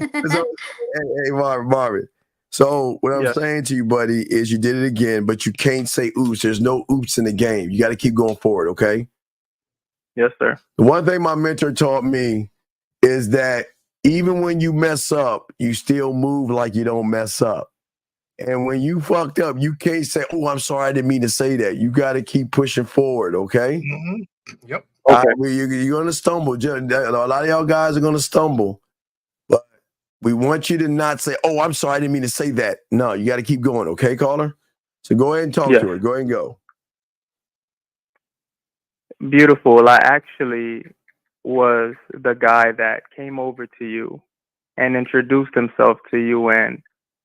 Hey, Marvin. So what I'm saying to you, buddy, is you did it again, but you can't say oops. There's no oops in the game. You got to keep going forward, okay? Yes, sir. The one thing my mentor taught me is that even when you mess up, you still move like you don't mess up. And when you fucked up, you can't say, "Oh, I'm sorry, I didn't mean to say that." You got to keep pushing forward, okay? Mm-hmm. Yep. Okay. You're going to stumble. A lot of y'all guys are going to stumble. But we want you to not say, "Oh, I'm sorry, I didn't mean to say that." No, you got to keep going, okay, caller? So go ahead and talk to her. Go ahead and go. Beautiful. I actually was the guy that came over to you and introduced himself to you, and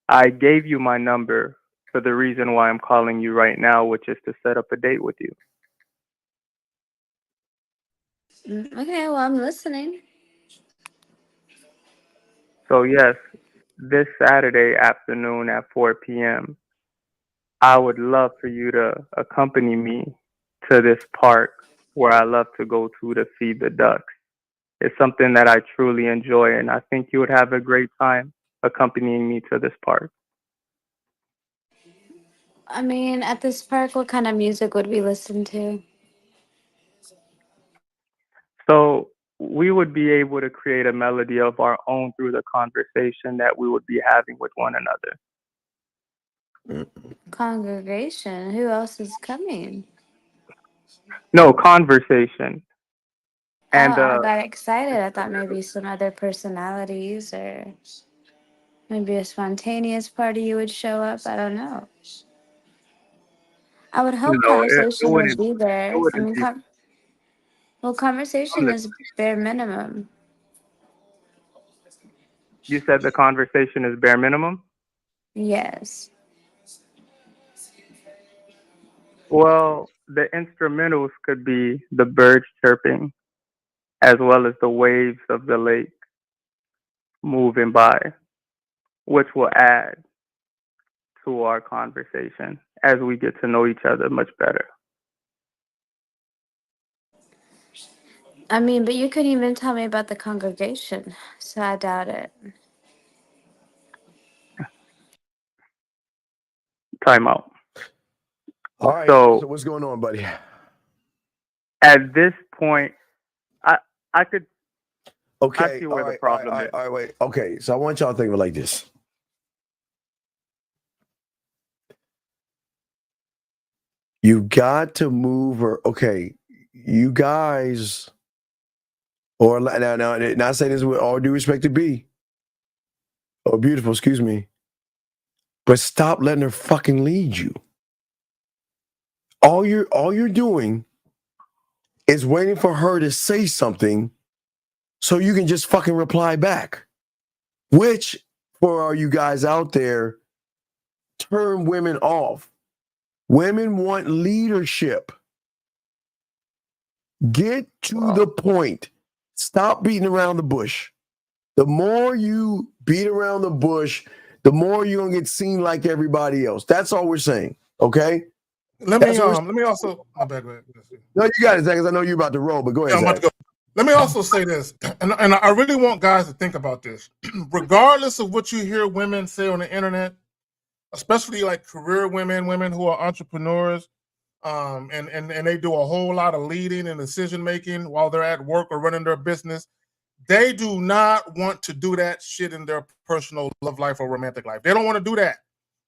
I gave you my number for the reason why I'm calling you right now, which is to set up a date with you. Okay, well, I'm listening. So yes, this Saturday afternoon at 4 p.m., I would love for you to accompany me to this park where I love to go to feed the ducks. It's something that I truly enjoy, and I think you would have a great time accompanying me to this park. I mean, at this park, what kind of music would we listen to? So we would be able to create a melody of our own through the conversation that we would be having with one another. Congregation. Who else is coming? No, conversation. And Oh, I got excited. I thought maybe some other personalities or maybe a spontaneous party you would show up. I don't know. I would hope no, it conversation would wouldn't. be It there. I wouldn't mean, be. well, conversation is bare minimum. You said the conversation is bare minimum? Yes. Well, the instrumentals could be the birds chirping as well as the waves of the lake moving by, which will add to our conversation as we get to know each other much better. I mean, but you couldn't even tell me about the congregation, so I doubt it. Time out. All right. So So what's going on, buddy? at this point, I could Okay. I see where the All problem right, is. all right, wait. Okay. So I want y'all to think of it like this. You got to move her. Okay. You guys, or now, not say this with all due respect to B. Oh, beautiful. Excuse me. But stop letting her fucking lead you. All you're doing is waiting for her to say something so you can just fucking reply back. Which, for all you guys out there, turn women off. Women want leadership. Get to the point. Stop beating around the bush. The more you beat around the bush, the more you're gonna get seen like everybody else. That's all we're saying. Okay? Let me also my bad. No, you got it, Zach, because I know you're about to roll, but go ahead, I'm about Zach. to go. Let me also say this, and I really want guys to think about this. Regardless of what you hear women say on the internet, especially like career women who are entrepreneurs, and they do a whole lot of leading and decision making while they're at work or running their business. They do not want to do that shit in their personal love life or romantic life. They don't want to do that.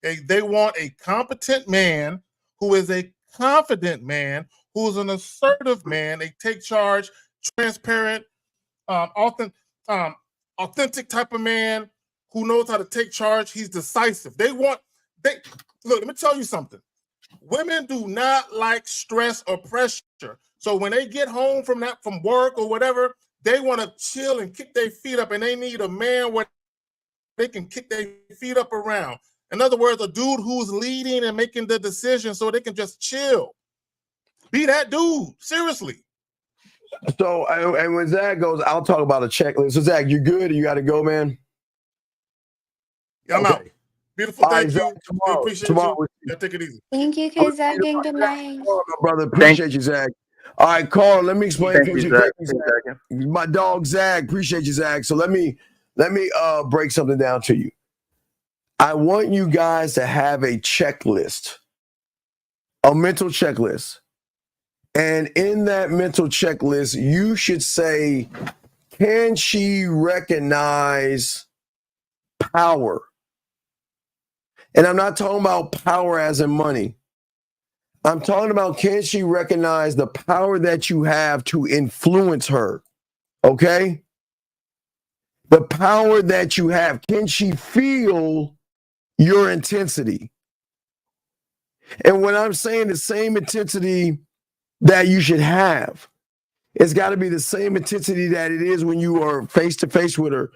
They want a competent man who is a confident man, who's an assertive man. They take charge, transparent, authentic type of man who knows how to take charge. He's decisive. Look, let me tell you something. Women do not like stress or pressure. So when they get home from work or whatever, they want to chill and kick their feet up, and they need a man where they can kick their feet up around. In other words, a dude who's leading and making the decision so they can just chill. Be that dude. Seriously. So, and when Zach goes, I'll talk about a checklist. So, Zach, you good? Or you got to go, man? Yeah, I'm out. Beautiful. All right, Thank Zach, you. We appreciate tomorrow. you. Yeah, take it easy. Thank you, Zach, and good night. My brother, appreciate you, Zach. All right, Carl, let me explain. Thank you, Zach. Zach. My dog, Zach. Appreciate you, Zach. So let me break something down to you. I want you guys to have a checklist, a mental checklist. And in that mental checklist, you should say, can she recognize power? And I'm not talking about power as in money. I'm talking about, can she recognize the power that you have to influence her? Okay? The power that you have. Can she feel your intensity? And when I'm saying the same intensity that you should have. It's got to be the same intensity that it is when you are face to face with her.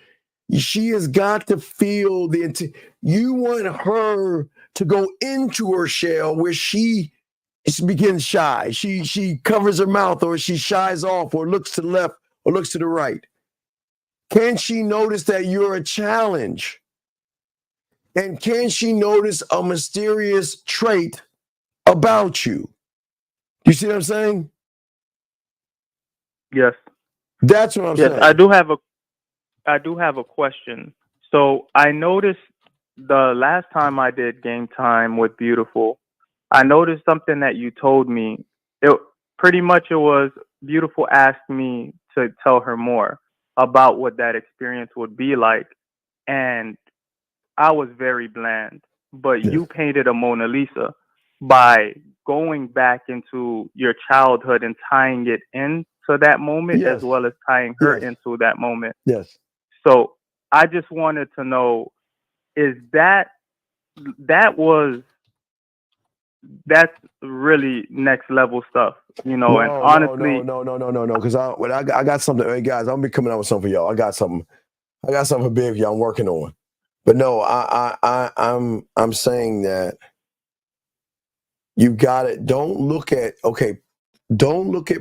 She has got to feel you want her to go into her shell where she begins shy. She covers her mouth, or she shies off, or looks to the left, or looks to the right. Can she notice that you're a challenge? And can she notice a mysterious trait about you? You see what I'm saying? Yes. That's what I'm Yes, saying. I do have a question. So I noticed the last time I did game time with Beautiful, I noticed something that you told me. It was Beautiful asked me to tell her more about what that experience would be like, and I was very bland. But you painted a Mona Lisa by going back into your childhood and tying it into that moment, as well as tying her into that moment. Yes. So I just wanted to know, is that's really next level stuff, and honestly, No. Because I got something. Hey guys, I'm gonna be coming out with something for y'all. I got something for big for y'all. I'm working on. But no, I'm saying that you got it. Don't look at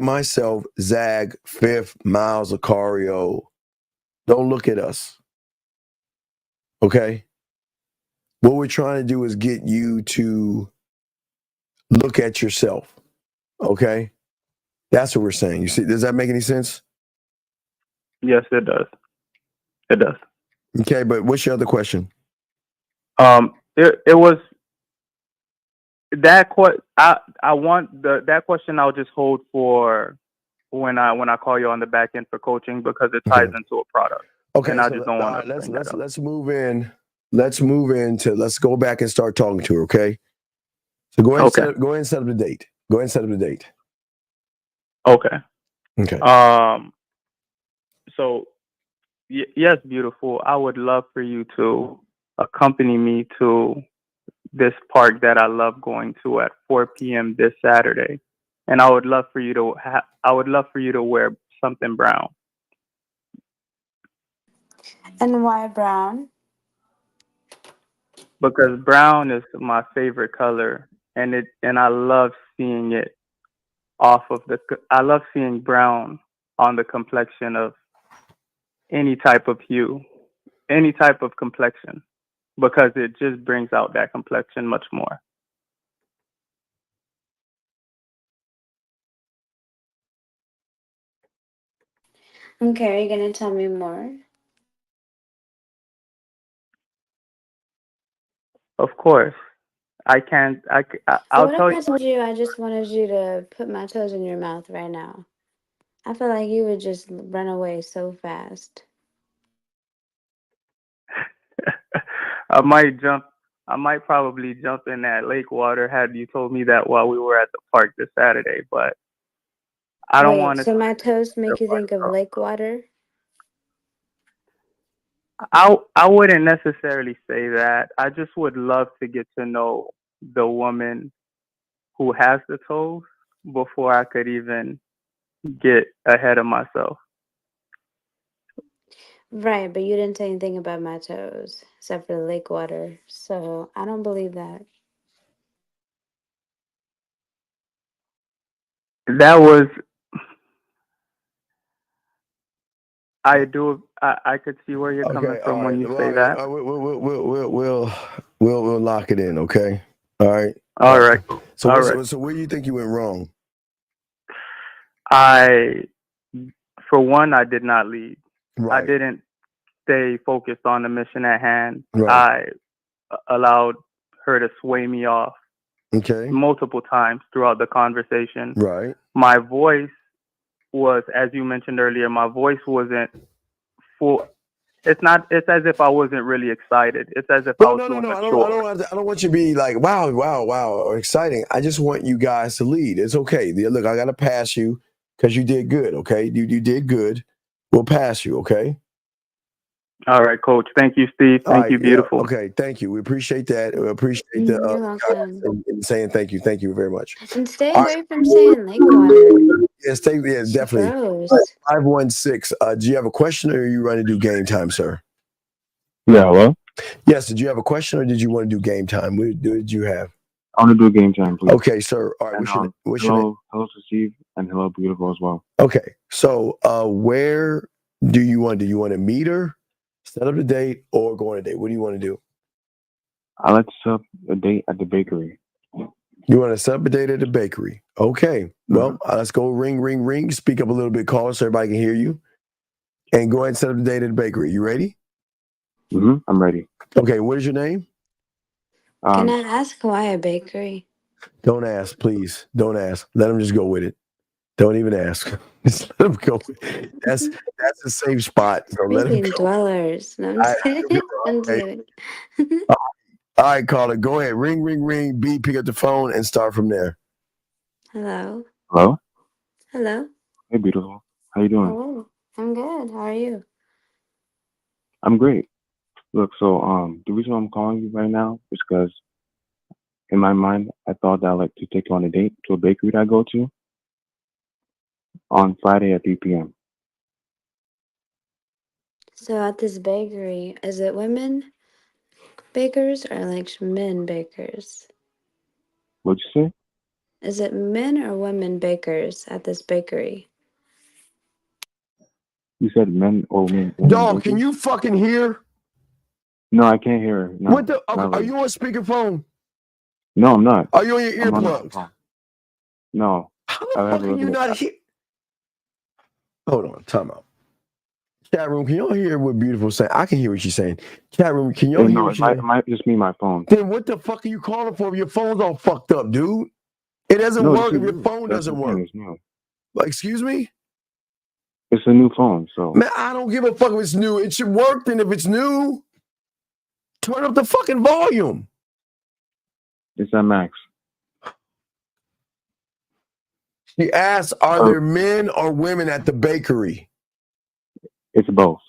myself, Zag, Fifth, Miles, Lucario. Don't look at us. Okay? What we're trying to do is get you to look at yourself. Okay? That's what we're saying. You see, does that make any sense? yes, it does. It does. Okay, but what's your other question? It was that I want that question. I'll just hold for when I call you on the back end for coaching, because it ties into a product. Okay, and I so just don't want to. let's move in. Let's go back and start talking to her. Okay. So go ahead and set up the date. Go ahead and set up the date. Okay. Okay. So yes, Beautiful. I would love for you to accompany me to this park that I love going to at 4 p.m. this Saturday, and I would love for you to wear something brown. And why brown? Because brown is my favorite color, and I love seeing it I love seeing brown on the complexion of any type of hue, any type of complexion, because it just brings out that complexion much more. Okay, are you gonna tell me more? Of course, I can't. So I'll what if tell I you. told you I just wanted you to put my toes in your mouth right now? I feel like you would just run away so fast. I might probably jump in that lake water had you told me that while we were at the park this Saturday, but I don't want Wait, to. so my toes make you think of lake water? I wouldn't necessarily say that. I just would love to get to know the woman who has the toes before I could even get ahead of myself. Right, but you didn't say anything about my toes except for the lake water. So I don't believe that. That was I could see where you're coming from when you say that. We'll lock it in. Okay. All right. All right. So where do you think you went wrong? For one, I did not lead. Right. I didn't stay focused on the mission at hand. Right. I allowed her to sway me off multiple times throughout the conversation. Right. My voice was, as you mentioned earlier, my voice wasn't full. It's as if I wasn't really excited. It's as if I was doing a chore. I don't want you to be like, wow, or exciting. I just want you guys to lead. It's okay. Look, I got to pass you because you did good. Okay. You did good. We'll pass you. Okay. All right, Coach. Thank you, Steve. All Thank right, you, beautiful. okay, thank you. We appreciate that. We appreciate the You're welcome. and saying thank you. Thank you very much. And stay All away from saying lake water. right. Yes, It's definitely. gross. 516. Do you have a question or are you ready to do game time, sir? Yeah, hello? Yes, did you have a question or did you want to do game time? What did you have? I want to do a game time, please. Okay, sir. All right, And, what's your name? hello to Steve, and hello, beautiful as well. Okay, so where do you want to meet her, set up a date, or go on a date? What do you want to do? I like to set up a date at the bakery. You want to set up a date at the bakery? Okay, well, let's go ring, ring, ring. Speak up a little bit, caller, so everybody can hear you. And go ahead and set up the date at the bakery. You ready? I'm ready. Okay, what is your name? Can I ask why a bakery? Don't ask, please. Don't ask. Let them just go with it. Don't even ask. Just let them go. That's a safe spot. So let them Freaking go. dwellers. No, I'm just kidding. I'm just kidding. All right, caller, go ahead. Ring, ring, ring. B, pick up the phone and start from there. Hello. Hello? Hello. Hey, beautiful. How you doing? Hello. I'm good. How are you? I'm great. Look, so the reason why I'm calling you right now is because in my mind, I thought that I'd like to take you on a date to a bakery that I go to on Friday at 3 p.m. So at this bakery, is it women bakers or like men bakers? What'd you say? Is it men or women bakers at this bakery? You said men or women? Dog, can you fucking hear? No, I can't hear her. No, What the? not Are really. you on speakerphone? No, I'm not. Are you on your I'm on the earplugs? phone. No. How the fuck are you not here? Hold on, time out. Chat room, can y'all hear what Beautiful saying? I can hear what she's saying. Chat room, can y'all hear No, what it she's might, saying? it might just be my phone. Then what the fuck are you calling for if your phone's all fucked up, dude? It doesn't No, work this if is your new. phone That's doesn't the thing, work. it's new. Excuse me? It's a new phone, so. Man, I don't give a fuck if it's new. It should work then if it's new. Turn up the fucking volume. It's at max. She asked, are there men or women at the bakery? It's both.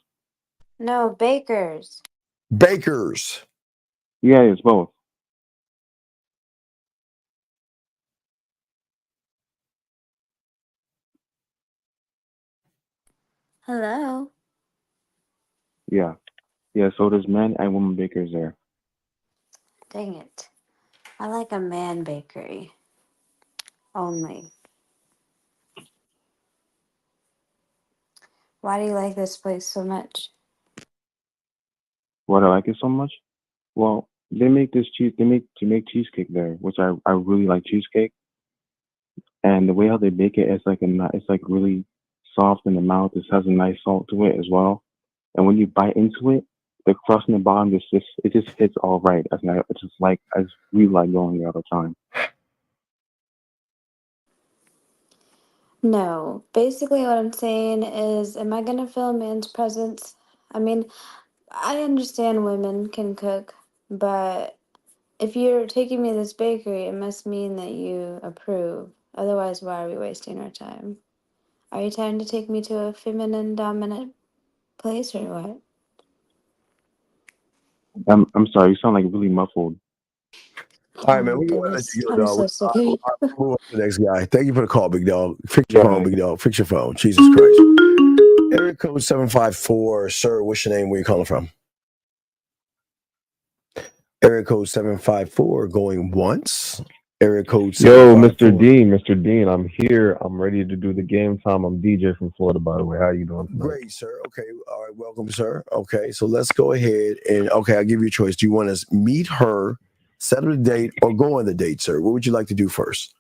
No, bakers. Bakers. Yeah, it's both. Hello. Yeah. Yeah, so there's men and women bakers there. Dang it. I like a man bakery. Only. Why do you like this place so much? Why do I like it so much? Well, they make cheesecake there, which I really like cheesecake. And the way how they bake it, it's like really soft in the mouth. It has a nice salt to it as well. And when you bite into it, the crust in the bottom it just hits all right. I just really like going there all the time. No. Basically, what I'm saying is, am I going to feel a man's presence? I mean, I understand women can cook, but if you're taking me to this bakery, it must mean that you approve. Otherwise, why are we wasting our time? Are you trying to take me to a feminine dominant place or what? I'm sorry, you sound like really muffled. All right, man. We're going to let you go, I'm dog. so sick of you. We'll move on to the next guy. Thank you for the call, big dog. Fix your phone, big dog. Fix your phone. Jesus Christ. Area code 754. Sir, what's your name? Where you calling from? Area code 754 going once. Area code Yo, 754. Mr. Dean, I'm here. I'm ready to do the game time. I'm DJ from Florida, by the way. How you doing tonight? Great, sir. Okay. All right. Welcome, sir. Okay. So let's go ahead and, okay, I'll give you a choice. Do you want to meet her, set up a date, or go on the date, sir? What would you like to do first?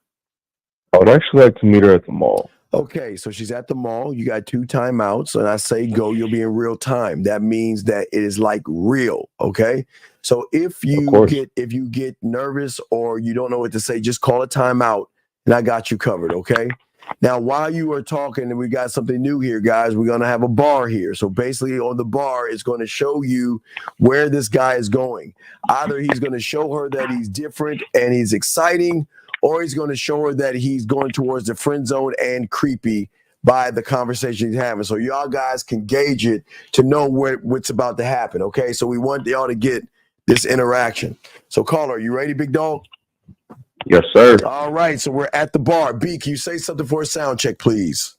I would actually like to meet her at the mall. Okay, so she's at the mall. You got 2 timeouts, and I say go. You'll be in real time. That means that it is like real. Okay, so if you get nervous or you don't know what to say, just call a timeout, and I got you covered. Okay. Now, while you are talking, and we got something new here, guys, we're gonna have a bar here. So basically, on the bar, it's going to show you where this guy is going. Either he's going to show her that he's different and he's exciting, or he's going to show her that he's going towards the friend zone and creepy by the conversation he's having. So y'all guys can gauge it to know what's about to happen. Okay, so we want y'all to get this interaction. So caller, you ready, big dog? Yes, sir. All right, so we're at the bar. B, can you say something for a sound check, please?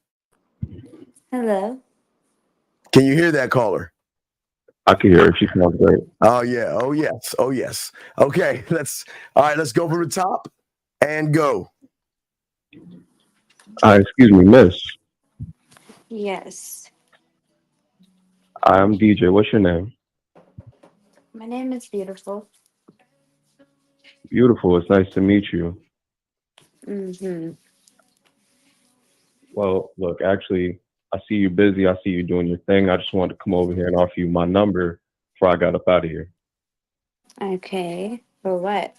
Hello. Can you hear that, caller? I can hear her. She sounds great. Oh yeah. Oh yes. Oh yes. Okay. Let's go from the top and go. Excuse me, miss. Yes. I'm DJ. What's your name? My name is Beautiful. Beautiful. It's nice to meet you. Mm-hmm. Well, look, actually, I see you busy. I see you doing your thing. I just wanted to come over here and offer you my number before I got up out of here. Okay. For what?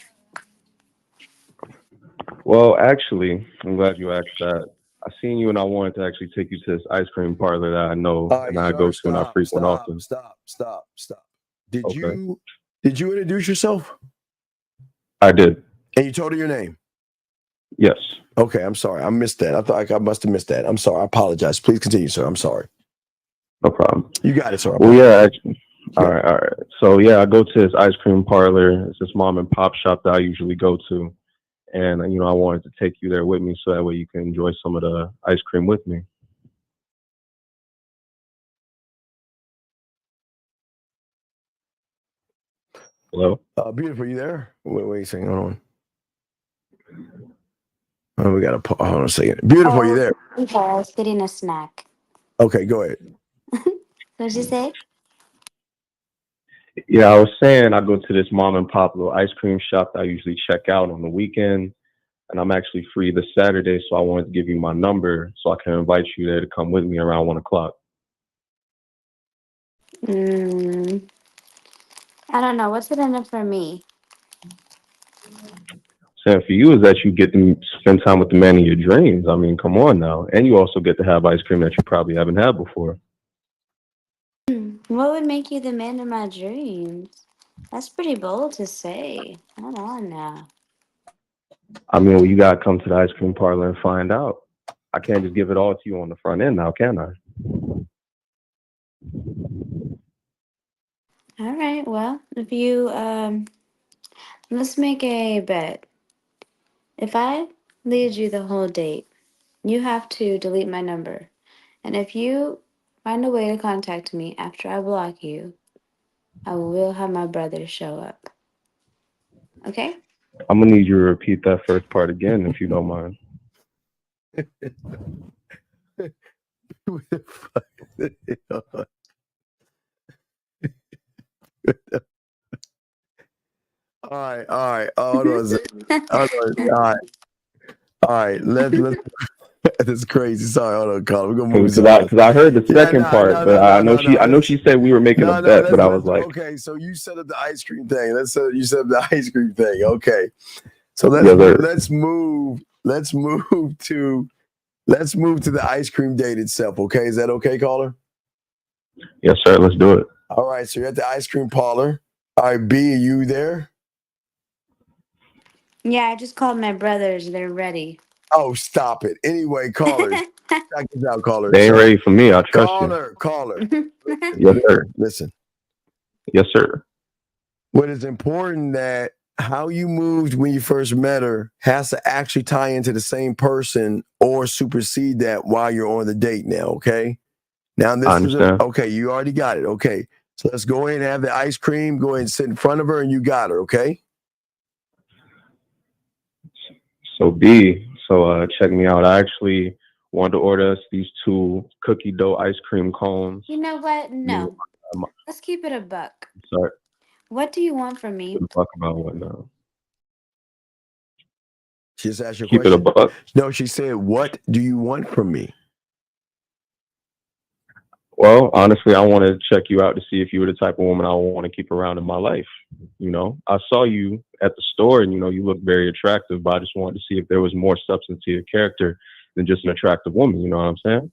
Well, actually, I'm glad you asked that. I seen you and I wanted to actually take you to this ice cream parlor that I know and I go to and I frequent often. Stop. Did Okay. you introduce yourself? I did. And you told her your name? Yes. Okay, I'm sorry. I missed that. I thought I must have missed that. I'm sorry. I apologize. Please continue, sir. I'm sorry. No problem. You got it, sir. Well, yeah, actually. All right. So, yeah, I go to this ice cream parlor. It's this mom and pop shop that I usually go to. And, I wanted to take you there with me so that way you can enjoy some of the ice cream with me. Hello? Beautiful, you there? Wait a second. Hold on. Oh, we got to hold on a second. Beautiful, you there? Okay, I was getting a snack. Okay, go ahead. What'd you say? Yeah, I was saying I go to this mom and pop little ice cream shop that I usually check out on the weekend. And I'm actually free this Saturday, so I wanted to give you my number so I can invite you there to come with me around 1 o'clock. I don't know. What's it in it for me? Saying for you is that you get to spend time with the man of your dreams. I mean, come on now. And you also get to have ice cream that you probably haven't had before. What would make you the man of my dreams? That's pretty bold to say. Hold on now. I mean, well, you got to come to the ice cream parlor and find out. I can't just give it all to you on the front end now, can I? All right. Well, if you let's make a bet. If I lead you the whole date, you have to delete my number. And if you find a way to contact me after I block you, I will have my brother show up. Okay? I'm going to need you to repeat that first part again, if you don't mind. All right. Hold on a second. All right. Let's. That's crazy. Sorry, hold on, Colin. We're gonna move Because I heard the second part, but I know she said we were making a bet, but I was like, okay. So you set up the ice cream thing. You set up the ice cream thing. Okay. So let's move to the ice cream date itself. Okay, is that okay, caller? Yes, sir. Let's do it. All right. So you're at the ice cream parlor. All right, B, are you there? Yeah, I just called my brothers. They're ready. Oh, stop it. Anyway, callers. Check this out, callers. They ain't ready for me. I trust Caller. Yes, sir. Listen. Yes, sir. What is important that how you moved when you first met her has to actually tie into the same person or supersede that while you're on the date now, okay? Now this understand. Okay, you already got it. Okay. So let's go ahead and have the ice cream. Go ahead and sit in front of her and you got her, okay? So B, check me out. I actually wanted to order us these 2 cookie dough ice cream cones. You know what? No. Let's keep it a buck. Sorry. What do you want from me? Talk about what now? She just asked your Keep question. it a buck. No, she said, "What do you want from me?" Well, honestly, I wanted to check you out to see if you were the type of woman I want to keep around in my life. I saw you at the store and, you look very attractive, but I just wanted to see if there was more substance to your character than just an attractive woman. You know what I'm saying?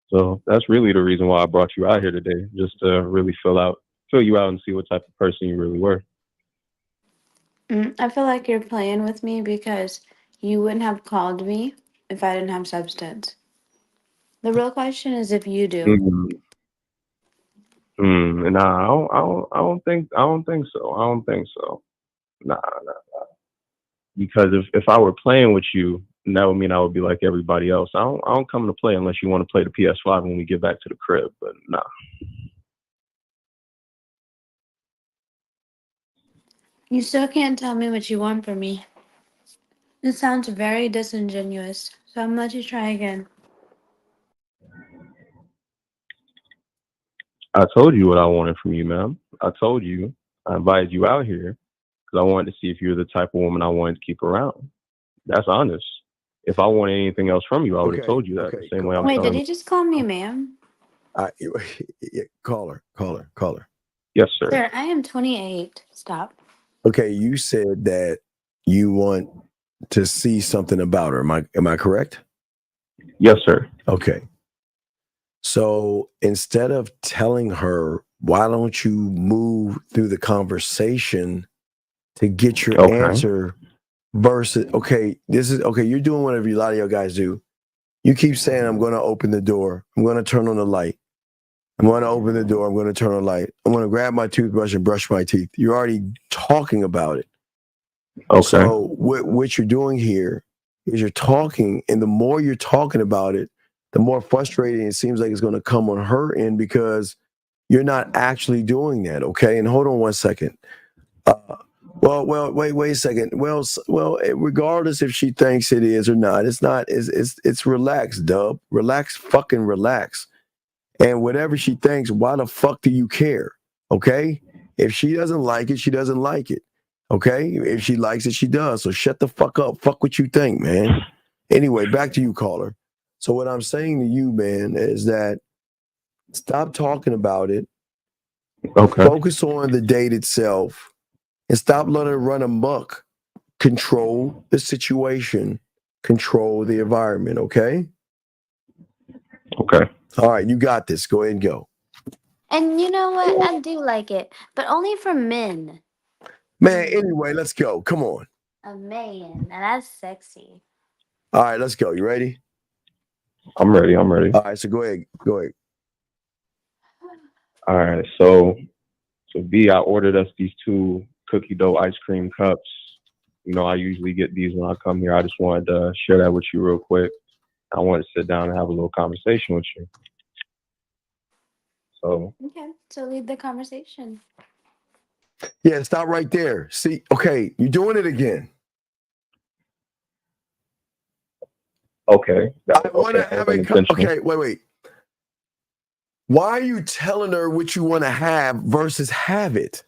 So that's really the reason why I brought you out here today, just to really fill you out and see what type of person you really were. I feel like you're playing with me because You wouldn't have called me if I didn't have substance. The real question is if you do. Nah, I don't think so. I don't think so. Nah. Because if I were playing with you, that would mean I would be like everybody else. I don't come to play unless you want to play the PS5 when we get back to the crib. But nah. You still can't tell me what you want from me. It sounds very disingenuous, so I'm gonna let you try again. I told you what I wanted from you, ma'am. I told you. I invited you out here because I wanted to see if you're the type of woman I wanted to keep around. That's honest. If I wanted anything else from you, I would have told you that. The same way I'm Wait, did telling he you. just call me ma'am? Yeah, caller. Yes, sir. Sir, I am 28. Stop. Okay, you said that you want to see something about her. Am I correct? Yes, sir. Okay. So instead of telling her, why don't you move through the conversation to get your answer versus, you're doing whatever a lot of your guys do. You keep saying, I'm going to open the door. I'm going to turn on the light. I'm going to open the door. I'm going to turn on the light. I'm going to grab my toothbrush and brush my teeth. You're already talking about it. Okay. So what you're doing here is you're talking, and the more you're talking about it, the more frustrating it seems like it's going to come on her end because you're not actually doing that. Okay. And hold on one second. Wait a second. Regardless if she thinks it is or not, it's not. It's relaxed, Dub. Fucking relax. And whatever she thinks, why the fuck do you care? Okay. If she doesn't like it, she doesn't like it. Okay. If she likes it, she does. So shut the fuck up. Fuck what you think, man. Anyway, back to you, caller. So what I'm saying to you, man, is that stop talking about it. Okay. Focus on the date itself and stop letting it run amok. Control the situation. Control the environment. Okay. Okay. All right. You got this. Go ahead and go. And you know what? I do like it, but only for men. Man, anyway, let's go. Come on. A man. Now that's sexy. All right, let's go. You ready? I'm ready. All right, so go ahead. All right. So B, I ordered us these 2 cookie dough ice cream cups. You know, I usually get these when I come here. I just wanted to share that with you real quick. I wanted to sit down and have a little conversation with you. So. Okay, so lead the conversation. Yeah, stop right there. See, okay, you're doing it again. Okay. I want to have okay, wait. Why are you telling her what you want to have versus have it?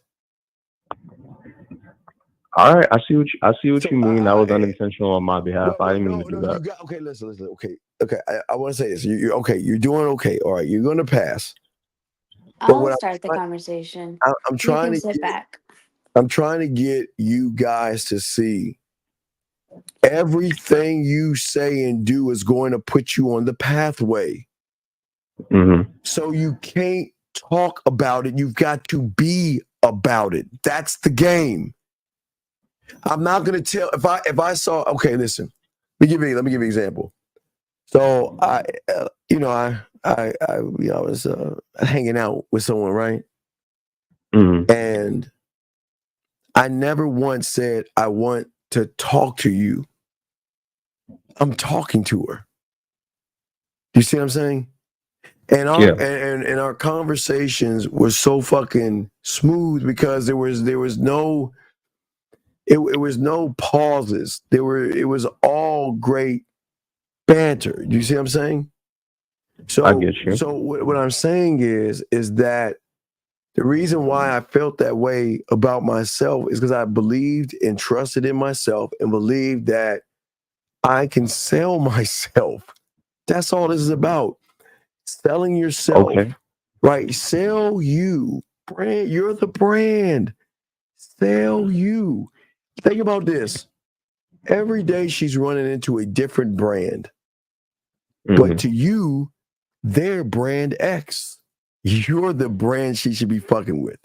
All right, I see what you mean. That was unintentional on my behalf. I didn't mean to do that. Okay, listen. Okay. I want to say this. You're okay. You're doing okay. All right, you're going to pass. I'll start the conversation. I'm trying to sit back. I'm trying to get you guys to see everything you say and do is going to put you on the pathway. Mm-hmm. So you can't talk about it. You've got to be about it. That's the game. I'm not going to tell if I saw. Okay, listen. Let me give you an example. So I was hanging out with someone, right? Mm-hmm. And I never once said I want to talk to you. I'm talking to her. You see what I'm saying? And our conversations were so fucking smooth because there was no pauses. It was all great banter. You see what I'm saying? So I get you. So what I'm saying is that the reason why I felt that way about myself is because I believed and trusted in myself and believed that I can sell myself. That's all this is about. Selling yourself. Okay. Right? Sell you. Brand. You're the brand. Sell you. Think about this. Every day she's running into a different brand. Mm-hmm. But to you, they're brand X. You're the brand she should be fucking with.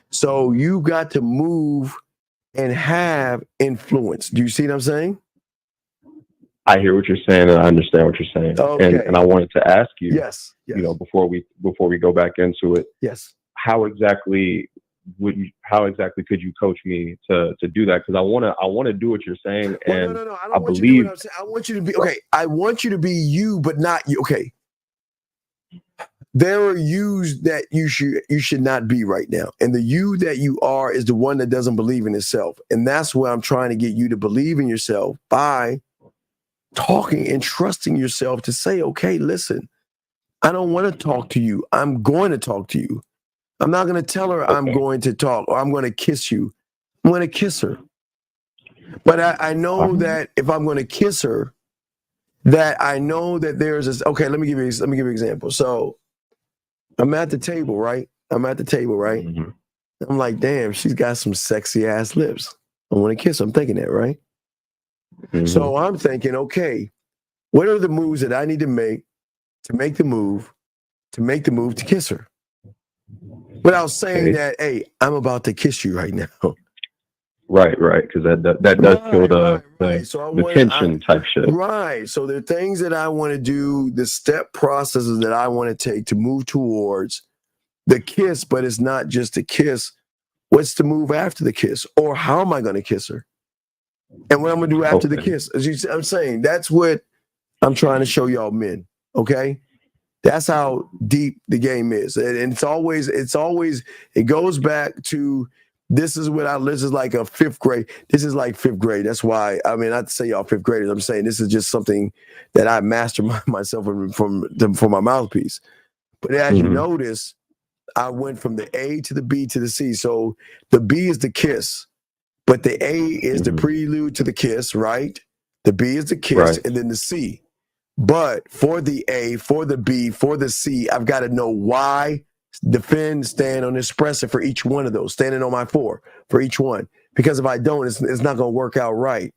So you got to move and have influence. Do you see what I'm saying? I hear what you're saying, and I understand what you're saying. Okay. And I wanted to ask you, Yes. you know, before we go back into it, Yes. how exactly could you coach me to do that? Because I want to do what you're saying, Well, and no. I I don't want you to do believe. what I'm saying. I want you to be okay. I want you to be you, but not you. Okay. There are yous that you should not be right now. And the you that you are is the one that doesn't believe in itself. And that's where I'm trying to get you to believe in yourself by talking and trusting yourself to say, okay, listen, I don't want to talk to you. I'm going to talk to you. I'm not going to tell her I'm going to talk or I'm going to kiss you. I'm going to kiss her. But I know that if I'm going to kiss her, that I know that there's this. Okay, let me give you an example. So I'm at the table, right? Mm-hmm. I'm like, damn, she's got some sexy ass lips. I want to kiss her. I'm thinking that, right? Mm-hmm. So I'm thinking, okay, what are the moves that I need to make the move to kiss her? Without saying that, hey, I'm about to kiss you right now. Right, because that does kill the So tension type shit. Right. So there are things that I want to do, the step processes that I want to take to move towards the kiss, but it's not just a kiss. What's the move after the kiss? Or how am I going to kiss her? And what I'm going to do after the kiss? As you see, I'm saying, that's what I'm trying to show y'all men. Okay? That's how deep the game is. And it's always, it goes back to, this is like a fifth grade. This is like fifth grade. That's why, I mean, not to say y'all fifth graders, I'm saying this is just something that I mastered myself from my mouthpiece. But as you notice, I went from the A to the B to the C. So the B is the kiss, but the A is the prelude to the kiss, right? The B is the kiss, and then the C. But for the A, for the B, for the C, I've got to know why, defend, stand on, express it for each one of those, standing on my four for each one. Because if I don't, it's not going to work out right.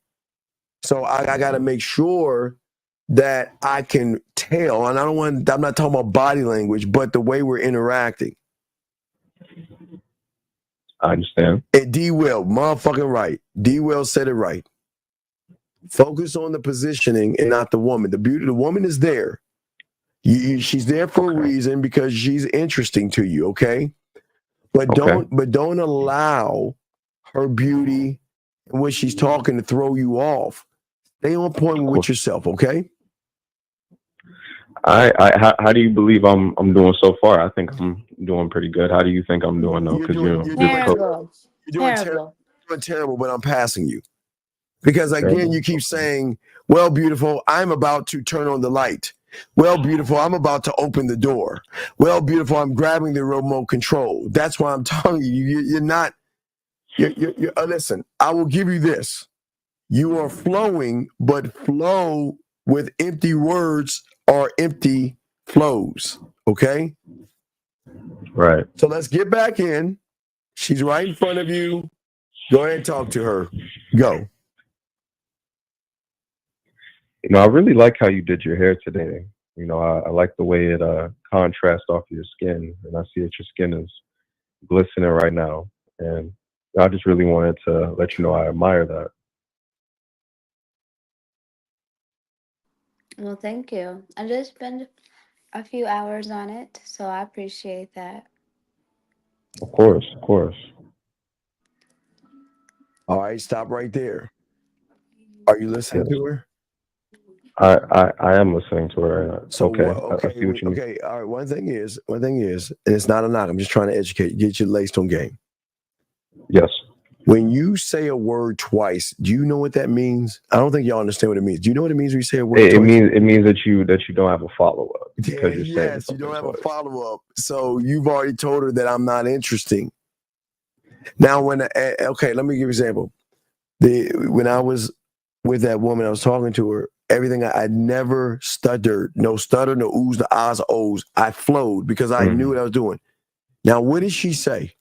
So I got to make sure that I can tell, and I'm not talking about body language, but the way we're interacting. I understand. And D Will, motherfucking right. D Will said it right. Focus on the positioning and not the woman. The woman is there. She's there for a reason because she's interesting to you, okay? But don't allow her beauty and what she's talking to throw you off. Stay on point with yourself, okay? How do you believe I'm doing so far? I think I'm doing pretty good. How do you think I'm doing though? Because you're the coach. You're doing terrible, but I'm passing you. Because again, you keep saying, well, beautiful, I'm about to turn on the light. Well, beautiful, I'm about to open the door. Well, beautiful, I'm grabbing the remote control. That's why I'm telling you, you're not, listen, I will give you this. You are flowing, but flow with empty words are empty flows, okay? Right. So let's get back in. She's right in front of you. Go ahead and talk to her. Go. You know, I really like how you did your hair today. You know, I like the way it contrasts off your skin, and I see that your skin is glistening right now. And I just really wanted to let you know I admire that. Well, thank you. I just spent a few hours on it, so I appreciate that. Of course, of course. All right, stop right there. Are you listening to her? I am listening to her. So okay, okay, I see what you mean. okay. All right. One thing is, and it's not a knock. I'm just trying to educate you, get you laced on game. Yes. When you say a word twice, do you know what that means? I don't think y'all understand what it means. Do you know what it means when you say a word twice? It means that you don't have a follow up because you're saying yes, you don't have a follow up. So you've already told her that I'm not interesting. Now, okay, let me give you an example. When I was with that woman, I was talking to her. Everything I never stuttered, no stutter, no oohs, no ahs, or ohs. I flowed because I knew what I was doing. Now, what did she say?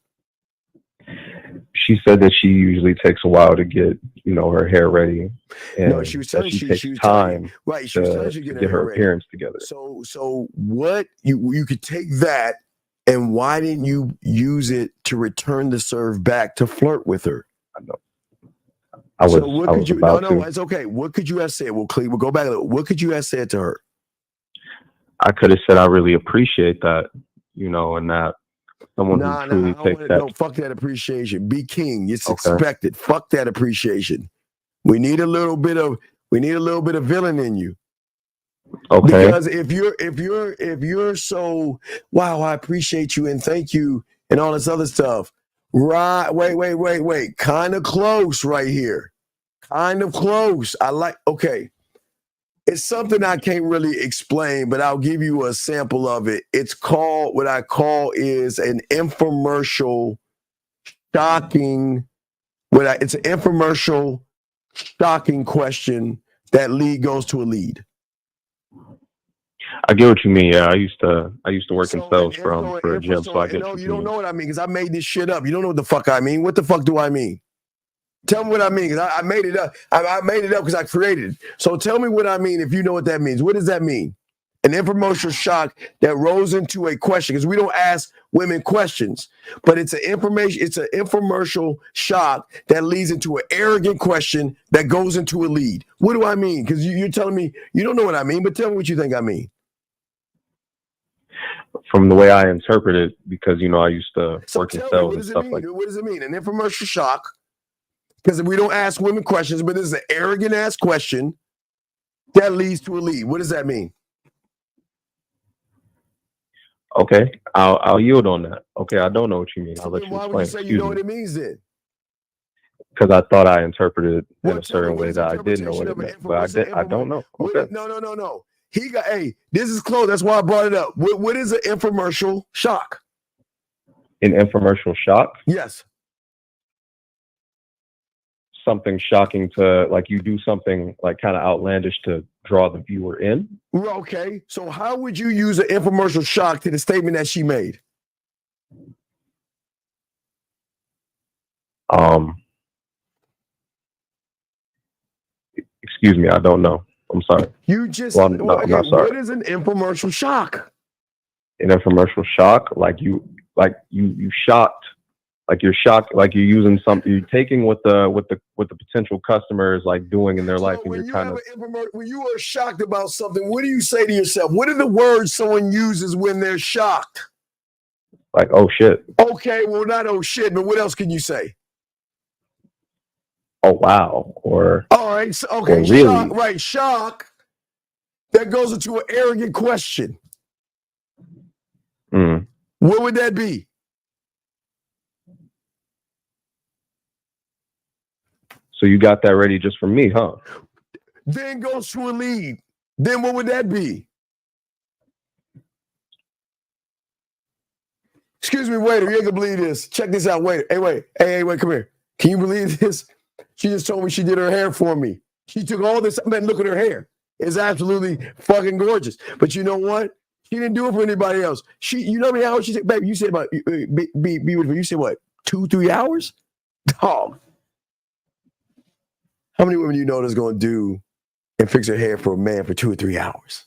She said that she usually takes a while to get, her hair ready. And no, she was telling she takes time right. She was telling you to get her appearance together. So what you could take that, and why didn't you use it to return the serve back to flirt with her? So what I could was you? No, about no, to. it's okay. What could you have said? We'll go back a little. What could you have said to her? I could have said I really appreciate that, and that someone who Nah, I truly don't takes want that. no. Fuck that appreciation. Be king. It's Okay. expected. Fuck that appreciation. We need a little bit of villain in you. Okay. Because if you're so wow, I appreciate you and thank you and all this other stuff. Right? Wait. Kind of close right here. Kind of close. Okay. It's something I can't really explain, but I'll give you a sample of it. It's called what I call is an infomercial shocking. It's an infomercial shocking question that goes to a lead. I get what you mean. Yeah, I used to work in sales for a gym, so I get No, what you you don't mean. know what I mean because I made this shit up. You don't know what the fuck I mean. What the fuck do I mean? Tell me what I mean because I made it up. I made it up because I created it. So tell me what I mean if you know what that means. What does that mean? An infomercial shock that rolls into a question because we don't ask women questions, but it's an infomercial shock that leads into an arrogant question that goes into a lead. What do I mean? Because you're telling me you don't know what I mean, but tell me what you think I mean. From the way I interpret it, because I used to work in Tell me, sales what and does it stuff mean? like. What does it mean? An infomercial shock. Because we don't ask women questions, but this is an arrogant ass question that leads to a lead. What does that mean? Okay, I'll yield on that. Okay, I don't know what you mean. I'll let you Why would you explain. say you know what it means then? Because I thought I interpreted it in a certain way that I didn't know what it meant, but I don't know. Okay. No. This is close. That's why I brought it up. What is an infomercial shock? An infomercial shock? Yes. Something shocking to, like, you do something like kind of outlandish to draw the viewer in. Well, okay. So how would you use an infomercial shock to the statement that she made? Excuse me, I don't know. I'm sorry. You just I'm not sorry. What is an infomercial shock? An infomercial shock, like you shocked, like you're shocked, like you're using something, you're taking what the potential customer is like doing in their life, and you're kind of. When you are shocked about something, what do you say to yourself? What are the words someone uses when they're shocked? Like, oh shit. Okay, well, not oh shit, but what else can you say? Oh wow, or all right, so, okay, really? shock, right? Shock that goes into an arrogant question. Mm. What would that be? So you got that ready just for me, huh? Then goes to a lead. Then what would that be? Excuse me, waiter. You ain't gonna believe this. Check this out, waiter. Hey, wait. Hey, come here. Can you believe this? She just told me she did her hair for me. She took all this. Man, look at her hair. It's absolutely fucking gorgeous. But you know what? She didn't do it for anybody else. You know how she said, baby, you said about be beautiful. You said what? 2-3 hours? Dog. How many women do you know that's going to do and fix her hair for a man for 2 or 3 hours?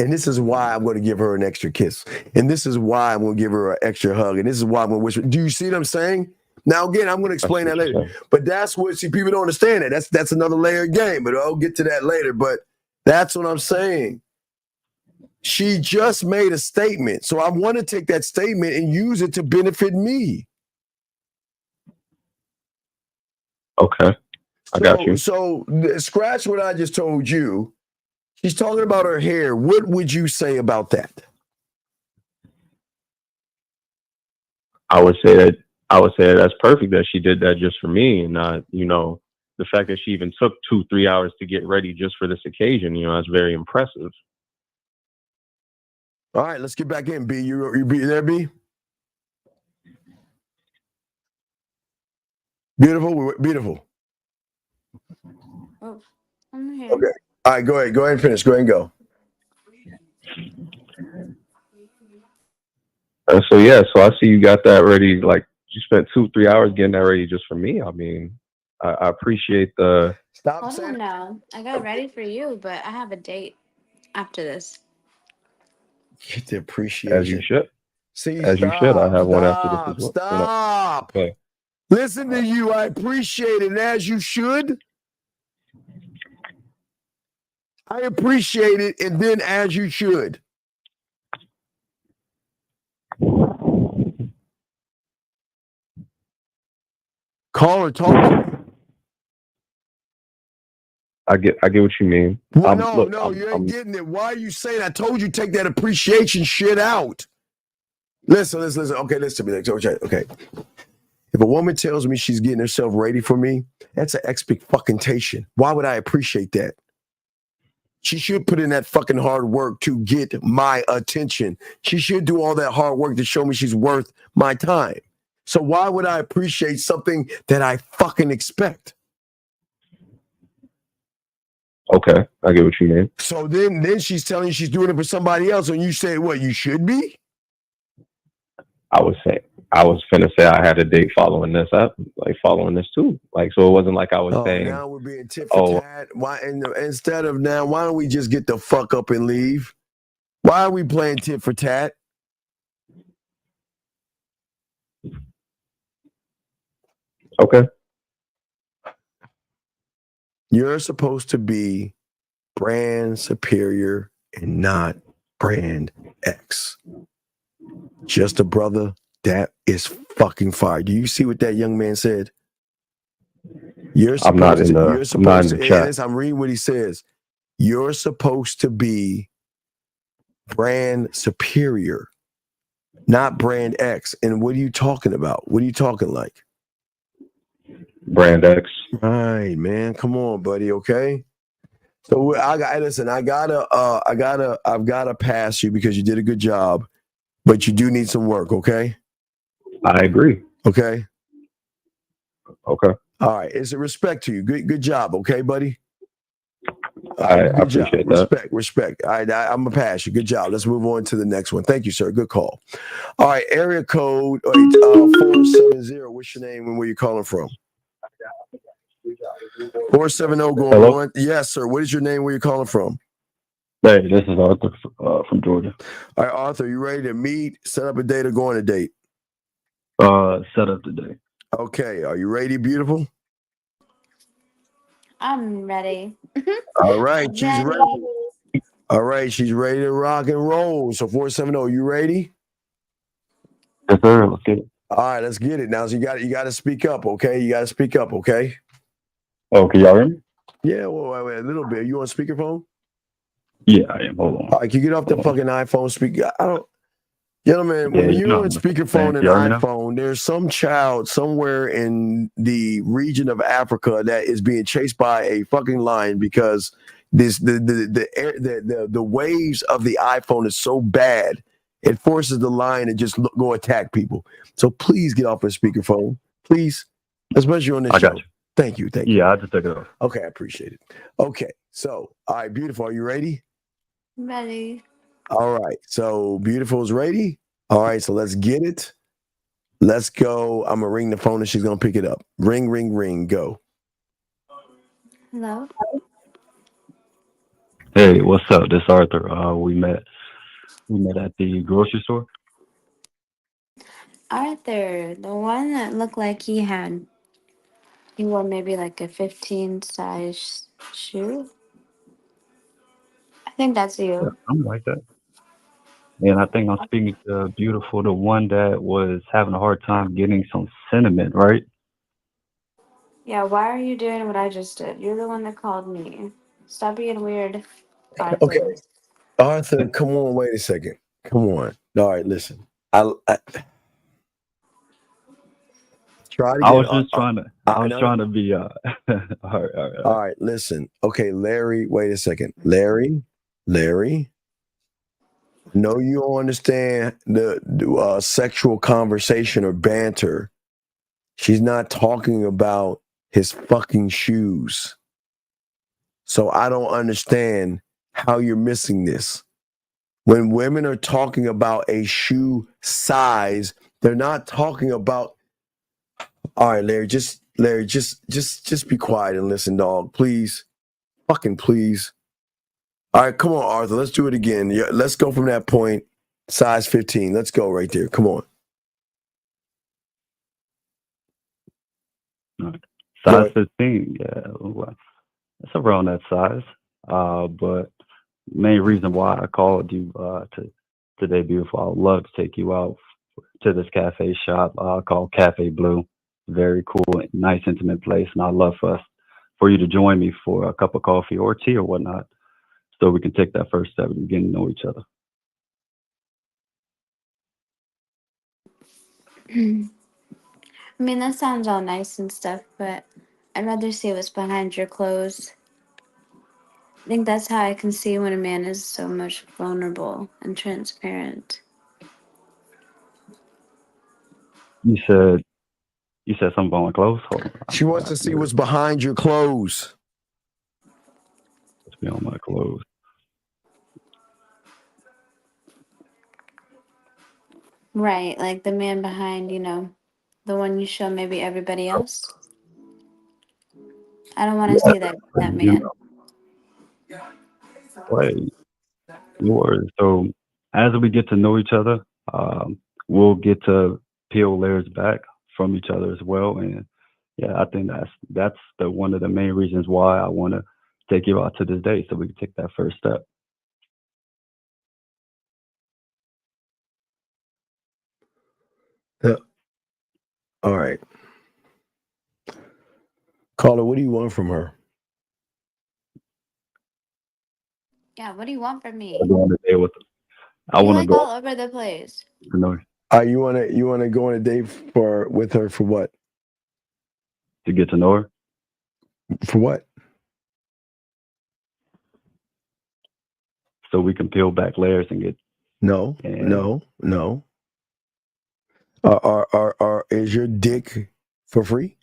And this is why I'm going to give her an extra kiss. And this is why I'm going to give her an extra hug. And this is why I'm going to whisper. Do you see what I'm saying? Now, again, I'm going to explain that later. But that's what, people don't understand that. That's another layer of game, but I'll get to that later. But that's what I'm saying. She just made a statement. So I want to take that statement and use it to benefit me. Okay. I got you. So scratch what I just told you. She's talking about her hair. What would you say about that? I would say that that's perfect that she did that just for me, and not, the fact that she even took 2-3 hours to get ready just for this occasion, that's very impressive. All right, let's get back in, B. You there, B? Beautiful, beautiful. Oh, I'm here. Okay. All right, go ahead. Go ahead and finish. Go ahead and go. So I see you got that ready. Like, you spent 2-3 hours getting that ready just for me. I mean, I appreciate the. Hold on now. I got ready for you, but I have a date after this. Get the appreciation. As you should. See, as you should. I have one after this as well. Stop. Okay. Listen to you. I appreciate it, as you should. I appreciate it, and then as you should. Call or talk to me. I get what you mean. Well, no, you ain't getting it. Why are you saying? I told you take that appreciation shit out. Listen. Okay, listen to me. Okay. If a woman tells me she's getting herself ready for me, that's an expectation. Why would I appreciate that? She should put in that fucking hard work to get my attention. She should do all that hard work to show me she's worth my time. So why would I appreciate something that I fucking expect? Okay, I get what you mean. So then she's telling you she's doing it for somebody else, and you say, what, you should be? I was finna say I had a date following this up, like following this too. Like, so it wasn't like I was saying. Now we're being tit for tat. Why? Instead of now, why don't we just get the fuck up and leave? Why are we playing tit for tat? Okay. You're supposed to be brand superior and not brand X. Just a brother. That is fucking fire. Do you see what that young man said? I'm not in the chat. I'm reading what he says. You're supposed to be brand superior, not brand X. And what are you talking about? What are you talking like? Brand X. Right, man. Come on, buddy. Okay. So I've gotta pass you because you did a good job, but you do need some work. Okay. I agree. Okay. Okay. All right. It's a respect to you. Good job. Okay, buddy. I appreciate that. Respect. All right. I'm gonna pass you. Good job. Let's move on to the next one. Thank you, sir. Good call. All right. Area code 470. What's your name and where you calling from? 470 going Hello? on. Yes, sir. What is your name? Where you calling from? Hey, this is Arthur from Georgia. All right, Arthur. You ready to meet, set up a date, or go on a date? Set up the date. Okay. Are you ready, beautiful? I'm ready. All right. She's ready. All right. She's ready to rock and roll. So 470, you ready? Yes, sir. Let's get it. All right, let's get it. Now, so you got to speak up, okay? You got to speak up, okay? Oh, can y'all hear me? Yeah, well, wait, a little bit. You on speakerphone? Yeah, I am. Hold on. All right, can you get off the fucking iPhone speaker? Gentlemen, when you're on speakerphone and iPhone, there's some child somewhere in the region of Africa that is being chased by a fucking lion because the waves of the iPhone is so bad, it forces the lion to just go attack people. So please get off of speakerphone, please, especially on this show. You. Thank you. Yeah, I just took it off. Okay, I appreciate it. Okay, so all right, beautiful. Are you ready? Ready. All right, so beautiful is ready. All right, so let's get it. Let's go. I'm gonna ring the phone and she's gonna pick it up. Ring, ring, ring. Go. Hello. Hey, what's up? This is Arthur. We met at the grocery store. Arthur, the one that looked like he wore maybe like a 15 size shoe. I think that's you. Yeah, I'm like that. And I think I'm speaking to beautiful, the one that was having a hard time getting some cinnamon, right? Yeah, why are you doing what I just did? You're the one that called me. Stop being weird, Arthur. Okay, Arthur, come on. Wait a second. Come on. All right, listen. I try to. I was just trying to. I was trying to be. All right. Listen. Okay, Larry. Wait a second, Larry. No, you don't understand the sexual conversation or banter. She's not talking about his fucking shoes. So I don't understand how you're missing this. When women are talking about a shoe size, they're not talking about. All right, Larry, just be quiet and listen, dog. Please. Fucking please. All right, come on, Arthur. Let's do it again. Yeah, let's go from that point. Size 15. Let's go right there. Come on. Size 15, yeah. Well, it's around that size. But main reason why I called you today, beautiful, I would love to take you out to this cafe shop called Cafe Blue. Very cool, nice, intimate place, and I'd love for you to join me for a cup of coffee or tea or whatnot, so we can take that first step and getting to know each other. I mean, that sounds all nice and stuff, but I'd rather see what's behind your clothes. I think that's how I can see when a man is so much vulnerable and transparent. You said something about my clothes. Hold on, She wants to see what's behind your clothes. let's be on my clothes. Right, like the man behind, the one you show maybe everybody else. I don't want to see that You man. know, wait, no worries. So as we get to know each other, we'll get to peel layers back from each other as well. And yeah, I think that's one of the main reasons why I want to take you out to this date, so we can take that first step. Yeah. All right. Caller, what do you want from her? Yeah, what do you want from me? I go on a date with her. I You're want to like go all over the place. to know You wanna go on a date with her for what? to get to know her. For what? So we can peel back layers and get. No. Is your dick for free?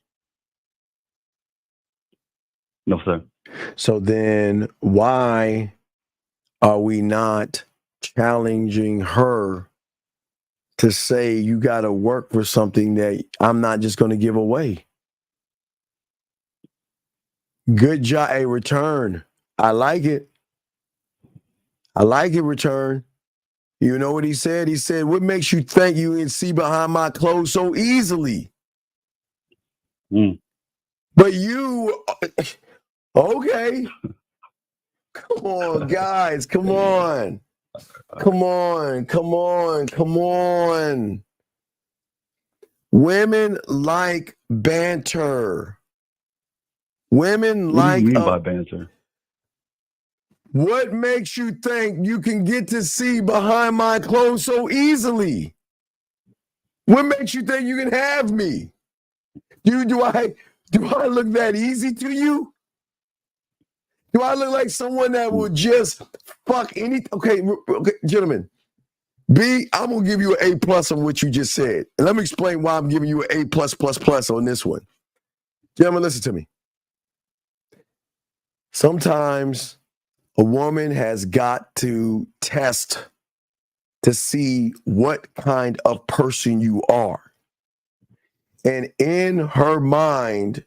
No, sir. So then why are we not challenging her to say you got to work for something that I'm not just going to give away? Good job. A return. I like it. Return. You know what he said? He said, what makes you think you can see behind my clothes so easily? But you, okay. Come on, guys. Come on. Women like banter. Women What do like. you mean by banter? What makes you think you can get to see behind my clothes so easily? What makes you think you can have me? Do I look that easy to you? Do I look like someone that will just fuck any? Okay, gentlemen. B, I'm gonna give you an A+ on what you just said, and let me explain why I'm giving you an A++ on this one. Gentlemen, listen to me. Sometimes a woman has got to test to see what kind of person you are. And in her mind,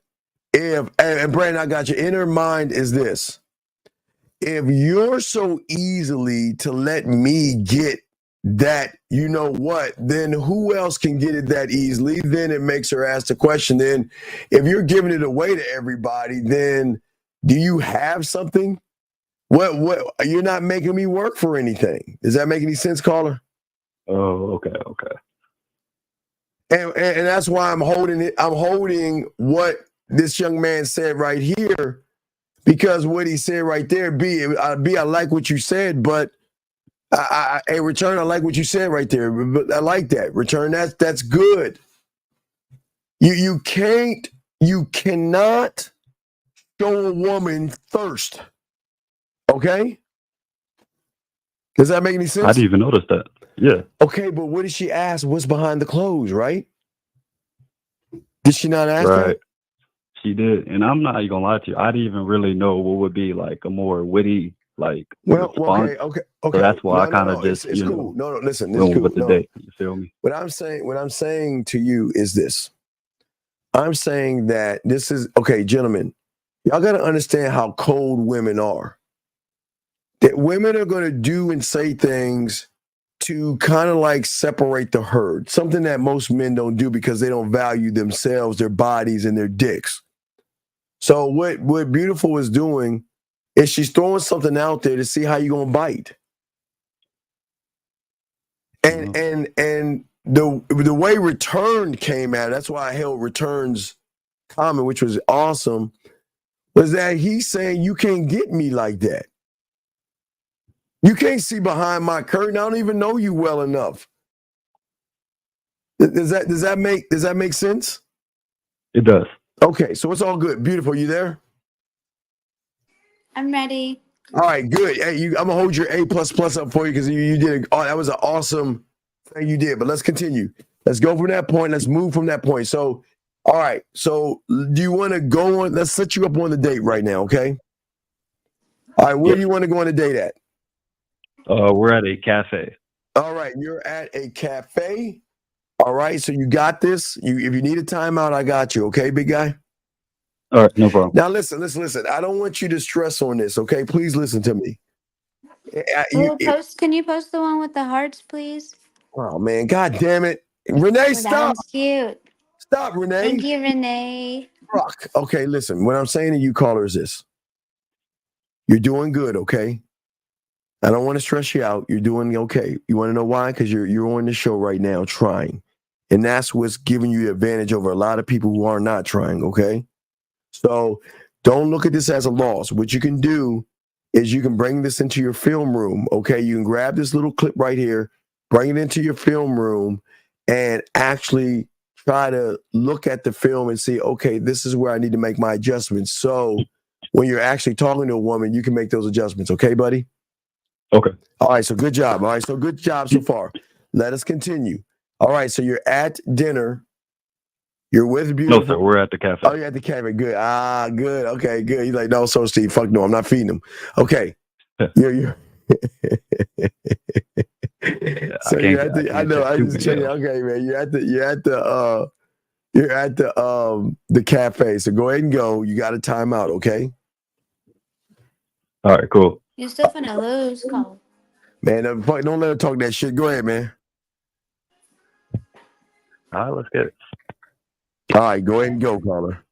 and Brandon, I got you, in her mind is this: if you're so easily to let me get that, you know what, then who else can get it that easily? Then it makes her ask the question, then if you're giving it away to everybody, then do you have something? What you're not making me work for anything. Does that make any sense, caller? Oh, okay. And that's why I'm holding what this young man said right here, because what he said right there, B, I like what you said, but Return, I like what you said right there. But I like that. Return, that's good. You cannot show a woman thirst. Okay? Does that make any sense? I didn't even notice that. Yeah. Okay, but what did she ask? What's behind the clothes, right? Did she not ask that? Right. She did. And I'm not even gonna lie to you. I didn't even really know what would be like a more witty response. Okay. So that's why I kind of just it's cool. No, listen, it's went cool. with the date. You feel me? What I'm saying to you is this. I'm saying that this is okay, gentlemen. Y'all got to understand how cold women are. That women are going to do and say things to kind of like separate the herd, something that most men don't do because they don't value themselves, their bodies, and their dicks. So what Beautiful is doing is she's throwing something out there to see how you're gonna bite. And the way Return came at it, that's why I held Return's comment, which was awesome, was that he's saying you can't get me like that. You can't see behind my curtain. I don't even know you well enough. Does that make sense? It does. Okay, so it's all good. Beautiful. You there? I'm ready. All right, good. Hey, I'm gonna hold your A++ up for you because you did. That was an awesome thing you did. But let's continue. Let's go from that point. Let's move from that point. So, all right. So, do you want to go on? Let's set you up on the date right now. Okay. All right. Where do you want to go on a date at? We're at a cafe. All right. You're at a cafe. All right. So you got this. If you need a timeout, I got you. Okay, big guy. All right, no problem. Now listen. I don't want you to stress on this, okay? Please listen to me. Can you post the one with the hearts, please? Oh man, god damn it. Renee, Oh, stop. that one's cute. Stop, Renee. Thank you, Renee. Fuck. Okay, listen. What I'm saying to you, caller, is this. You're doing good, okay? I don't want to stress you out. You're doing okay. You want to know why? Because you're on the show right now trying. And that's what's giving you the advantage over a lot of people who are not trying, okay? So don't look at this as a loss. What you can do is you can bring this into your film room, okay? You can grab this little clip right here, bring it into your film room, and actually try to look at the film and see, okay, this is where I need to make my adjustments. So when you're actually talking to a woman, you can make those adjustments, okay, buddy? Okay. All right, so good job. All right, so good job so far. Let us continue. All right, so you're at dinner. You're with Beautiful. No, sir, we're at the cafe. Oh, you're at the cafe. Good. Good. Okay, good. He's like, no, so Steve, fuck no, I'm not feeding him. Okay. you're so you're at the. I know. I just checking. Okay, man. You're at the cafe. So go ahead and go. You got a timeout. Okay. All right, cool. You're still finna lose, Cole. Man, don't let her talk that shit. Go ahead, man. All right, let's get it. All right, go ahead and go, caller.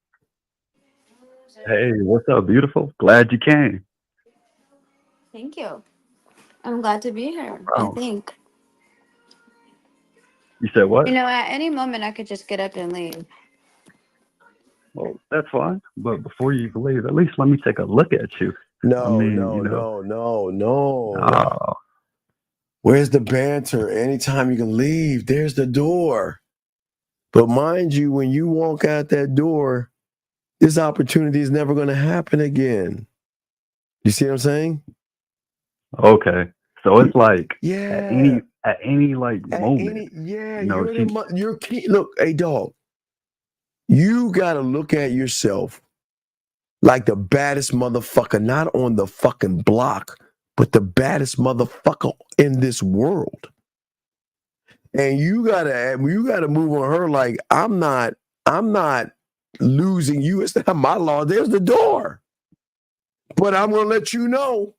Hey, what's up, Beautiful? Glad you came. Thank you. I'm glad to be here. Oh. I think. You said what? You know, at any moment I could just get up and leave. Well, that's fine. But before you leave, at least let me take a look at you. No. Oh. Where's the banter? Anytime you can leave, there's the door. But mind you, when you walk out that door, this opportunity is never going to happen again. You see what I'm saying? Okay. So it's like Yeah. at any like moment. You're key. Look, hey dog, you gotta look at yourself like the baddest motherfucker, not on the fucking block, but the baddest motherfucker in this world. And you gotta move on her like I'm not losing you. It's not my law. There's the door. But I'm gonna let you know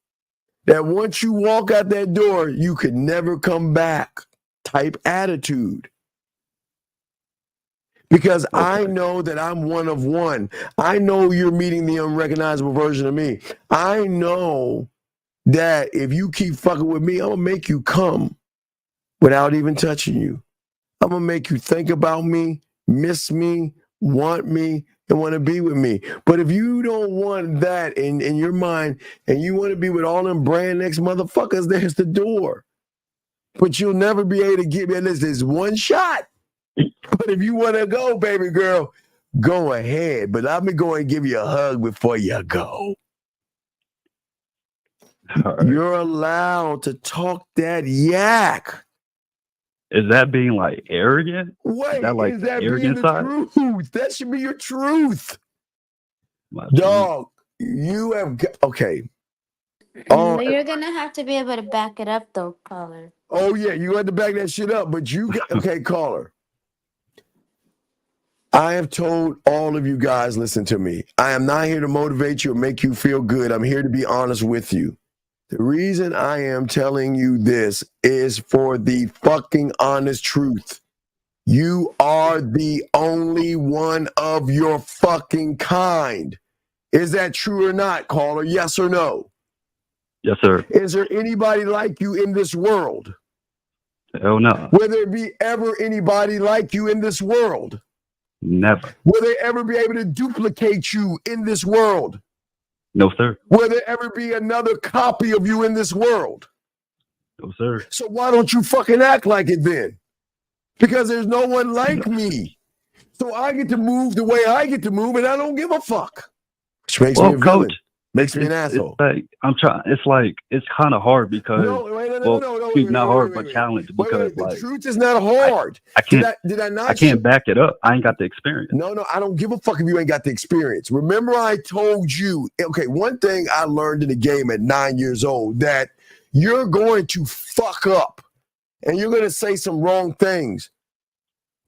that once you walk out that door, you could never come back type attitude. Because I know that I'm one of one. I know you're meeting the unrecognizable version of me. I know that if you keep fucking with me, I'm gonna make you come without even touching you. I'm gonna make you think about me, miss me, want me, and want to be with me. But if you don't want that in your mind and you want to be with all them brand next motherfuckers, there's the door. But you'll never be able to get me. There's one shot. But if you want to go, baby girl, go ahead. But let me go and give you a hug before you go. Right. You're allowed to talk that yak. Is that being like arrogant? Wait, is that like is that arrogant being the side? truth? That should be your truth. Dog, you have okay. But you're gonna have to be able to back it up though, caller. Oh yeah, you have to back that shit up. But you got okay, caller. I have told all of you guys, listen to me. I am not here to motivate you or make you feel good. I'm here to be honest with you. The reason I am telling you this is for the fucking honest truth. You are the only one of your fucking kind. Is that true or not, caller? Yes or no? Yes, sir. Is there anybody like you in this world? Hell no. Will there be ever anybody like you in this world? Never. Will they ever be able to duplicate you in this world? No, sir. Will there ever be another copy of you in this world? No, sir. So why don't you fucking act like it then? Because there's no one like me. So I get to move the way I get to move, and I don't give a fuck. Which makes me a villain. Coach, Makes me an asshole. It's like it's kind of hard because not hard but challenged because The truth is not hard. I can't. Did I not? I can't back it up. I ain't got the experience. No, I don't give a fuck if you ain't got the experience. Remember, I told you. Okay, one thing I learned in the game at 9 years old that you're going to fuck up, and you're going to say some wrong things,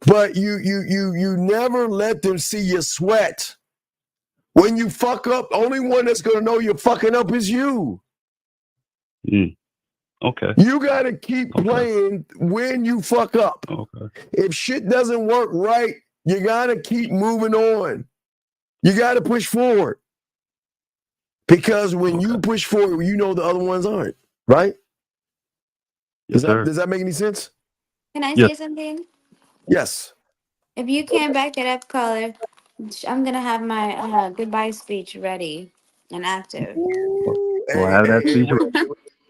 but you never let them see you sweat. When you fuck up, only one that's going to know you're fucking up is you. Okay. You got to keep playing when you fuck up. Okay. If shit doesn't work right, you got to keep moving on. You got to push forward. Because when you push forward, you know the other ones aren't, right? Does that make any sense? Can I say something? Yes. If you can't back it up, caller, I'm gonna have my goodbye speech ready and active. Well, have that speech.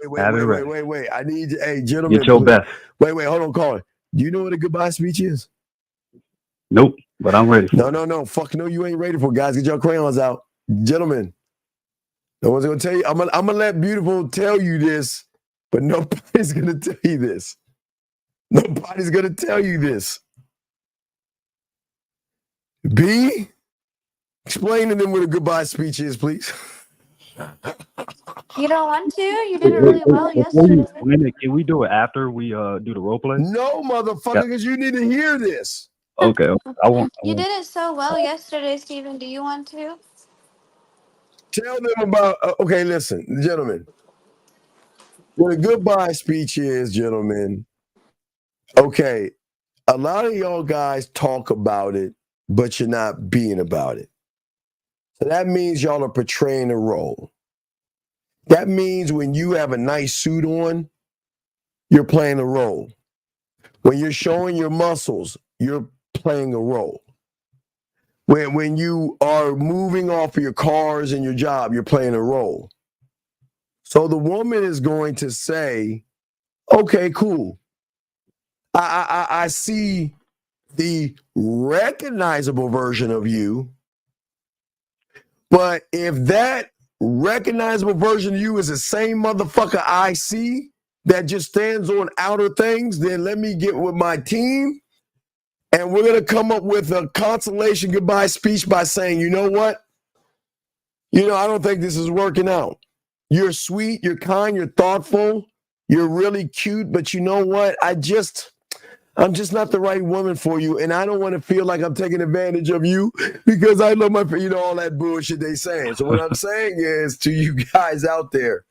Wait. I need you. Hey, gentlemen. Get your best. Wait. Hold on, caller. Do you know what a goodbye speech is? Nope, but I'm ready for it. No. Fuck no, you ain't ready for it. Guys, get your crayons out. Gentlemen, no one's going to tell you. I'm gonna let Beautiful tell you this, but nobody's going to tell you this. Nobody's going to tell you this. B, explain to them what a goodbye speech is, please. You don't want to? You did it really well yesterday. Can we do it after we do the role play? No, motherfucker, because you need to hear this. Okay, I won't. You did it so well yesterday, Stephen. Do you want to? Tell them about, okay, listen, gentlemen. What a goodbye speech is, gentlemen. Okay, a lot of y'all guys talk about it, but you're not being about it. So that means y'all are portraying a role. That means when you have a nice suit on, you're playing a role. When you're showing your muscles, you're playing a role. When you are moving off of your cars and your job, you're playing a role. So the woman is going to say, okay, cool. I see the recognizable version of you, but if that recognizable version of you is the same motherfucker I see that just stands on outer things, then let me get with my team and we're going to come up with a consolation goodbye speech by saying, you know what? I don't think this is working out. You're sweet, you're kind, you're thoughtful, you're really cute, but you know what? I'm just not the right woman for you, and I don't want to feel like I'm taking advantage of you because I love my, all that bullshit they saying. So what I'm saying is to you guys out there,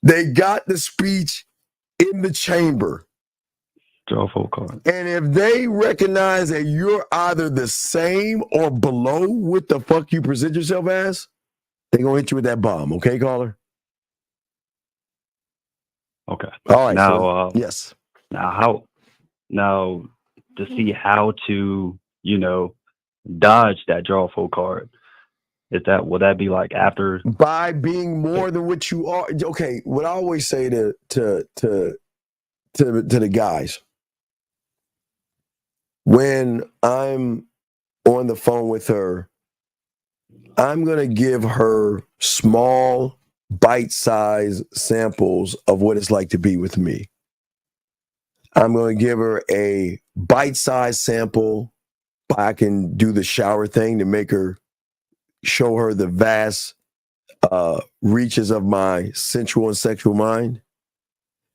they got the speech in the chamber. Draw full card. And if they recognize that you're either the same or below what the fuck you present yourself as, they're going to hit you with that bomb. Okay, caller? Okay. All right. Now, yes. Now to see how to, dodge that draw full card. Will that be like after? By being more than what you are. Okay, what I always say to the guys, when I'm on the phone with her, I'm going to give her small, bite-sized samples of what it's like to be with me. I'm going to give her a bite-sized sample. I can do the shower thing to show her the vast reaches of my sensual and sexual mind.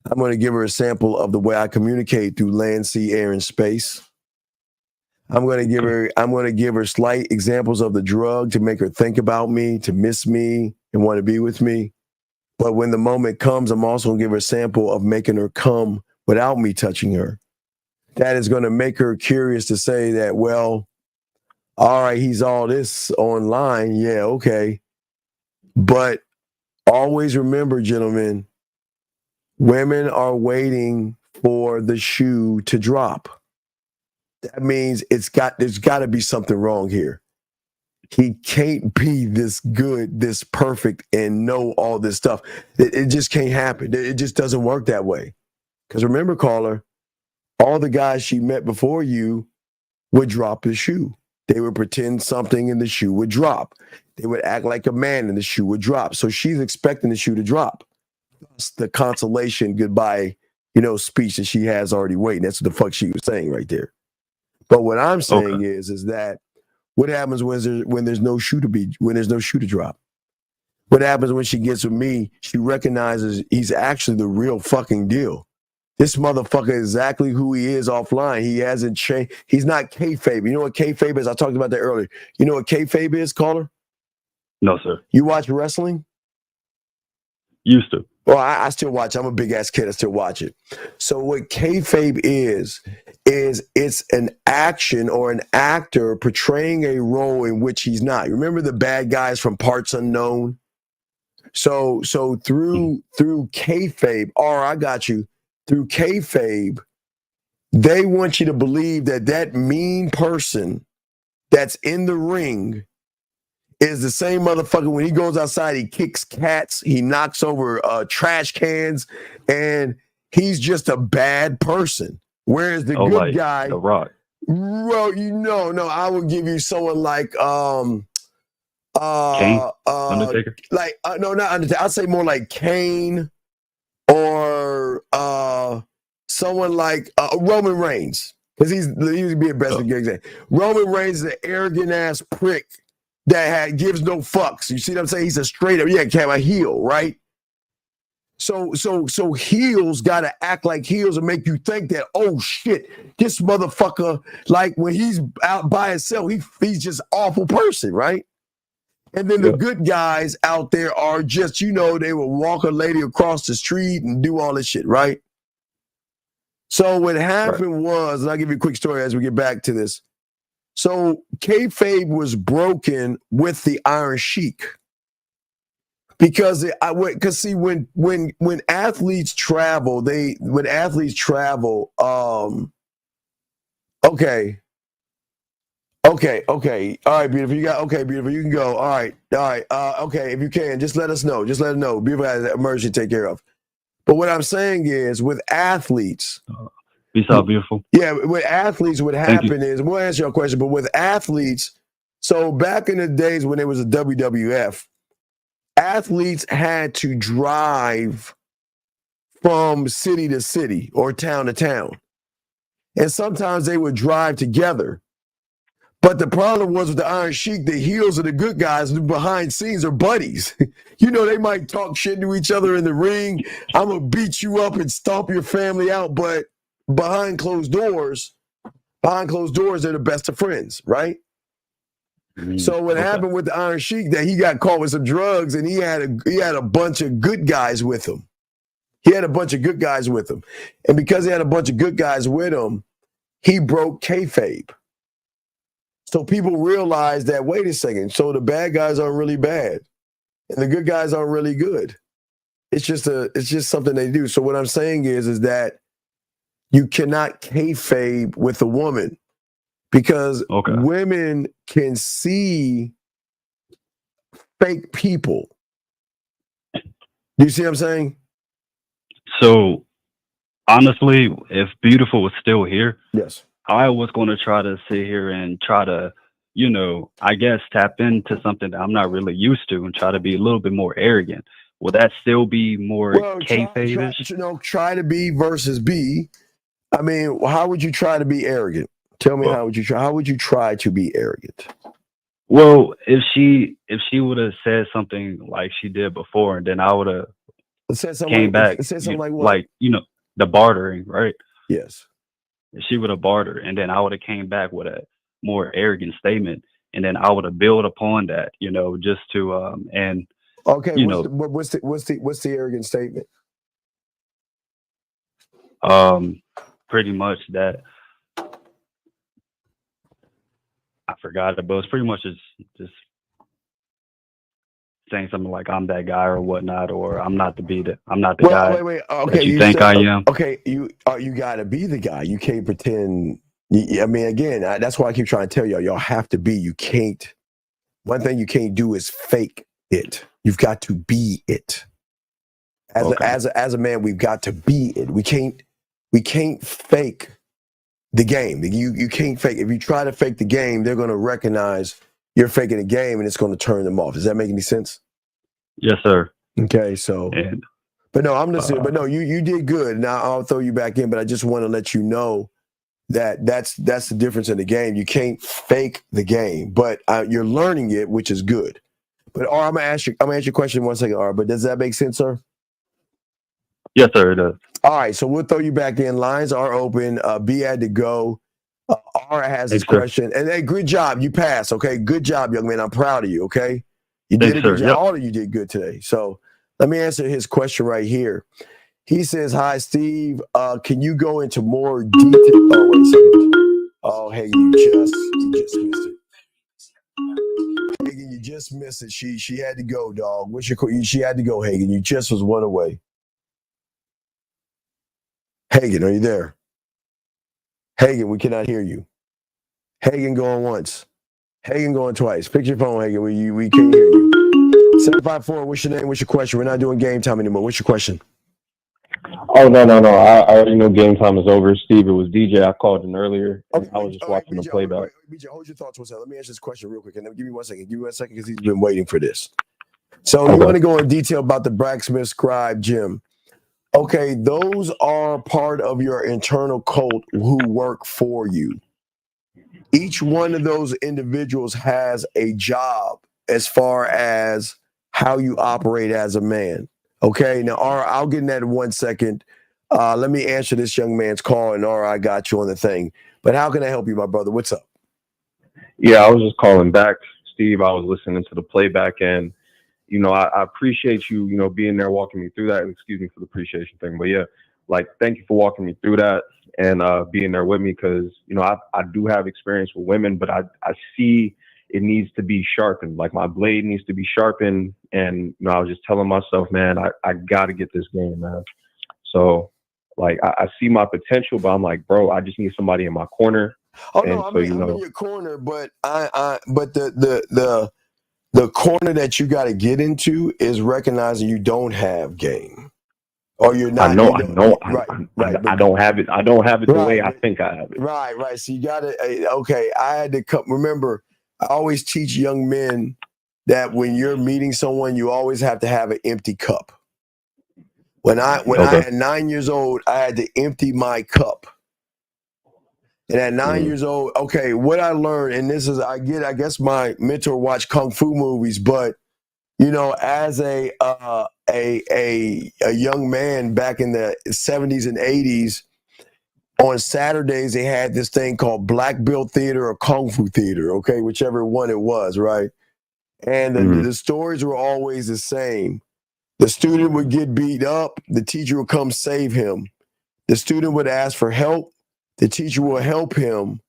I'm going to give her a sample of the way I communicate through land, sea, air, and space. I'm going to give her slight examples of the drug to make her think about me, to miss me, and want to be with me. But when the moment comes, I'm also going to give her a sample of making her come without me touching her. That is going to make her curious to say that, well, all right, he's all this online. Yeah, okay. But always remember, gentlemen, women are waiting for the shoe to drop. That means there's got to be something wrong here. He can't be this good, this perfect, and know all this stuff. It just can't happen. It just doesn't work that way. Because remember, caller, all the guys she met before you would drop the shoe. They would pretend something and the shoe would drop. They would act like a man and the shoe would drop. So she's expecting the shoe to drop. That's the consolation goodbye, speech that she has already waiting. That's what the fuck she was saying right there. But what I'm saying is that what happens when there's no shoe to drop? What happens when she gets with me? She recognizes he's actually the real fucking deal. This motherfucker is exactly who he is offline. He hasn't changed. He's not kayfabe. You know what kayfabe is? I talked about that earlier. You know what kayfabe is, caller? No, sir. You watch wrestling? Used to. Well, I still watch. I'm a big ass kid. I still watch it. So what kayfabe is it's an action or an actor portraying a role in which he's not. Remember the bad guys from Parts Unknown? So through kayfabe, I got you. Through kayfabe, they want you to believe that mean person that's in the ring is the same motherfucker. When he goes outside, he kicks cats, he knocks over trash cans, and he's just a bad person. Whereas the good guy, The Rock. well, no, I would give you someone like Kane? Undertaker? No, not Undertaker. I'd say more like Kane or someone like Roman Reigns, because he would be a best example. Roman Reigns is an arrogant ass prick that gives no fucks. You see what I'm saying? He's a straight up, a heel, right? So heels gotta act like heels and make you think that, oh shit, this motherfucker, like when he's out by himself, he's just awful person, right? And then the good guys out there are just, they will walk a lady across the street and do all this shit, right? So what happened was, and I'll give you a quick story as we get back to this. So kayfabe was broken with the Iron Sheik. Because see, when athletes travel, okay. All right, beautiful. Beautiful. You can go. All right. Okay, if you can, just let us know. Beautiful has an emergency to take care of. But what I'm saying is, with athletes, Peace out, beautiful. Yeah, with athletes, what happened is, we'll answer your question, but with athletes, so back in the days when there was a WWF, athletes had to drive from city to city or town to town. And sometimes they would drive together. But the problem was with the Iron Sheik, the heels of the good guys behind scenes are buddies. They might talk shit to each other in the ring. I'm going to beat you up and stomp your family out. But behind closed doors, they're the best of friends, right? So what happened with the Iron Sheik, that he got caught with some drugs, and he had a bunch of good guys with him. And because he had a bunch of good guys with him, he broke kayfabe. So people realized that, wait a second, so the bad guys aren't really bad, and the good guys aren't really good. It's just something they do. So what I'm saying is that you cannot kayfabe with a woman, because women can see fake people. Do you see what I'm saying? So, honestly, if Beautiful was still here, yes, I was going to try to sit here and try to, I guess tap into something that I'm not really used to and try to be a little bit more arrogant. Will that still be more kayfabe-ish? Try to be versus be. I mean, how would you try to be arrogant? Tell me, how would you try to be arrogant? Well, if she would have said something like she did before, and then I would have came back, said something like what? The bartering, right? Yes. If she would have bartered, and then I would have came back with a more arrogant statement, and then I would have built upon that, just to Okay, you what's the arrogant statement? pretty much that I forgot it, but it's pretty much just saying something like I'm that guy or whatnot, or I'm not the Well, guy wait. that Okay, you you think said I am. okay. You got to be the guy. You can't pretend. I mean, again, that's why I keep trying to tell y'all. Y'all have to be. You can't. One thing you can't do is fake it. You've got to be it. As a man, we've got to be it. We can't fake the game. You can't fake. If you try to fake the game, they're going to recognize you're faking the game, and it's going to turn them off. Does that make any sense? Yes, sir. Okay, so. And But no, I'm listening. But no, you did good. Now I'll throw you back in. But I just want to let you know that that's the difference in the game. You can't fake the game, but you're learning it, which is good. But I'm gonna ask you a question in 1 second, But does that make sense, sir? yes, sir, it does. All right, so we'll throw you back in. Lines are open. B had to go. R has his question. And hey, good job. You passed. Okay, good job, young man. I'm proud of you. Okay, you did a good job. Yep. All of you did good today. So let me answer his question right here. He says, "Hi, Steve. Can you go into more detail?" Oh, wait a second. Oh, hey, you just missed it. Hagen, you just missed it. She had to go, dog. She had to go, Hagen. You just was one away. Hagen, are you there? Hagen, we cannot hear you. Hagen going once. Hagen going twice. Pick your phone, Hagen. We can't hear you. 754, what's your name? What's your question? We're not doing game time anymore. What's your question? Oh, no. I already know game time is over. Steve, it was DJ. I called in earlier. And I was just watching the playback. BJ, hold your thoughts 1 second. Let me answer this question real quick. And then give me 1 second. Give me 1 second because he's been waiting for this. So you want to go in detail about the blacksmith scribe, Jim. Okay, those are part of your internal cult who work for you. Each one of those individuals has a job as far as how you operate as a man. Okay, now, I'll get in that in 1 second. Let me answer this young man's call, and I got you on the thing. But how can I help you, my brother? What's up? Yeah, I was just calling back, Steve. I was listening to the playback, and I appreciate you, being there, walking me through that. Excuse me for the appreciation thing, but yeah, thank you for walking me through that and being there with me, because I do have experience with women, but I see it needs to be sharpened. Like my blade needs to be sharpened, and I was just telling myself, man, I got to get this game, man. So I see my potential, but I'm like, bro, I just need somebody in my corner. Oh no, I'm in your corner, but but the corner that you got to get into is recognizing you don't have game, or you're not. I know. Right. I don't have it. I don't have it the way I think I have it. Right. So you got to. Okay, I had to come. Remember, I always teach young men that when you're meeting someone, you always have to have an empty cup. When I had 9 years old, I had to empty my cup. And at 9 years old, okay, what I learned, and this is, I guess my mentor watched Kung Fu movies, but, as a young man back in the 70s and 80s, on Saturdays, they had this thing called Black Belt Theater or Kung Fu Theater, okay, whichever one it was, right? And the stories were always the same. The student would get beat up, the teacher would come save him. The student would ask for help, the teacher will help him,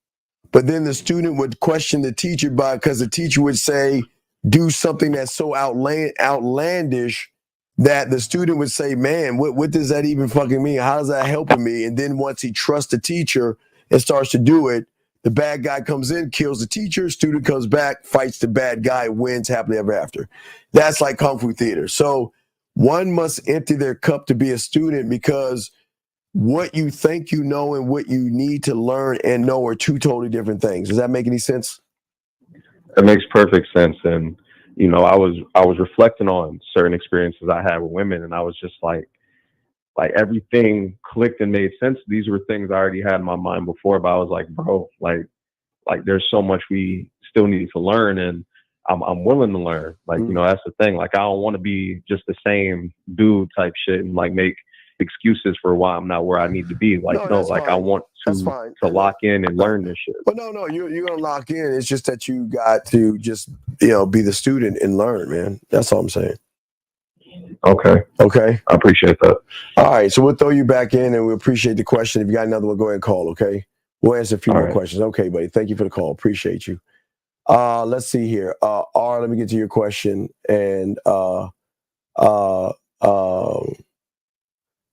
but then the student would question the teacher because the teacher would say, do something that's so outlandish that the student would say, man, what does that even fucking mean? How is that helping me? And then once he trusts the teacher and starts to do it, the bad guy comes in, kills the teacher, student comes back, fights the bad guy, wins happily ever after. That's like Kung Fu Theater. So one must empty their cup to be a student, because what you think you know and what you need to learn and know are two totally different things. Does that make any sense? It makes perfect sense. And, I was reflecting on certain experiences I had with women, and I was just like everything clicked and made sense. These were things I already had in my mind before, but I was like, bro, like there's so much we still need to learn, and I'm willing to learn. That's the thing. I don't want to be just the same dude type shit and make excuses for why I'm not where I need to be. I want to lock in and learn this shit. But no, you're gonna lock in. It's just that you got to just be the student and learn, man. That's all I'm saying. Okay. Okay. I appreciate that. All right. So we'll throw you back in, and we appreciate the question. If you got another one, go ahead and call. Okay. We'll answer a few All more right. questions. Okay, buddy. Thank you for the call. Appreciate you. Let's see here. R, let me get to your question, and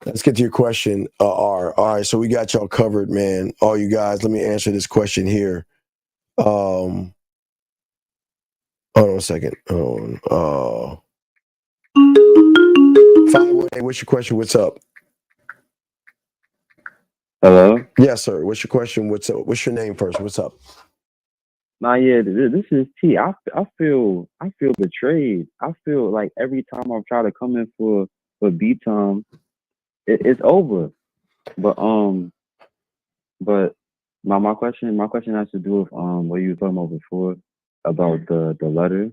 let's get to your question, R. All right. So we got y'all covered, man. All you guys. Let me answer this question here. Hold on a second. Hold on. 518, what's your question? What's up? Hello? Yes, sir. What's your question? What's up? What's your name first? What's up? Nah, yeah, this is T. I feel betrayed. I feel like every time I try to come in for B time, it's over. But my question has to do with what you were talking about before about the letter,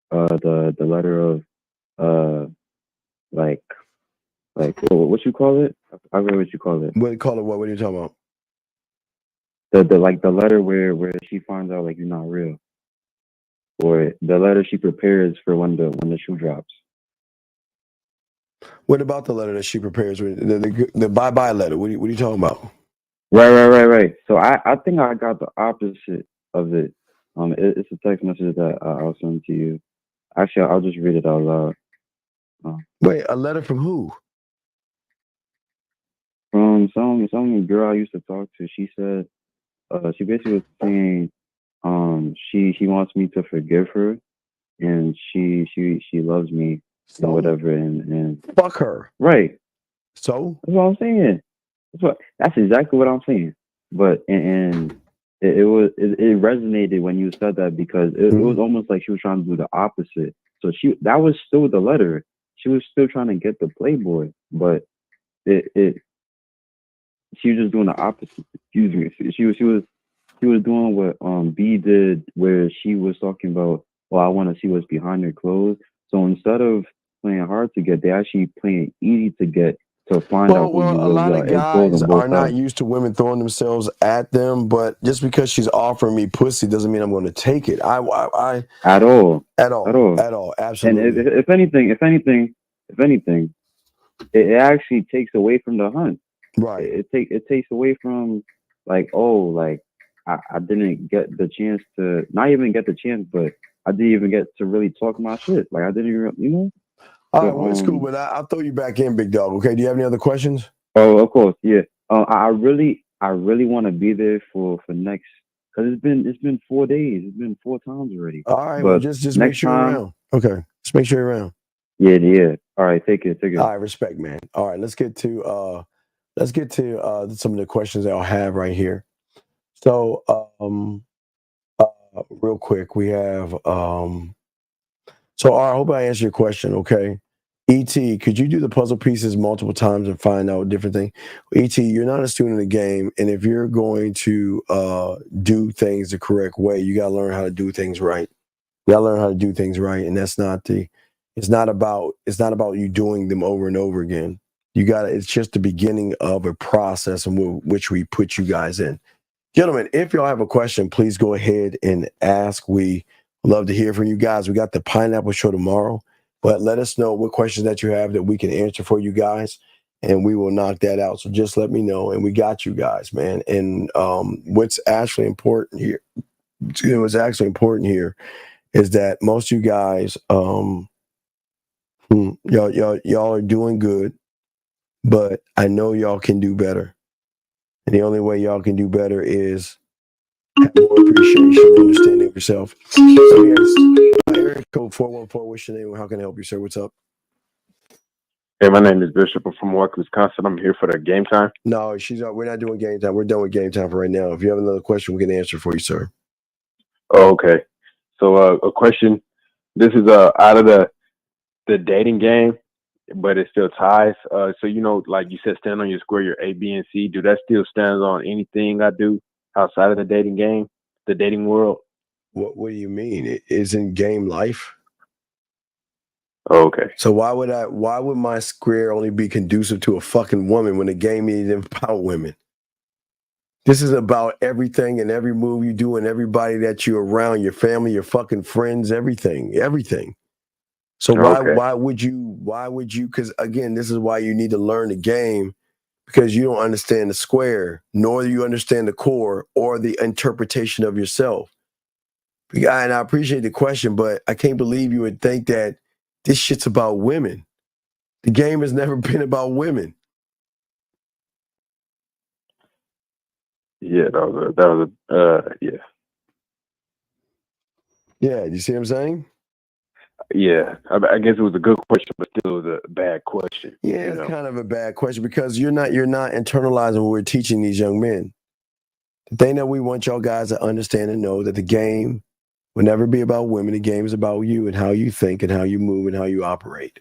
the letter of like what you call it? I forget what you call it. What do you call it? What are you talking about? The like the letter where she finds out like you're not real, or the letter she prepares for when the shoe drops. What about the letter that she prepares? The bye-bye letter. What are you talking about? Right. So I think I got the opposite of it. It's a text message that I'll send to you. Actually, I'll just read it out loud. Wait, a letter from who? From some girl I used to talk to. She said, she basically was saying, she wants me to forgive her, and she loves me and whatever, and fuck her. Right. So that's what I'm saying. That's exactly what I'm saying. But and it resonated when you said that, because it was almost like she was trying to do the opposite. So that was still the letter. She was still trying to get the Playboy, but she was just doing the opposite. Excuse me. She was doing what B did, where she was talking about, well, I want to see what's behind your clothes. So instead of playing hard to get, they actually playing easy to get, to find out who you a really lot are. of It goes guys on both are not sides. used to women throwing themselves at them, but just because she's offering me pussy doesn't mean I'm going to take it. At all. Absolutely. And if anything, it actually takes away from the hunt. Right. It takes away from like, oh, like I didn't get the chance to, not even get the chance, but I didn't even get to really talk my shit. Like I didn't even, you know. All right, well, it's cool, but I'll throw you back in, big dog. Okay, do you have any other questions? Oh, of course, yeah. I really want to be there for next, because it's been 4 days. It's been 4 times already. All right, but well, just make next sure you're time, around. Okay, just make sure you're around. Yeah. All right, take it. All right, respect, man. All right, let's get to some of the questions that I'll have right here. So, real quick, we have so I hope I answered your question, okay? E.T., could you do the puzzle pieces multiple times and find out different things? E.T., you're not a student of the game, and if you're going to do things the correct way, you got to learn how to do things right. You got to learn how to do things right, and it's not about you doing them over and over again. It's just the beginning of a process in which we put you guys in. Gentlemen, if y'all have a question, please go ahead and ask. We love to hear from you guys. We got the Pineapple Show tomorrow, but let us know what questions that you have that we can answer for you guys, and we will knock that out. So just let me know, and we got you guys, man. And what's actually important here is that most of you guys, y'all are doing good, but I know y'all can do better. And the only way y'all can do better is have more appreciation and understanding of yourself. So yes, Eric code 414, what's your name? How can I help you, sir? What's up? Hey, my name is Bishop. I'm from Milwaukee, Wisconsin. I'm here for the game time. No, we're not doing game time. We're done with game time for right now. If you have another question, we can answer for you, sir. Oh, okay. So a question. This is out of the dating game, but it still ties. So like you said, stand on your square, your A, B, and C. Do that still stands on anything I do outside of the dating game, the dating world? What do you mean? It isn't game life? Okay. So why would my square only be conducive to a fucking woman when the game isn't about women? This is about everything and every move you do and everybody that you're around, your family, your fucking friends, everything. So Okay. why would you? Because again, this is why you need to learn the game, because you don't understand the square, nor do you understand the core or the interpretation of yourself. And I appreciate the question, but I can't believe you would think that this shit's about women. The game has never been about women. Yeah, yeah. Yeah, you see what I'm saying? Yeah, I guess it was a good question, but still it was a bad question. Yeah, you it's know? kind of a bad question because you're not internalizing what we're teaching these young men. The thing that we want y'all guys to understand and know that the game will never be about women. The game is about you and how you think and how you move and how you operate.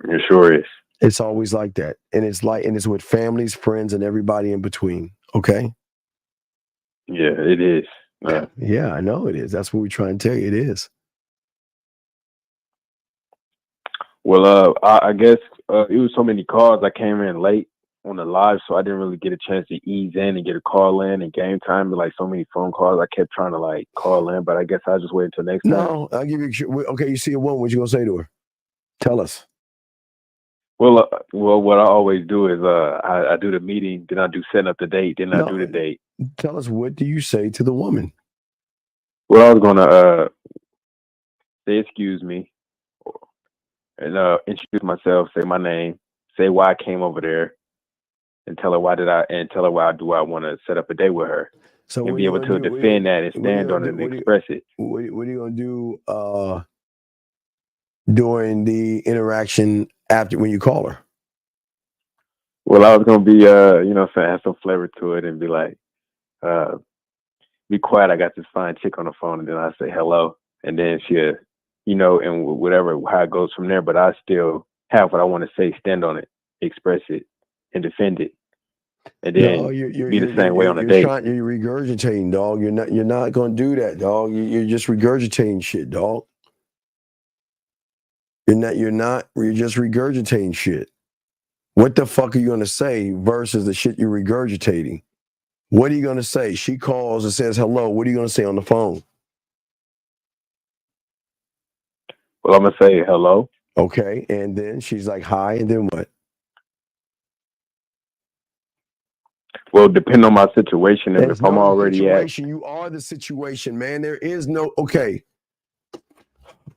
It sure is. It's always like that. And it's with families, friends, and everybody in between. Okay? Yeah, it is. Yeah, I know it is. That's what we try and tell you. It is. Well, I guess it was so many calls. I came in late on the live, so I didn't really get a chance to ease in and get a call in and game time. Like so many phone calls, I kept trying to like call in, but I guess I'll just wait until next time. No, I'll give you. Okay, you see a woman. What you gonna say to her? Tell us. Well, what I always do is I do the meeting, then I do setting up the date, then I do the date. Tell us, what do you say to the woman? Well, I was gonna say excuse me, and introduce myself, say my name, say why I came over there, and tell her why do I want to set up a date with her, So and what be you able gonna to do? defend that and What you stand gonna on do? it and express it. What are you gonna do during the interaction after when you call her? Well, I was gonna be have some flavor to it and be like, be quiet. I got this fine chick on the phone, and then I say hello, and then she'll, and whatever how it goes from there. But I still have what I want to say, stand on it, express it, and defend it, and then No, you're be the same way on a you're date. you're regurgitating, dog. You're not gonna do that, dog. You're just regurgitating shit, dog. You're just regurgitating shit. What the fuck are you gonna say versus the shit you're regurgitating? What are you gonna say? She calls and says hello. What are you gonna say on the phone? Well, I'm gonna say hello. Okay, and then she's like hi, and then what? Well, depending on my situation, There's if I'm no already at, situation. You are the situation, man. There is no okay.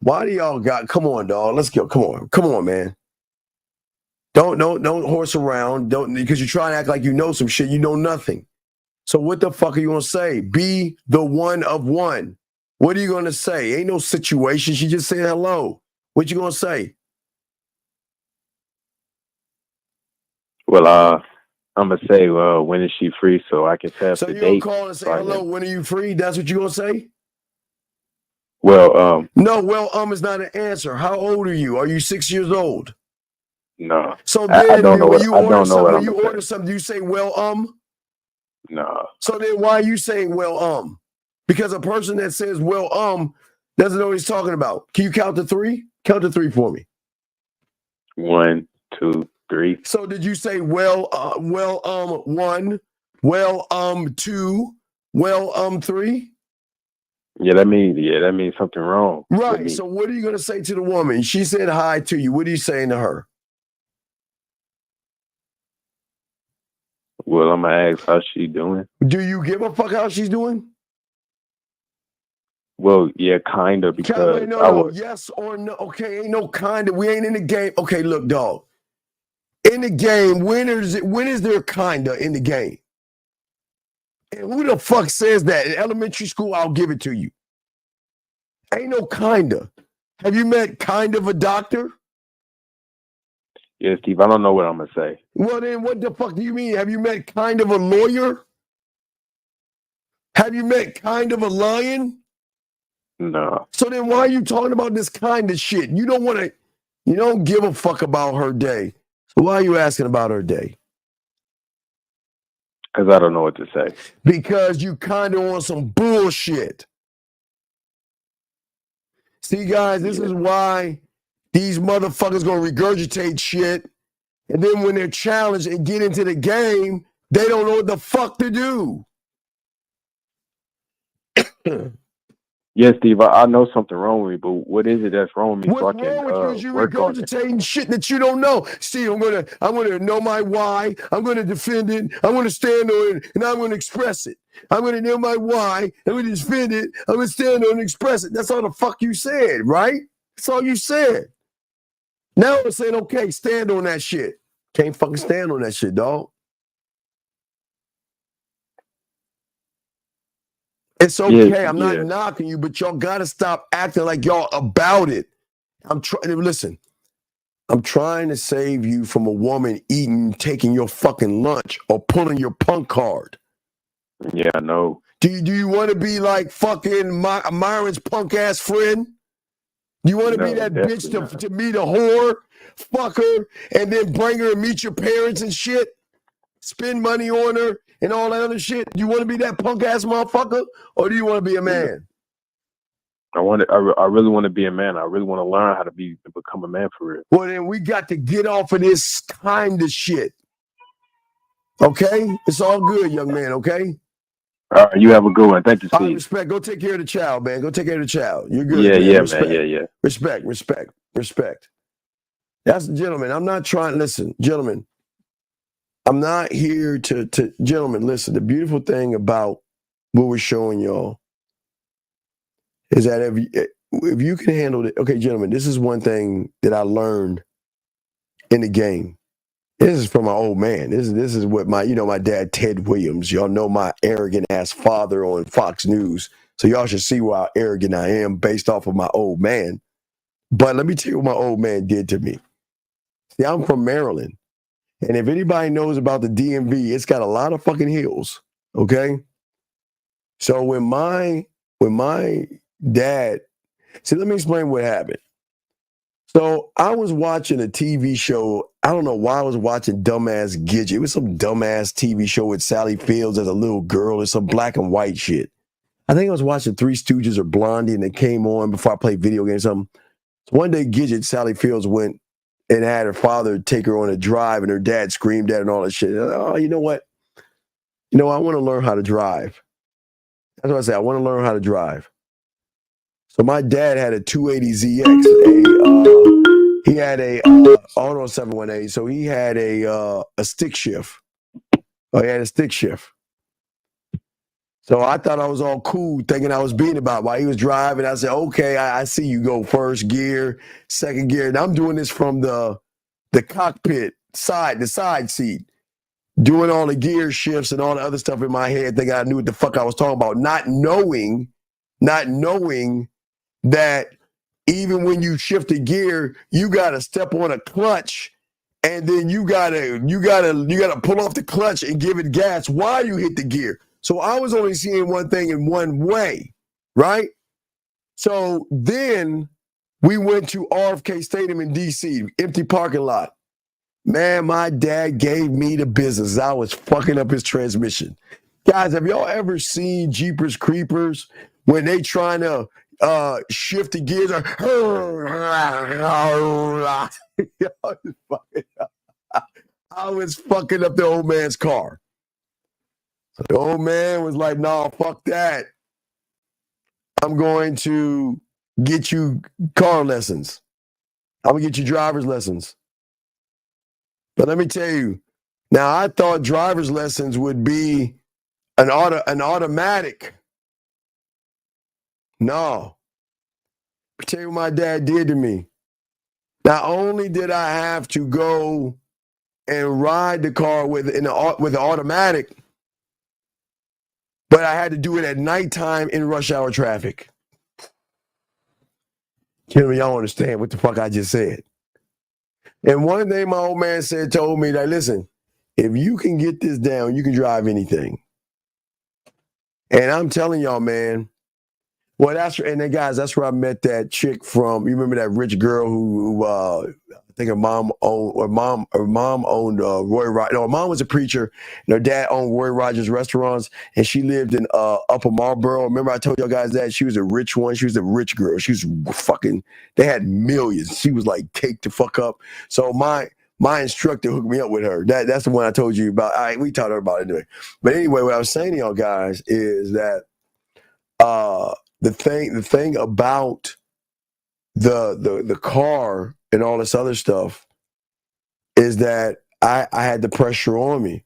Why do y'all got? Come on, dog. Let's go. Come on, man. Don't horse around. Don't, because you're trying to act like you know some shit. You know nothing. So what the fuck are you gonna say? Be the one of one. What are you gonna say? Ain't no situation. She just said hello. What you gonna say? well, I'm gonna say, well, when is she free so I can set up So the you gonna date? call and say so I hello? can- When are you free? That's what you gonna say? Well, No, is not an answer. How old are you? Are you 6 years old? no, So I then don't know when what you I order don't know what I'm something, gonna say. do you say No. So then why are you saying Because a person that says doesn't know what he's talking about. Can you count to three? Count to three for me. 1, 2, 3. So did you say one, two, three? Yeah, that means something wrong. with Right. me. So what are you gonna say to the woman? She said hi to you. What are you saying to her? Well, I'm gonna ask how she doing. Do you give a fuck how she's doing? Well, yeah, kind of, because Wait, I no. would. Yes or no? Okay, ain't no kind of. We ain't in the game. Okay, look, dog. In the game, when is there kinda in the game? And who the fuck says that? In elementary school, I'll give it to you. Ain't no kinda. Have you met kind of a doctor? Yeah, Steve, I don't know what I'm gonna say. Well, then what the fuck do you mean? Have you met kind of a lawyer? Have you met kind of a lion? No. So then why are you talking about this kind of shit? You don't give a fuck about her day. So why are you asking about her day? Because I don't know what to say. Because you kind of want some bullshit. See, guys, this is why these motherfuckers gonna regurgitate shit, and then when they're challenged and get into the game, they don't know what the fuck to do. Yeah, Steve, I know something wrong with me, but what is it that's wrong with me so I What's can wrong with you is you work on it? regurgitating shit that you don't know. See, I'm gonna know my why. I'm gonna defend it. I'm gonna stand on it, and I'm gonna express it. I'm gonna know my why. I'm gonna defend it. I'm gonna stand on it and express it. That's all the fuck you said, right? That's all you said. Now I'm saying, okay, stand on that shit. Can't fucking stand on that shit, dog. It's okay. I'm not knocking you, but y'all gotta stop acting like y'all about it. Listen. I'm trying to save you from a woman taking your fucking lunch or pulling your punk card. Yeah, I know. Do you want to be like fucking Myron's punk ass friend? You want to be that bitch to meet a whore, fuck her, and then bring her and meet your parents and shit? Spend money on her and all that other shit? Do you want to be that punk ass motherfucker, or do you want to be a man? I really want to be a man. I really want to learn how to become a man for real. Well, then we got to get off of this kind of shit. Okay? It's all good, young man, okay? All right, you have a good one. Thank you, All right, Steve. respect. Go take care of the child, man. Go take care of the child. You're good, Yeah, man. yeah, Respect. man. Yeah. Respect. That's gentlemen. I'm not trying. Listen, gentlemen. I'm not here to gentlemen. Listen. The beautiful thing about what we're showing y'all is that if you can handle it. Okay, gentlemen. This is one thing that I learned in the game. This is from my old man. This is what my dad, Ted Williams. Y'all know my arrogant ass father on Fox News. So y'all should see how arrogant I am based off of my old man. But let me tell you what my old man did to me. See, I'm from Maryland. And if anybody knows about the DMV, it's got a lot of fucking hills. Okay? So when my dad, see, let me explain what happened. So I was watching a TV show. I don't know why I was watching Dumbass Gidget. It was some dumbass TV show with Sally Fields as a little girl and some black and white shit. I think I was watching Three Stooges or Blondie, and it came on before I played video games or something. So one day, Gidget, Sally Fields, went and had her father take her on a drive, and her dad screamed at her and all that shit. Oh, you know what? I want to learn how to drive. That's what I say. I want to learn how to drive. So my dad had a 280ZX. He had a Auto 718. So he had a stick shift. Oh, he had a stick shift. So I thought I was all cool, thinking I was being about while he was driving. I said, okay, I see you go first gear, second gear. And I'm doing this from the cockpit side, the side seat, doing all the gear shifts and all the other stuff in my head, thinking I knew what the fuck I was talking about, not knowing that even when you shift a gear, you gotta step on a clutch, and then you gotta pull off the clutch and give it gas while you hit the gear. So I was only seeing one thing in one way, right? So then we went to RFK Stadium in DC, empty parking lot. Man, my dad gave me the business. I was fucking up his transmission. Guys, have y'all ever seen Jeepers Creepers when they trying to shift the gears? I was fucking up the old man's car. So the old man was like, "No, fuck that. I'm going to get you car lessons. I'm gonna get you driver's lessons." But let me tell you, now I thought driver's lessons would be an automatic. No. Let me tell you what my dad did to me. Not only did I have to go and ride the car with an automatic, but I had to do it at nighttime in rush hour traffic. Can y'all understand what the fuck I just said? And one thing my old man told me that, listen, if you can get this down, you can drive anything. And I'm telling y'all, man, well, and then guys, that's where I met that chick from. You remember that rich girl who I think her mom owned Roy Rogers. No, her mom was a preacher, and her dad owned Roy Rogers restaurants, and she lived in Upper Marlboro. Remember I told y'all guys that she was a rich one. She was a rich girl. She was fucking. They had millions. She was like cake to fuck up. So my instructor hooked me up with her. That's the one I told you about. We talked about it anyway. But anyway, what I was saying to y'all guys is that the thing about the car and all this other stuff is that I had the pressure on me.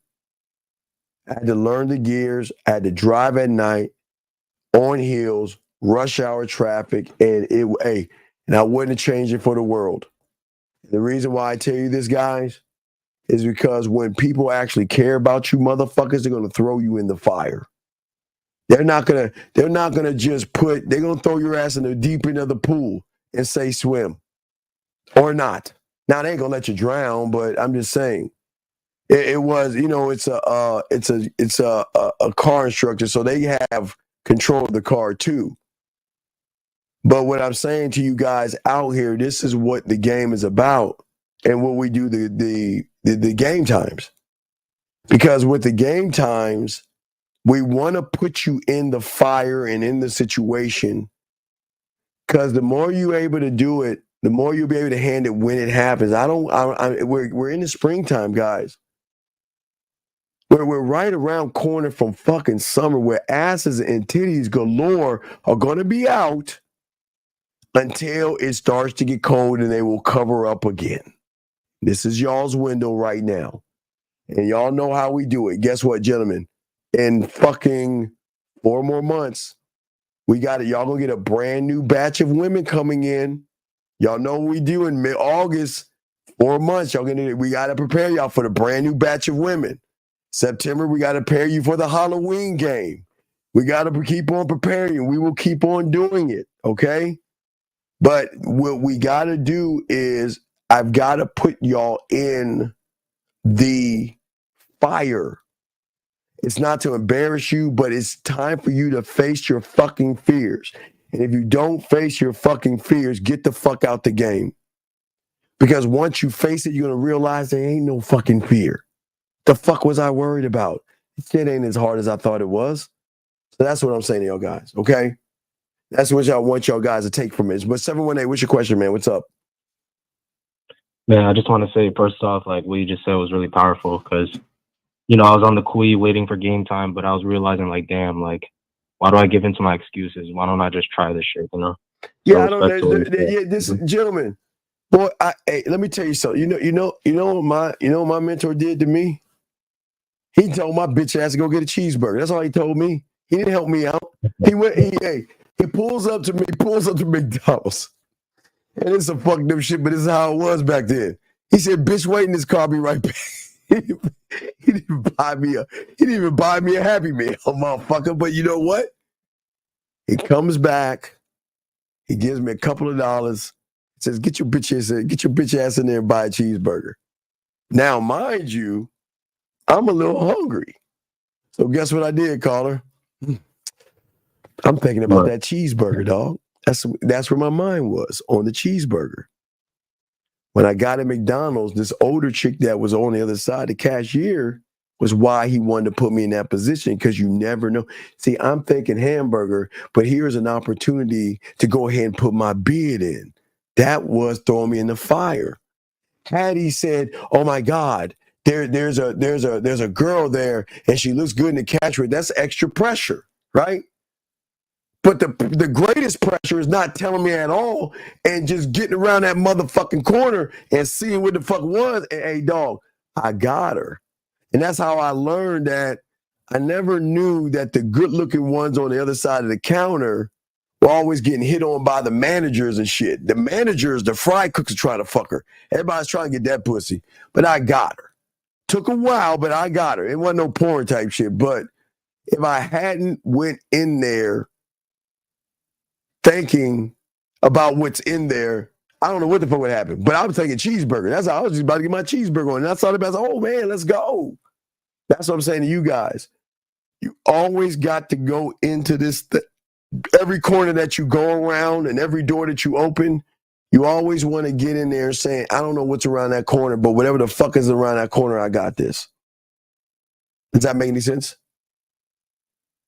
I had to learn the gears. I had to drive at night on hills, rush hour traffic, and and I wouldn't change it for the world. The reason why I tell you this, guys, is because when people actually care about you, motherfuckers, they're gonna throw you in the fire. They're not gonna just they're gonna throw your ass in the deep end of the pool and say swim. Or not. Now they ain't gonna let you drown, but I'm just saying. It was, it's a car instructor, so they have control of the car too. But what I'm saying to you guys out here, this is what the game is about, and what we do the game times. Because with the game times, we want to put you in the fire and in the situation. Because the more you're able to do it, the more you'll be able to hand it when it happens. We're in the springtime, guys. We're right around corner from fucking summer, where asses and titties galore are going to be out until it starts to get cold and they will cover up again. This is y'all's window right now. And y'all know how we do it. Guess what, gentlemen? In fucking 4 more months, we got it. Y'all gonna get a brand new batch of women coming in. Y'all know what we do in mid-August, 4 months. We gotta prepare y'all for the brand new batch of women. September, we gotta prepare you for the Halloween game. We gotta keep on preparing you. We will keep on doing it, okay? But what we gotta do is I've gotta put y'all in the fire. It's not to embarrass you, but it's time for you to face your fucking fears. And if you don't face your fucking fears, get the fuck out the game. Because once you face it, you're going to realize there ain't no fucking fear. The fuck was I worried about? Shit ain't as hard as I thought it was. So that's what I'm saying to y'all guys, okay? That's what I want y'all guys to take from it. But 718, what's your question, man? What's up? Man, I just want to say, first off, like what you just said was really powerful because, I was on the Kui waiting for game time, but I was realizing, like, damn, like, why do I give in to my excuses? Why don't I just try this shit, Yeah, I don't know. This gentleman, boy, hey, let me tell you something. You know what my mentor did to me? He told my bitch ass to go get a cheeseburger. That's all he told me. He didn't help me out. He pulls up to McDonald's. And it's some fucked up shit, but this is how it was back then. He said, bitch, wait in this car, I'll be right back. He didn't even buy me a Happy Meal, motherfucker. But you know what? He comes back. He gives me a couple of dollars. Says, get your bitch ass in there and buy a cheeseburger. Now, mind you, I'm a little hungry. So guess what I did, caller? I'm thinking about that cheeseburger, dog. That's where my mind was, on the cheeseburger. When I got at McDonald's, this older chick that was on the other side, the cashier, was why he wanted to put me in that position, because you never know. See, I'm thinking hamburger, but here's an opportunity to go ahead and put my bid in. That was throwing me in the fire. Had he said, "Oh my God, there's a girl there and she looks good in the catch rate," that's extra pressure, right? But the greatest pressure is not telling me at all and just getting around that motherfucking corner and seeing what the fuck was. And, hey, dog, I got her. And that's how I learned that I never knew that the good-looking ones on the other side of the counter were always getting hit on by the managers and shit. The managers, the fry cooks are trying to fuck her. Everybody's trying to get that pussy. But I got her. Took a while, but I got her. It wasn't no porn type shit. But if I hadn't went in there thinking about what's in there, I don't know what the fuck would happen. But I was taking cheeseburger. That's how I was just about to get my cheeseburger on. And I saw the best. Oh man, let's go. That's what I'm saying to you guys. You always got to go into this. Every corner that you go around and every door that you open, you always want to get in there saying, I don't know what's around that corner, but whatever the fuck is around that corner, I got this. Does that make any sense?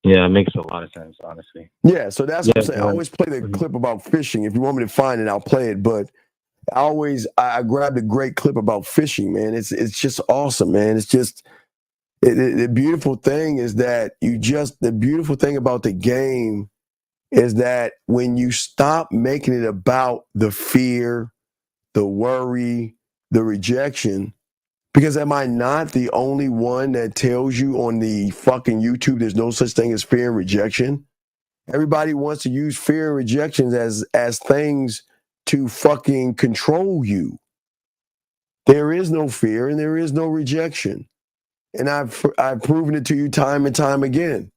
Yeah, it makes a lot of sense, honestly. Yeah, so that's what I'm saying. I always play the clip about fishing. If you want me to find it, I'll play it. But I grabbed a great clip about fishing, man. It's just awesome, man. It's just the beautiful thing is that the beautiful thing about the game is that when you stop making it about the fear, the worry, the rejection, because am I not the only one that tells you on the fucking YouTube there's no such thing as fear and rejection? Everybody wants to use fear and rejections as things to fucking control you. There is no fear and there is no rejection. And I've proven it to you time and time again.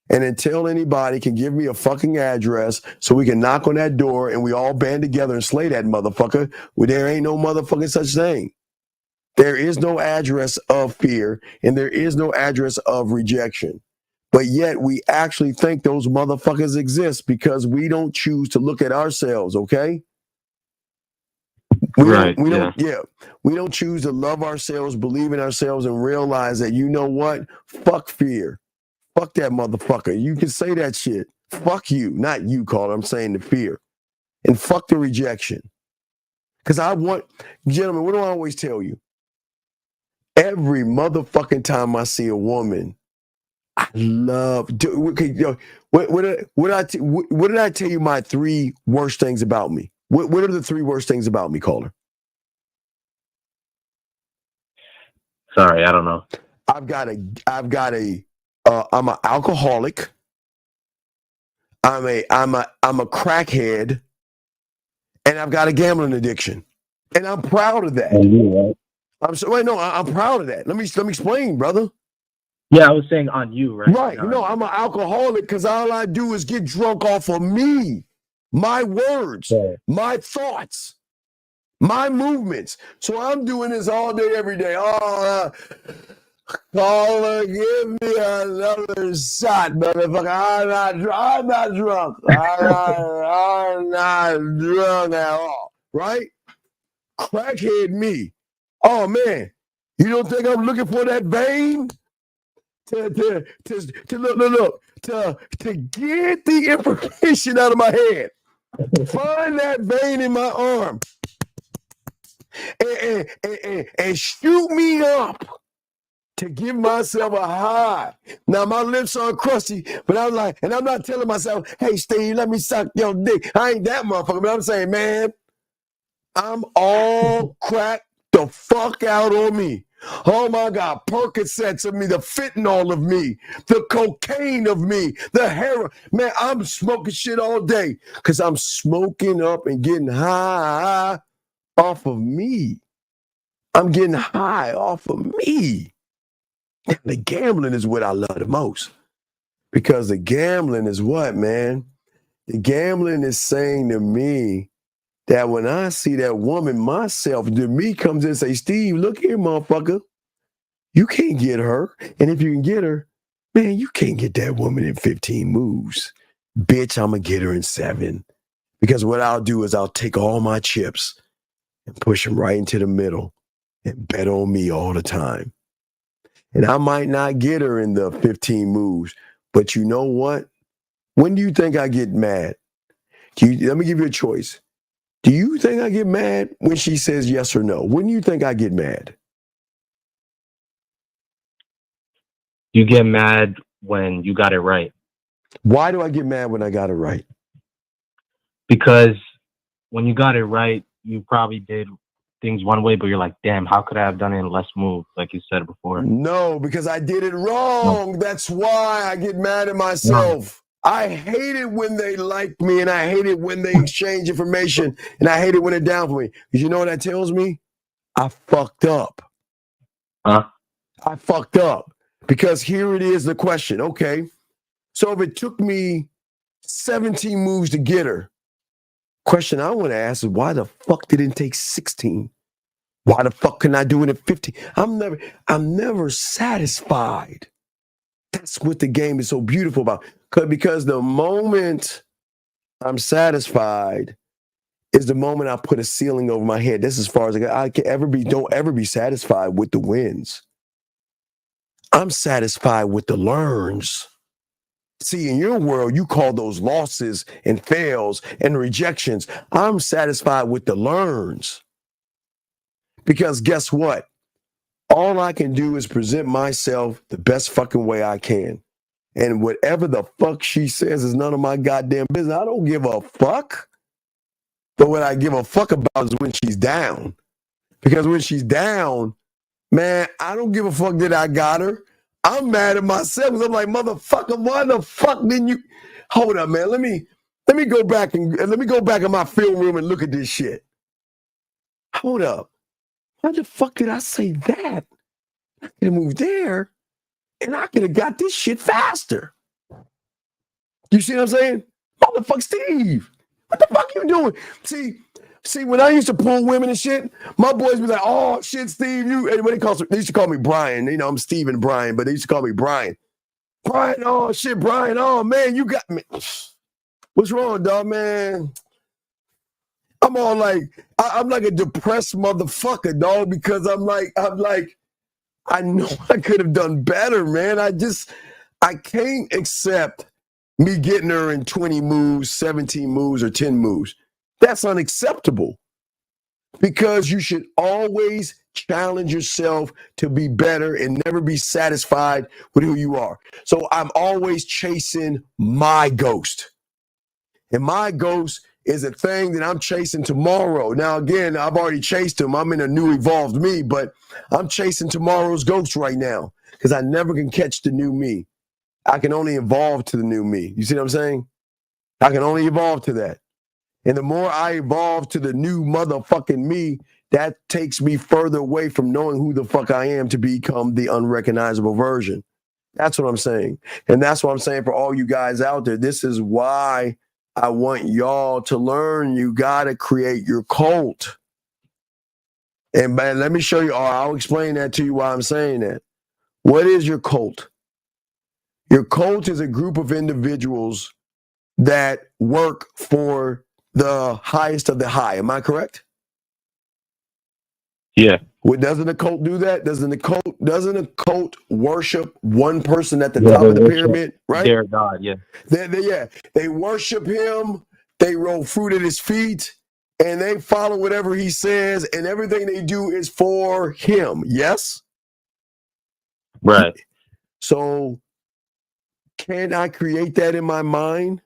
And until anybody can give me a fucking address so we can knock on that door and we all band together and slay that motherfucker, well, there ain't no motherfucking such thing. There is no address of fear and there is no address of rejection. But yet we actually think those motherfuckers exist because we don't choose to look at ourselves, okay? We don't choose to love ourselves, believe in ourselves, and realize that, you know what? Fuck fear. Fuck that motherfucker. You can say that shit. Fuck you. Not you, Carter. I'm saying the fear. And fuck the rejection. Because gentlemen, what do I always tell you? Every motherfucking time I see a woman, I love. What did I tell you my 3 worst things about me? What are the 3 worst things about me, Caller? Sorry, I don't know. I'm an alcoholic. I'm a crackhead, and I've got a gambling addiction, and I'm proud of that. I'm proud of that. Let me explain, brother. Yeah, I was saying on you, right? Right. You know, I'm an alcoholic because all I do is get drunk off of me, my words, my thoughts, my movements. So I'm doing this all day, every day. Caller, give me another shot, motherfucker. I'm not drunk. I'm not drunk at all. Right? Crackhead me. Oh man, you don't think I'm looking for that vein? To get the information out of my head. Find that vein in my arm. And shoot me up. To give myself a high. Now my lips are crusty, but I'm like, and I'm not telling myself, hey Steve, let me suck your dick. I ain't that motherfucker, but I'm saying, man, I'm all cracked the fuck out on me. Oh my God, Percocets of me, the fentanyl of me, the cocaine of me, the heroin. Man, I'm smoking shit all day because I'm smoking up and getting high off of me. I'm getting high off of me. The gambling is what I love the most. Because the gambling is what, man? The gambling is saying to me that when I see that woman, myself, to me comes in and say, Steve, look here, motherfucker. You can't get her. And if you can get her, man, you can't get that woman in 15 moves. Bitch, I'm going to get her in 7. Because what I'll do is I'll take all my chips and push them right into the middle and bet on me all the time. And I might not get her in the 15 moves, but you know what? When do you think I get mad? Let me give you a choice. Do you think I get mad when she says yes or no? When do you think I get mad? You get mad when you got it right. Why do I get mad when I got it right? Because when you got it right, you probably did things one way, but you're like, damn, how could I have done it in less moves, like you said before? No, because I did it wrong. No. That's why I get mad at myself. No. I hate it when they like me, and I hate it when they exchange information, and I hate it when they're down for me. Because you know what that tells me? I fucked up. Huh? I fucked up. Because here it is, the question. Okay, so if it took me 17 moves to get her, question I want to ask is why the fuck did it take 16? Why the fuck can I do it at 15? I'm never satisfied. That's what the game is so beautiful about. Because the moment I'm satisfied is the moment I put a ceiling over my head. That's as far as I can ever be. Don't ever be satisfied with the wins. I'm satisfied with the learns. See, in your world, you call those losses and fails and rejections. I'm satisfied with the learns. Because guess what? All I can do is present myself the best fucking way I can. And whatever the fuck she says is none of my goddamn business. I don't give a fuck. But what I give a fuck about is when she's down. Because when she's down, man, I don't give a fuck that I got her. I'm mad at myself because I'm like, motherfucker, why the fuck didn't you? Hold up, man. Let me go back in my film room and look at this shit. Hold up. Why the fuck did I say that? I could have moved there and I could have got this shit faster. You see what I'm saying? Motherfucker, Steve. What the fuck you doing? See, when I used to pull women and shit, my boys be like, oh shit, Steve, they used to call me Brian. You know, I'm Steve and Brian, but they used to call me Brian. Brian, oh shit, Brian, oh man, you got me. What's wrong, dog, man? I'm all like, I'm like a depressed motherfucker, dog, because I'm like, I know I could have done better, man. I can't accept me getting her in 20 moves, 17 moves, or 10 moves. That's unacceptable because you should always challenge yourself to be better and never be satisfied with who you are. So I'm always chasing my ghost. And my ghost is a thing that I'm chasing tomorrow. Now, again, I've already chased him. I'm in a new evolved me, but I'm chasing tomorrow's ghost right now because I never can catch the new me. I can only evolve to the new me. You see what I'm saying? I can only evolve to that. And the more I evolve to the new motherfucking me, that takes me further away from knowing who the fuck I am to become the unrecognizable version. That's what I'm saying. And that's what I'm saying for all you guys out there. This is why I want y'all to learn you got to create your cult. And man, let me show you, or I'll explain that to you why I'm saying that. What is your cult? Your cult is a group of individuals that work for the highest of the high. Am I correct? Yeah. Well, doesn't a cult do that? Doesn't a cult worship one person at the top of the pyramid, right? Their God, yeah. They worship him, they roll fruit at his feet, and they follow whatever he says, and everything they do is for him. Yes? Right. So can I create that in my mind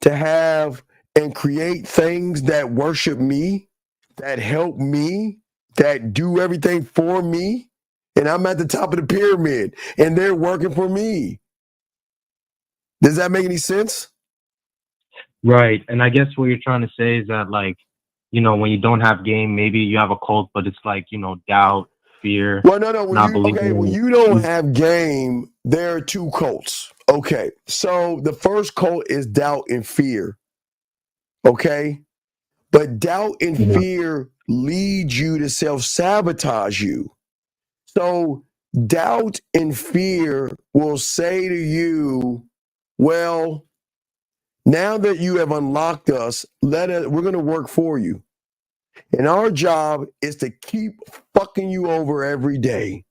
to have and create things that worship me, that help me, that do everything for me, and I'm at the top of the pyramid, and they're working for me? Does that make any sense? Right. And I guess what you're trying to say is that, like, you know, when you don't have game, maybe you have a cult, but it's like, you know, doubt, fear. Well, no. When you don't Mm-hmm. have game, there are two cults. Okay. So the first cult is doubt and fear. Okay. But doubt and fear lead you to self-sabotage you. So doubt and fear will say to you, well, now that you have unlocked us, we're going to work for you. And our job is to keep fucking you over every day.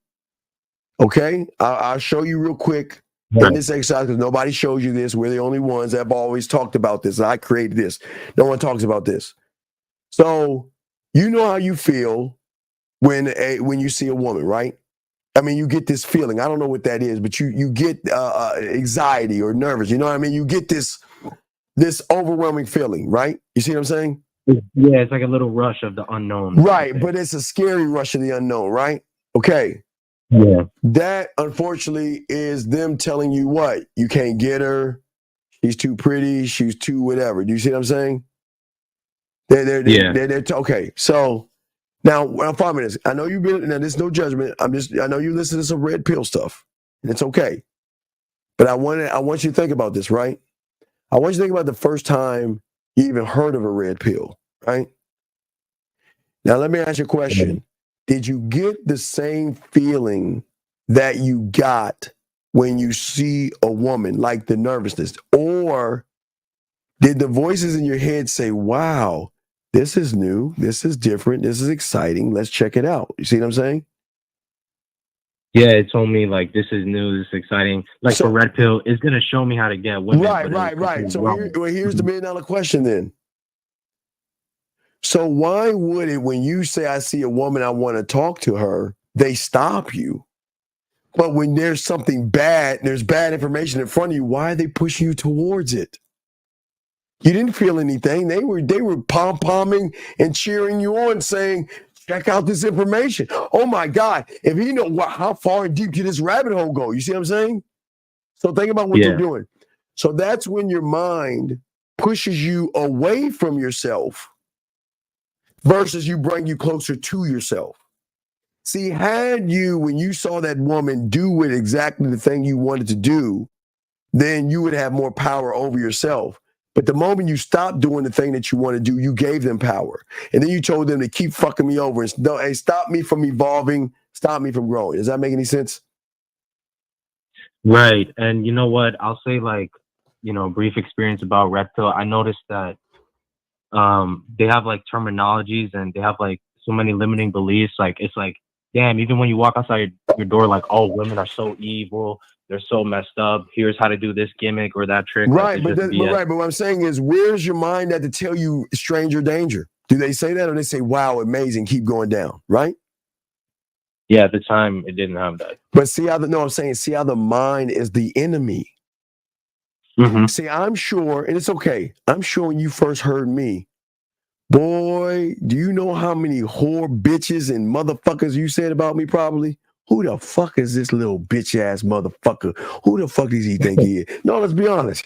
Okay? I'll show you real quick in this exercise because nobody shows you this. We're the only ones that have always talked about this. I created this. No one talks about this. So you know how you feel when you see a woman, right? I mean, you get this feeling. I don't know what that is, but you get anxiety or nervous. You know what I mean? You get this overwhelming feeling, right? You see what I'm saying? Yeah, it's like a little rush of the unknown. Right, but it's a scary rush of the unknown, right? Okay. Yeah. That, unfortunately, is them telling you what? You can't get her. She's too pretty. She's too whatever. Do you see what I'm saying? Okay. So now, I'm following this. I know you've been. Now, there's no judgment. I know you listen to some red pill stuff, and it's okay. But I want you to think about this, right? I want you to think about the first time you even heard of a red pill, right? Now, let me ask you a question. Did you get the same feeling that you got when you see a woman, like the nervousness? Or did the voices in your head say, wow, this is new, this is different, this is exciting, let's check it out? You see what I'm saying? Yeah, it told me, like, this is new, this is exciting. Like, for Red Pill, it's going to show me how to get women. Right. So here's the $1 million question then. So why would it, when you say, I see a woman, I want to talk to her, they stop you? But when there's something bad, there's bad information in front of you, why are they pushing you towards it? You didn't feel anything. They were pom-pomming and cheering you on, saying, check out this information. Oh my God. If you know how far and deep can this rabbit hole go? You see what I'm saying? So think about what they're doing. So that's when your mind pushes you away from yourself versus you bring you closer to yourself. See, had you, when you saw that woman do exactly the thing you wanted to do, then you would have more power over yourself. But the moment you stopped doing the thing that you want to do, you gave them power. And then you told them to keep fucking me over. And hey, stop me from evolving, stop me from growing. Does that make any sense? Right. And you know what? I'll say, like, you know, brief experience about Red Pill. I noticed that they have like terminologies and they have like so many limiting beliefs. Like, it's like, damn, even when you walk outside your door, like, oh, women are so evil. They're so messed up. Here's how to do this gimmick or that trick. Right, like, but what I'm saying is, where's your mind at to tell you stranger danger? Do they say that, or they say, wow, amazing, keep going down, right? Yeah, at the time, it didn't have that. But see how see how the mind is the enemy. Mm-hmm. See, I'm sure, and it's okay, I'm sure when you first heard me, boy, do you know how many whore bitches and motherfuckers you said about me probably? Who the fuck is this little bitch ass motherfucker? Who the fuck does he think he is? No, let's be honest.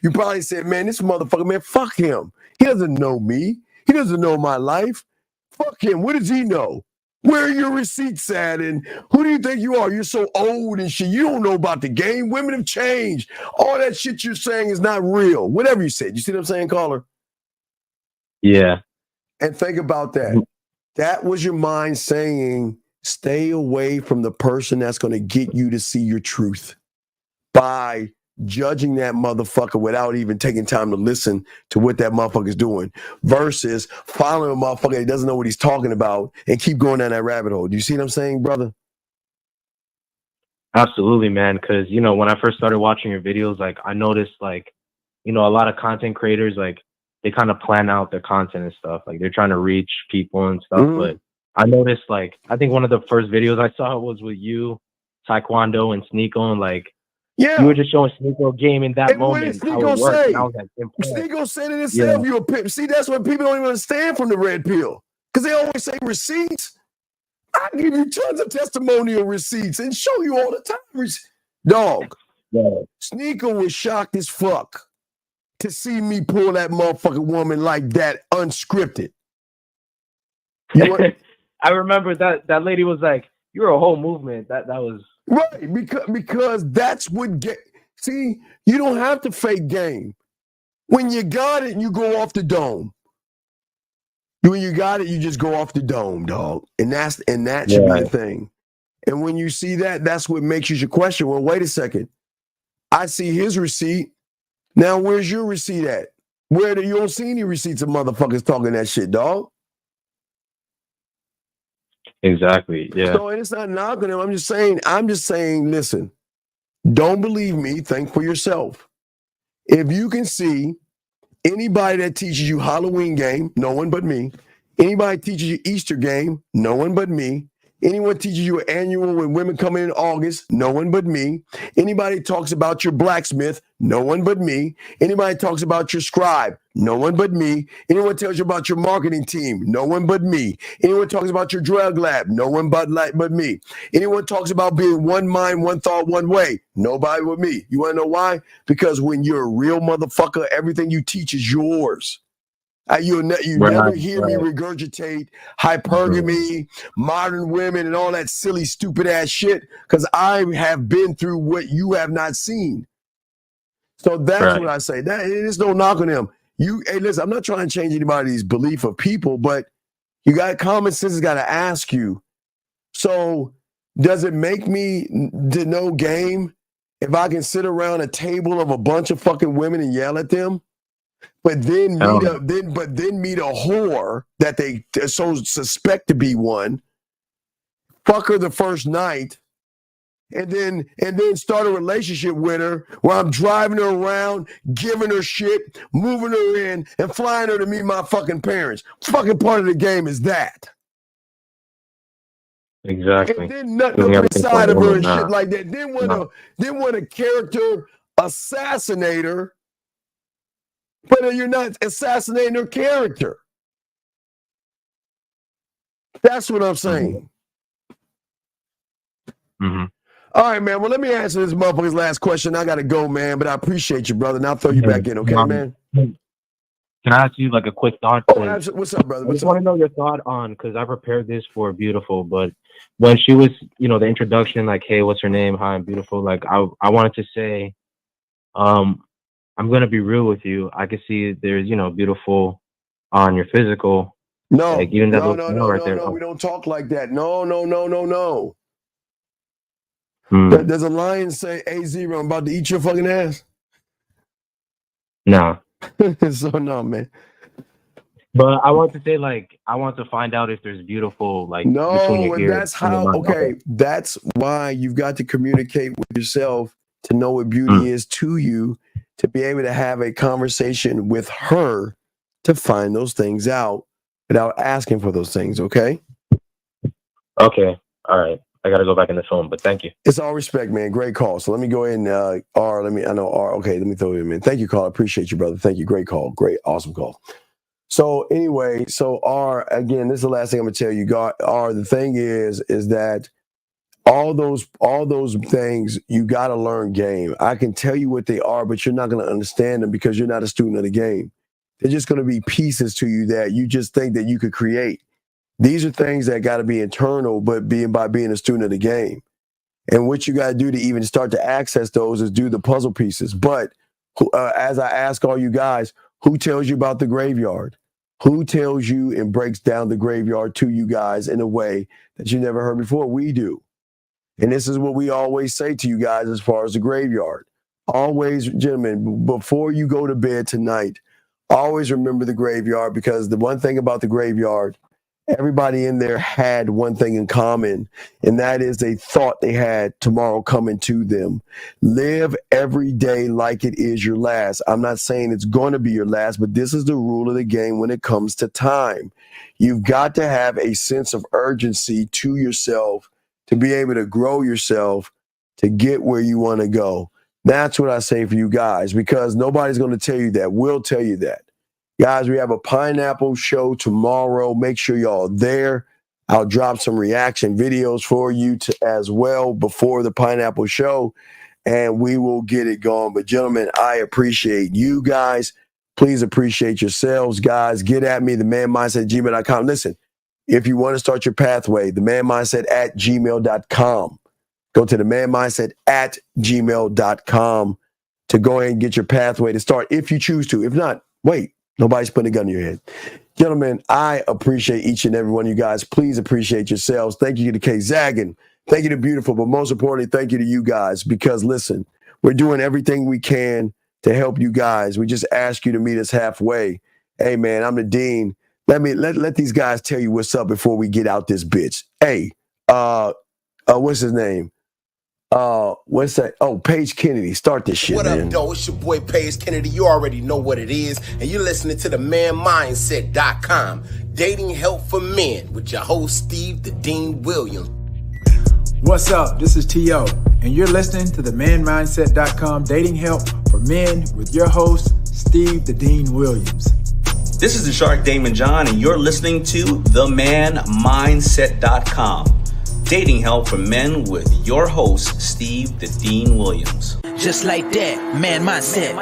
You probably said, man, this motherfucker, man, fuck him. He doesn't know me. He doesn't know my life. Fuck him. What does he know? Where are your receipts at? And who do you think you are? You're so old and shit. You don't know about the game. Women have changed. All that shit you're saying is not real. Whatever you said. You see what I'm saying, caller? Yeah. And think about that. That was your mind saying, stay away from the person that's going to get you to see your truth by judging that motherfucker without even taking time to listen to what that motherfucker's doing versus following a motherfucker that doesn't know what he's talking about and keep going down that rabbit hole. Do you see what I'm saying, brother? Absolutely, man. Because, you know, when I first started watching your videos, like, I noticed, like, you know, a lot of content creators, like, they kind of plan out their content and stuff. Like, they're trying to reach people and stuff. Mm-hmm. But I noticed, like, I think one of the first videos I saw was with you, Taekwondo, and Sneeko, and, like, yeah, you were just showing Sneeko game in that and moment. What did how Sneeko it worked, say? and I was like, impressed. Sneeko said it himself, you're a pimp. See, that's what people don't even understand from the red pill. Because they always say receipts. I give you tons of testimonial receipts and show you all the time. Dog, Sneeko was shocked as fuck to see me pull that motherfucking woman like that, unscripted. I remember that lady was like, "You're a whole movement." That was right, because that's what see, you don't have to fake game. When you got it, you go off the dome. When you got it, you just go off the dome, dog. And that should be the thing. And when you see that, that's what makes you should question. Well, wait a second. I see his receipt. Now, where's your receipt at? You don't see any receipts of motherfuckers talking that shit, dog. Exactly. Yeah. So it's not knocking him. I'm just saying, listen, don't believe me. Think for yourself. If you can see anybody that teaches you Halloween game, no one but me. Anybody teaches you Easter game, no one but me. Anyone teaches you an annual when women come in August, no one but me. Anybody talks about your blacksmith, no one but me. Anybody talks about your scribe, no one but me. Anyone tells you about your marketing team, no one but me. Anyone talks about your drug lab, no one but me. Anyone talks about being one mind, one thought, one way, nobody but me. You want to know why? Because when you're a real motherfucker, everything you teach is yours. You never hear me regurgitate hypergamy, modern women, and all that silly, stupid ass shit, because I have been through what you have not seen. So that's what I say. That it is no knock on them. Hey, listen, I'm not trying to change anybody's belief of people, but you got common sense has got to ask you. So does it make me to know game if I can sit around a table of a bunch of fucking women and yell at them? But then meet a whore that they so suspect to be one, fuck her the first night, and then start a relationship with her where I'm driving her around, giving her shit, moving her in, and flying her to meet my fucking parents. Fucking part of the game is that. Exactly. And then nothing Doing up everything for inside a of her woman. and Nah. shit like that. Then want a character assassinator, but you're not assassinating her character. That's what I'm saying. Mm-hmm. All right, man. Well, let me answer this motherfucker's last question. I gotta go, man, but I appreciate you, brother, and I'll throw you back in, okay, man? Can I ask you like a quick thought? Oh, absolutely. What's up, brother? I What's just up? want to know your thought on, because I prepared this for Beautiful, but when she was, the introduction, like, hey, what's her name? Hi, I'm Beautiful. Like, I wanted to say, I'm gonna be real with you. I can see there's, beautiful on your physical. No, like even that no, little no, smile no, right no, there. no. We don't talk like that. No, no, no, no, no. Hmm. Does a lion say, "Hey, zero, I'm about to eat your fucking ass"? No. So no, man. But I want to say, like, I want to find out if there's beautiful, like, between No, your and ears. that's and your how. mouth. Okay, that's why you've got to communicate with yourself to know what beauty is to you, to be able to have a conversation with her to find those things out without asking for those things. Okay. Okay. All right. I got to go back in the phone, but thank you. It's all respect, man. Great call. So let me go ahead and R. I know R. Okay, let me throw him in. Thank you, call. I appreciate you, brother. Thank you. Great call. Great, awesome call. So anyway, so R, again, this is the last thing I'm gonna tell you. God, R, the thing is that all those things you gotta learn game. I can tell you what they are, but you're not gonna understand them because you're not a student of the game. They're just gonna be pieces to you that you just think that you could create. These are things that gotta be internal, but by being a student of the game. And what you gotta do to even start to access those is do the puzzle pieces. But as I ask all you guys, who tells you about the graveyard? Who tells you and breaks down the graveyard to you guys in a way that you never heard before? We do. And this is what we always say to you guys as far as the graveyard. Always, gentlemen, before you go to bed tonight, always remember the graveyard, because the one thing about the graveyard, everybody in there had one thing in common, and that is they thought they had tomorrow coming to them. Live every day like it is your last. I'm not saying it's going to be your last, but this is the rule of the game when it comes to time. You've got to have a sense of urgency to yourself to be able to grow yourself to get where you want to go. That's what I say for you guys, because nobody's going to tell you that. We'll tell you that. Guys, we have a pineapple show tomorrow. Make sure y'all there. I'll drop some reaction videos for you as well before the pineapple show, and we will get it going. But gentlemen, I appreciate you guys. Please appreciate yourselves, guys. Get at me, themanmindset@gmail.com. Listen, if you want to start your pathway, themanmindset@gmail.com. Go to themanmindset@gmail.com to go ahead and get your pathway to start if you choose to. If not, wait. Nobody's putting a gun in your head. Gentlemen, I appreciate each and every one of you guys. Please appreciate yourselves. Thank you to K Zaggin. Thank you to Beautiful. But most importantly, thank you to you guys, because listen, we're doing everything we can to help you guys. We just ask you to meet us halfway. Hey, man, I'm the Dean. Let these guys tell you what's up before we get out this bitch. Hey, what's his name? What's that? Oh, Paige Kennedy. Start this shit, What man. up, though? It's your boy Paige Kennedy. You already know what it is, and you're listening to the manmindset.com, dating help for men, with your host Steve the Dean Williams. What's up? This is T.O., and you're listening to the manmindset.com, dating help for men, with your host Steve the Dean Williams. This is the Shark Damon John, and you're listening to themanmindset.com. Dating help for men with your host, Steve the Dean Williams. Just like that, man mindset.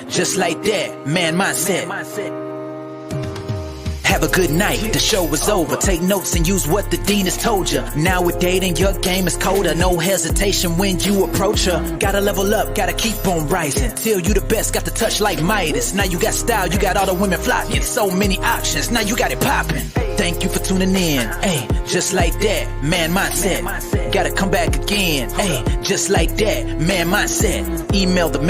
Just like that, man mindset. Have a good night, the show is over. Take notes and use what the Dean has told you. Now with dating, your game is colder. No hesitation when you approach her. Gotta level up, gotta keep on rising. Till you the best, got the touch like Midas. Now you got style, you got all the women flocking. So many options, now you got it popping. Thank you for tuning in. Hey, just like that, man mindset. Gotta come back again. Hey, just like that, man mindset. Email the